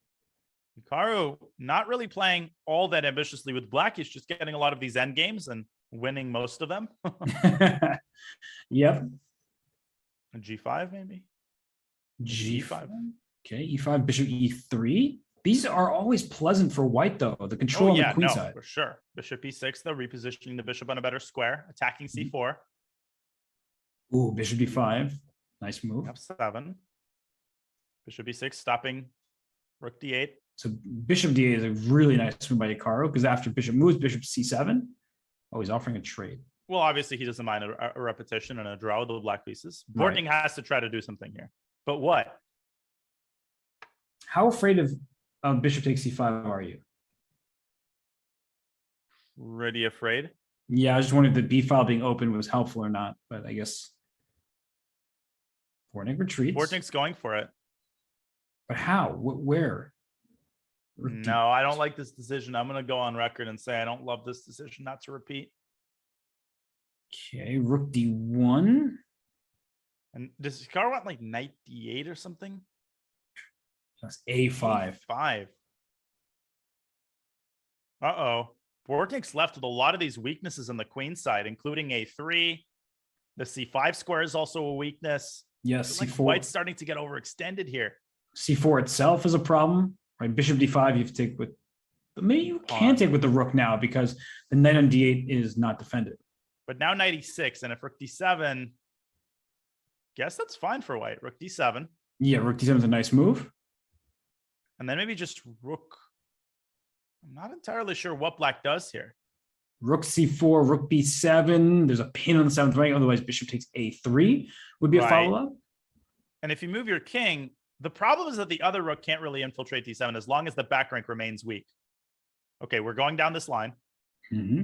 Hikaru not really playing all that ambitiously with black. He's just getting a lot of these end games and winning most of them. Yep. And g5 maybe. G5. Okay, e5, bishop e3. These are always pleasant for white, though. The control on the queen side. For sure. Bishop e6, though, repositioning the bishop on a better square, attacking c4. Ooh, bishop d5. Nice move. f7. Bishop e6, stopping rook d8. So bishop d8 is a really nice move by Hikaru, because after bishop moves, bishop c7. Oh, he's offering a trade. Well, obviously, he doesn't mind a repetition and a draw with the black pieces. Bortnik has to try to do something here. But what? How afraid of bishop takes c5 are you? Pretty afraid. Yeah, I just wondered if the b file being open was helpful or not, but I guess Bortnik retreats. Bortnik's going for it. But how? Where? No, I don't like this decision. I'm going to go on record and say I don't love this decision. Not to repeat. Okay, rook d1. And does Hikaru want like knight d8 or something? That's a5. A5. Uh-oh. Bortnik's left with a lot of these weaknesses on the queen side, including a3. The c5 square is also a weakness. Yes, like c4. White's starting to get overextended here. c4 itself is a problem, right? Bishop d5 you have to take with, but maybe you can take with the rook now because the knight on d8 is not defended. But now knight e6, and if rook d7, guess that's fine for white. Rook d7. Yeah, rook d7 is a nice move. And then maybe just rook. I'm not entirely sure what black does here. Rook c4, rook b7. There's a pin on the 7th rank. Otherwise, bishop takes a3 would be a follow-up. And if you move your king, the problem is that the other rook can't really infiltrate d7 as long as the back rank remains weak. Okay, we're going down this line. Mm-hmm.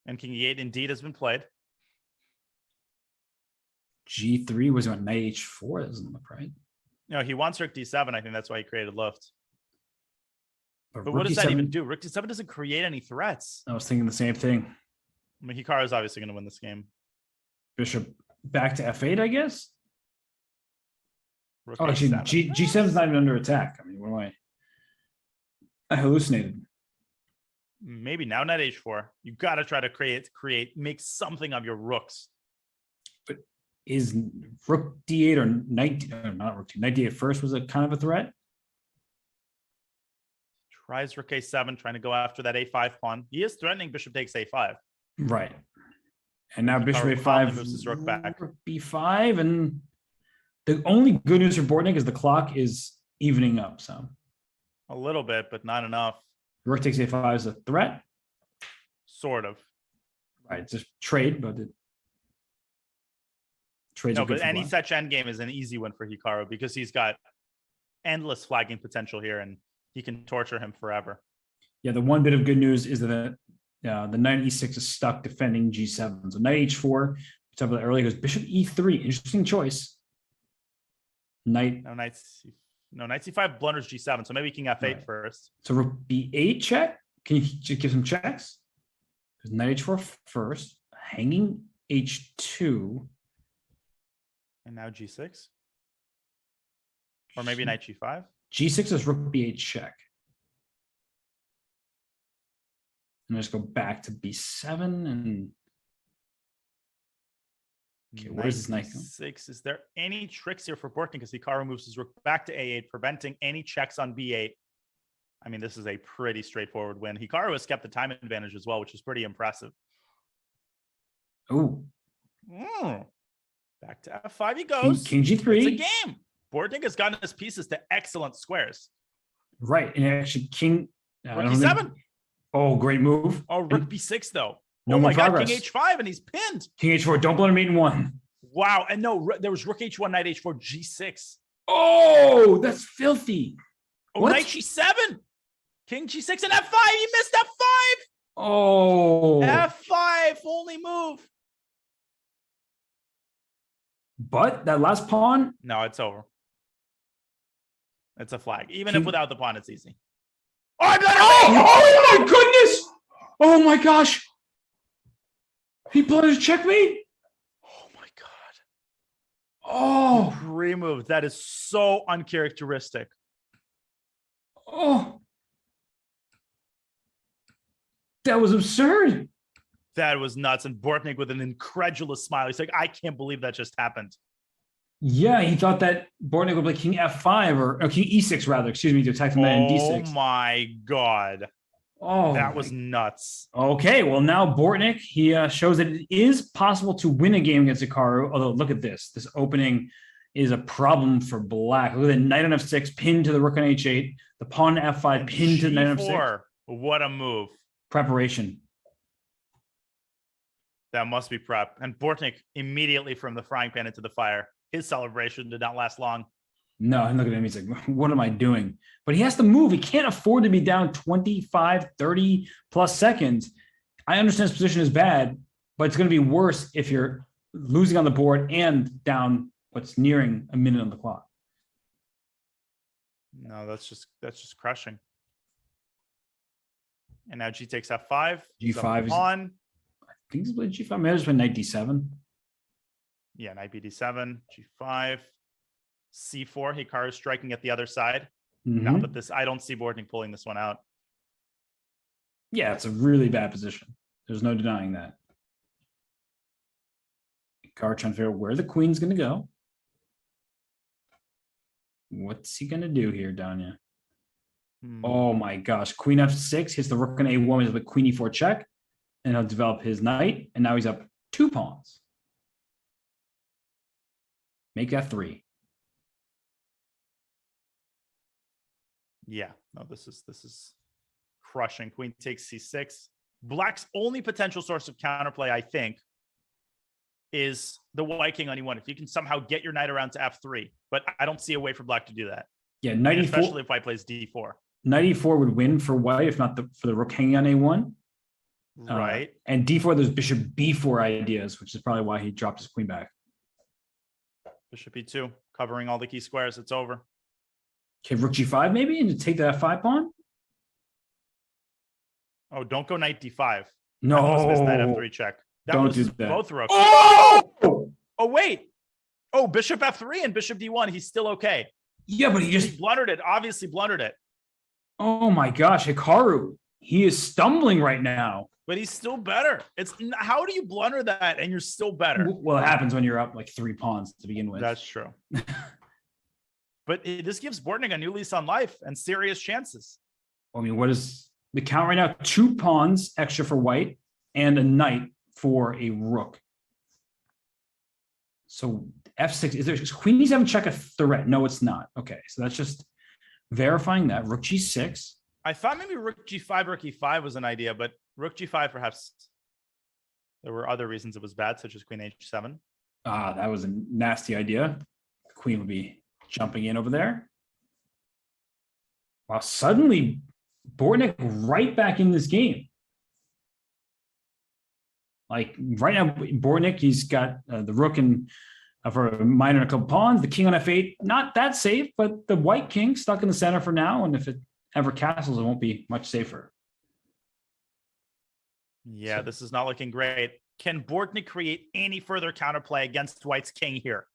And king e8 indeed has been played. G3 was on knight H4. That doesn't look right. No, he wants Rook D7. I think that's why he created Luft. But what Rook does that even D7 do? Rook D7 doesn't create any threats. I was thinking the same thing. I mean, Hikaru is obviously going to win this game. Bishop back to F8, I guess. Rook Oh, actually, A7. G7 is not even under attack. I mean, what am I hallucinated. Maybe now knight H4. You got to try to make something of your rooks. But is Rook D8 or knight? Not Rook D. Knight D8 first was a kind of a threat. Tries Rook A7, trying to go after that A5 pawn. He is threatening Bishop takes A5. Right. And now Bishop Hikaru A5 calmly moves his rook back. Rook B5, and the only good news for Bortnik is the clock is evening up some. A little bit, but not enough. Rook takes A5 is a threat. Sort of. Right, it's just trade, but trades No, are good but for any black. such endgame is an easy win for Hikaru because he's got endless flagging potential here and he can torture him forever. Yeah, the one bit of good news is that the knight E6 is stuck defending G7. So knight H4, we talked about earlier, goes Bishop E3. Interesting choice. Knight. Knight C5 blunders G7. So maybe King F8 Right. first. So Rook B8 check. Can you just give some checks? There's knight H4 first, hanging H2. And now G6. Or maybe knight G5. G6 is Rook B8 check. And just go back to B7 and okay, where does this knight go? G6. Is there any tricks here for Bortnik because Hikaru moves his rook back to A8, preventing any checks on B8? I mean, this is a pretty straightforward win. Hikaru has kept the time advantage as well, which is pretty impressive. Oh, Back to F5 he goes. King G3. It's a game. Bortnik has gotten his pieces to excellent squares. Right, and actually King. I Rook don't E7. think- Oh, great move. Oh, Rook B6 though. No Oh more my God, progress. King H5 and he's pinned. King H4. Don't blunder mate in one. Wow. And no, there was Rook H1, Knight H4, G6. Oh, that's filthy. Oh, What? Knight G7. King G6 and F5. He missed F5. Oh, F5 only move. but that last pawn. No, it's over. It's a flag. Even King- if without the pawn, it's easy. Oh, I'm not Oh my goodness! Oh my gosh! He blunders checkmate. Oh my God. Oh, Removed. That is so uncharacteristic. oh, that was absurd. That was nuts. And Bortnik with an incredulous smile. He's like, I can't believe that just happened. Yeah, he thought that Bortnik would play King F5 or King E6 rather. Excuse me, to attack the knight in D6. Oh my God. Oh, That was nuts. okay. Well, now Bortnik, he shows that it is possible to win a game against Hikaru. Although, look at this. This opening is a problem for black. Look at the knight on F6 pinned to the rook on H8. The pawn on F5 pinned to the knight on F6. G4. What a move. Preparation. That must be prep. And Bortnik immediately from the frying pan into the fire. His celebration did not last long. No, and look at him. He's like, what am I doing? But he has to move. He can't afford to be down 25, 30 plus seconds. I understand his position is bad, but it's going to be worse if you're losing on the board and down what's nearing a minute on the clock. No, that's just crushing. And now G takes F5. G5 is on. I think he's played G5. Maybe it's been knight D7. Yeah, knight BD7, G5, C4. Hikaru striking at the other side. Mhm. No, but this I don't see Bortnik pulling this one out. Yeah, it's a really bad position. There's no denying that. Hikaru trying to figure out where the queen's going to go. What's he going to do here, Danya? Oh my gosh. Queen F6 hits the rook on A1 with the queen E4 check. And he'll develop his knight. And now he's up 2 pawns. Make that 3. Yeah, no, this is crushing. Queen takes C6. Black's only potential source of counterplay, I think, is the white king on E1. If you can somehow get your knight around to F3, but I don't see a way for black to do that. Yeah, And knight E4. especially if white plays D4. Knight E4 would win for white, if not for the rook hanging on A1. Right. And D4, there's bishop B4 ideas, which is probably why he dropped his queen back. Bishop e2, covering all the key squares. It's over. Okay, rook g5 maybe, and to take that f5 pawn. Oh, don't go knight d5. No, I almost missed that f3 check. That don't was do that. both rooks. Oh! Oh, wait. Oh, bishop f3 and bishop d1. He's still okay. Yeah, but he He just. blundered it. Obviously blundered it. Oh my gosh, Hikaru. He is stumbling right now. But he's still better. It's how do you blunder that and you're still better? Well, it happens when you're up like 3 pawns to begin with. That's true. But this gives Bortnik a new lease on life and serious chances. I mean, what is the count right now? 2 pawns extra for white and a knight for a rook. So f6, is there queen e7 check a threat? No, it's not. Okay, so that's just verifying that. Rook g6. I thought maybe rook g5, rook e5 was an idea, but rook g5 perhaps there were other reasons it was bad, such as queen h7. That was a nasty idea. The queen would be jumping in over there. Wow, suddenly Bortnik right back in this game. Like right now, Bortnik, he's got the rook and for a minor and a couple pawns, the king on f8, not that safe, but the white king stuck in the center for now. And if it ever castles, it won't be much safer. Yeah, this is not looking great. Can Bortnik create any further counterplay against white's king here?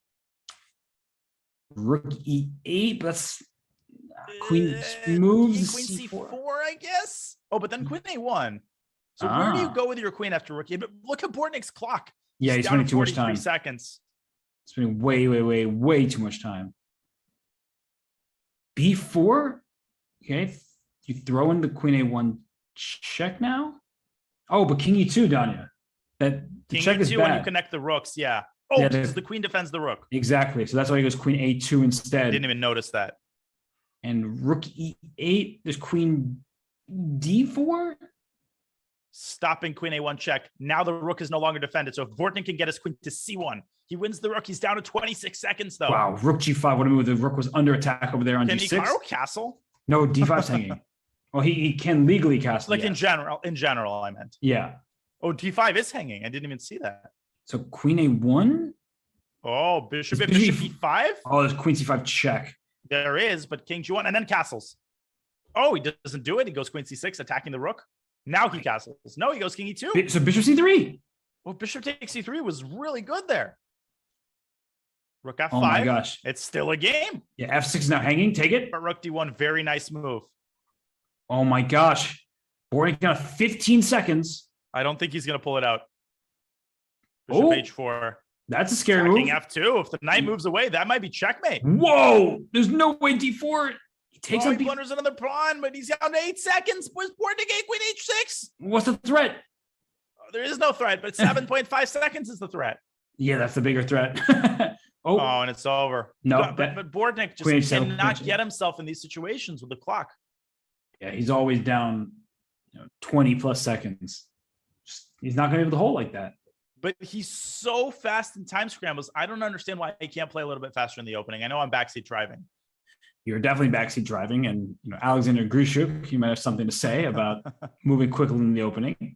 Rook e8, but that's queen moves. Queen c4, I guess. Oh, but then queen a1. So where do you go with your queen after rook e8? But look at Bortnik's clock. Yeah, he's down spending to too much time. 43 seconds. Spending way too much time. b4. Okay, you throw in the queen a1 check now. Oh, but king e2, Danya. That the King check e2 is bad. when you connect the rooks, yeah. Oh, Yeah, because the queen defends the rook. Exactly. So that's why he goes queen a2 instead. Didn't even notice that. And rook e8. There's queen d4. Stopping queen a1 check. Now the rook is no longer defended. So if Bortnik can get his queen to c1, he wins the rook. He's down to 26 seconds though. Wow, rook g5. What a move. The rook was under attack over there on Can g6. Hikaru castle? No, d5's hanging. Well, he can legally castle. Like yes. in general, I meant. Yeah. Oh, d5 is hanging. I didn't even see that. So queen a1. Oh, bishop Is bishop bishop- e5. Oh, there's queen c5 check. There is, but king g1 and then castles. Oh, he doesn't do it. He goes queen c6, attacking the rook. Now he castles. No, he goes king e2. So bishop c3. Well, bishop takes c3 was really good there. Rook f5. Oh my gosh. It's still a game. Yeah, f6 is now hanging. Take it. But rook d1, very nice move. Oh my gosh. Bortnik got 15 seconds. I don't think he's going to pull it out. Bishop Oh. h4. That's a scary Attacking move. f2. If the knight moves away, that might be checkmate. Whoa. There's no way d4. He takes He on blunders another pawn, but he's down to 8 seconds. Where's Bortnik queen h6? What's the threat? Oh, there is no threat, but 7.5 seconds is the threat. Yeah, that's the bigger threat. Oh, and it's over. No, but Bortnik queen just h7, cannot queen get himself in these situations with the clock. Yeah, he's always down 20 plus seconds. He's not going to be able to hold like that. But he's so fast in time scrambles. I don't understand why he can't play a little bit faster in the opening. I know I'm backseat driving. You're definitely backseat driving, and Alexander Grishuk, you might have something to say about moving quickly in the opening.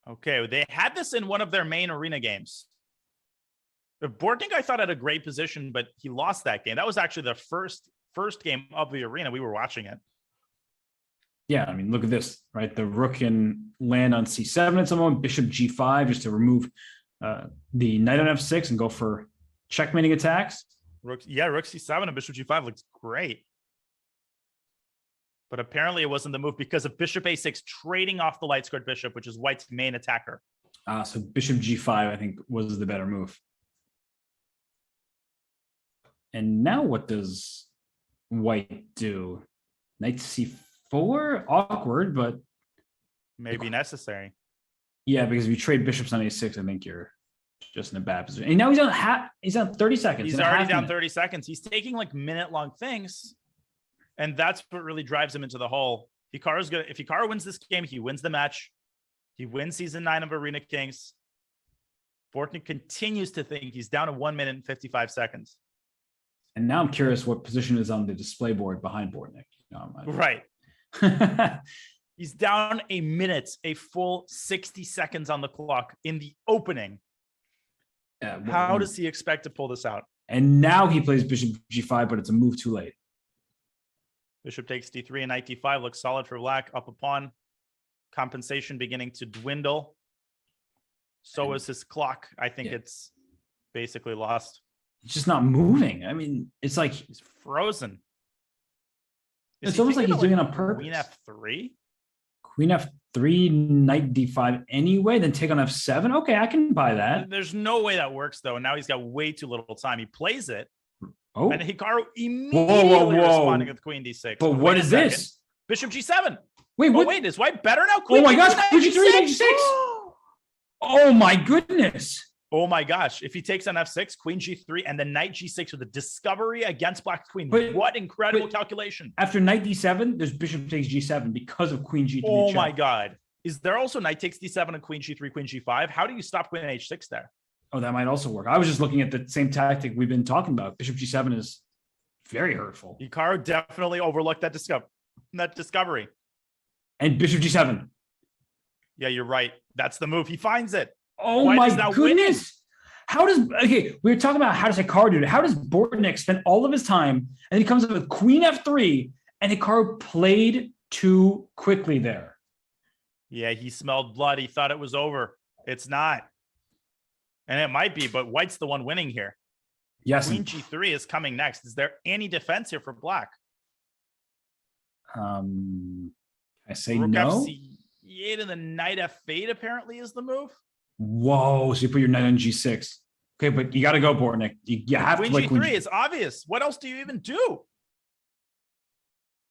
Okay, they had this in one of their main arena games. Bortnik, I thought, had a great position, but he lost that game. That was actually the first game of the arena. We were watching it. Yeah, I mean, look at this, right? The rook can land on c7 at some moment, bishop g5 just to remove the knight on f6 and go for checkmating attacks. Rook c7 and bishop g5 looks great. But apparently it wasn't the move because of bishop a6 trading off the light squared bishop, which is white's main attacker. So bishop g5, I think, was the better move. And now what does white do? Knight c4? Awkward, but Maybe necessary. yeah, because if you trade bishops on a6, I think you're just in a bad position. And now he's on 30 seconds. He's in a already half down minute. 30 seconds. He's taking like minute-long things. And that's what really drives him into the hole. Hikaru's good. If Hikaru wins this game, he wins the match. He wins season 9 of Arena Kings. Bortnik continues to think he's down to 1 minute and 55 seconds. And now I'm curious what position is on the display board behind Bortnik. Right. He's down a minute, a full 60 seconds on the clock in the opening. How does he expect to pull this out? And now he plays bishop g5, but it's a move too late. Bishop takes d3 and knight d5 looks solid for black. Up a pawn. Compensation beginning to dwindle. So is his clock. I think it's basically lost. It's just not moving. I mean, it's like he's frozen. It's almost like he's doing it on purpose. Queen f3? Queen f3, knight d5 anyway, then take on f7. Okay, I can buy that. There's no way that works, though. Now he's got way too little time. He plays it. Oh. And Hikaru immediately responding with queen d6. But what is this? Bishop g7. Wait, what? Wait, is white better now? Queen, oh my gosh, queen g3, knight g6. Oh my goodness. Oh my gosh. If he takes on f6, queen g3, and then knight g6 with a discovery against black's queen. What incredible calculation. After knight d7, there's bishop takes g7 because of queen g3. Oh my God. Is there also knight takes d7 and queen g3, queen g5? How do you stop queen h6 there? Oh, that might also work. I was just looking at the same tactic we've been talking about. Bishop g7 is very hurtful. Hikaru definitely overlooked that discovery. And bishop g7. Yeah, you're right. That's the move. He finds it. Oh my goodness. Winning. How does, okay, we were talking about how does Hikaru do it. How does Bortnik spend all of his time and he comes up with queen f3 and Hikaru played too quickly there? Yeah, he smelled blood. He thought it was over. It's not. And it might be, but white's the one winning here. Yes. Queen g3 is coming next. Is there any defense here for black? I say Rook no. F8 and the knight f8 apparently is the move. Whoa, so you put your knight on g6. Okay, but you got to go, Bortnik. You have queen to play g3 is obvious. What else do you even do?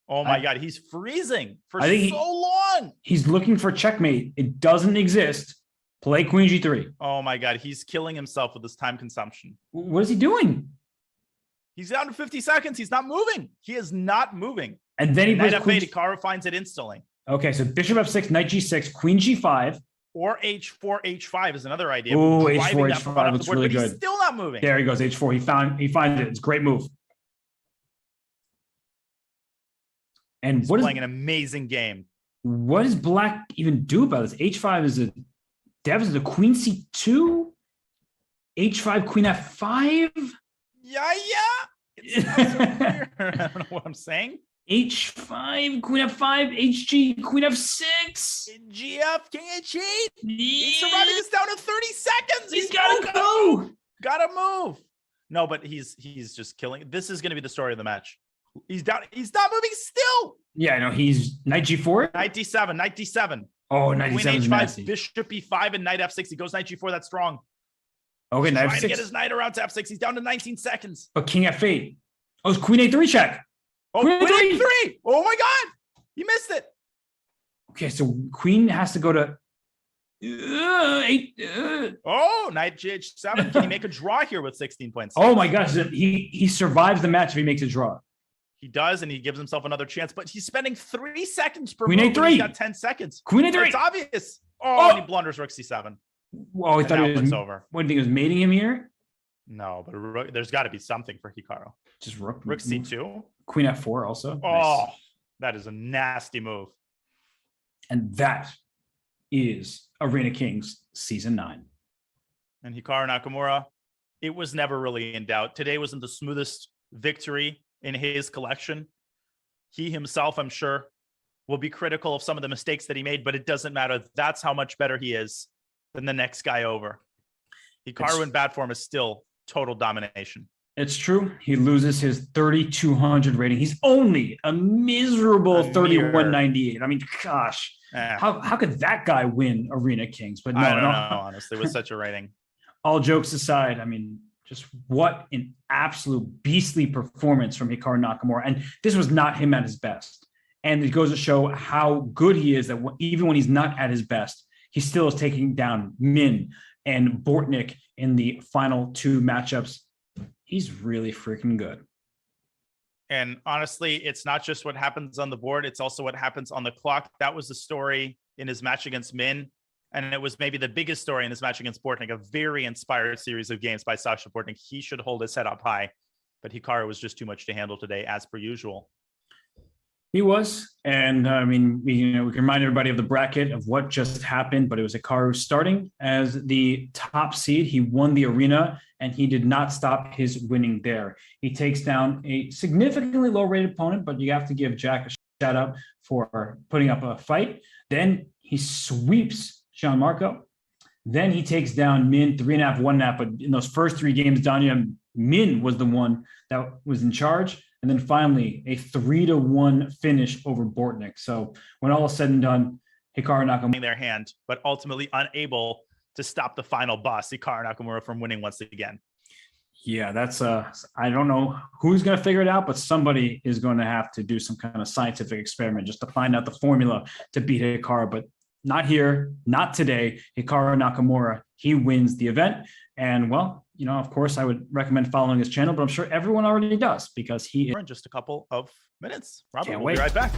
Oh my God, he's freezing for so long. He's looking for checkmate. It doesn't exist. Play queen g3. Oh my God, he's killing himself with this time consumption. What is he doing? He's down to 50 seconds. He's not moving. He is not moving. And then he plays knight f8. Hikaru finds it instantly. Okay, so bishop f6, knight g6, queen g5. Or h4, h5 is another idea. Oh, h4, h5 looks really good. He's still not moving. There he goes, h4. He finds it. It's a great move. And he's playing an amazing game. What does black even do about this? h5 is a dev, queen c2, h5, queen f5. Yeah. It's not so weird. I don't know what I'm saying. h5, queen f5, hg, queen f6. GF, king h8. He's surviving this down in 30 seconds. He's gotta go. Gotta move. No, but he's just killing. This is going to be the story of the match. He's down. He's not moving still. Yeah, no, he's knight g4. Knight d7, knight d7. Oh, knight queen d7 is h5, nasty. bishop e5, and knight f6. He goes knight g4. That's strong. Okay, knight trying f6. to get his knight around to f6. He's down to 19 seconds. But king f8. Oh, it's queen a3 check. Oh, queen a3. Oh my God, you missed it. Okay, so queen has to go to 8. Oh, knight gh7. Can he make a draw here with 16 points? Oh my gosh, he survives the match if he makes a draw. He does, and he gives himself another chance, but he's spending 3 seconds per queen move. a3. He's got 10 seconds. Queen a3. It's obvious. Oh, and he blunders rook c7. Whoa, I thought it was over. What do you think, it was mating him here? No, but there's got to be something for Hikaru. Just rook c2. Queen f4 also. Oh, nice. That is a nasty move. And that is Arena Kings Season 9. And Hikaru Nakamura, it was never really in doubt. Today wasn't the smoothest victory in his collection. He himself, I'm sure, will be critical of some of the mistakes that he made, but it doesn't matter. That's how much better he is than the next guy over. Hikaru in bad form is still total domination. It's true. He loses his 3,200 rating. He's only a miserable 3,198. I mean, gosh, how could that guy win Arena Kings? But no, I don't know, honestly, with such a rating. All jokes aside, I mean, just what an absolute beastly performance from Hikaru Nakamura. And this was not him at his best. And it goes to show how good he is that even when he's not at his best, he still is taking down Min and Bortnik in the final 2 matchups. He's really freaking good. And honestly, it's not just what happens on the board. It's also what happens on the clock. That was the story in his match against Min. And it was maybe the biggest story in his match against Bortnik, a very inspired series of games by Sasha Bortnik. He should hold his head up high, but Hikaru was just too much to handle today, as per usual. He was, and I mean, we can remind everybody of the bracket of what just happened, but it was Hikaru starting as the top seed. He won the arena, and he did not stop his winning there. He takes down a significantly low-rated opponent, but you have to give Jack a shout out for putting up a fight. Then he sweeps Gianmarco. Then he takes down Min 3.5, 1.5. But in those first 3 games, Danya, Min was the one that was in charge. And then finally, a 3-1 finish over Bortnik. So when all is said and done, Hikaru Nakamura in their hand, but ultimately unable to stop the final boss, Hikaru Nakamura, from winning once again. Yeah, that's I don't know who's going to figure it out, but somebody is going to have to do some kind of scientific experiment just to find out the formula to beat Hikaru. But not here, not today. Hikaru Nakamura, he wins the event. And well, of course, I would recommend following his channel, but I'm sure everyone already does because he is. In just a couple of minutes. Robert, Can't we'll wait. be right back.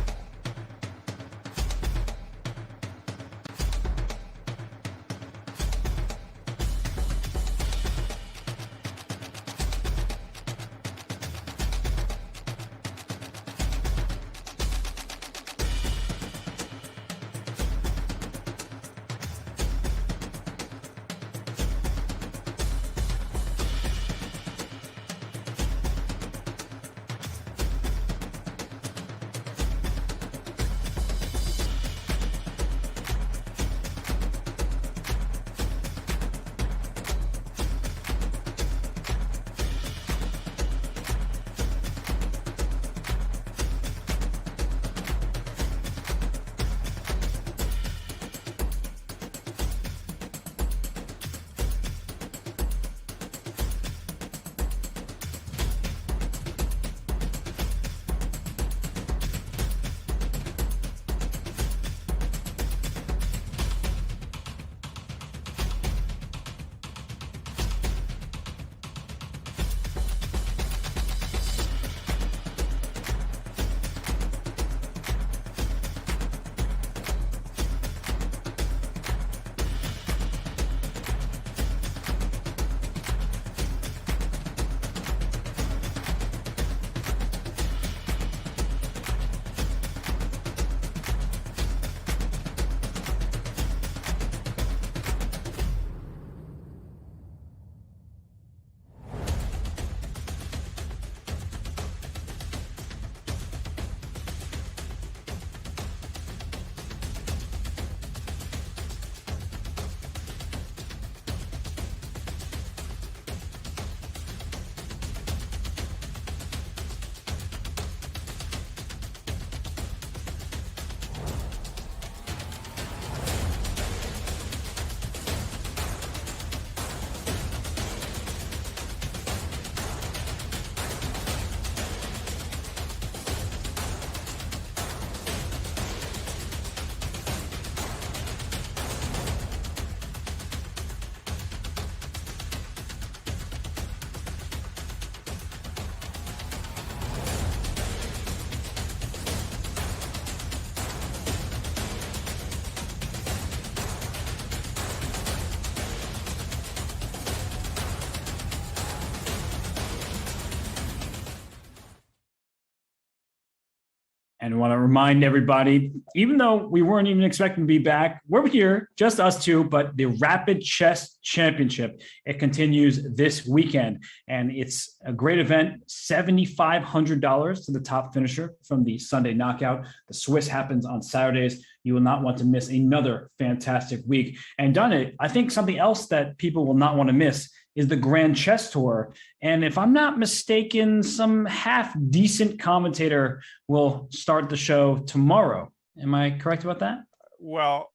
And want to remind everybody, even though we weren't even expecting to be back, we're here, just us two, but the Rapid Chess Championship, it continues this weekend. And it's a great event, $7,500 to the top finisher from the Sunday knockout. The Swiss happens on Saturdays. You will not want to miss another fantastic week. And done it, I think something else that people will not want to miss is the Grand Chess Tour. And if I'm not mistaken, some half-decent commentator will start the show tomorrow. Am I correct about that? Well,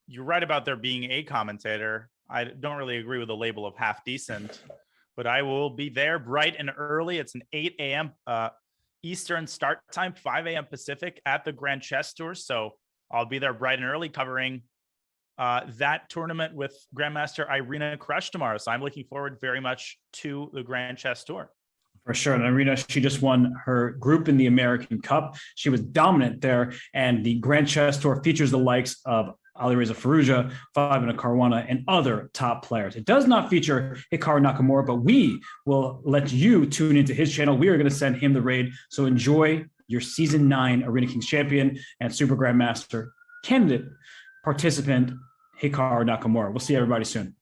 you're right about there being a commentator. I don't really agree with the label of half-decent, but I will be there bright and early. It's an 8 a.m. Eastern start time, 5 a.m. Pacific at the Grand Chess Tour. So I'll be there bright and early covering that tournament with Grandmaster Irina Krush tomorrow. So I'm looking forward very much to the Grand Chess Tour. For sure. And Irina, she just won her group in the American Cup. She was dominant there. And the Grand Chess Tour features the likes of Alireza Firouzja, Fabiano Caruana, and other top players. It does not feature Hikaru Nakamura, but we will let you tune into his channel. We are going to send him the raid. So enjoy your Season 9 Arena Kings champion and Super Grandmaster candidate participant, Hikaru Nakamura. We'll see everybody soon.